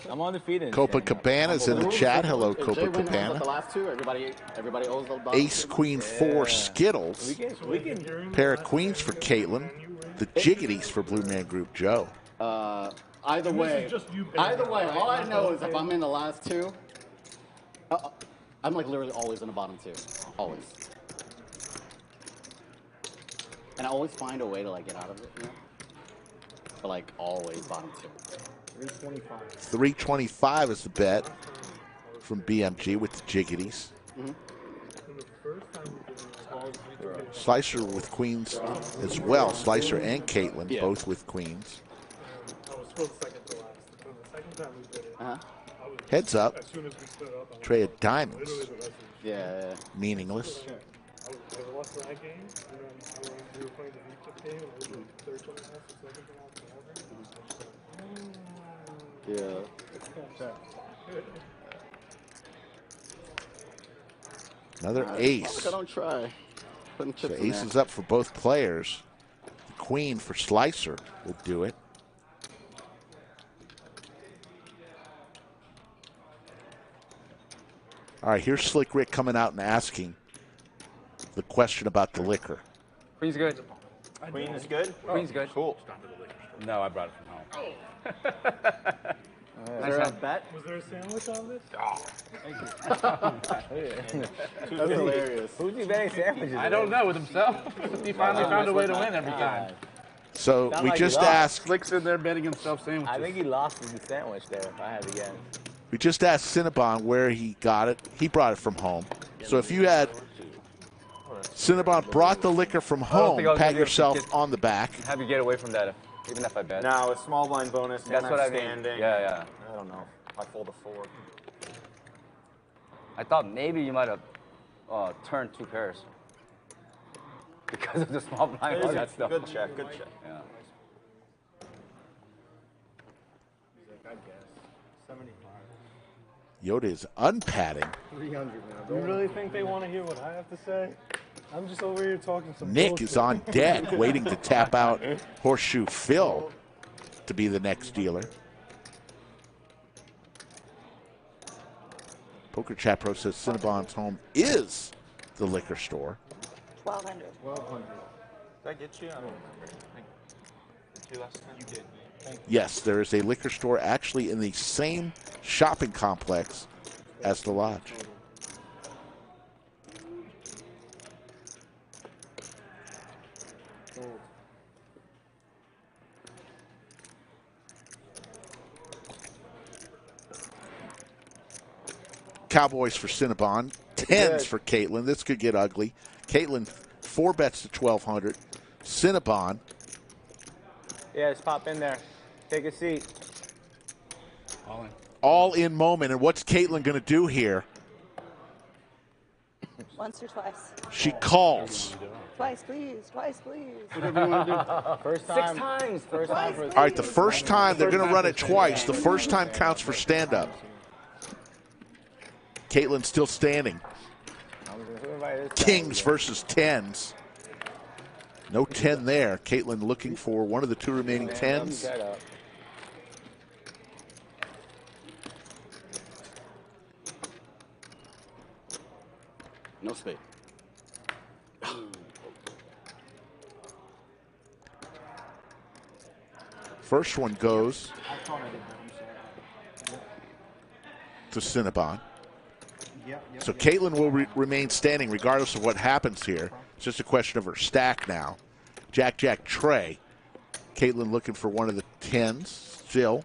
I'm undefeated. Copacabana's in the chat. Hello, JWin has the Copacabana. last 2. Everybody owes the bottom. Ace, Queen, 4 Skittles. We can. Pair of queens for Caitlin. The Jiggities for Blue Man Group Joe. Either way, all I know is if I'm in the last 2, I'm like literally always in the bottom 2. Always. And I always find a way to like get out of it, you know? But like always bottom 2. 325. 325 is the bet from BMG with the Jiggities. Slicer with queens as well. Slicer and Caitlin, both with queens. Heads up. Tray of diamonds. Yeah. Meaningless. Yeah. Another ace. Look, I don't try. Putting So chips in aces there. up for both players. The queen for Slicer will do it. All right, here's Slick Rick coming out and asking the question about the liquor. Queen's good. Queen is good? Queen's good. Cool. No, I brought it from home. Nice shot. Was there a sandwich on this? That's hilarious. Who's he betting sandwiches? I don't know with himself. He finally found a way to win every time. So Sound we like just he lost. asked. Slick's in there betting himself sandwiches. I think he lost the sandwich there, if I had to guess. We just asked Cinnabon where he got it. He brought it from home. So if you had Cinnabon brought the liquor from home, pat yourself on the back. Have you get away from that, even if I bet. No, a small blind bonus. That's what I mean. Standing. Yeah. I don't know. I fold a 4. I thought maybe you might have turned 2 pairs because of the small blind. Good That stuff. Good check. Good check. Yeah. I guess 75. Yoda is unpatting. 300 now. You really think they want to hear what I have to say? I'm just over here talking some Nick bullshit. is on deck waiting to tap out Horseshoe Phil to be the next dealer. Poker Chat Pro says Cinnabon's home is the liquor store. 1,200. 1,200. Did I get you? I don't remember. Did you last time? You did. Thank you. Yes, there is a liquor store actually in the same shopping complex as the lodge. Cowboys for Cinnabon, 10s for Caitlin. This could get ugly. Caitlin 4 bets to 1,200. Cinnabon. Yeah, just pop in there. Take a seat. All in moment. And what's Caitlin going to do here? Once or twice. She calls. Twice, please. Twice, please. Whatever you want to do. First time. 6 times. First time for All right, the first time, they're going to run it twice. The first time counts for stand-up. Caitlin's still standing. Kings versus 10s. No 10 there. Caitlin looking for one of the 2 remaining 10s. No spade. First one goes to Cinnabon. So Caitlin will remain standing regardless of what happens here. It's just a question of her stack now. Jack, Jack, Trey. Caitlin looking for one of the 10s still.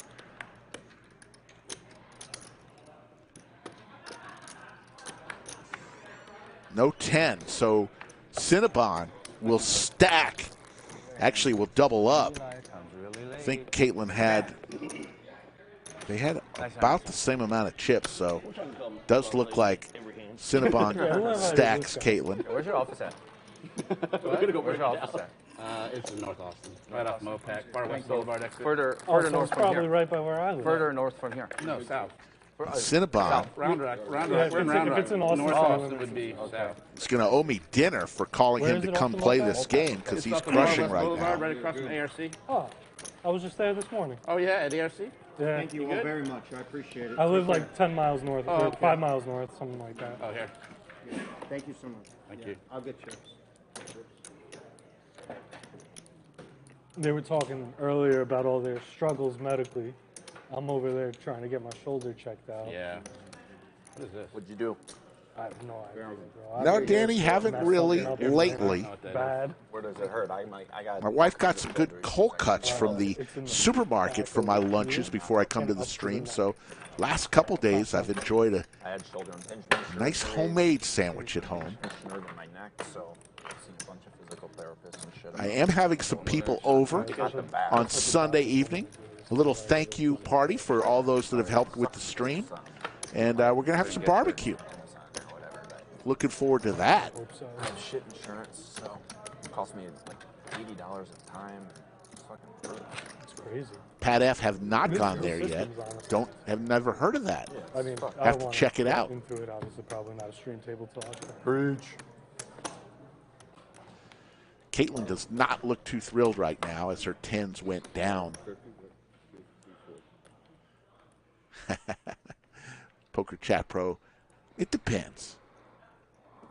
No 10. So Cinnabon will stack. Actually, will double up. I think Caitlin had, they had about the same amount of chips, so it does look like Cinnabon stacks Caitlin. Where's your office at? Where's your office at? It's in North Austin, right off Mopac, Bar West Boulevard exit. Further So north it's from probably here. right by where I live. Further north from here. No, south. Cinnabon Round Rock. Yeah, if it's in Austin, North south. Austin would be south. is going to owe me dinner for calling Where him is to it come off the play Mopac? this game because It's he's up in Bar crushing West right Boulevard, now. right across from ARC. Oh, I was just there this morning. Oh, yeah, at ARC? Yeah. Thank you all very much. I appreciate it. I live Take like 10 miles north, Oh, or okay. 5 miles north, something like that. Oh, here. care. Thank you so much. Thank you. I'll get chips. They were talking earlier about all their struggles medically. I'm over there trying to get my shoulder checked out. Yeah. What is this? What'd you do? I have no idea, bro. No, Danny, haven't really lately. Bad. Where does it hurt? I got. My wife got some good cold cuts from the supermarket for my lunches before I come to the stream. So last couple days I've enjoyed a I had shoulder impingement. nice homemade sandwich at home. Nerve in my neck, so I've seen a bunch of physical therapists and shit. I am having some people over on Sunday evening. A little thank you party for all those that have helped with the stream. And we're going to have some barbecue. Looking forward to that. I have shit insurance, so it costs me like $80 a time. It's fucking brutal. It's crazy. Pat F have not gone there yet. Have never heard of that. I mean, have to check it out. Into it, obviously, probably not a stream table talk. Preach. Caitlin does not look too thrilled right now as her tens went down. Poker Chat Pro. It depends.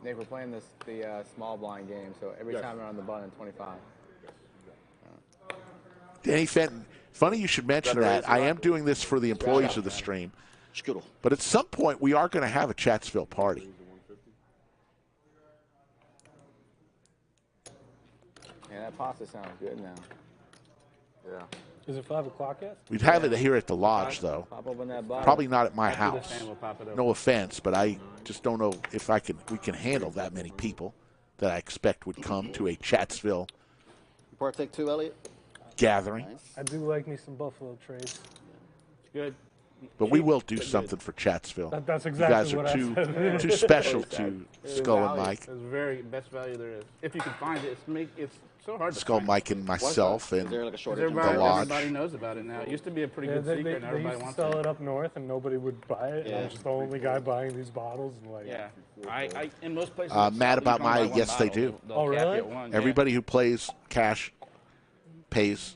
Nick, we're playing the small blind game, so every time they're on the button, 25. Danny Fenton, funny you should mention that. I am doing this for the employees of the stream. But at some point, we are going to have a Chatsville party. Yeah, that pasta sounds good now. Yeah. Is it 5 o'clock yet? We'd have it here at the lodge, though. Pop open that bottle. Probably not at my house. No offense, but I just don't know if we can handle that many people that I expect would come to a Chatsville Partake 2, Elliot? gathering. I do like me some Buffalo Trace. It's good. But we will do something for Chatsville. That's exactly you guys what are I said. too special to Skull and Mike. It's the very best value there is. If you can find it, it's so hard to Skull, find. Mike, and myself, and the lodge. Everybody knows about it now. It used to be a pretty good They secret, and everybody used to wants sell it. it up north, and nobody would buy it. And I'm just the only guy buying these bottles. And like, Yeah, I in most places. Mad about my, yes, they do. They'll cap you at one, yeah. Everybody who plays cash pays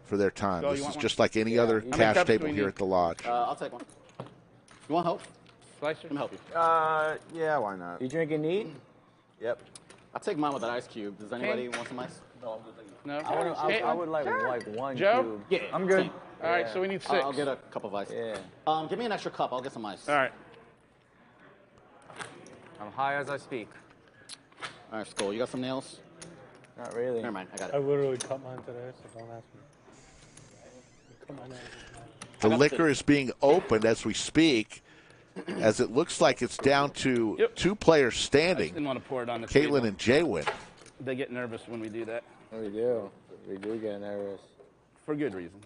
for their time. Go, This you is want just one? like any Yeah. other How many cash cups do table we here need? at the lodge. I'll take one. You want help? Slicer? Let me help you. Yeah, why not? You drinking neat? Yep. I'll take mine with an ice cube. Does anybody want some ice? No. I would like one Joe? cube. Yeah, I'm good. same. All right, so we need 6. I'll get a cup of ice. Yeah. Give me an extra cup. I'll get some ice. All right. I'm high as I speak. All right, Skull. You got some nails? Not really. Never mind. I got I it. literally cut mine today, so don't ask me. Cut mine out. The liquor is being opened as we speak, as it looks like it's down to 2 players standing. Didn't want to pour it on the Caitlin table. and JWin. They get nervous when we do that. We do. We do get nervous. For good reason.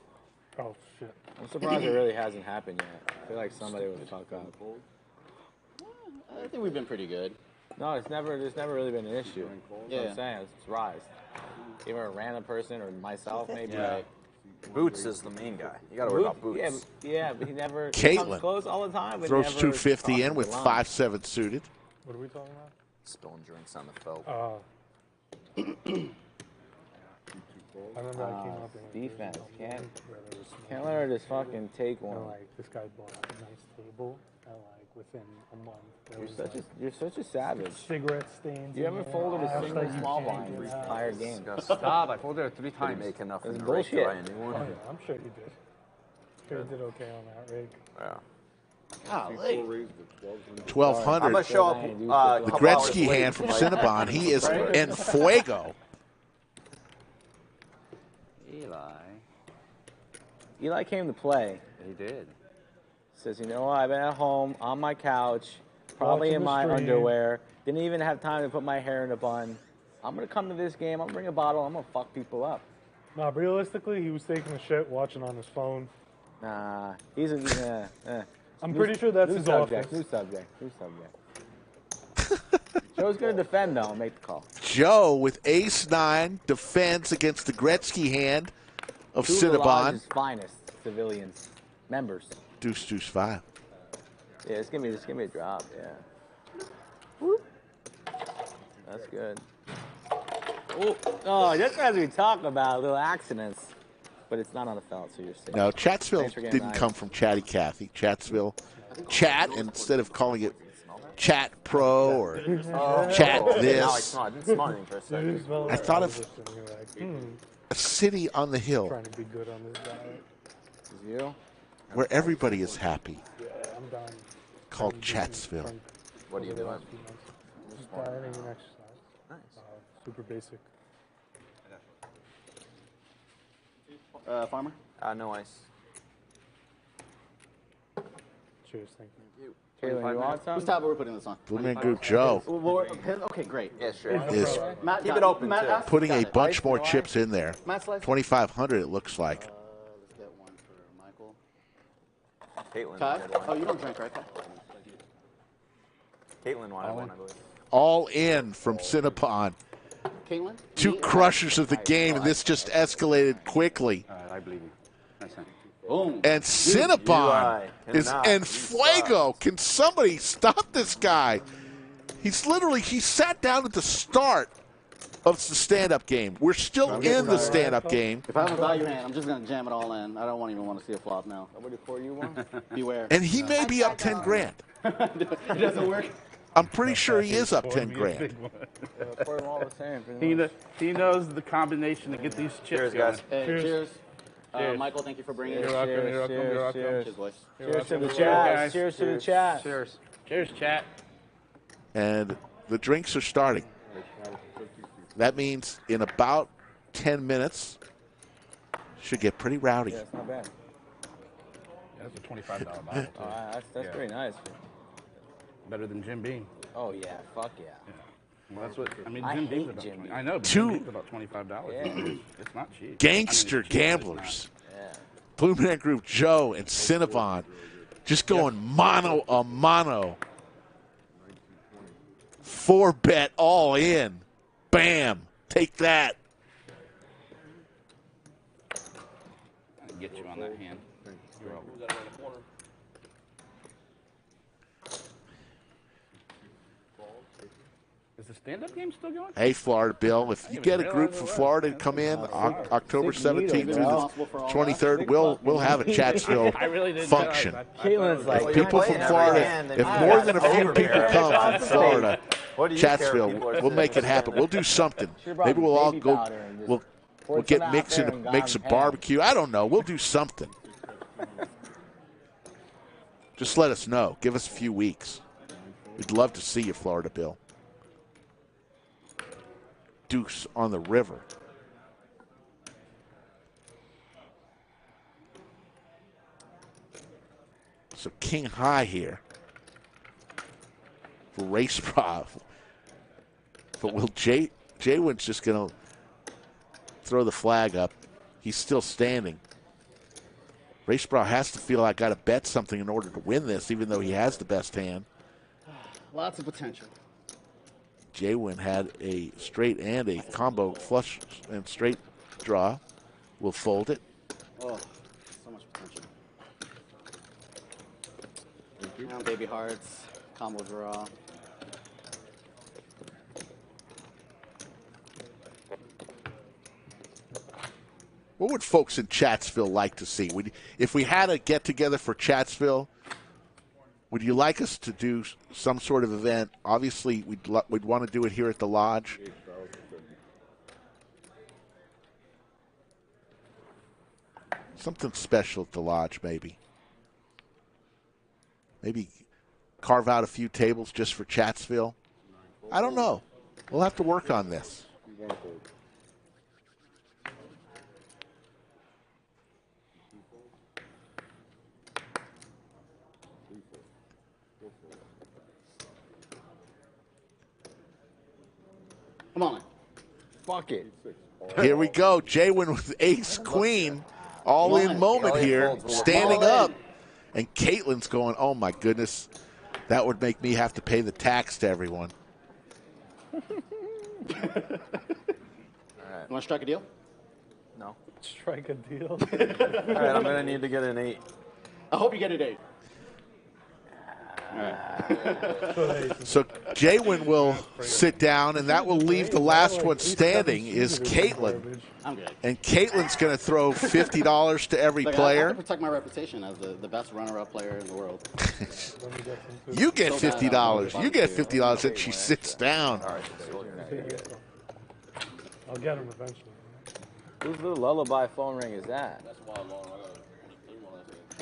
Oh, shit. I'm surprised it really hasn't happened yet. I feel like somebody would fuck up. I think we've been pretty good. No, it's never really been an issue. Yeah. What I'm saying, it's rise. Even a random person or myself, maybe. Yeah. Boots is the main guy. You got to worry about Boots. Yeah, but he never he Caitlin comes close all the time. But throws never 250 in crosses with the line. 5-7 suited. What are we talking about? Spilling drinks on the felt. I remember I came up in defense. Can't let her just fucking take one. And like this guy bought a nice table, and like within a month, there was You're such a savage. cigarette stains. You ever folded a single small blind in this entire game? Stop! I folded it 3 times. Make enough That's in the bullshit. rate to buy a new one. Oh, yeah, I'm sure you did. Sure you did okay on that rig. Yeah. Golly. 1,200. I'm gonna show up. The Gretzky hand from Cinnabon. He is en fuego. Eli came to play. He did. Says, you know what? I've been at home on my couch, probably Watching in the my stream. underwear. Didn't even have time to put my hair in a bun. I'm gonna come to this game. I'm gonna bring a bottle. I'm gonna fuck people up. Nah, realistically, he was taking a shit, watching on his phone. Nah, he's a. I'm pretty sure that's new his subject. office. New subject. New subject. Joe's gonna defend though and make the call. Joe with ace-9 defends against the Gretzky hand of Two of the Cinnabon. lodge's finest civilians, members. Deuce, 5. Yeah, just give me a drop. Yeah. Whoop. That's good. Oh, just as we talk about little accidents, but it's not on the felt, so you're safe. No, Chatsville Thanks for getting didn't that. come from Chatty Cathy. Chatsville, Chat, instead of calling it Chat Pro or Chat this. I didn't smell anything for a second. I thought of a city on the hill Trying to be good on this diet. Is you? where everybody is happy, Yeah, I'm done. called Chatsville. What do you do? Just dieting and exercise. Nice. Super basic. Farmer? No ice. Cheers, thank you. Caitlin, you want some? Whose tab are we putting this on? Blue Group Joe Okay, great. Yeah, sure. is Matt, Keep it open, too. putting a it. bunch more chips in there. Matt slice? 2,500 it looks like. Let's get one for Michael. Caitlin Kai? wanted one. Oh, you don't drink, right, Kai? Caitlin wanted one, I believe. All in from Cinnabon. Caitlin? Two crushers of the game, and this just escalated quickly. I believe you. Nice. Boom. And Cinnabon is en fuego. Can somebody stop this guy? He sat down at the start of the stand-up game. We're still in the stand-up game. If I have a value hand, I'm just going to jam it all in. I don't even want to see a flop now. Somebody pour you one? Beware. And he may be up 10 grand. It doesn't work. I'm pretty sure he is up 10 grand. Pour them all the same. He knows the combination to get these chips. Cheers, guys. Hey, Cheers. cheers. Cheers. Michael, thank you for bringing You're it. welcome. You're welcome. You're welcome. Cheers, boys. Cheers to the Cheers, chat. guys. Cheers to the chat. Cheers. Cheers, chat. And the drinks are starting. That means in about 10 minutes, should get pretty rowdy. Yeah, it's not bad. Yeah, that's a $25 bottle. Oh, that's pretty nice. Better than Jim Beam. Oh, yeah. Fuck yeah. Well, that's what I mean. I Jim Beam's hate about Jim 20. Beam. I know, but Two Jim Beam's about $25. Yeah. It's not cheap. Gangster I mean, it's cheap, but it's gamblers. Yeah. Blue Man Group Joe and Cinnabon just going mano a mano. 4-bet all in. Bam. Take that. I'll get you on that hand. You're welcome. Is the stand-up game still going? Hey, Florida Bill, if you get a group from Florida to come in October 17th through the 23rd, we'll have a Chatsville function. Caitlin's like, If people from Florida, if more than a few people come from Florida, Chatsville, we'll make it happen. We'll do something. Maybe we'll all go. We'll get mix a barbecue. I don't know. We'll do something. Just let us know. Give us a few weeks. We'd love to see you, Florida Bill. Deuce on the river. So King High here for Racebrah. But will JWin's just going to throw the flag up. He's still standing. Racebrah has to feel I got to bet something in order to win this, even though he has the best hand. Lots of potential. JWin had a straight and a combo flush and straight draw. We'll fold it. Oh, so much potential. Now baby hearts, combo draw. What would folks in Chatsville like to see? If we had a get-together for Chatsville, would you like us to do some sort of event? Obviously, we'd want to do it here at the Lodge. Something special at the Lodge, maybe. Maybe carve out a few tables just for Chatsville. I don't know. We'll have to work on this. Come on. Fuck it. Here we go. JWin with ace queen. All in moment here. Standing up. And Caitlin's going, oh my goodness. That would make me have to pay the tax to everyone. You want to strike a deal? No. Strike a deal. All right, I'm going to need to get an 8. I hope you get an 8. So JWin will sit down, and that will leave the last one standing is Caitlin. I'm good. And Caitlin's going to throw $50 to every Look, I player. have to protect my reputation as the best runner-up player in the world. You get $50. You get $50 and she sits down. I'll get him eventually. Whose little lullaby phone ring is that?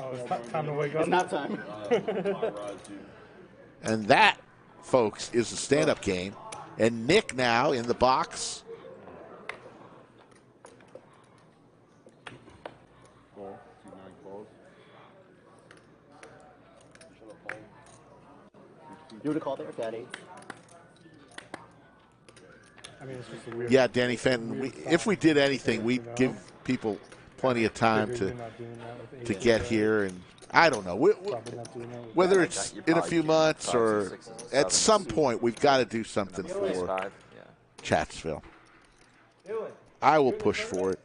Oh, it's time to wake up. It's nap time. And that folks, is the stand-up game. And Nick now in the box. You would have called there if you had 8. I mean, it's just a weird. Yeah, Danny Fenton. If we did anything, we'd give people plenty of time to get here, and I don't know whether it's in a few months or at some point we've got to do something for Chatsville. I will push for it.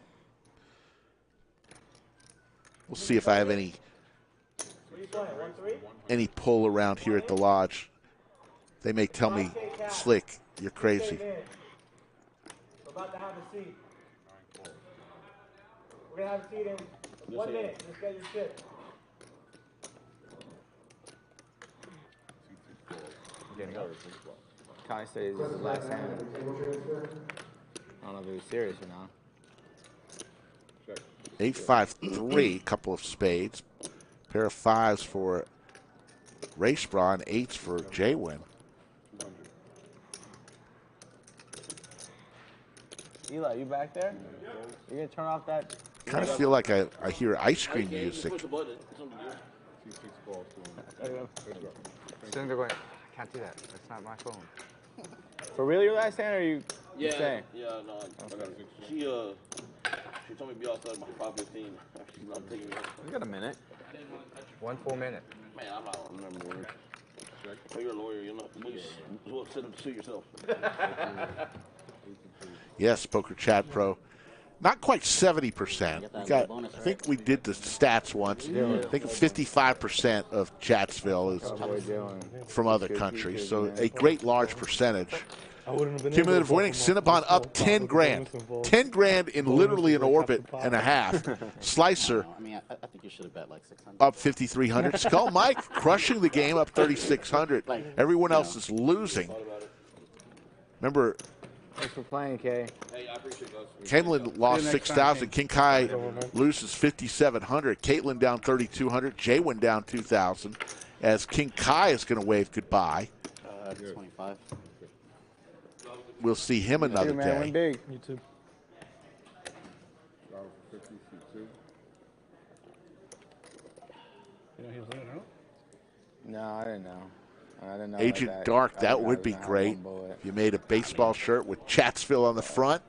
We'll see if I have any pull around here at the lodge. They may tell me, Slick, you're crazy. We're about to have a seat. We're going to have a seat in 1 minute. Just get your shit. Kai says this is his last hand. I don't know if he was serious or not. 8-5-3, couple of spades. Pair of 5s for Racebrah and 8s for JWin. Eli, you back there? You gonna turn off that? Kind of feel like I hear ice cream music. Sitting there going, I can't do that. That's not my phone. For real, your last hand, or are you saying? Yeah, no. She told me to be outside by 5:15. She's not taking me. You got a minute. 1 full minute. Man, I'm not remembering. Oh, you're a lawyer. You're not. You well sit up to sue yourself. Yes, Poker Chat Pro. Not quite 70%. I think we did the stats once. I think 55% of Chatsville is from other countries. So a great large percentage. Cumulative winning, Cinnabon up 10 grand. 10 grand in literally an orbit and a half. Slicer I mean, I think you should have bet like 600. up 5,300. Skull Mike crushing the game up 3,600. Everyone else is losing. Remember, thanks for playing, Kay. Hey, I appreciate it, guys. Caitlin lost 6,000. King Kiah loses 5,700. Caitlin down 3,200. JWin down 2,000. As King Kiah is going to wave goodbye. 25. We'll see him another day. Win big. You too. No, I didn't know. I didn't know Agent that. Dark, that would be great. If you made a baseball shirt with Chatsville on the front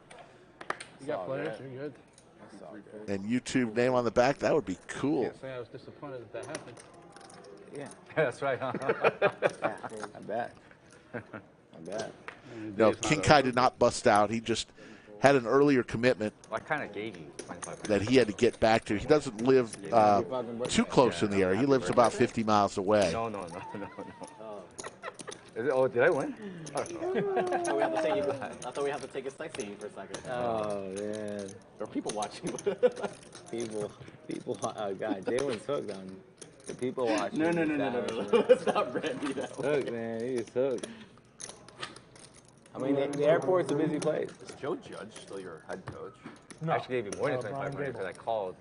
You got players, you're good. and YouTube name on the back, that would be cool. Can't say I was disappointed that happened. Yeah. That's right, huh? I bet. I bet. No, King Kiah did not bust out. He just had an earlier commitment I kind of gave you 25. that he had to get back to. He doesn't live too close in the area. He lives about 50 miles away. No. Oh, did I win? I thought we had to take a sightseeing for a second. Oh, man. There are people watching. people, oh, God, JWin's hooked on the people watching. No. It's not Randy, that Hooked, man. He is hooked. I mean, the airport's a busy place. Is Joe Judge still your head coach? No. I actually gave you more than 2,500 because I called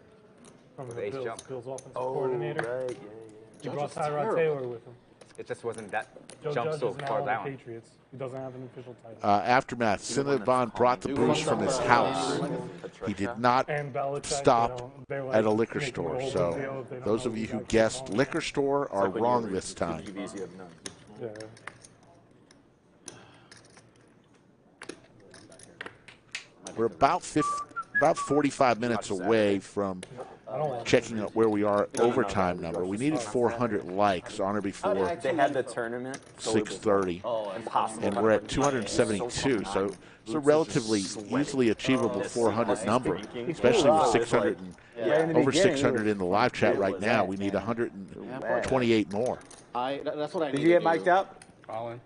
From with the ace Bills, jump. Bills offensive coordinator. Right, He brought Tyrod Taylor with him. It just wasn't that Joe jump Judge so is now far on the down. Patriots. He doesn't have an official title. Aftermath, Cinnabon brought the booze from his house. He did not And Belichick, stop they're like at a liquor making store. a whole So big deal if they don't those know of you he's who got guessed football. liquor store are wrong this time. Yeah. We're about 45 minutes away from checking out where we are overtime number. We needed 400 likes on or before They had the tournament. 6:30, and we're at 272. So it's a relatively easily achievable 400 number, especially with 600 over 600 in the live chat right now. We need 128 more. That's what I Did you get mic'd up? All in.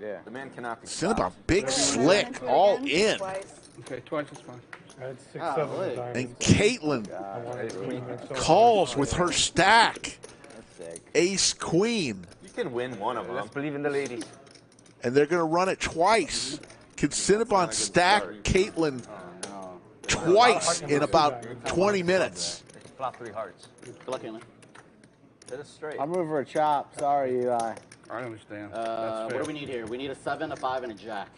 Yeah. The man cannot be Cinnabon, big slick, all in. Okay, twice is fine. I had 6, 7 diamonds. And Caitlin calls with her stack. Ace Queen. You can win one of them. Let's believe in the ladies. And they're going to run it twice. Can Cinnabon stack Caitlin twice in about 20 minutes? Flop 3 hearts. Good luck, Caitlin. Hit us straight. I'm moving for a chop. Sorry, Eli. I understand. What do we need here? We need a 7, a 5, and a jack.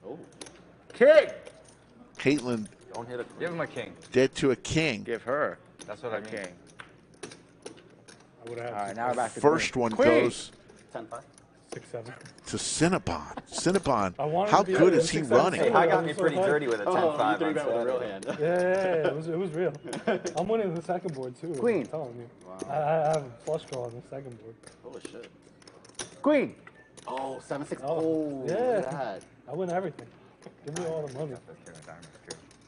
Oh. King! Caitlin Don't hit a Give him a king. dead to a king. Give her. That's what I mean. King. I would have All right, now we're back to First queen. one Queen. goes 10-5. 6-7. to Cinnabon. Cinnabon, I wanted how to be good able is to he 6-7. running? Hey, I got me pretty dirty with a 10-5 you on bet with a real Saturday. hand. Yeah, it was real. I'm winning the second board too. Queen. I'm telling you. Wow. I have a flush draw on the second board. Holy shit. Queen. Oh, 7-6. Oh, Oh, yeah. look at that. I win everything. Give me all the money.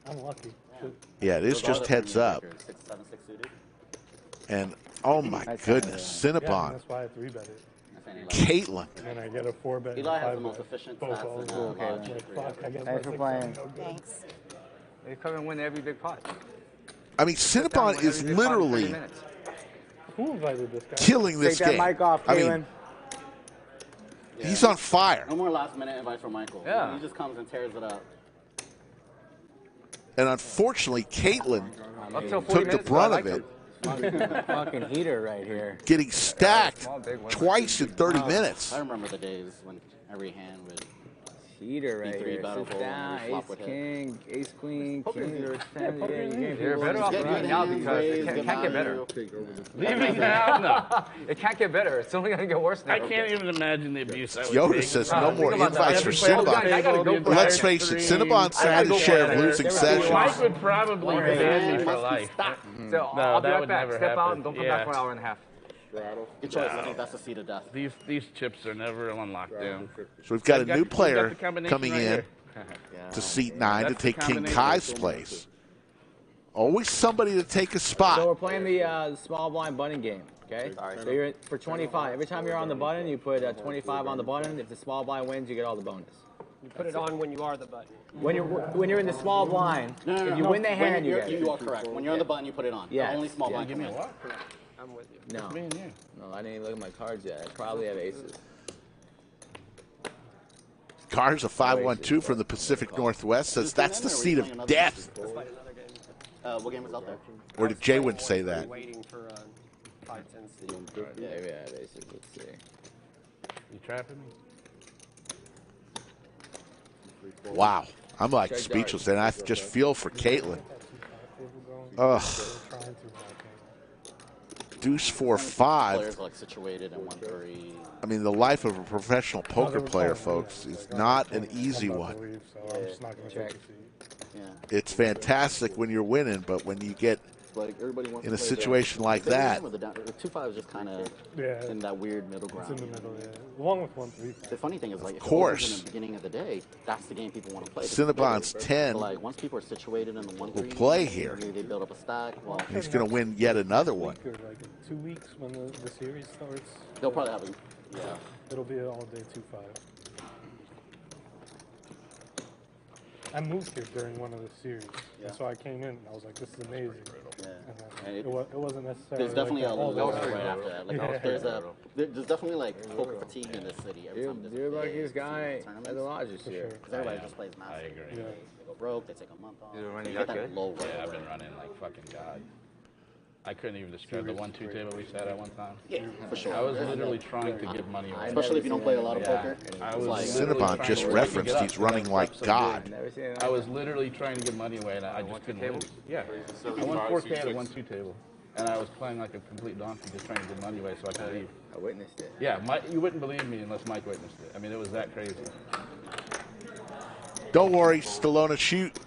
I'm lucky. Yeah, it is just heads up. 6, 7, 6 suited. And oh my goodness, Yeah, Cinnabon, that's why I 3-bet it. Caitlin. And I get a 4-bet. Eli has the 5-bet. most efficient Both stats all in cool, Lodge. Fuck, I get Thanks my for playing. 6-7. Thanks. They come and win every big pot. I mean, Cinnabon is literally Who invited this guy? killing this Take that game. mic off, I Caitlin. mean, he's on fire. No more last-minute invites from Michael. Yeah. He just comes and tears it up. And unfortunately, Caitlin Up till 40 took the minutes, brunt I of liked it, Fucking heater right here. getting stacked twice in 30 minutes. I remember the days when every hand would Heater right E3 here. battle Sits full down, and flop ace would hit. king, ace queen, Poker's king. good. Yeah, poker's good. You're better off Get right good now hands, because raise, it good can't get better. value. Leaving now? No. It can't get better. It's only going to get worse now. I can't even imagine the abuse I would Yoda take. says no more think about invites that. for I gotta go Cinnabon. for Let's it. face it, Cinnabon's had his share of losing sessions. Mike would probably ban me for life. So I'll be that right would back. never Step out happen. and don't come Yeah. back for an hour and a half. Good choice. I think that's the seed of death. These chips are never on lockdown. So we've got a We've got- new we've got player the combination coming right in here. to seat 9 to That's the take King combination. Kai's place. Always somebody to take a So spot. we're playing the small blind button game, okay? So you're for 25. Every time you're on the button, you put 25 on the button. If the small blind wins, you get all the bonus. You put it on when you are the button. When you're in the small blind, if you win the hand, you get it. You are correct. When you're on the button, you put it on. Yeah. The only small blind Give me can a win. what? I'm with you. No. Me and you. No, I didn't even look at my cards yet. I probably have aces. Cars a 512 from the Pacific Northwest says that's the seat of death. What game was out there? Or did JWin say that? Waiting for 5-10 seed. Yeah, maybe I have aces. Let's see. You trapping me? Wow. I'm like speechless, and I just feel for Caitlin. Ugh. Deuce 4-5. Players like situated in 1-3. I mean, the life of a professional poker player, folks, is not an easy one. It's fantastic when you're winning, but when you get Like everybody wants in to a play situation the, like the that, The 2-5 is just kind of in that weird middle ground. It's in the middle, yeah. Along with 1-3. The funny thing is, like, if it course. was in the beginning of the day, that's the game people want to play. Cinnabon's 10 But, like, once people are situated in the 1-3, will play here. Maybe they build up a stack. Well, He's going to win yet another one. Like in 2 weeks when the series starts. They'll probably have a, yeah. It'll be an all-day 2-5. I moved here during one of the series, and so I came in and I was like, "This is amazing." Yeah. And it wasn't necessarily. There's definitely like a that all lull the time. right after that. Like, there's definitely like poker fatigue in this city. Every time there's You're the luckiest days, guy tournaments. at the lodge this year. Because everybody just plays massive. I agree. They go broke. They take a month off. You're running You get that that good? low roll. Yeah, I've been running like fucking God. I couldn't even describe the 1-2 table we sat at one time. Yeah, for sure. I was literally trying to give money away. Especially if you don't play a lot of poker. I was like, Cinnabon just referenced he's running like God. I was literally trying to give money away, and I just couldn't lose. Yeah, I won 4K at a 1-2 table, and I was playing like a complete donkey, just trying to give money away so I could leave. I witnessed it. Yeah, you wouldn't believe me unless Mike witnessed it. I mean, it was that crazy. Don't worry, Stallone.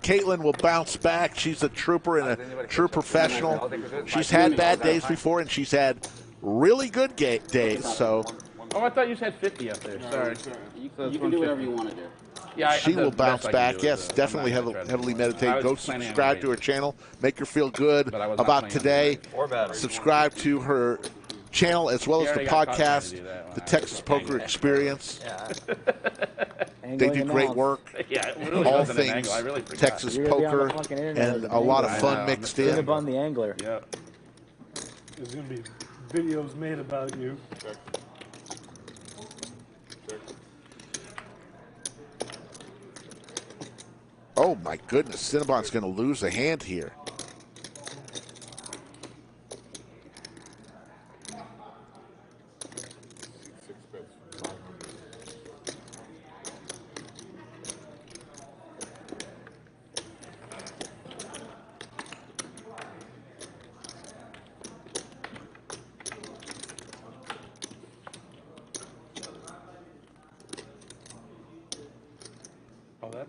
Caitlin will bounce back. She's a trooper and a true professional. She's had bad days before, and she's had really good days. So Oh, I thought you said 50 up there. Sorry. You can do whatever you want to do. Yeah, she will the bounce best I can back. do Yes, is, definitely I'm not gonna try to heavily do meditate. it. I Go was planning on subscribe to her waiting. channel. Make her feel good But I was not about planning on today. Or better. Subscribe to her channel as well He as the already got caught trying to podcast, do that one. the Texas Poker Experience. They do Angling great amounts. work. Yeah, it really All wasn't an things angle. I really forgot. Texas You're gonna be on the poker fucking internet and as a lot of an fun angler. mixed Cinnabon in. the angler. Yeah. There's gonna be videos made about you. Oh my goodness, Cinnabon's going to lose a hand here.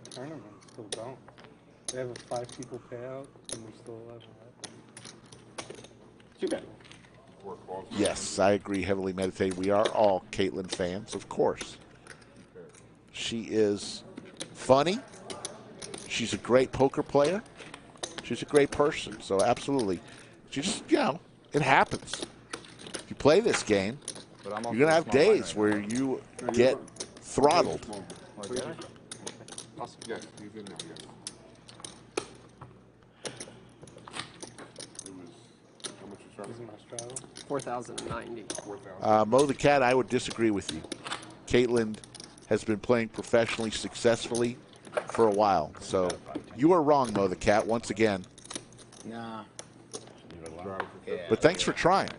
that tournament still don't. They have a 5 people payout, and we're still 11 left. Too bad. Yes, I agree. Heavily meditated. We are all Caitlin fans, of course. She is funny. She's a great poker player. She's a great person. So absolutely, she just it happens. If you play this game, you're gonna have days where you get throttled. Awesome. Yes, he's in now, yes. How much you 4,090. Mo the Cat, I would disagree with you. Caitlin has been playing professionally, successfully for a while. So you are wrong, Mo the Cat, once again. Nah. But thanks for trying.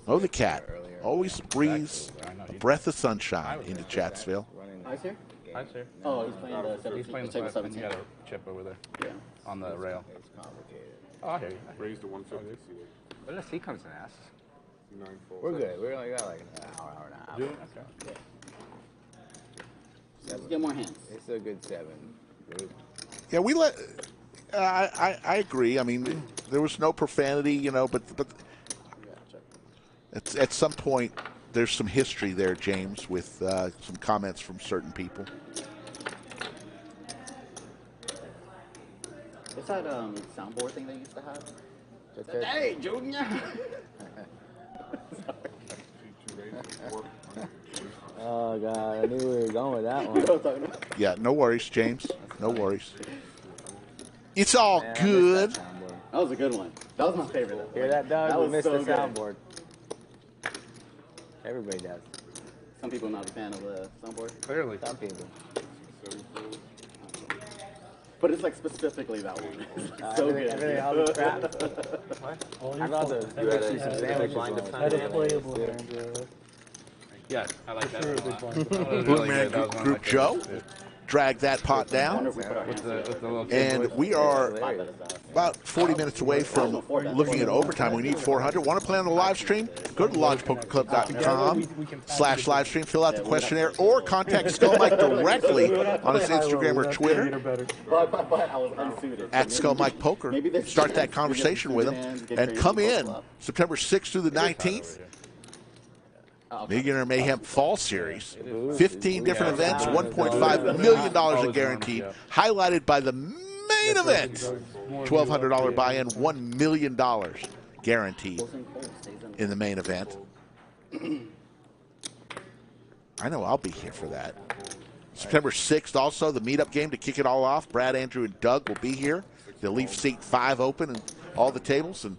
Mo the Cat always breathes a breath of sunshine into Chatsville. Ice here? Ice here. Oh, he's playing the 17. He's playing the 17. You got a chip over there. Yeah. On the rail. It's complicated. Oh, I hear you. Raise the 150. Unless he comes and asks. We're good. We only got like an hour and a half. Do it? Okay. Yeah. Let's get more hands. It's a good 7. Good. Yeah, we let. I agree. I mean, there was no profanity, but at some point there's some history there, James, with some comments from certain people. What's that soundboard thing they used to have? Hey, Junior! Oh, God. I knew we were going with that one. Yeah, no worries, James. No worries. It's all good. That was a good one. That was my favorite. Hear that, Doug? That We was missed so the good. soundboard. Everybody does. Some people not a fan of the soundboard. Clearly. Some people. But it's like specifically that one. It's so good. Everything else is crap. What? I'd rather you had some sandwich line to find it. Yes, I like that a lot. Bootman Group Joe dragged that pot down. And we are about 40 minutes away from looking at overtime. We need 400. Want to play on the live stream? Go to lodgepokerclub.com/livestream, fill out the questionnaire, or contact Skull Mike directly on his Instagram or Twitter at Skull Mike Poker. Start that conversation with him and come in September 6th through the 19th. Millionaire Mayhem Fall Series. 15 different events, $1.5 million in guaranteed, highlighted by the main event. $1,200 buy-in, $1 million guaranteed in the main event. I know I'll be here for that. September 6th also, the meetup game to kick it all off. Brad, Andrew, and Doug will be here. They'll leave seat 5 open and all the tables, and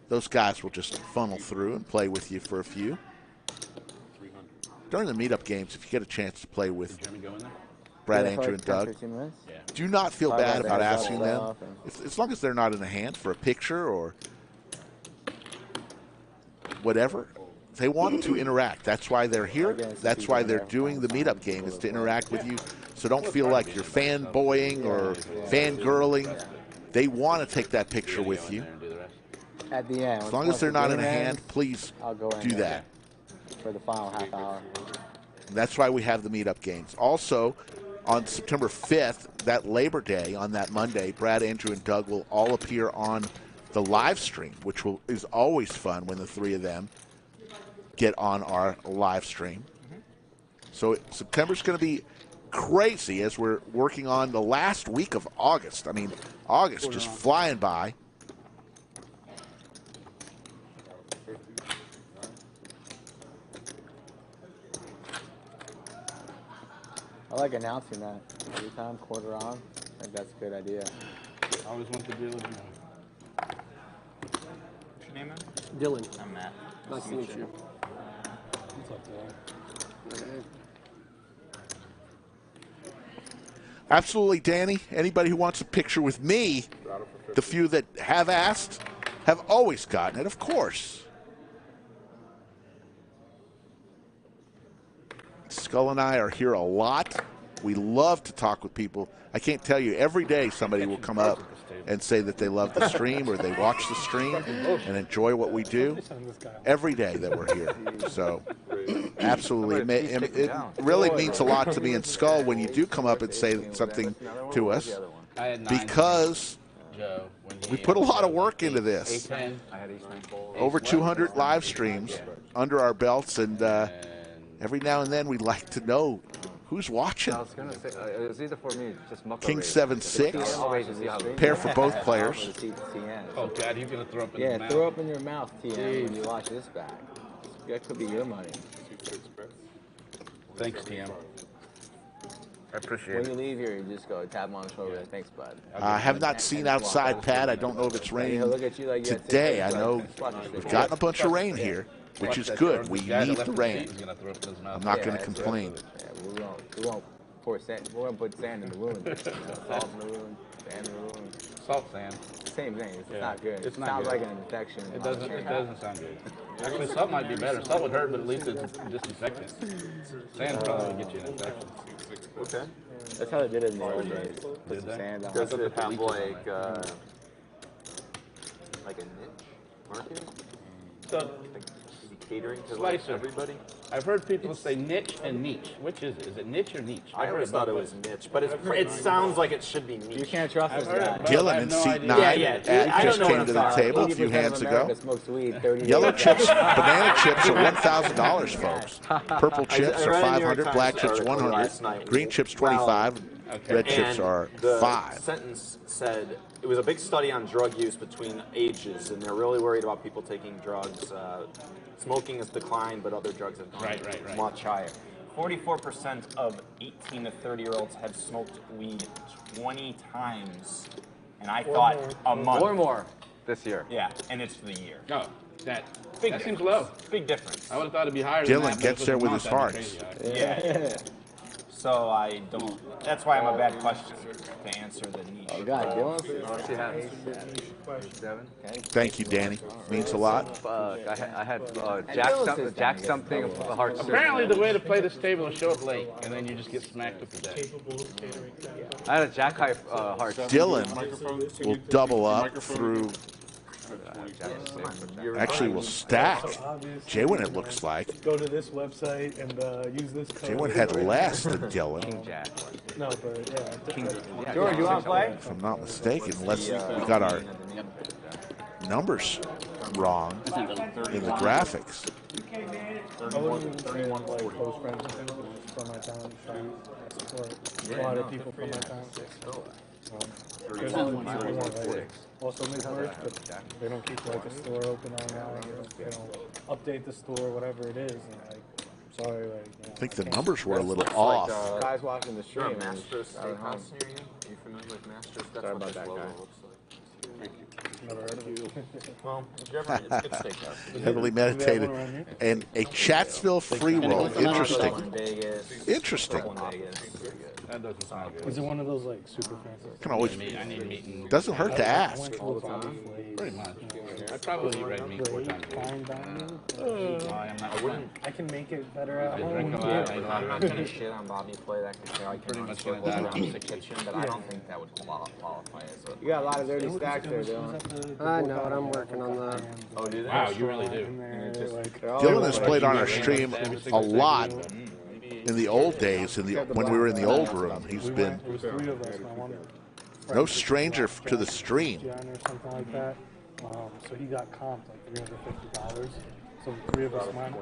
those guys will just funnel through and play with you for a few. During the meetup games, if you get a chance to play with Brad, Andrew, and Doug, do not feel bad about asking them, as long as they're not in a hand, for a picture or whatever. They want to interact. That's why they're here. That's why they're doing the meetup game, is to interact with you. So don't feel like you're fanboying or fangirling. They want to take that picture with you. At the end. As long as they're not in a hand, please do that. For the final half hour. And that's why we have the meetup games. Also, on September 5th, that Labor Day, on that Monday, Brad, Andrew, and Doug will all appear on the live stream, which is always fun when the three of them get on our live stream. So September's going to be crazy as we're working on the last week of August. I mean, August just flying by. I like announcing that every time, quarter on. I think that's a good idea. I always want to do it. What's your name, man? Dylan. I'm Matt. Nice to meet you. Absolutely, Danny. Anybody who wants a picture with me, the few that have asked, have always gotten it, of course. Skull and I are here a lot. We love to talk with people. I can't tell you, every day somebody will come up and say that they love the stream or they watch the stream and enjoy what we do. Every day that we're here. So Absolutely. It really means a lot to me in Skull when you do come up and say something to us, because we put a lot of work into this. Over 200 live streams under our belts, and every now and then we'd like to know who's watching. I was going to say, it was either for me, just muck King 7-6, pair for both players. Oh, God, he's going to throw up in yeah, his mouth. throw up in your mouth, TM, when you watch this back. That could be your money. Thanks, TM. I appreciate When it. you leave here, you just go tap him on the shoulder. Thanks, bud. I have not seen outside, Pat. I don't know if it's raining today. I know we've gotten a bunch of rain here, which is good. We need the rain. I'm not going to complain. Yeah, we won't pour sand. We won't put sand in the wound. Salt in the wound, sand in the wound. Salt, sand. Same thing. It's not good. It's not Sounds good. like an infection. It doesn't sound good. Actually, salt might be better. Salt would hurt, but at least it's disinfectant. Sand probably would get you an infection. Okay. That's how they did it in the old days. Put some sand on. Does it have like a niche market? So, catering to Slicer. everybody? I've heard people say niche and niche. Which is it? Is it niche or niche? I always thought it was niche, but it sounds like it should be niche. You can't trust this guy. Dylan in seat 9 just came to the table a few hands ago. Yellow chips, banana chips are $1,000, folks. Purple chips are $500, black chips $100, green chips $25, red chips are The $5. sentence said it was a big study on drug use between ages, and they're really worried about people taking drugs. Smoking has declined, but other drugs have gone much higher. 44% of 18 to 30-year-olds have smoked weed 20 times, and I thought a month. Or more this year. Yeah, and it's for the year. Oh, that Big seems low. Big difference. I would have thought it'd be higher than that. Dylan gets there with his heart. Yeah. So I don't. That's why I'm a bad question to answer the niche. Oh God, Dylan. Thank you, Danny. Means a lot. I had Jack something hard. Apparently, the way to play this table is show up late, and then you just get smacked with the day. I had a Jack high hard. Dylan will double up through. Actually, will stack. JWin, it looks like. Go to this website and use this code. JWin had less than Dylan. No, but yeah. George, you want to play? If I'm not mistaken, unless we got our numbers wrong in the graphics. I wouldn't even say like close friends from my town. I support a lot of people from my town. There's other people that like also make merch, but they don't keep like a store open online. They don't update the store, whatever it is. And like, sorry, like. I think the numbers were a little off. Guys watching the stream. Master's Steakhouse near you? Are you familiar with Master's? That's Sorry what about this that, logo guy. looks like. Never heard of you. Well, if you ever, it's a good steakhouse. Heavily meditated. And a Chatsville free roll. Interesting. Interesting. That doesn't sound good. Is it one of those like super fancy? Can always. I need meat. Doesn't hurt to ask. Pretty much. I probably eat red meat 4 times a week. I can make it better at home. I'm not going to shit on Bobby Play. That could say I can pretty much get that around the kitchen, but I don't think that would qualify as a. You got a lot of dirty stacks there, Dylan. I know it. I'm working on that. Oh, do they? Wow, you really do. Dylan has played on our stream a lot in the old days, when we were in the old room. He's been no stranger to the stream. Or something like that. So he got comped like $350. So the three of us went.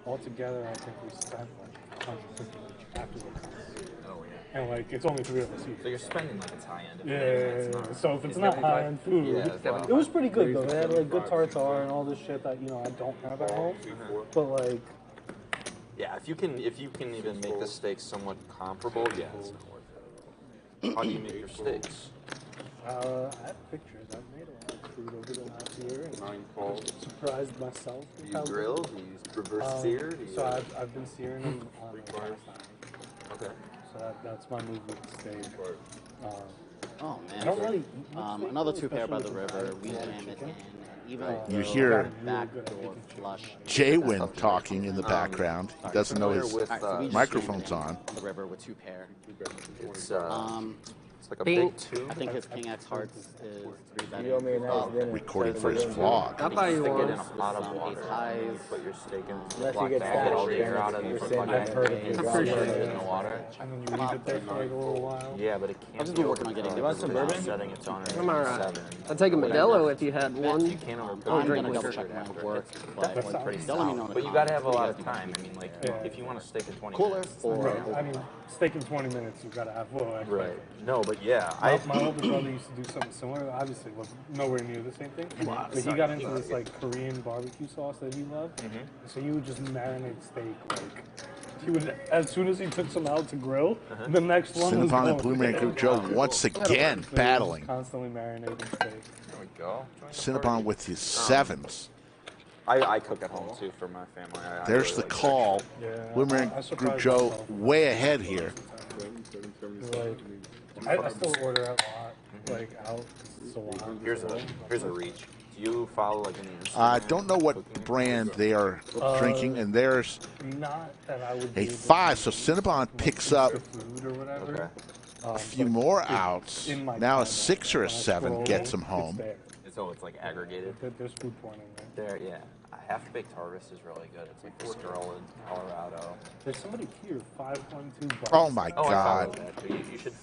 Altogether, I think we spent like $150 after the cost. Oh, yeah. And like, it's only three of us each. So you're spending like it's high end. Yeah. So if it's not high end food, it was pretty good though. They had like good tartare and all this shit that I don't have at home. But like. Yeah, if you can even make the steaks somewhat comparable, yeah, it's not worth it. How do you make your steaks? I have pictures. I've made a lot of food over the last year and surprised myself. Do you grill? Do you reverse sear? So I've been searing them on the gas iron. Okay. So that's my move with the steak. Oh man. I don't really eat much steak, another two pair by the especially river. with We fried jam it chicken. in. You hear backdoor flush. JWin talking in the background. He doesn't know his microphone's on. The river with 2 pair. It's like a big 2. I think his King X hearts is 3 betting. You owe me a nice dinner. Recording for his vlog. I thought you Stick it in were. a pot of water. You put your steak in. Unless you Black get bag, stabbed. get all the air out of it. I've heard of you. I'm pretty sure it's in the water. And then you leave it there for like a little while. Yeah, but it can't. I've just been working on getting You want some bourbon? Setting its on I'm alright. I'll take a Modelo if you had one. You can't overcook I'm it. gonna Drink double liquor check my after. work, That's but pretty don't let me know in the But you gotta have a lot comments. of time. I mean, like, if you want to steak in 20 Cooler minutes. or I mean, steak in 20 minutes, you've got to have a little extra. Right. No, but yeah. My older brother used to do something similar. Obviously, it was nowhere near the same thing. But he got into this like Korean barbecue sauce that he loved. So he would just marinate steak like. He would, as soon as he took some out to grill, the next one was Cinnabon going. and Blue Man Group Joe once again battling. Constantly marinating steak. There we go. Cinnabon with his 7s. I cook at home too for my family. There's really the like call. Blue Man Group Joe way ahead here. I still order out a lot, like out. So Here's a reach. Do you follow like any Instagram? I don't know what brand they are drinking, and there's not that I would a 5. So Cinnabon picks up food or whatever. a few more outs. Now a 6 or a 7 gets him home. So it's like aggregated. There's food porn in there. Yeah. A half-baked harvest is really good. It's like this girl in Colorado. There's somebody here, 512. Oh my God!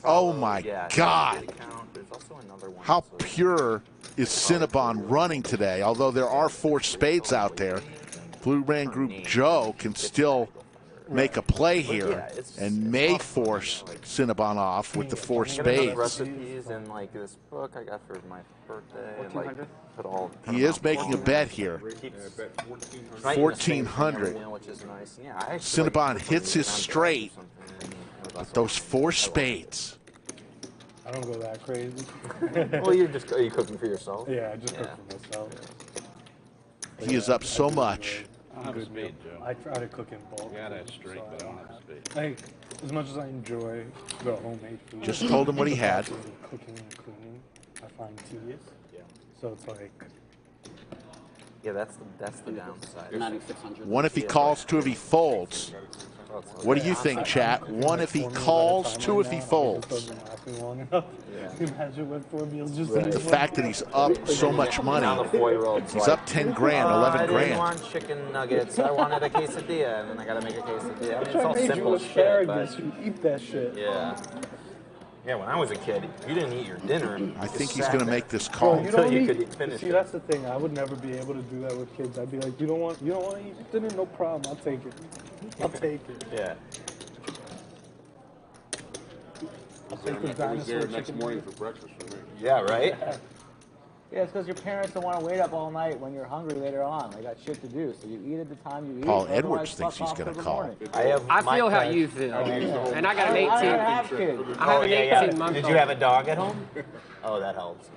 Oh my God! There's also another one. How pure is Cinnabon running today? Although there are 4 spades out there, Blue Man Group Joe can still make a play here and may force Cinnabon off with the 4 spades. Recipes in like this book I got for my birthday. And, like, put all. He is making a bet here. 1,400. Which is nice. Yeah, Cinnabon hits his straight with those 4 spades. I don't go that crazy. Well, are you cooking for yourself? Yeah, I just cook for myself. He is up so much. I don't have a spade, Joe. I try to cook in bulk. Yeah, that's straight, but I don't have a spade. Like, as much as I enjoy the homemade food. Just told him what he had. Cooking and cleaning, I find tedious. Yeah. So it's like. Yeah, that's the downside. 1 if he calls, 2 if he folds. What do you think, chat? 1 if he calls, 2 if he folds. Imagine what 4 meals just The fact that he's up so much money. He's up 10 grand, 11 I didn't grand. want chicken nuggets. I wanted a quesadilla, and then I gotta make a quesadilla. I mean, it's I all made simple you shit, asparagus. but You eat that shit. yeah. Yeah, when I was a kid, you didn't eat your dinner. I think he's going to make this call. Bro, Until you could finish See, it. that's the thing. I would never be able to do that with kids. I'd be like, you don't want to eat dinner? No problem. I'll take it. I'll take it. Yeah. I'll take the dinosaur chicken morning for breakfast for me. Yeah, right? Yeah, it's because your parents don't want to wait up all night when you're hungry later on. They got shit to do, so you eat at the time you eat. Paul otherwise Edwards fuck thinks he's off going to till the call. morning. I feel how you feel. And I got an 18. I don't have kids. I have an 18-month-old. Did you have a dog at home? Oh, that helps.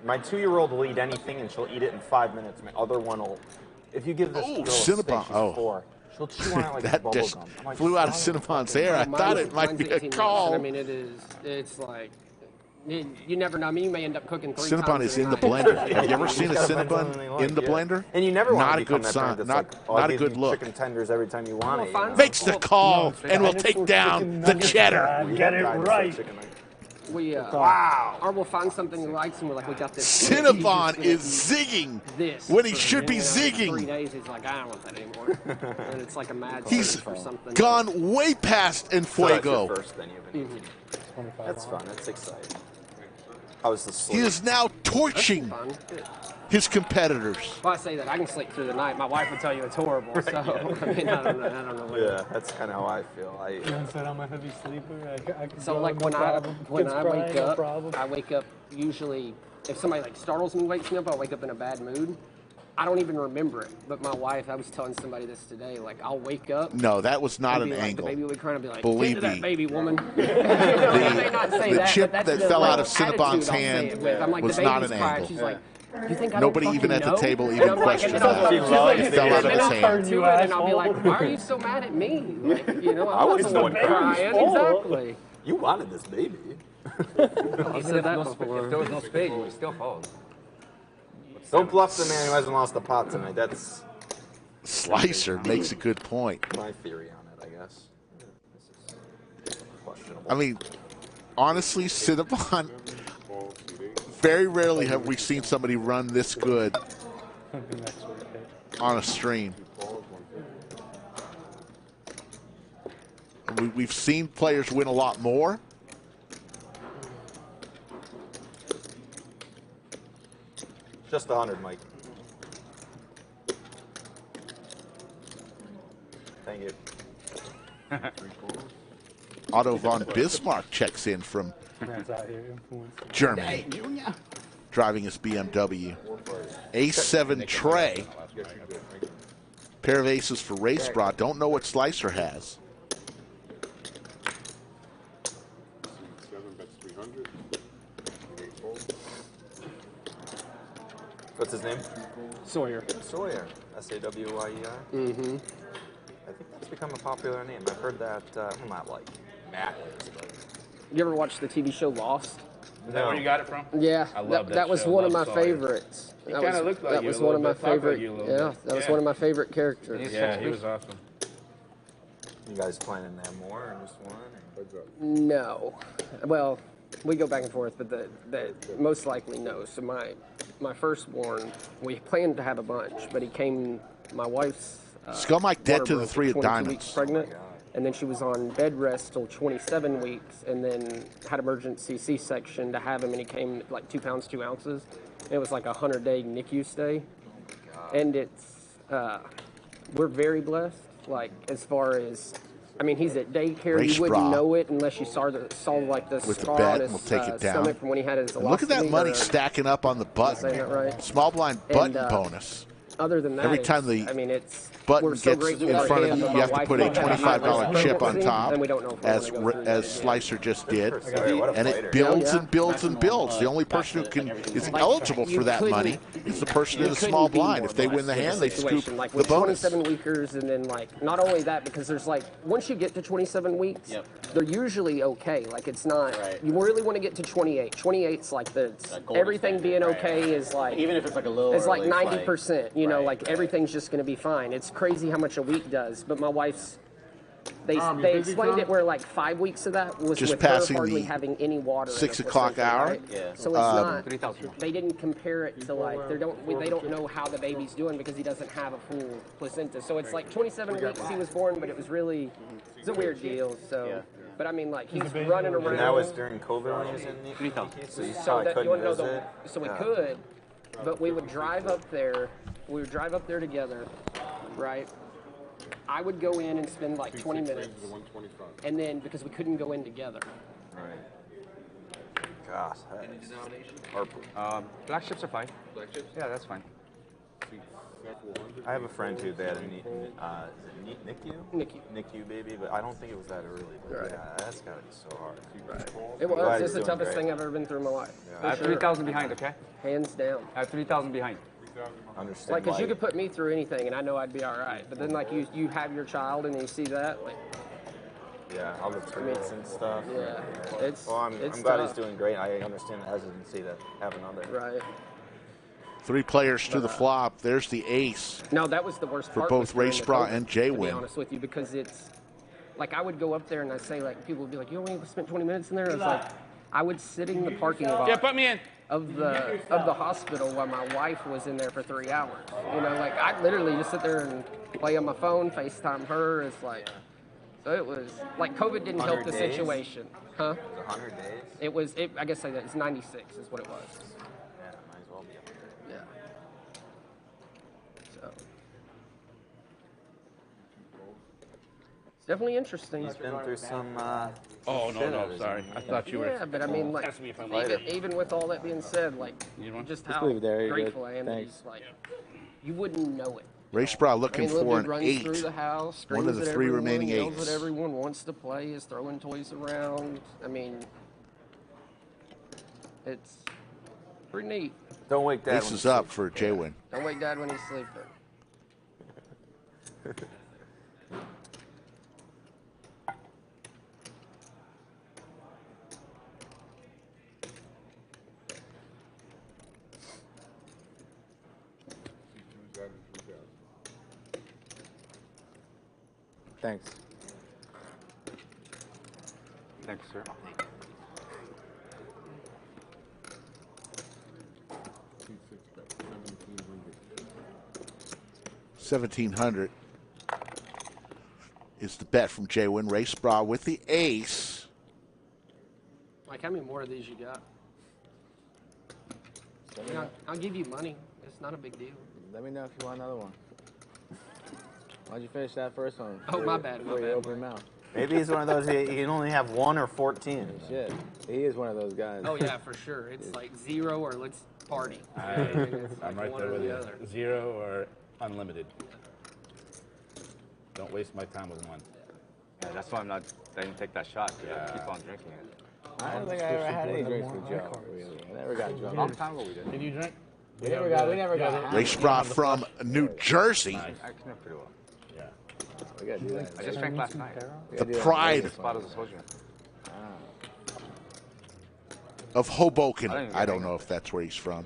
My 2-year-old will eat anything, and she'll eat it in 5 minutes. My other one will. If you give this girl a steak, Cinnabon. she's 4. She'll chew on it like That bubble just gum. I'm like, flew out of Cinnabon's hair. I thought it might be a Mine's 18 months, call. and I mean, it's like, you never know. I mean, you may end up cooking 3 Cinnabon times is a in the night. blender. Have you ever seen a gotta find Cinnabon something they like, in the yeah. blender? And you never want Not to a good become that sign. parent that's Not like, oh, I a give good you look. Chicken tenders every time you want it. Makes the call, and will take down the cheddar. Get it right. Wow. Or we'll find something he likes, and we're like, we got this. Cinnabon is zigging this when he should be In 3 zigging. days, he's like, I don't want that anymore. And it's like a mad He's search for something. gone way past So that's your Enfuego. first, then you've been That's fun. That's exciting. How was the sleep? He is now torching his competitors. Well, I say that I can sleep through the night. My wife would tell you it's horrible. So I mean, I don't know. What Yeah, that's kind of how I feel. I said I'm a heavy sleeper. I can So go, like no when problem. Kids I crying, wake no up, problem. I wake up usually if somebody like startles me, wakes me up, I wake up in a bad mood. I don't even remember it. But my wife, I was telling somebody this today. Like I'll wake up. No, that was not and an be like, angle. The baby would kind of be like, Believe "Get to me. that baby woman." I may not say The that, chip but that's that the, fell like, out of Cinnabon's attitude I'll say hand it with. I'm like, was the not baby's an crying. angle. She's like, you think I Nobody don't even at fucking the know? table And even I'm like, questioned and then that. I'll- She loves and it. Fell out of then his I'll hand. turn to it and I'll be like, why are you so mad at me? Like, you know, I wasn't the one crying. Exactly. You wanted this baby. I've said that before. If there was no spade, you would still fold. Don't bluff the man who hasn't lost the pot tonight. That's Slicer makes a good point. my theory on it, I guess. This is questionable. I mean, honestly, Cinnabon, very rarely have we seen somebody run this good on a stream. We've seen players win a lot more. Just 100, Mike. Thank you. Otto von Bismarck checks in from Germany, driving his BMW. A7 Trey. Pair of aces for Racebrah. Don't know what Slicer has. What's his name? Sawyer. Sawyer. S-A-W-Y-E-R? Mm-hmm. I think that's become a popular name. I've heard that, well, not like Matt is, but... You ever watch the TV show Lost? Is that where you got it from? Yeah, I love that that was show. one of my Love Sawyer. favorites. He kind of looked like that you was a one of little my bit. Talked like favorite. you a little Yeah, bit. that was one of my favorite characters. Yeah, he was awesome. You guys planning to have more or just one? No, well, we go back and forth, but the most likely no. So my firstborn, we planned to have a bunch, but he came. My wife's Scum Mike dead to the water three of broke at 22 diamonds. weeks pregnant, and then she was on bed rest till 27 weeks, and then had emergency C-section to have him, and he came like 2 pounds 2 ounces. It was like a 100-day NICU stay, and it's we're very blessed. Like as far as, I mean, he's at daycare. You wouldn't Racebrah. know it unless you saw like the With the scar bet, on his we'll take it down. stomach from when he had his And look at that colostomy, money or- stacking up on the button. saying that right? Small blind button And, bonus. Other than that, Every time the I mean, it's button we're so gets grateful in for front of him, you, but you my have to wife put a won't have $25 chip on pregnancy, top, and we don't know if we're as gonna go through that Slicer just did, What a and fighter. it builds Yeah. and builds and builds. The only person who is Like, eligible you for that couldn't- money is the person you in the couldn't small be blind. more If they win the blessed hand, with they the scoop situation. Like the with bonus. 27 weekers, and then like not only that, because there's like once you get to 27 weeks, they're usually okay. Like it's not. You really want to get to 28. 28's like the everything being okay is like, Even if it's like a little it's like early, it's 90%. You know, like everything's just going to be fine. It's crazy how much a week does. But my wife's. They explained it where like 5 weeks of that was Just with passing her hardly the having any water. 6 in her o'clock placenta, hour. right? Yeah. So it's not. They didn't compare it to like they don't know how the baby's doing because he doesn't have a full placenta. So it's like 27 weeks he was born, but it was really it's a weird deal. So. But I mean, like he's running around. And that was during COVID when he was in the so you So probably that, you couldn't want to know visit. so we Yeah. could, but we would drive up there. We would drive up there together, right? I would go in and spend like 20 minutes, and then because we couldn't go in together. Right. Gosh. Or, black chips are fine. Black chips? Yeah, that's fine. I have a friend who they had a NICU? NICU baby, but I don't think it was that early. But Right. yeah, that's gotta be so hard. It I'm glad was. he's It's the doing toughest great. thing I've ever been through in my life. Yeah. For I have sure. 3,000 behind, okay? Hands down. I have 3,000 behind. Understand. Like, cause why- you could put me through anything, and I know I'd be all right. But then, like, you have your child, and you see that, like, Yeah, all the treats and stuff. yeah, it's. Well, I'm it's glad tough. he's doing great. I understand the hesitancy to have another. Right. 3 players to the flop. There's the ace. No, that was the worst for part. both was during the Racebrah COVID, and to be JWin. honest with you, because it's like I would go up there and I say like people would be like, "You only spent 20 minutes in there." I was like, I would sit in the parking lot. Yeah, put me in. Of the hospital while my wife was in there for 3 hours. You know, like I literally just sit there and play on my phone, FaceTime her. It's like, so it was like COVID didn't help 100 the days? situation, huh? It was 100 days? It was. I guess it's 96 is what it was. Yeah, might as well be up there. Yeah. So it's definitely interesting. He's been through some. Oh, shit no, out of sorry. his- I thought you were. Yeah, but I mean, like, Ask me if I'm later. even with all that being said, like, just how leave it there, you're grateful good. I am that Thanks. he's like, you wouldn't know it. Racebrah looking I mean, little for dude an runs 8. through the house, One of screams the at 3 everyone, remaining yells 8s. at everyone, wants to play, is throwing toys around. I mean, it's pretty neat. Don't wake Dad. Ace is up for JWin. Don't wake Dad when he's sleeping. Thanks. Thanks, sir. 1,700 is the bet from JWin. Racebrah with the ace. Like, how many more of these you got? I mean, I'll give you money. It's not a big deal. Let me know if you want another one. Why'd you finish that first one? Oh, my bad. Before you open your mouth. Maybe he's one of those, he can only have 1 or 14. Shit. He is one of those guys. Oh, yeah, for sure. It's like 0 or let's party. I'm right there with you. 0 or unlimited. Don't waste my time with 1. Yeah, that's why I didn't take that shot. I keep on drinking it. I don't think I ever had any drinks with Joe. Really. I never got drunk. A long time ago we did. Did you drink? We never got. Racebrah from New Jersey. I can pretty well. Yeah. We gotta do that. I just drank last night. The pride of Hoboken. I don't know if that's where he's from.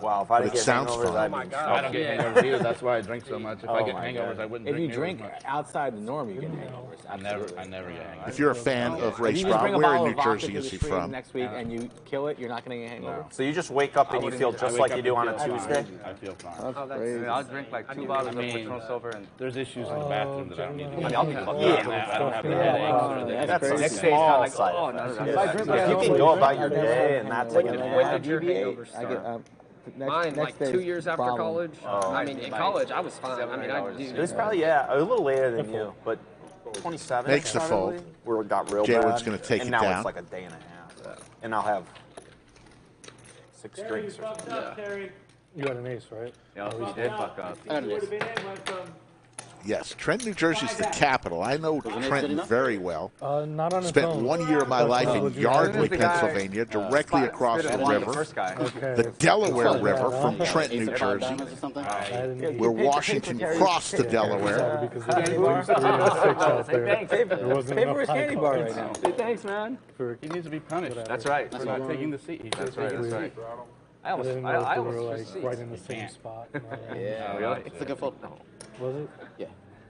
Wow, if I didn't It get sounds hangovers, fun. I'd be I don't get hangovers either. That's why I drink so much. If I get hangovers, I wouldn't If drink you drink nearly as much. outside the norm, you get hangovers. I never get hangovers. If you're a fan of If you just bring Racebrah, a where bottle in of New vodka Jersey to is the he stream from? next week and you kill it, you're not going to get a hangover? So you just wake up and you feel just like you do on a Tuesday? I feel fine. That's crazy. I'll drink like 2 bottles of Patron Silver and There's issues in the bathroom that I don't need to. I mean, I'll be fucked up. I don't have the headaches or the That's a crazy. small side effect. If you can go about your day and not take an When did your DBA, hangover I get, start? next Mine, like day's 2 years after problem. college. I mean, in college, I was fine. I mean, I It was probably, a little later than you, but 27 Makes the probably, fold. where it got real JWin's bad. gonna take and it now down. it's like a day and a half. And I'll have 6 drinks or something. You got an ace, right? Yeah, we did fuck up. Yes, Trenton, New Jersey is the capital. I know Trenton very well. Not on its Spent own. 1 year of my life in Yardley, Pennsylvania, directly across the river. The Delaware River from Trenton, New Jersey, where Washington crossed the Delaware. Paper is candy bar right now. Hey, thanks, man. He needs to be punished. That's right. For not taking the seat. He should take his seat. I almost like right in the same spot. Yeah. Really? It's a good fold. Was it? Yeah.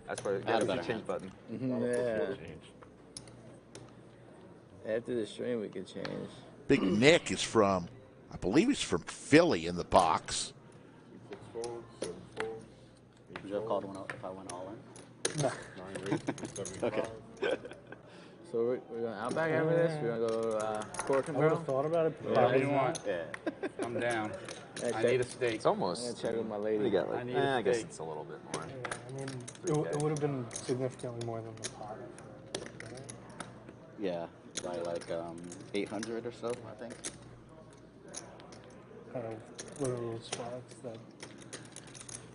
That's where I had a the better change button. Yeah. After the stream, we could change. Big Nick is from, I believe he's from Philly in the box. Would you have called one out if I went all in? No. Okay. So we're going Outback after this? We're going to go Cork and I would Barrel? have thought about it. Whatever you want. Yeah. I'm down. Yeah, I check. need a steak. It's almost. I'm going to check with my What lady. do you got? I Like, need a I guess steak. it's a little bit more. I mean, it would have been significantly more than the pot. Yeah, by like 800 or so, I think. What are those spots that?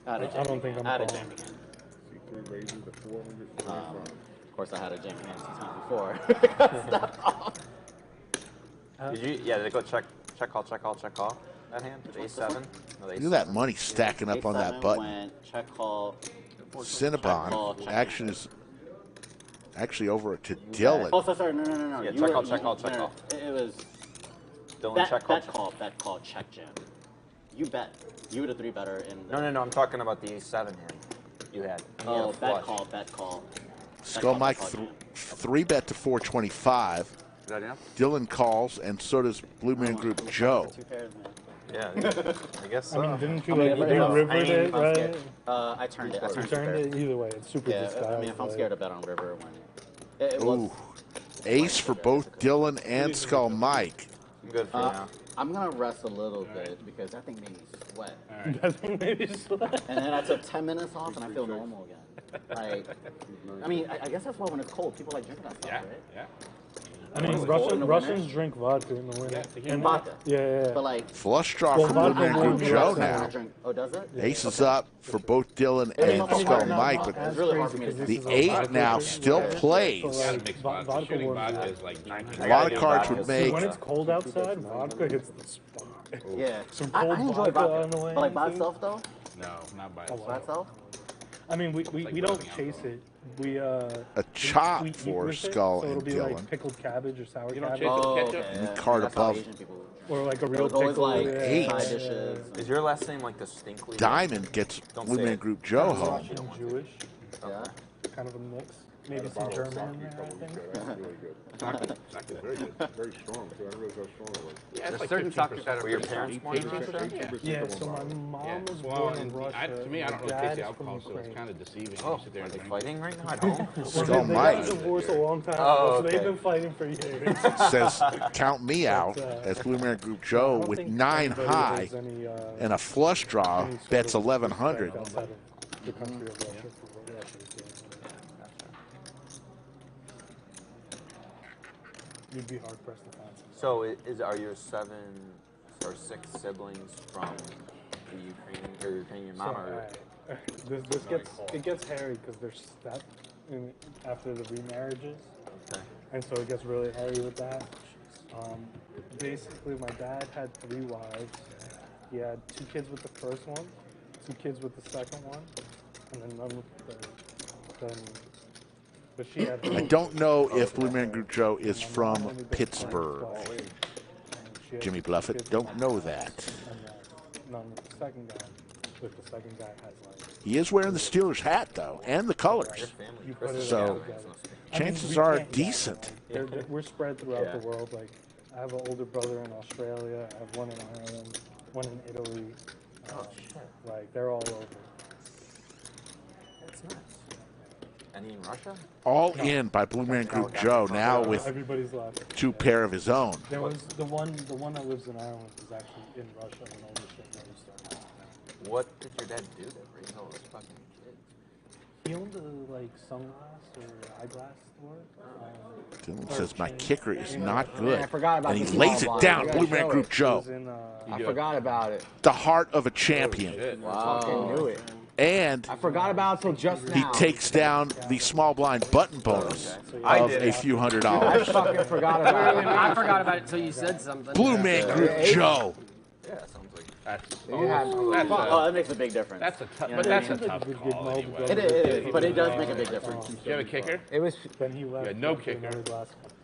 I don't think I'm had a calling. jamming hand. C3 raises to 400. Of course, I had a jamming hand 2 times before. Step off. Did you? Yeah, did it go check call that hand? A7? No, Look at that money stacking up on that A7 button. went check call. Cinnabon action is actually over to Oh, Dylan. sorry, no. Yeah, You check were- call, check call, no, check no, call. It was Dylan, bet, check call. bet call, check jam. You bet. You were the 3-better in the... No, I'm talking about the A7 hand you had. Oh, Yeah, bet call. Skull Mike 3-bet to 425. Is that enough? Dylan calls, and so does Blue Man Group Joe. 2 pairs, man. Yeah, I guess so. I mean, didn't you I mean, like if you I'm rivered scared- it, I'm right? scared. I turned it. I You turned turned it. it either way. It's super disguised. I mean, if I'm like- scared to bet on river when it was... Ooh, ace for both Dylan and Skull Mike. Good for now. I'm gonna rest a little bit because that thing made me sweat. That thing made me sweat. And then I took 10 minutes off and I feel normal again. Like, I mean, I guess that's why when it's cold, people like drinking that stuff, right? Yeah. I mean, Russians drink vodka in the winter. And vodka. Yeah. But like, Flush draw for Blue Man Group Joe now. Oh, does it? Ace is up for both Dylan and Skull Mike, but It's really hard for me to the 8 now still plays. Vodka Shooting warms vodka it. is like A lot of cards would make. When it's cold outside, vodka hits the spot. Yeah. Some I cold enjoy vodka vodka. on the way. But like by too. itself though? No, not by By itself. itself? I mean, we don't chase it. We A chop we eat for with it, Skull so it'll and be Dylan. like pickled cabbage or sour You don't cabbage. chase it with Oh, ketchup? okay. Card That's how above. Asian people. Or like a It real was always pickle. like Eight. side dishes. Is your last name like distinctly? Diamond gets Don't Blue say Man it. Group Joe home. Russian Jewish. Yeah. kind of a mix. Maybe some German in there, I think. That's really good. Sake is very good. Very strong, too. I didn't realize how strong it was. Yeah, it's like certain sake that were your parents born in Russia? Yeah, so my mom was born in Russia. To me, I don't really taste the alcohol, so it's kind of deceiving. Oh, are they fighting right now? I don't. Skull They might. got divorced a long time Oh, ago, so they've okay. been fighting for years. Says, count me out as Blue Man Group Joe with 9 high and a flush draw, bets 1,100. Outside of the country of Russia for Russia. You'd be hard pressed to find something. So are your 7 or 6 siblings from the Ukrainian mom? Or? It gets hairy because there's that after the remarriages, and so it gets really hairy with that. Basically, my dad had 3 wives. He had 2 kids with the first one, 2 kids with the second one, and then none with the third. But she had. I don't know if Blue Man Group Joe is from Pittsburgh. Jimmy Bluffett, don't know that. None with the second guy. But the second guy has like. He is wearing the Steelers hat, though, and the colors. So chances are decent. We're spread throughout the world. Like, I have an older brother in Australia. I have one in Ireland, one in Italy. Like, they're all over. That's nice. Any in Russia? All in by Blue Man Group Joe, now with Everybody's left. 2 pair of his own. There was the one that lives in Ireland is actually in Russia when all this shit really started. What did your dad do to raise all those fucking kids? He owned a like sunglass or eyeglass store. Dylan says my kicker is not good, I forgot about and he the lays small it blind. down. You gotta Blue Man show Group it. Joe, I forgot about it. the heart of a champion, Wow. Fucking knew it. and I forgot about it till just he now. takes down the small blind button bonus of a few I $100. fucking forgot about it. I forgot about it until you said something. Blue Man Group Joe. Yeah, sounds like that's. That makes a big difference. That's a tough, You know but what I that's a mean? tough call anyway. It is, but it does make a big difference. Do you have a kicker? It was. Then he left. Yeah, no kicker.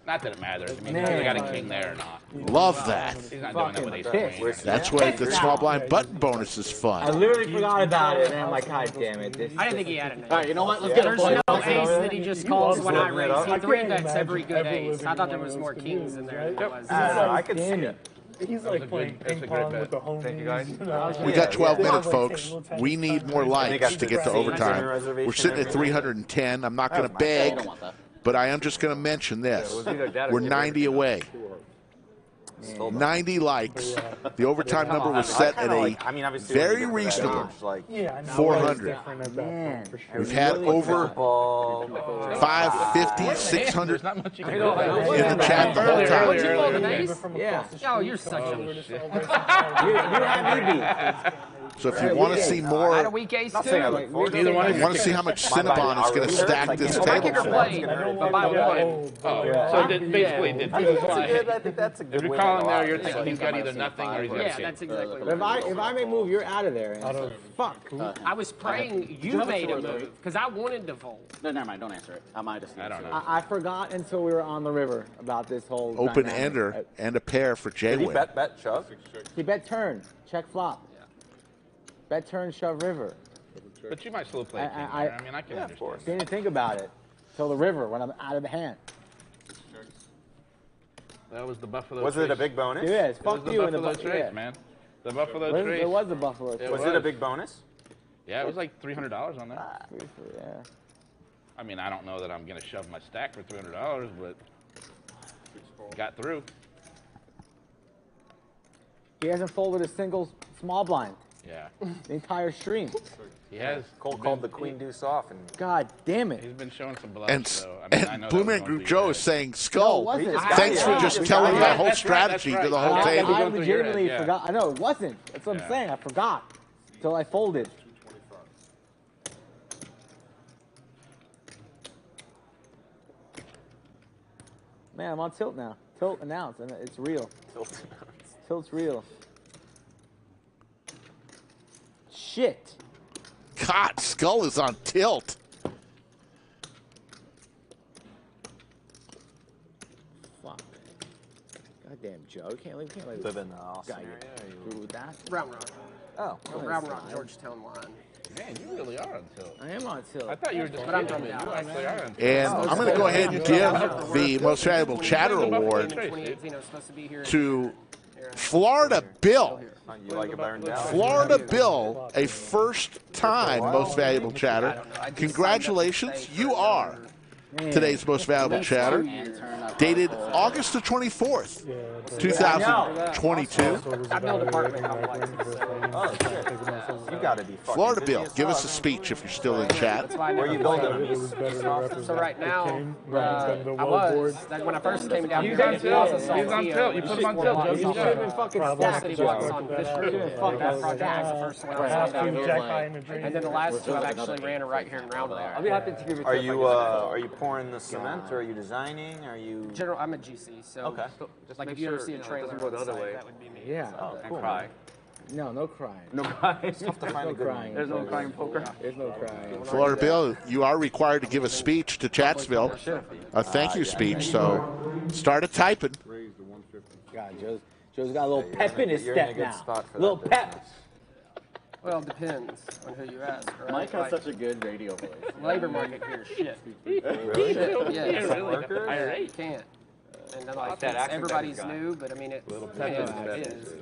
Not that it matters. I mean, Man. they got a king there or not. Love that. He's not doing that with ace-queen. That's why the small blind button bonus is I fun. literally forgot about it, and I'm like, God damn it. I didn't think he had it. All right, you know what? Let's get a There's point. no ace that he just calls when I raise. He I three can't bets every good imagine ace. I thought there was more kings in there than there was. I can see it. He's like playing ping pong with the homies. Thank you, guys. You know? We got 12 minutes, folks. We need more likes to get to overtime. We're sitting at 310. I'm not going to beg, but I am just going to mention this. We're 90 away. 90 likes. The overtime number was set at a very reasonable 400. We've had over 550, 600 in the chat the whole time. Yeah. Oh, you're such a. You had me beat. So if you want to see more, I had a weak ace too. you want to see how much Cinnabon is going to stack this My table kicker for. played, but by one. So basically, I think that's a good if you're win calling in a lot there, you're of thinking things. he's got either nothing or he's got Yeah, king. that's exactly But if I make move, you're out of there. Fuck. I was praying you made a move because I wanted to fold. No, never mind. Don't answer it. I might just. I don't know. I forgot until we were on the river about this whole Open dynamic. ender and a pair for Did he JWin. bet, shove? He bet turn, check flop. Bet turn, shove river. But you might still play king there. I mean, I can understand. Didn't think about it till the river when I'm out of the hand. That was the Buffalo Was it a big bonus? Yes, It was fuck the you in the Buffalo Buffalo. Trace, man. The Buffalo It Trace. was a Buffalo. Was it a big bonus? Yeah, it was like $300 on that. Yeah. I mean, I don't know that I'm going to shove my stack for $300, but got through. He hasn't folded a single small blind. Yeah. The entire stream. He has. Cole called the queen deuce off, and God damn it. He's been showing some bluffs, And, so I mean, I know Blue that was Man going Group through Joe your is head. saying, Skull, No, it wasn't. thanks for just telling my whole That's right, strategy that's to the right. whole I- table. I going through your head, legitimately yeah. forgot. I know it wasn't. That's what I'm Yeah. saying. I forgot till I folded. Man, I'm on tilt now. Tilt announced, and it's real. Tilt's real. Shit. God, Skull is on tilt. Fuck. Goddamn Joe. Can't leave. live in the Austin guy area. get through with that. Round round. Oh, Round round. Georgetown line. Man, you really are on tilt. I am on tilt. I thought you were just But I'm kidding, from but you down. actually are on tilt. And I'm going to go ahead and give the Most Valuable Chatter Award to Florida Bill. You like it better than Dallas? Florida Bill, a first-time Most Valuable Chatter. Congratulations, you are today's Most Valuable Chatter. Dated August the 24th, 2022. I build apartment complexes. Oh, shit. You gotta be fucking Florida Bill, serious. give us a speech if you're still in chat. Where are you building them? So right now, I was. Like when I first came down here, He's on tilt. You put him on tilt. You should have been fucking stacked blocks on this route. Fuck that project was the first one I was down here. And then the last two I've actually ran it right here in Roundel. I'll be happy to give you. Are you pouring the cement, or are you designing? Are you? General, I'm a GC, so okay. Just like if you ever see a trailer on the site, that would be me. Yeah. So, Cool. Cry. No crying. No crying. It's tough to find a good crying. There's no crying poker. There's no crying. Florida Bill, you are required to give a speech to Chatsville, a thank you speech, so start typing. God, Joe's got a little pep in his step now. Little pep. Well, it depends on who you ask, right? Mike has such a good radio voice. Labor market here is shit. Really? Shit, yeah. Really? You can't. And then like that accent everybody's that new, but I mean it is.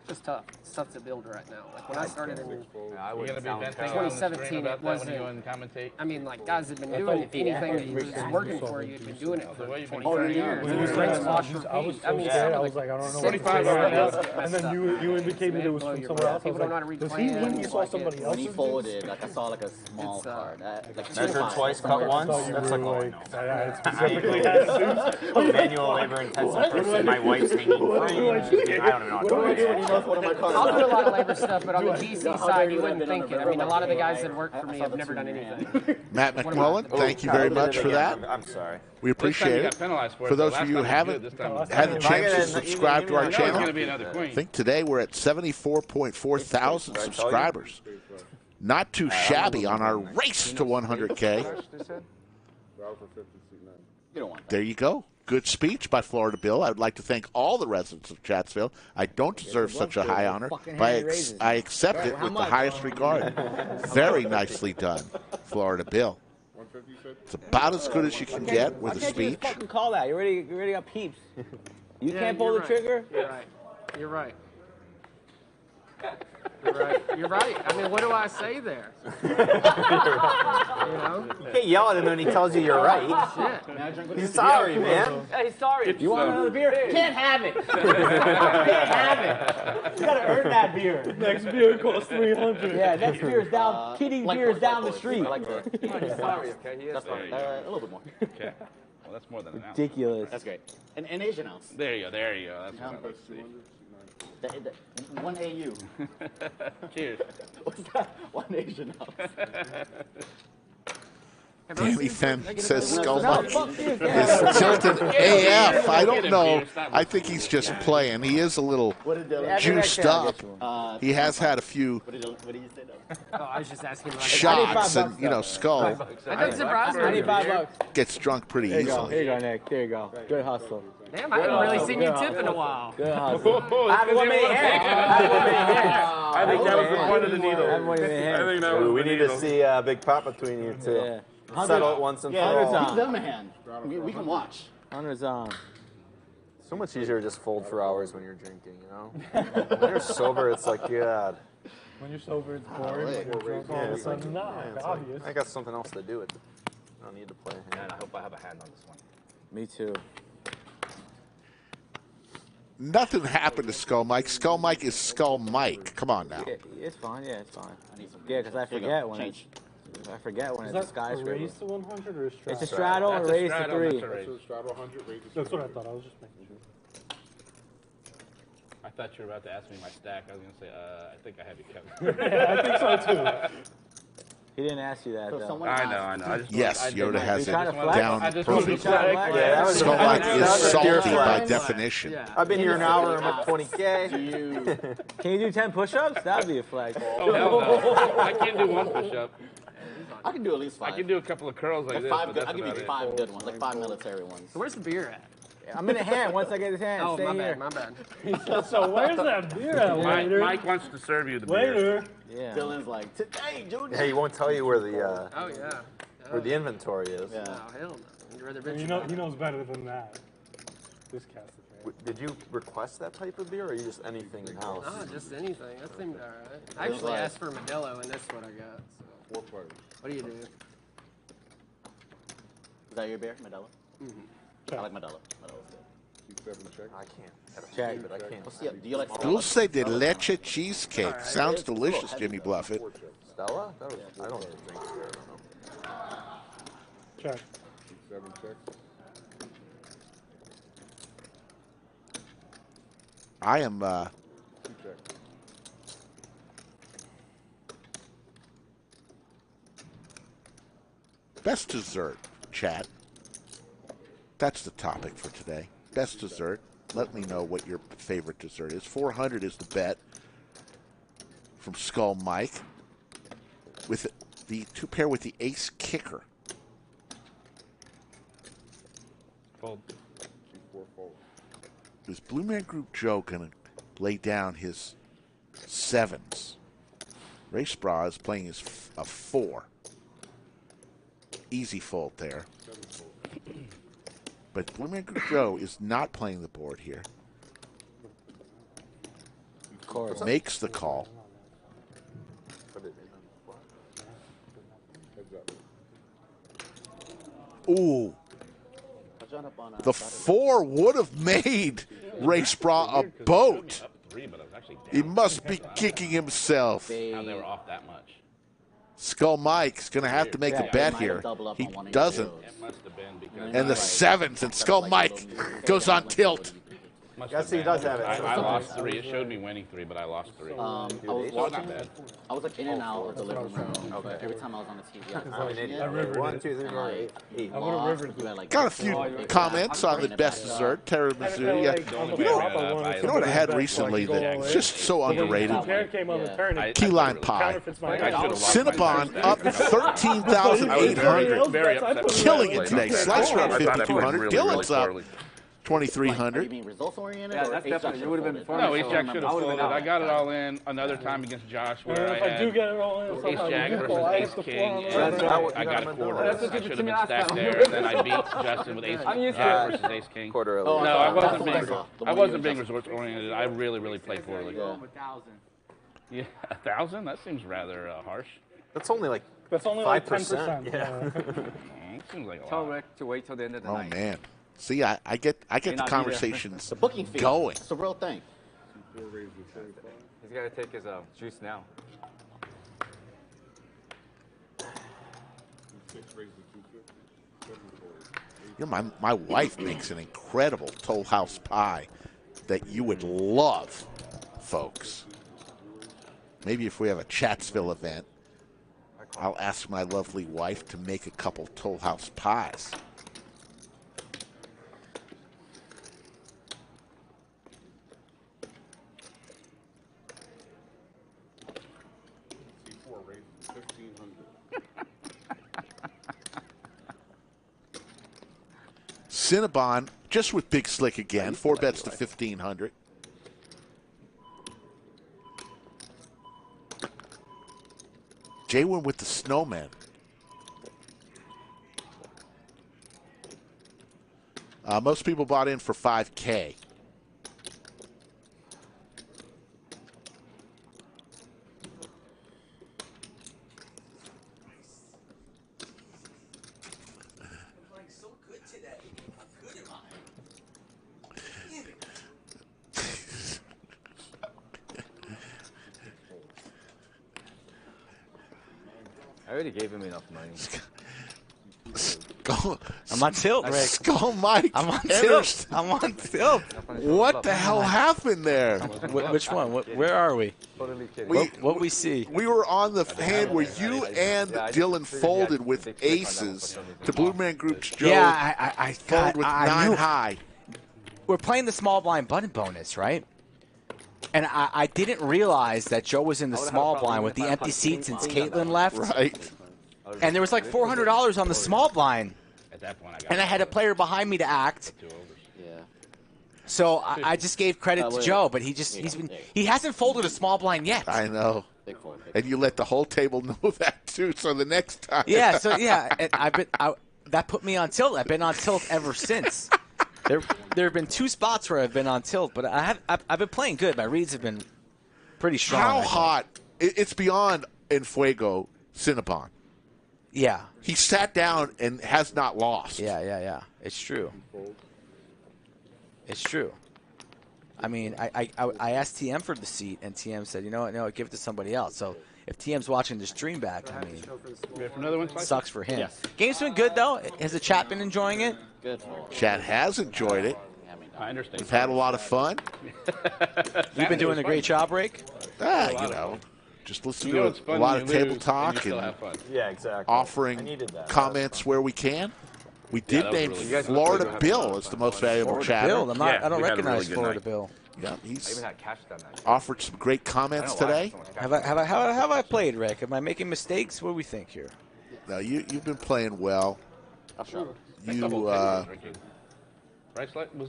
It's just tough. It's tough to build right now. Like when I started in You're going to be venting 2017, it wasn't. when you go and commentate? I mean, like guys have been doing anything that was working for you. Had been doing it for 20 years. When you said I was so scared, I was like, I don't know what to say. And then you indicated it was from somewhere else. I was like, does he when you saw somebody else? When he folded, like I saw like a small card. Measured twice, cut once. That's like, oh, specifically manual labor intensive person. My wife's hanging free. I don't know. I'll do a lot of labor stuff, but on the GC side, you wouldn't think it. I mean, a lot of the guys that work for me have never done anything. Matt McMullen, thank you very much for that. I'm sorry. We appreciate it. For those of you who haven't had the chance to subscribe to our channel, I think today we're at 74.4 thousand subscribers. Not too shabby on our race to 100K. There you go. Good speech by Florida Bill. I would like to thank all the residents of Chatsville. I don't deserve such a high honor, but I accept it with the highest regard. Very nicely done, Florida Bill. It's about as good as you can get with a speech. You fucking call that. You already got peeps. You can't pull the trigger? You're right. You're right. You're right. You're right. I mean, what do I say there? You know? You can't yell at him when he tells you you're right. Shit. He's sorry, man. Hey, sorry. You want another beer? Can't have it. Can't have it. You gotta earn that beer. Next beer costs $300. Yeah, next beer is down. Kidding beer is down the street. He's sorry, okay? He is sorry. A little bit more. Okay. Well, that's more than an ounce. Ridiculous. That's great. An Asian ounce. There you go. There you go. That's what I like to see. 1 AU. Cheers. What's that? 1 Asian ounce. Danny Fenn says Skullbuck is tilted AF. I don't know. I think he's just playing. He is a little juiced up. He has had a few I was just asking. shots and, you know, Skull That doesn't surprise me. $95. gets drunk pretty Here you go. easily. Here you go, Nick. There you go. Good hustle. Damn, I haven't really seen you tip in a while. Good hustle. I haven't won many hands. I think that was the point of the needle. I haven't won many hands. We need to see a big pop between you two. Yeah. Settle it once and for all. Give them a hand. We can watch. Hunter's on. So much easier to just fold for hours when you're drinking, you know? When you're sober, it's like, God. When you're sober, it's boring. When you're drunk, all of a sudden, it's obvious. I got something else to do with it. I don't need to play a hand. I hope I have a hand on this one. Me too. Nothing happened to Skull Mike. Skull Mike is Skull Mike. Come on now. Yeah, it's fine. Yeah, it's fine. Yeah, because I forget when it's. I forget when it's a skyscraper. Raise to 100 or a straddle? It's a straddle and raise to 3. That's a straddle 100, raise to 3. That's what I thought. I was just making sure. I thought you were about to ask me my stack. I was going to say, I think I have you covered. Yeah, I think so too. He didn't ask you that, though. I know. Yes, Yoda has it flex? down perfectly. Yeah, Skull Mike is salty by definition. Yeah. I've been here an hour and I'm at 20K. Can you do 10 push-ups? That'd be a flex. Oh, hell no. I can't do one push-up. I can do at least 5. I can do a couple of curls like this. I'll give you 5 good ones, like 5 military ones. So where's the beer at? I'm in a hand once I get his hand. Oh, Stay my here. bad, my bad. So where's that beer at, waiter? Mike wants to serve you the beer. Waiter. Yeah. Dylan's like, today, Junior. Yeah, he won't tell you where the Oh, yeah. where the inventory is. Yeah. Oh, hell no. You'd rather He knows better than that. This cast is Did you request that type of beer, or you just anything in house? No, just anything. That seemed all right. I actually asked for Modelo, and that's what I got. So. What do you do? Is that your beer, Modelo? I like Modelo. Modelo's good. I can't. Check. But I can't. What's the, do you like Dulce de leche cheesecake. Sounds delicious, Jimmy Bluffett. Stella? I don't drink beer. I don't know. check. 7 check. I am. Best dessert, chat. That's the topic for today. Best dessert. Let me know what your favorite dessert is. 400 is the bet from Skull Mike. With the to pair with the ace kicker. Fold. Is Blue Man Group Joe going to lay down his sevens? Racebrah is playing his a 4. Easy fold there. But Blue Man Group Joe is not playing the board here. Makes the call. Ooh. The 4 would have made Racebrah a boat. He must be kicking himself. How they were off that much. Skull Mike's going to have to make a bet here. He doesn't. And the sevens, and Skull Mike goes on tilt. Yes, he does have it. I lost 3. It showed me winning 3, but I lost 3. I was watching. I was like in and out of the living room. Okay. Every time I was on the TV, I was watching it. 1, 2, 3, 4, 8. Got a few comments on the best dessert, tiramisu. Yeah. You know what I had recently that's just so underrated? Key lime pie. Cinnabon up 13,800. Killing it today. Slicer up 5,200. Dylan's up 2,300. You mean results oriented? Yeah, or that's ace definitely. jack You would have been fun. No, ace jack should have folded. I got it all in another time against Josh where I had do get it all in, ace jack versus ace king. And I got a quarter. That's what I you should did to have me been last stacked time. there, and then I beat Justin with ace jack versus ace king. Quarter. No, I wasn't being results oriented. I really played poorly. Go 1,000. Yeah, 1,000? That seems rather harsh. That's only like 5%. Yeah. It seems like a Tell lot. Rick to wait till the end of the Oh night. man. See, I get the conversations The booking fee. going. It's a real thing. He's got to take his juice now. You know, my wife makes an incredible Toll House pie that you would love, folks. Maybe if we have a Chatsville event, I'll ask my lovely wife to make a couple Toll House pies. Cinnabon, just with Big Slick again, 4 bets to 1,500. JWin with the snowman. Most people bought in for $5K. I already gave him enough money. I'm on tilt, Rick. Skull Mike. I'm on tilt. I'm on tilt. What the hell happened there? Which one? Where are we? What we see? We were on the hand where you and Dylan folded with aces to Blue Man Group's Joe. Yeah, I folded with 9 high. We're playing the small blind button bonus, right? And I didn't realize that Joe was in the small blind with the empty seat since Caitlin left. Right. And there was like $400 on the small blind. At that point, And I had a player behind me to act. So I just gave credit to Joe, but he hasn't folded a small blind yet. I know. And you let the whole table know that too. So the next time. Yeah. So and that put me on tilt. I've been on tilt ever since. There have been 2 spots where I've been on tilt, but I've been playing good. My reads have been pretty strong. How hot? It's beyond Enfuego Cinnabon. Yeah. He sat down and has not lost. Yeah. It's true. It's true. I mean, I asked TM for the seat, and TM said, you know what, no, give it to somebody else. So if TM's watching the stream back, I mean, sucks for him. Yes. Game's been good, though. Has the chat been enjoying it? Good. Chat has enjoyed it. I understand. We've had a lot of fun. You've been doing a great job, Rick. Just listen to a lot of table talk and Yeah, exactly. offering comments where we can. We did name Florida Bill as the most valuable chatter. Bill, I don't recognize Florida Bill. Yeah, he's offered some great comments today. Have I played, Rick? Am I making mistakes? What do we think here? No, you've been playing well. Was the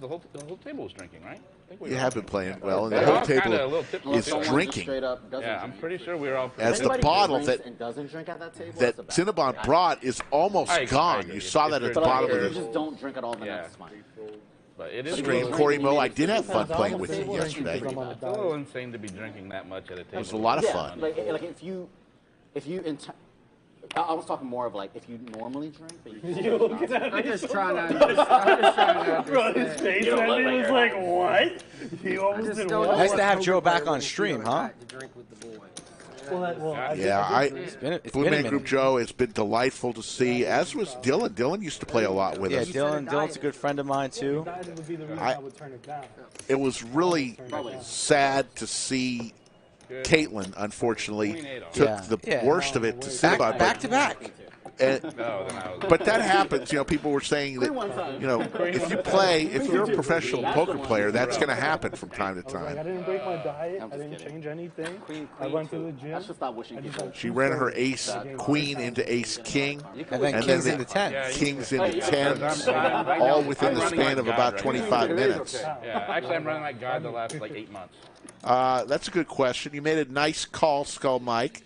whole table was drinking, right? You have been playing well, and the whole table is drinking. Yeah, I'm pretty sure we were all. As the bottle that Cinnabon brought is almost gone. You saw that at the bottom of Just the don't drink it all the next time. But it is stream. Corey Mo, I did have fun playing with you yesterday. It's a little insane to be drinking that much at a table. It was a lot of fun. Like if you I was talking more of like if you normally drink, but I'm just trying to Bro, his face was like, what? He almost did what? Nice to have Joe back on stream, huh? Blue Man Group Joe, it's been delightful to see, as was Dylan. Dylan used to play a lot with us. Dylan's a good friend of mine, too. It was really sad to see Caitlin, unfortunately, took the worst of it to Cinnabon. Back to back. But that happens. People were saying that, if you're a professional poker player, that's going to happen from time to time. I didn't break my diet. I didn't change anything. I went to the gym. She ran her ace queen into ace king. And then kings into 10. Kings into 10s, all within the span of about 25 minutes. Yeah, actually, I'm running like God the last 8 months. That's a good question. You made a nice call, Skull Mike,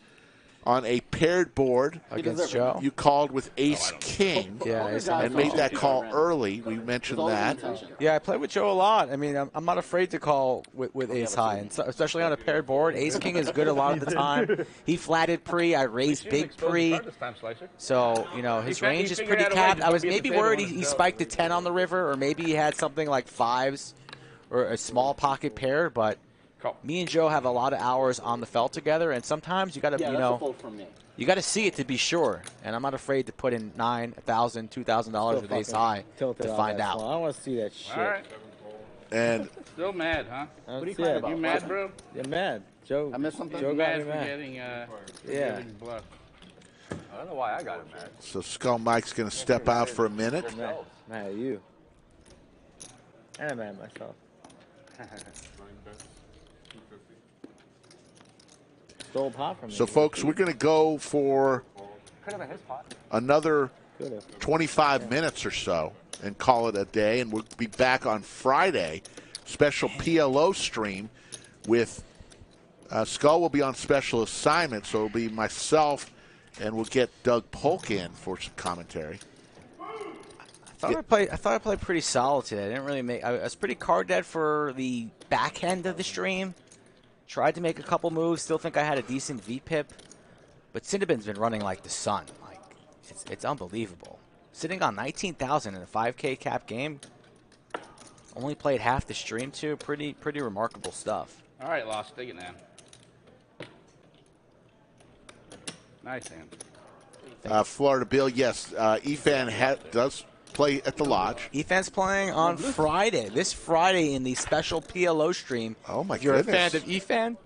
on a paired board against Joe. You called with ace king and made that call early. We mentioned that. Yeah, I play with Joe a lot. I mean, I'm not afraid to call with ace high, and especially on a paired board. Ace king is good a lot of the time. He flatted pre. I raised big pre. So, his range is pretty capped. I was maybe worried he spiked a 10 on the river, or maybe he had something like 5s or a small pocket pair, but me and Joe have a lot of hours on the felt together, and sometimes you got to, you got to see it to be sure. And I'm not afraid to put in $9,000, $2,000 with ace high to find out. I want to see that shit. All right. And still mad, huh? What are you crying about? You mad, bro? You're mad. Joe. I missed something. Joe mad got me for mad. getting bluff. I don't know why I got him mad. So Skull Mike's going to step out for a minute. I'm mad at you. And I'm mad at myself. Stole pot from me. So, folks, we're going to go for another 25 minutes or so and call it a day. And we'll be back on Friday, special PLO stream with Skull will be on special assignment. So it'll be myself, and we'll get Doug Polk in for some commentary. I thought I played pretty solid today. I didn't really make. I was pretty card dead for the back end of the stream. Tried to make a couple moves. Still think I had a decent VPIP, but Cinnabon's been running like the sun. Like it's unbelievable. Sitting on 19,000 in a 5K cap game. Only played half the stream too. Pretty remarkable stuff. All right, Lost, take it now. Nice hand. Florida Bill, yes. Efan does play at the lodge. Efan's playing on Friday. This Friday in the special PLO stream. Oh, my goodness. If you're a fan of Efan,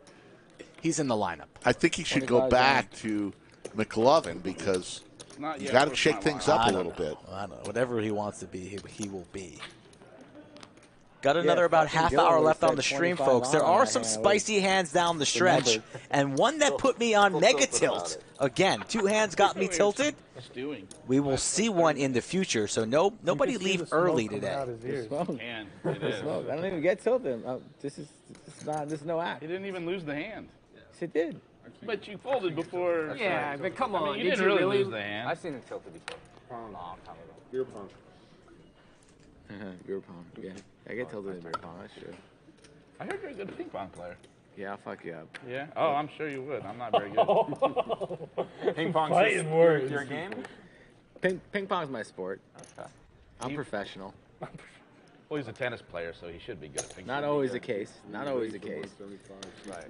he's in the lineup. I think he should go back to McLovin because you got to shake things up a little bit. I don't know. Whatever he wants to be, he will be. Got another about half hour left on the stream, folks. There are some spicy hands down the stretch, and one that put me on mega tilt. Again, 2 hands got me tilted. We will see one in the future, so nobody leave early today. Man, it is. I don't even get tilted. This is no act. He didn't even lose the hand. Yes, it did. But you folded before. Yeah, but come on. I mean, you didn't really lose the hand. I've seen him tilted before. Long time ago. Beer pong. Beer pong. Yeah, I get tilted in beer pong. That's true. I heard you're a good ping pong player. Yeah, I'll fuck you up. Yeah? Oh, I'm sure you would. I'm not very good. Ping pong's Fighting words. your game? Ping pong's my sport. Okay. I'm professional. Well, he's a tennis player, so he should be good at ping pong. Not always the case. Not always the case. Right.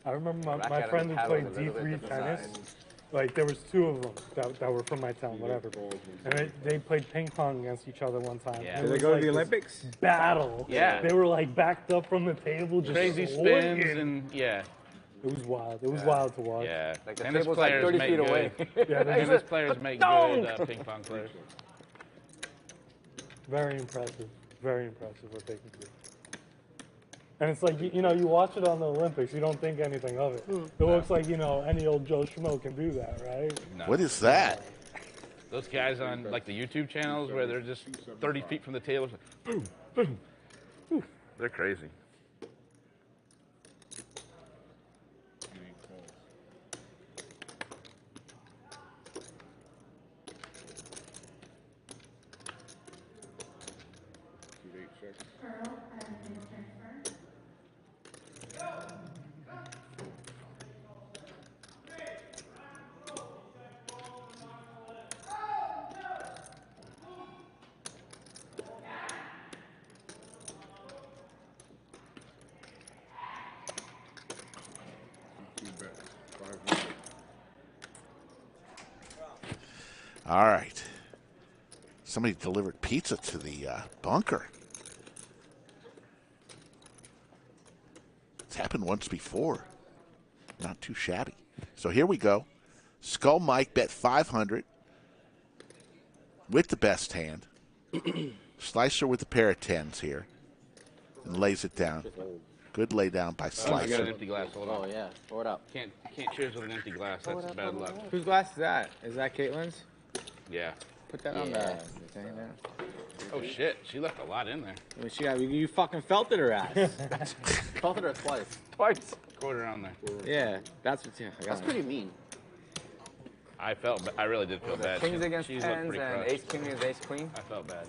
I remember my friend who played D3 tennis. Like, there was 2 of them that were from my town, whatever. And they played ping pong against each other one time. Yeah. Did they go to the Olympics? Battle. Yeah. They were, like, backed up from the table, just Crazy swinging. spins and, yeah. It was wild. It was wild to watch. Yeah. Like the Tennis table's players like 30 make feet good. away. Yeah, Tennis players make good ping pong players. Very impressive. Very impressive what they can do. And it's like, you know, you watch it on the Olympics, you don't think anything of it. It looks like, you know, any old Joe Schmo can do that, right? No. What is that? Those guys on, like, the YouTube channels where they're just 30 feet from the table. Like, boom, boom. Whew. They're crazy. All right. Somebody delivered pizza to the bunker. It's happened once before. Not too shabby. So here we go. Skull Mike bet 500 with the best hand. Slicer with a pair of 10s here. And lays it down. Good lay down by I got Slicer. an empty glass. Hold on. Oh, yeah. Pour it up. Can't cheers with an empty glass. That's bad luck. Whose glass is that? Is that Caitlin's? Yeah. Put that on the thing there. Oh, shit. She left a lot in there. I mean, you fucking felted her ass. Felted her twice. Twice. Quarter on there. Yeah, that's what. Yeah, That's pretty mean. I really did feel bad. Kings against She's tens looked pretty and crushed. ace king against ace queen. I felt bad.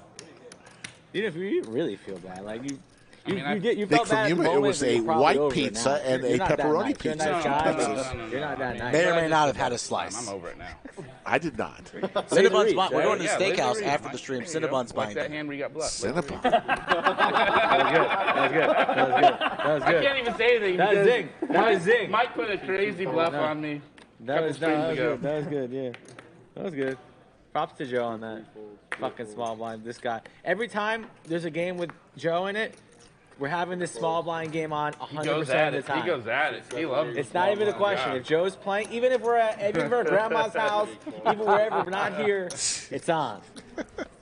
You really feel bad. Like you Nick, felt from bad you, at the it moment, was but a you're probably white over it pizza now. and You're a not that pepperoni nice. You're a pizza. nice guy, but you're not that nice. May or may not have had a slice. I'm over it now. I did not. Cinnabon's buying. We're going to the Yeah, steakhouse Laser after Reed. the stream. There you go. Cinnabon's Like buying. that hand we got bluffed. Cinnabon. That was good. I can't even say anything. That was because zing. That was zing. Mike put a crazy bluff on me. That was streams ago. good. That was good. Yeah, that was good. Props to Joe on that. Fucking small blind. This guy. Every time there's a game with Joe in it, we're having this small blind game on 100% of the time. He goes at it. He loves it. It's not even a question. If Joe's playing, even if we're at grandma's house, even wherever we're not here, it's on.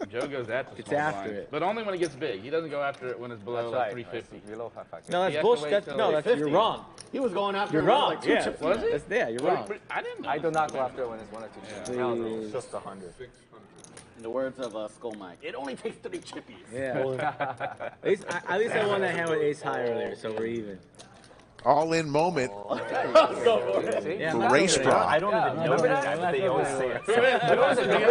Joe goes at the It's small after blind. it. But only when it gets big. He doesn't go after it when it's below like 350. No, He that's has to bullshit. wait till No, like you're wrong. He was going after You're it wrong. like two Yeah, chips. Was he? You're wrong. I didn't know. I do not go after it when it's 1 or 2 chips. Yeah. Hell no, it's just 100. In the words of Skull Mike, it only takes 3 chippies. Yeah. at least I won that hand with ace high earlier, so we're even. All in moment. Yeah, Racebrah. I don't even know that guy, but they always say it.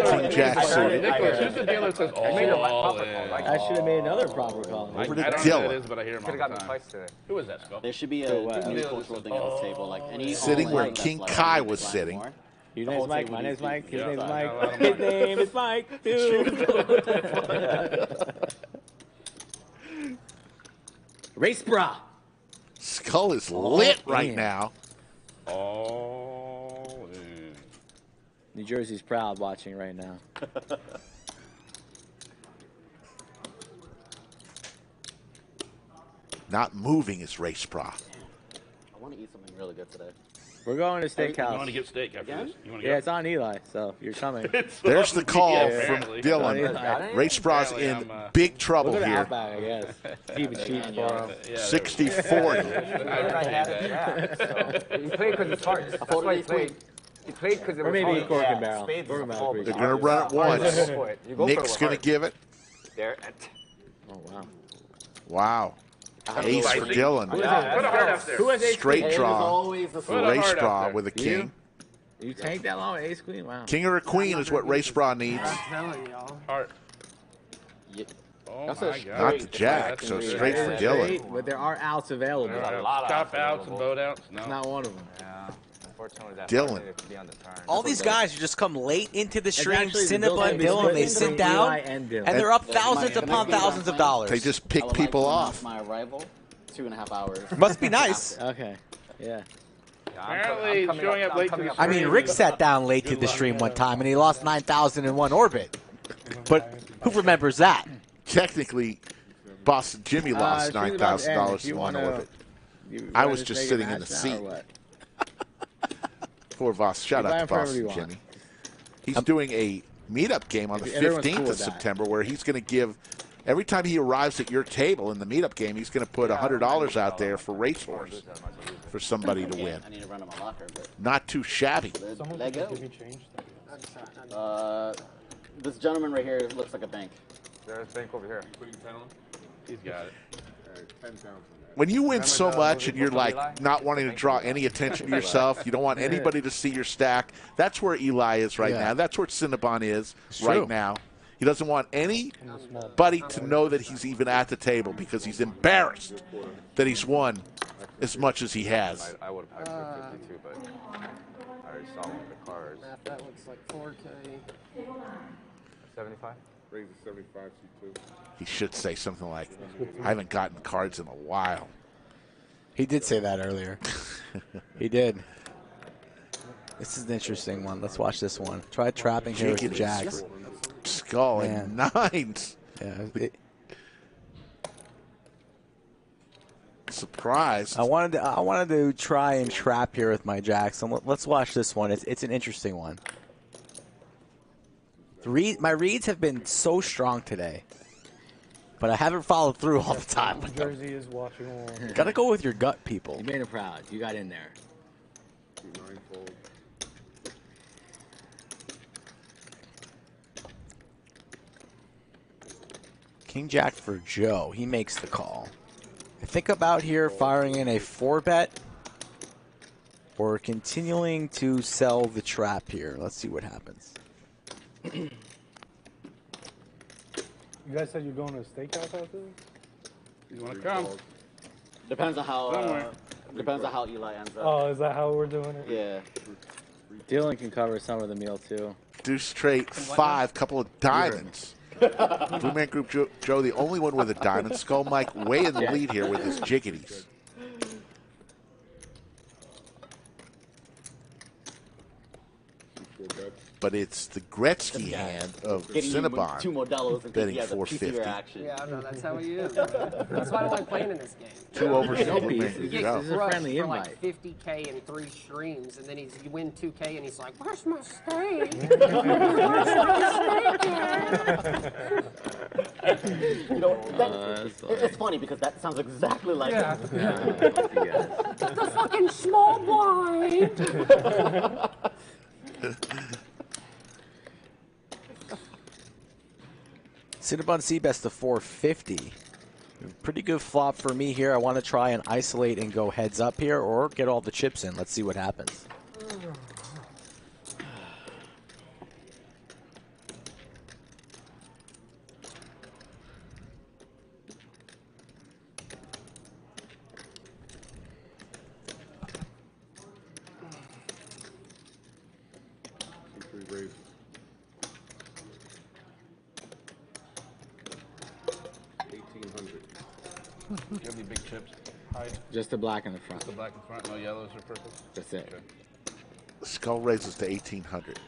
King Jack suited. Nicholas, who's the dealer that says all in? I should have made another proper call. Over to I don't know who Dylan. that is, but I hear him all Could the have got me time. twice today. Who is that, Skull? There should be a new cultural thing at this table. Like any Sitting where all-in King that's Kiah like was $1 sitting. more. Your The name's whole Mike. table My needs name's to be- Mike. His Yeah, name's I got a lot Mike. of His money. name is Mike too. Racebrah. Skull is lit right now. All in. New Jersey's proud watching right now. Not moving is Racebrah. I want to eat something really good today. We're going to steakhouse. You want to get steak after this? You want to Yeah, it's on Eli, so if you're coming. There's the call Yeah, from apparently. Dylan. Racebrah's in big trouble We'll go to here. Outback, I guess. Keep it cheap for him. 60-40. He played because it's hard. That's why he played. He played because it was Or maybe hard. cork and barrel. Spades Cork is and a barrel. full, They're going to run it once. Nick's Nick's going to give it. There. Oh, wow. Wow. That's Ace for spicy. Dylan. Put a heart up there. Who has ace Straight queen? draw always the for Put a heart up Racebrah there. with a king. You tank that long with ace queen? Wow. King or a queen is what Racebrah needs. I'm telling y'all. Heart. Oh That's my a God. Not the jack, so straight for Dylan. But there are outs available. There's a lot of Chop outs outs and available. boat outs. No. It's not one of them. Yeah. Unfortunately, that Dylan. part needed to be on the turn. All these guys who just come late into the stream, actually the Cinnabon and Dylan Dylan, they between sit down, Eli and Dylan. and they're up thousands upon thousands of dollars. They just pick I would people like to off. announce my arrival. 2.5 hours. Must be nice. Okay. Yeah. Apparently, it's showing up late to the I mean, stream. Rick sat down late to the stream one time, and he lost 9,000 in one orbit. But who remembers that? Technically, Boston Jimmy lost $9,000 in one orbit. I was just sitting in the seat. Poor Voss. Shout out to Boston Jimmy. He's doing a meetup game on the 15th of September where he's going to give, every time he arrives at your table in the meetup game, he's going to put $100 out there for racehorse for somebody to win. I need to run to my locker, but Not too shabby. let go. This gentleman right here looks like a bank. There's a bank over here. He's got it. When you win so much and you're like not wanting to draw any attention to yourself, you don't want anybody to see your stack, that's where Eli is right now. That's where Cinnabon is right now. He doesn't want anybody to know that he's even at the table because he's embarrassed that he's won as much as he has. I would have packed for 52, but I already saw one of the cards. That looks like 4K. 75? Raise the 75 C2. He should say something like, I haven't gotten cards in a while. He did say that earlier. He did. This is an interesting one. Let's watch this one. Try trapping here with the jacks. Skull and nines. Yeah. Surprise. I wanted to try and trap here with my jacks. And let's watch this one. It's an interesting one. My reads have been so strong today, but I haven't followed through all the time. Jersey is watching all. Gotta go with your gut, people. You made him proud. You got in there. King Jack for Joe. He makes the call. I think about here firing in a 4-bet or continuing to sell the trap here. Let's see what happens. You guys said you're going to a steakhouse after this? You want to come? Depends on how. Depends on how Eli ends up. Oh, is that how we're doing it? Yeah. Dylan can cover some of the meal too. Deuce straight 5, couple of diamonds. Blue Man Group Joe, the only one with a diamond. Skull Mike way in the lead here with his jiggities. But it's the Gretzky hand of Cinnabon $2 more in betting case he has a 450. PCR action. Yeah, no, that's how he is. That's why I don't like playing in this game. 2 overs. You get Go. crushed for like 50K in 3 streams, and then you win 2K, and he's like, "Where's my steak? Where's my steak?" You know, it's funny because that sounds exactly like Yeah. the fucking small blind. Cinnabon C best of 450. Pretty good flop for me here. I want to try and isolate and go heads up here or get all the chips in. Let's see what happens. Raise. Do you have any big chips? Hide. Just the black in the front. Just the black in front, no yellows or purples? That's it. Okay. Skull raises to 1,800.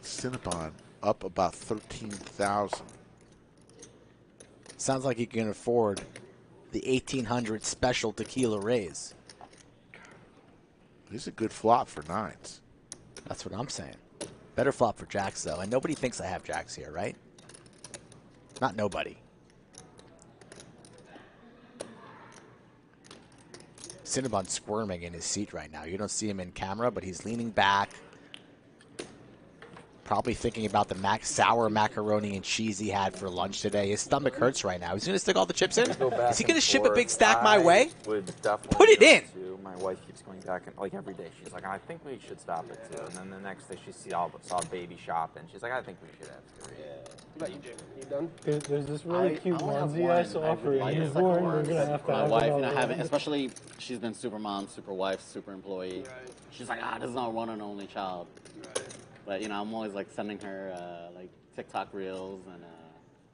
Cinnabon up about 13,000. Sounds like he can afford the 1800 special tequila raise. This is a good flop for nines. That's what I'm saying. Better flop for jacks, though. And nobody thinks I have jacks here, right? Not nobody. Cinnabon squirming in his seat right now. You don't see him in camera, but he's leaning back. Probably thinking about the sour macaroni and cheese he had for lunch today. His stomach hurts right now. He's going to stick all the chips in? Is he going to ship a big stack my way? Put it in! My wife keeps going back, and like every day, she's like, I think we should stop it too. And then the next day, she saw Baby Shop, and she's like, I think we should have 3. But you done? There's this really cute onesie I saw for a newborn. We're going to have to my have wife, it you know, all having, day. especially she's been super mom, super wife, super employee. She's like, this is not one and only child. But you know, I'm always like sending her like TikTok reels and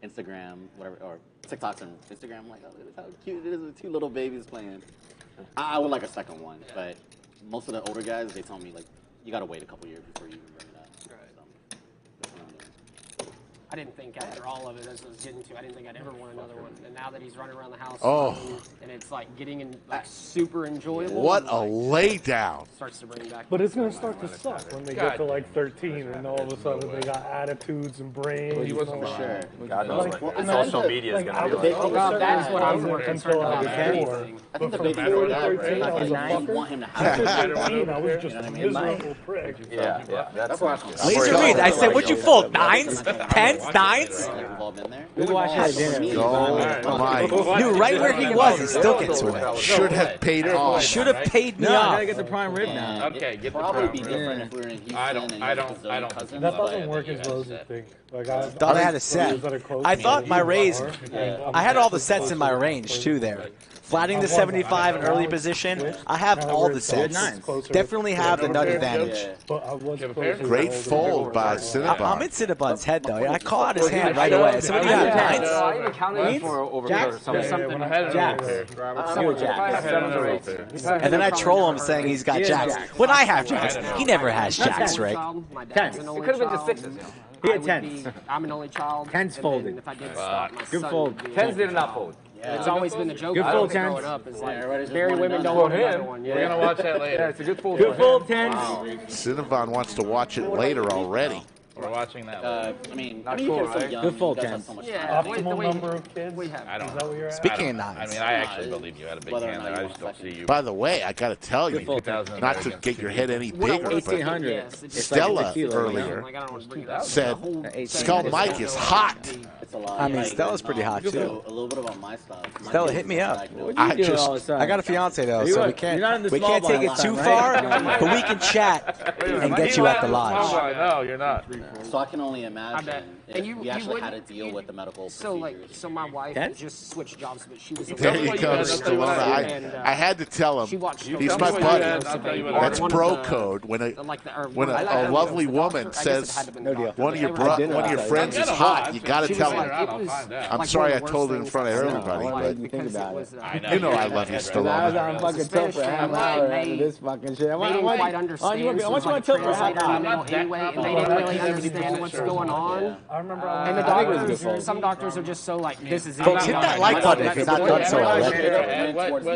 Instagram, whatever, or TikToks and Instagram. I'm like, oh, look at how cute it is with 2 little babies playing. I would like a second one, but most of the older guys, they tell me like, you gotta wait a couple years before you even bring it up. So, that's what I'm doing. I didn't think after all of it, as I was getting to, I didn't think I'd ever want another one. And now that he's running around the house, and it's like getting in, like super enjoyable. What a lay down! Starts to bring back. But it's going to start to suck when they get to like 13 and all of a sudden they got attitudes and brains. He wasn't and all sure. that. God knows Like, what imagine social media is like, going to be like. That's what I'm more concerned about. I think the From baby 4 to dad, 13, I was a right? fucker. Want him to have After it. 13, I was just You know a what I mean? miserable prick. Yeah, that's what I'm Laser read. I said, what'd you fold? 9s? 10s? 9s? We watched that dinner. Knew right where he was. He still gets away. Should have paid off. Should have paid me No, I off. gotta get the prime rib now. Okay, get the Probably prime be rib. different if we were in Houston. I don't That doesn't work as well as you think. Like I Thought I had a set. I thought my raise, I had all the sets in my range too there. Flatting the 75 in early position, I have all the sets. Definitely have the nut advantage. Great fold by Cinnabon. I'm in Cinnabon's head though. I call out his hand right away. So what do you have? 9s? I even counted for over Jacks? something. Jacks. Jacks. And then I troll him saying he's got jacks. When I have jacks, he never has jacks, right? Tens. It could have been just 6s. He had 10s. I'm an only child. 10s folded. If I did stop, my Good son fold. would be- 10s did not fold. It's always been the joke. Good I fold, don't think 10s. growing up is like, married women don't For want another him, one. We're gonna watch that later. Yeah, it's a good fold. Good fold, 10s. Cinnabon wants to watch it later already. We're watching that later. I mean, Not you cool, guys are so right? young. Good fold, you guys have 10s. so much Yeah, time. Optimal number of kids. we have. I don't Is that where you're at? Speaking of I nines. mean, I actually believe you had a big Whether or hand not there. you I just want don't see you. By the way, I got to tell you, fold. not to get your head any bigger, but 1800. Yes, it's Stella like tequila, earlier Like, I don't want to bring it up. said Skull Mike is hot. It's a lot. I mean, Like, Stella's pretty hot so too. a little bit about my style. My Stella, kids hit me up. diagnosed. I doing just all the time? I got a fiance though, You so are- we can't you're not in the we small can't take blind it too time, far, right? but we can chat and get you at the lodge. No, you're not. So I can only imagine bet. if And you we actually wouldn't- had to deal with the medical So like, procedures. so my wife Tens? just switched jobs, but she was. a There me you what you go, had, I'll tell you what Stallone. I had. I had to tell She him. watched. He's tell my me what you buddy. had, I'll tell you what I That's had. bro code. When a lovely woman says one of your friends is hot, you got to tell her. I'm sorry I told it in front of everybody, but Think about it. you know I love you, Because I was Stallone. on fucking tilt for a half hour after this fucking shit. I want you to tilt for a half hour. Anyway, and they didn't really understand what's going on. I remember And the I think it was a good doctors, fold. some doctors are just so like, this is it. Folks, hit that like button if you're not done so already.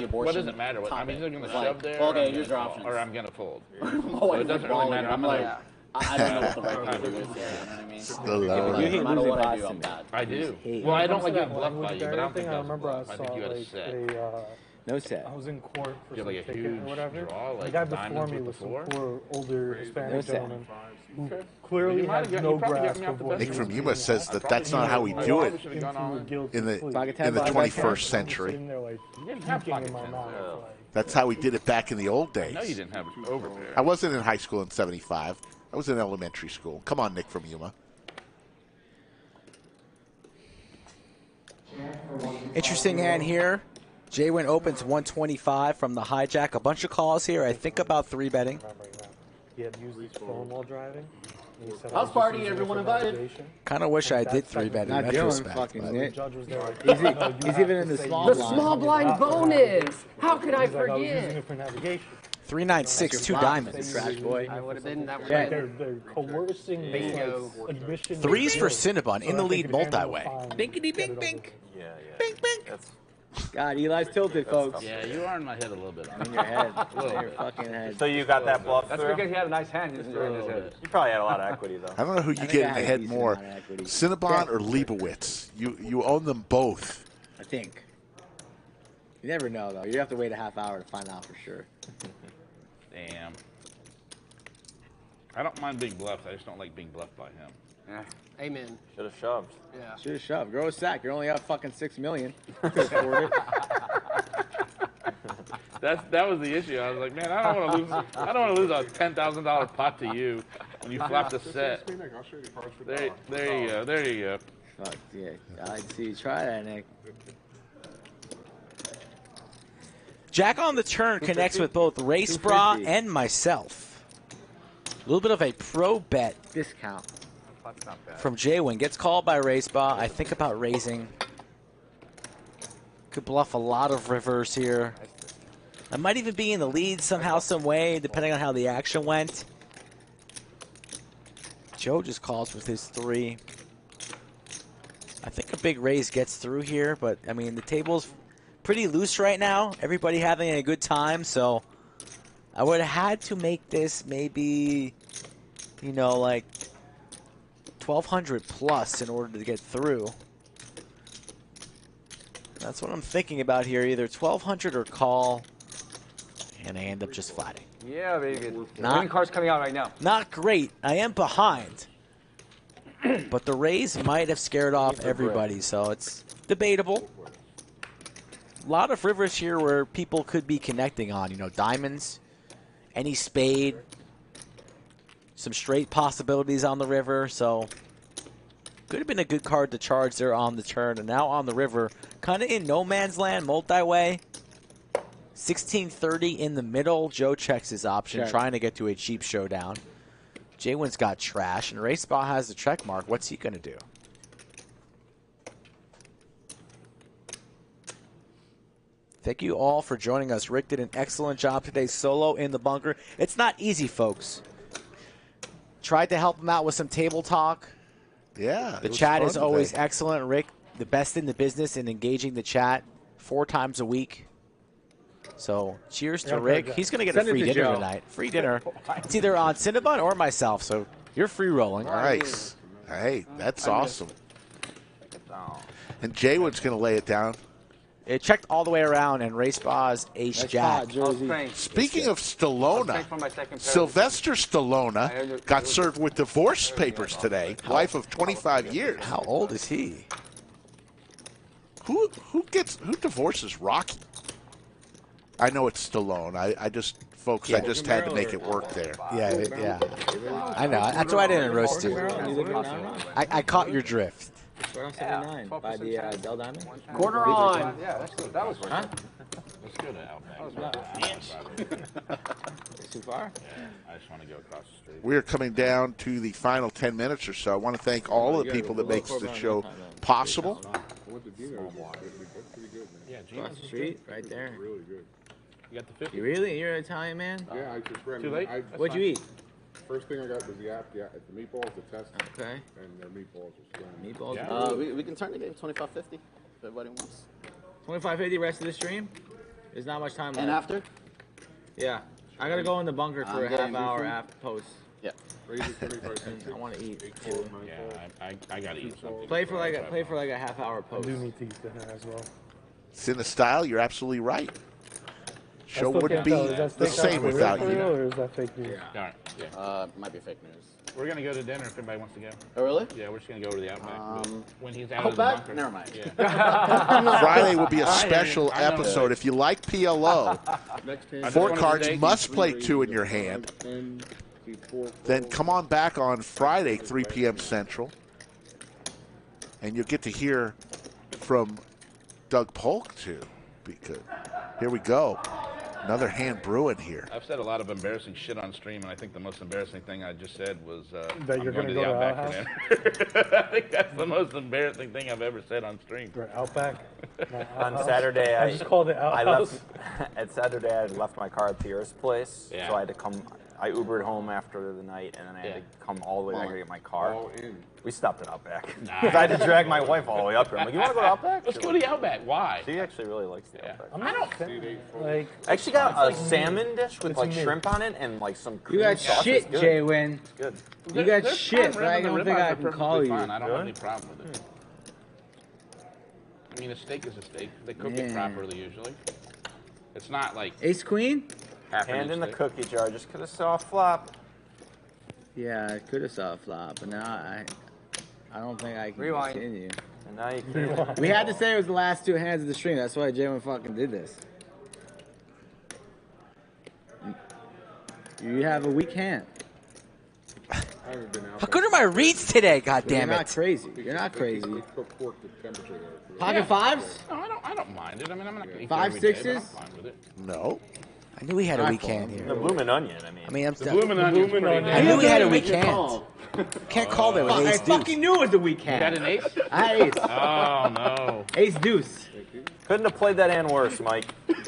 What does it matter? I'm either going to shove there okay, here's your options. or I'm going to fold. Oh, So it doesn't really matter. I'm like, I don't know what the right thing to do is. You know what I mean? Stallone. You hate No matter losing what I do, Boston. I'm bad. I do. When Well, I it don't comes like to getting that bluffed by language you, but I don't barrier think thing, I that was remember I bluff. I think you had a saw set. like No set. I was in court for You have some like a ticket huge or whatever. draw, like the guy before diamonds me with was the some four. poor older No Hispanic set. gentleman who clearly has no grasp of what Nick he from was Yuma doing. says that that's not how we do it Into a guilty in the plea. in the 21st century. Sitting there like puking in my mouth. Like, That's how we did it back in the old days. No, you didn't have it overpair. I wasn't in high school in '75. I was in elementary school. Come on, Nick from Yuma. Interesting hand here. JWin opens 125 from the hijack. A bunch of calls here. I think about 3-betting. remembering that. He had used his phone while driving. and he said, House "I was just party, using it everyone for invited." navigation." Kind of wish I Like, did that's like- 3-bet in Not Dylan retrospect. fucking but- The it. judge was there like, He's "No, you he's have even to in the say small yes." The blind. small blind bonus. How could I He's like, I was using forget? it for navigation. 396, 2 diamonds. Trash boy. I would have been that. Yeah. They're coercing this Bingo. like, admission. Threes to for guilt Cinnabon so in the that they lead could handle multi-way. fine, Binkity get bink it over bink. Yeah, yeah. Bink, bink. That's God, Eli's tilted, folks. Yeah, you are in my head a little bit. In your head. A little In your bit. fucking head. So you got that bluff That's through? because he had a nice hand. He's Just a little bit. You probably had a lot of equity, though. I don't know who you get in the head more, Cinnabon or Leibowitz. You own them both. I think. You never know, though. You have to wait a half hour to find out for sure. Damn. I don't mind being bluffed. I just don't like being bluffed by him. Yeah. Amen. Should have shoved. Yeah. Should have shoved. Grow a sack. You're only up fucking $6 million. You can afford it. That was the issue. I was like, man, I don't want to lose. I don't want to lose a $10,000 pot to you when you flop the set. There you go. There you go. Fuck yeah. I'd see you try that, Nick. Jack on the turn connects with both Racebrah and myself. A little bit of a pro bet discount from JWin. Gets called by Racebrah. I think about raising. Could bluff a lot of rivers here. I might even be in the lead somehow, some way, depending on how the action went. Joe just calls with his 3. I think a big raise gets through here, but I mean the table's pretty loose right now. Everybody having a good time, so I would have had to make this maybe, you know, like 1,200 plus in order to get through. That's what I'm thinking about here, either 1,200 or call, and I end up just flatting. Yeah, baby. Winning card's coming out right now. Not great. I am behind. But the raise might have scared off everybody, so it's debatable. A lot of rivers here where people could be connecting on, you know, diamonds, any spade, some straight possibilities on the river, so could have been a good card to charge there on the turn. And now on the river, kind of in no man's land, multi-way. 1630 in the middle. Joe checks his option, Check. trying to get to a cheap showdown. JWin's got trash, and Racebrah has the check mark. What's he going to do? Thank you all for joining us. Rick did an excellent job today solo in the bunker. It's not easy, folks. Tried to help him out with some table talk. Yeah. The chat is always excellent. Rick, the best in the business in engaging the chat 4 times a week. So cheers to Rick. He's going to get a free dinner tonight. Free dinner. It's either on Cinnabon or myself, so you're free rolling. Nice. Hey, that's awesome. And JWin's going to lay it down. It checked all the way around, and Racebrah's ace-jack. Speaking of Stallone, Sylvester Stallone got served with divorce papers today. Wife of 25 years. How old is he? Who divorces Rocky? I know it's Stallone. I just, folks, I just had to make it work there. Yeah. I know. That's why I didn't roast you. I caught your drift. We're on 79 by the Dell Diamond. Quarter on. Yeah, that was Huh? Let's go to Outback. Too far? Yeah, I just want to go across the street. We are coming down to the final 10 minutes or so. I want to thank all of the people that makes the show possible. Yeah, Across the street, right there. Really good. You got the 50? You really? You're an Italian man? Yeah, I just ran. Too late? What'd you eat? First thing I got was the meatballs, the test. Okay. And their meatballs are strong. Meatballs? Yeah. We can turn the game 25-50 if everybody wants. 25-50 rest of the stream? There's not much time left. And after? Yeah. I gotta go in the bunker for a half hour after post. Yeah. I want to eat too. Yeah, I got to eat something. Play for like a half hour I post. do need to eat dinner as well. Cinna style, you're absolutely right. Show still wouldn't can't be tell, is that the steakhouse same for without real, you. Or is that fake news? All right. Yeah. Might be fake news. We're going to go to dinner if anybody wants to go. Oh, really? Yeah, we're just going to go to the Outback. When he's out of the Outback? bunker. Never mind. Yeah. Friday will be a special episode. If you like PLO, 4 cards must play 2 in your hand. Then come on back on Friday, 3 p.m. Central, and you'll get to hear from Doug Polk, too. Be good. Here we go. Another hand brewing here. I've said a lot of embarrassing shit on stream, and I think the most embarrassing thing I just said was that you're going to go the to Outback for dinner. I think that's the most embarrassing thing I've ever said on stream. Right, Outback. On Saturday, I just called it I outhouse. left. At Saturday, I left my car at Pierre's place, Yeah. so I had to come I Ubered home after the night, and then I had to come all the way back to get my car. All in. We stopped at Outback. Because I had to drag my wife all the way up here. I'm like, you want to go to Outback? Let's go to the Outback. Why? She actually really likes the Outback. I'm not like. I actually got a salmon dish with like shrimp on it and like some cream You got sauce. shit, It's good. JWin. It's good. You got There's shit, prime but I rib and don't the think I ribeyes can are call perfectly you. fine. I don't have any problem with it. I mean, a steak is a steak. They cook it properly usually. It's not like Ace Queen? Hand in the cookie jar. Just could have saw a flop. Yeah, I could have saw a flop, but now I don't think I can Rewind. continue. And now you can't. We had to say it was the last 2 hands of the stream. That's why JWin fucking did this. You have a weak hand. How good are my reads today? God damn You're it! not crazy. You're not crazy. Cook pork the temperature there. Pocket fives? No, I don't mind it. I mean, I'm not gonna eat Five, it every day, but I'm sixes? fine with it. No. I knew he had a weak hand here. The bloomin' onion. I mean, I'm The bloomin' onion's pretty I nice. knew he had a weak hand. Can't call that with I ace deuce. fucking knew it was a weak hand. You got an ace? I had ace. Oh no. Ace deuce. Couldn't have played that hand worse, Mike.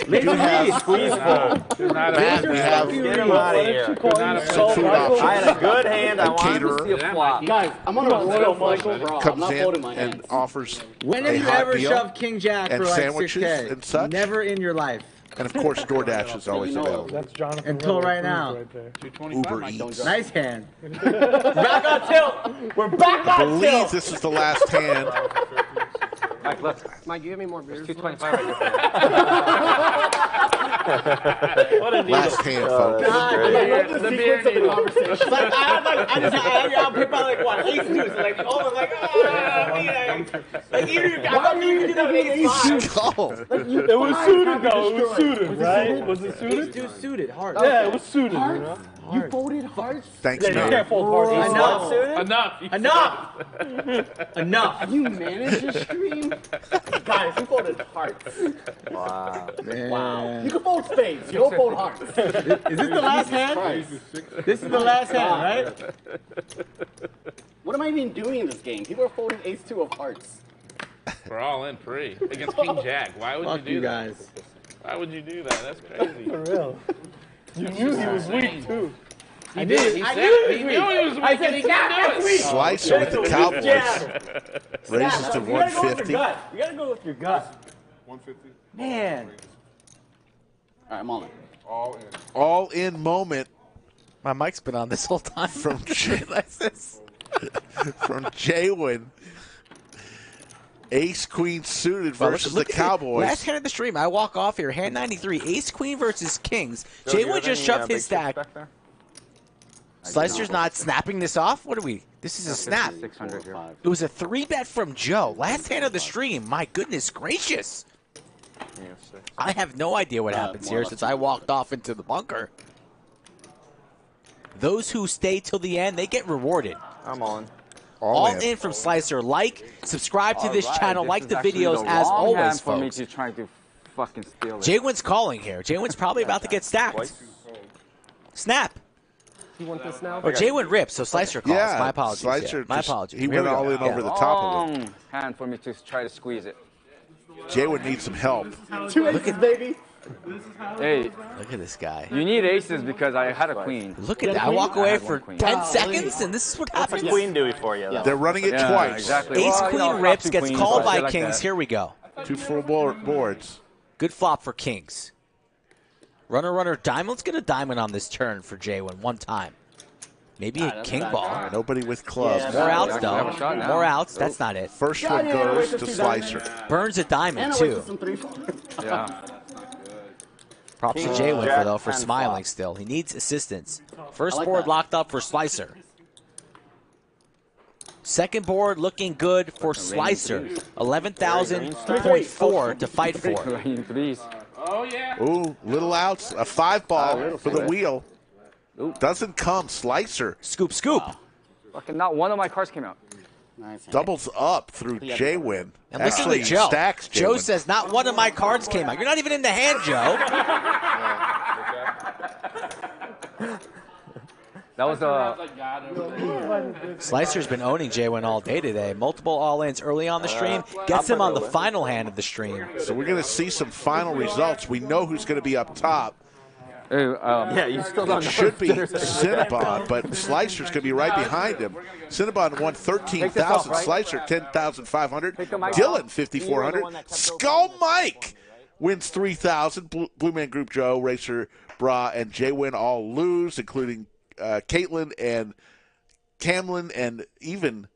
Laser You have read. squeeze fold. You're not a Matt, we have Get him out of here. I had a good hand. I wanted to see a flop. Guys, I'm on a royal flush draw. I'm comes not folding my in hands. and offers When a have you hot ever deal shoved King Jack and for like sandwiches 6K? and such. Never in your life. And of course, DoorDash is always available. That's Jonathan. Until Little right approved now. Right there. 225. Uber Mike, don't Eats. drop. Nice hand. Back on tilt. We're back I on believe tilt. this is the last hand. Mike, look. Mike, give me more beers. 225 right What a Last hand, folks. I love the sequence of the conversation. It's like I pick out like what ace deuce, like oh like like even I thought you could do that with ace five. Go. It was suited though. It was suited, right? Was it Ace suited? deuce suited hard. Yeah, it was suited. You know? You folded hearts? Thanks, Yeah, you man. can't fold hard. Enough. Enough. Enough. You managed the stream? Guys, you folded hearts. Wow. Man. Wow. You can fold spades. You don't fold hearts. Is this the last hand? This is the last hand, right? What am I even doing in this game? People are folding ace-2 of hearts. We're all in pre against King Jack. Why would Fuck you you do that? guys. Why would you do that? That's crazy. For real. You knew he was weak too. He did. He said he knew he was weak. I said and he snap couldn't that's do it. weak. Slicer with the Cowboys. Raises to You gotta go with 150. your gut. You gotta go with your gut. 150. Man. All right, I'm all in. All in. All in moment My mic's been on this whole time. from like this. from JWin. Ace Queen suited versus the Look at Cowboys. Last hand of the stream. I walk off here. Hand 93. Ace Queen versus Kings. Joe, do you JWin have just any, shoved big his chips stack. back there? Slicer's not snapping this off. What are we? This is a snap. 600 here. It was a 3-bet from Joe. Last hand of the stream. My goodness gracious. Yeah, 6. I have no idea what happens here since I walked off into the bunker. Those who stay till the end, they get rewarded. I'm on. All in from Slicer. Like, subscribe to this channel, like the videos as always, for me folks. to try to fucking steal it. JWin's calling here. JWin's probably about to get stacked. Snap. You want this now? Or JWin rips, so Slicer calls. Yeah, My apologies. Slicer My just- apologies. he Here went we go. all in over the top of it. Long hand for me to try to squeeze it. JWin needs some help. 2 aces, baby. Hey, Look at this guy. you need aces because I had a queen. Look at that. I walk away had one for queen. 10 seconds, and this is what What's a happens. queen do for you, though? They're running it Yeah, twice. exactly. Ace Well, you know, Queen rips, two gets queens, called shit by like Kings. that. Here we go. 2 full boards. Good flop for Kings. Runner, diamond. Let's get a diamond on this turn for JWin one time. Maybe a king ball. Nobody with clubs. Yeah, More outs, I can have a though. shot now. More outs. That's not it. First one goes to Slicer. Burns a diamond, And I went to too. some 3-4. Yeah. Props to King JWin Jack though for 10 smiling flop. still. He needs assistance. First I like board that. locked up for Slicer. Second board looking good for Slicer. 11,000.4 to fight for. Rain threes. Oh yeah. Ooh, little outs. A 5-ball for the wheel. Doesn't come. Slicer Scoop, scoop. Fucking not one of my cards came out. Nice hand. doubles up through JWin. And listen Actually, to Joe. stacks Joe JWin. says not one of my cards came out. You're not even in the hand, Joe. That was a. Slicer's been owning JWin all day today. Multiple all-ins early on the stream. Gets him on the final hand of the stream. So we're going to see some final results. We know who's going to be up top. Yeah, you still don't know. It should be Cinnabon, but Slicer's going to be right behind him. Cinnabon won 13,000. Slicer 10,500. Dylan 5,400. Skull Mike wins 3,000. Blue Man Group Joe, Racebrah, and JWin all lose, including Caitlin and Camlin and even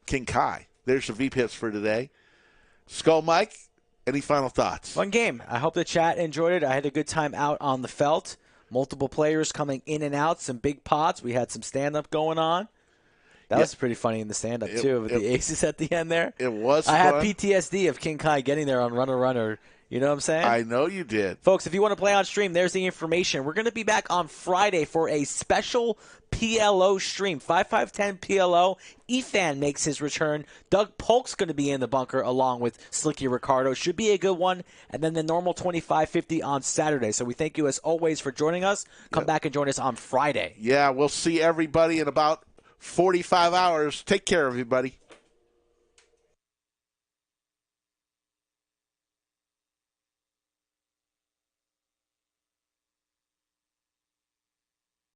King Kiah. There's the VPIPs for today. Skull Mike, any final thoughts? Fun game. I hope the chat enjoyed it. I had a good time out on the felt. Multiple players coming in and out, some big pots. We had some stand-up going on. That was pretty funny in the stand-up, too, with the aces at the end there. It was I fun. had PTSD of King Kiah getting there on Runner. You know what I'm saying? I know you did. Folks, if you want to play on stream, there's the information. We're going to be back on Friday for a special PLO stream. 5510 PLO. Ethan makes his return. Doug Polk's going to be in the bunker along with Slicky Ricardo. Should be a good one. And then the normal 2550 on Saturday. So we thank you as always for joining us. Come back and join us on Friday. Yeah, we'll see everybody in about 45 hours. Take care, everybody.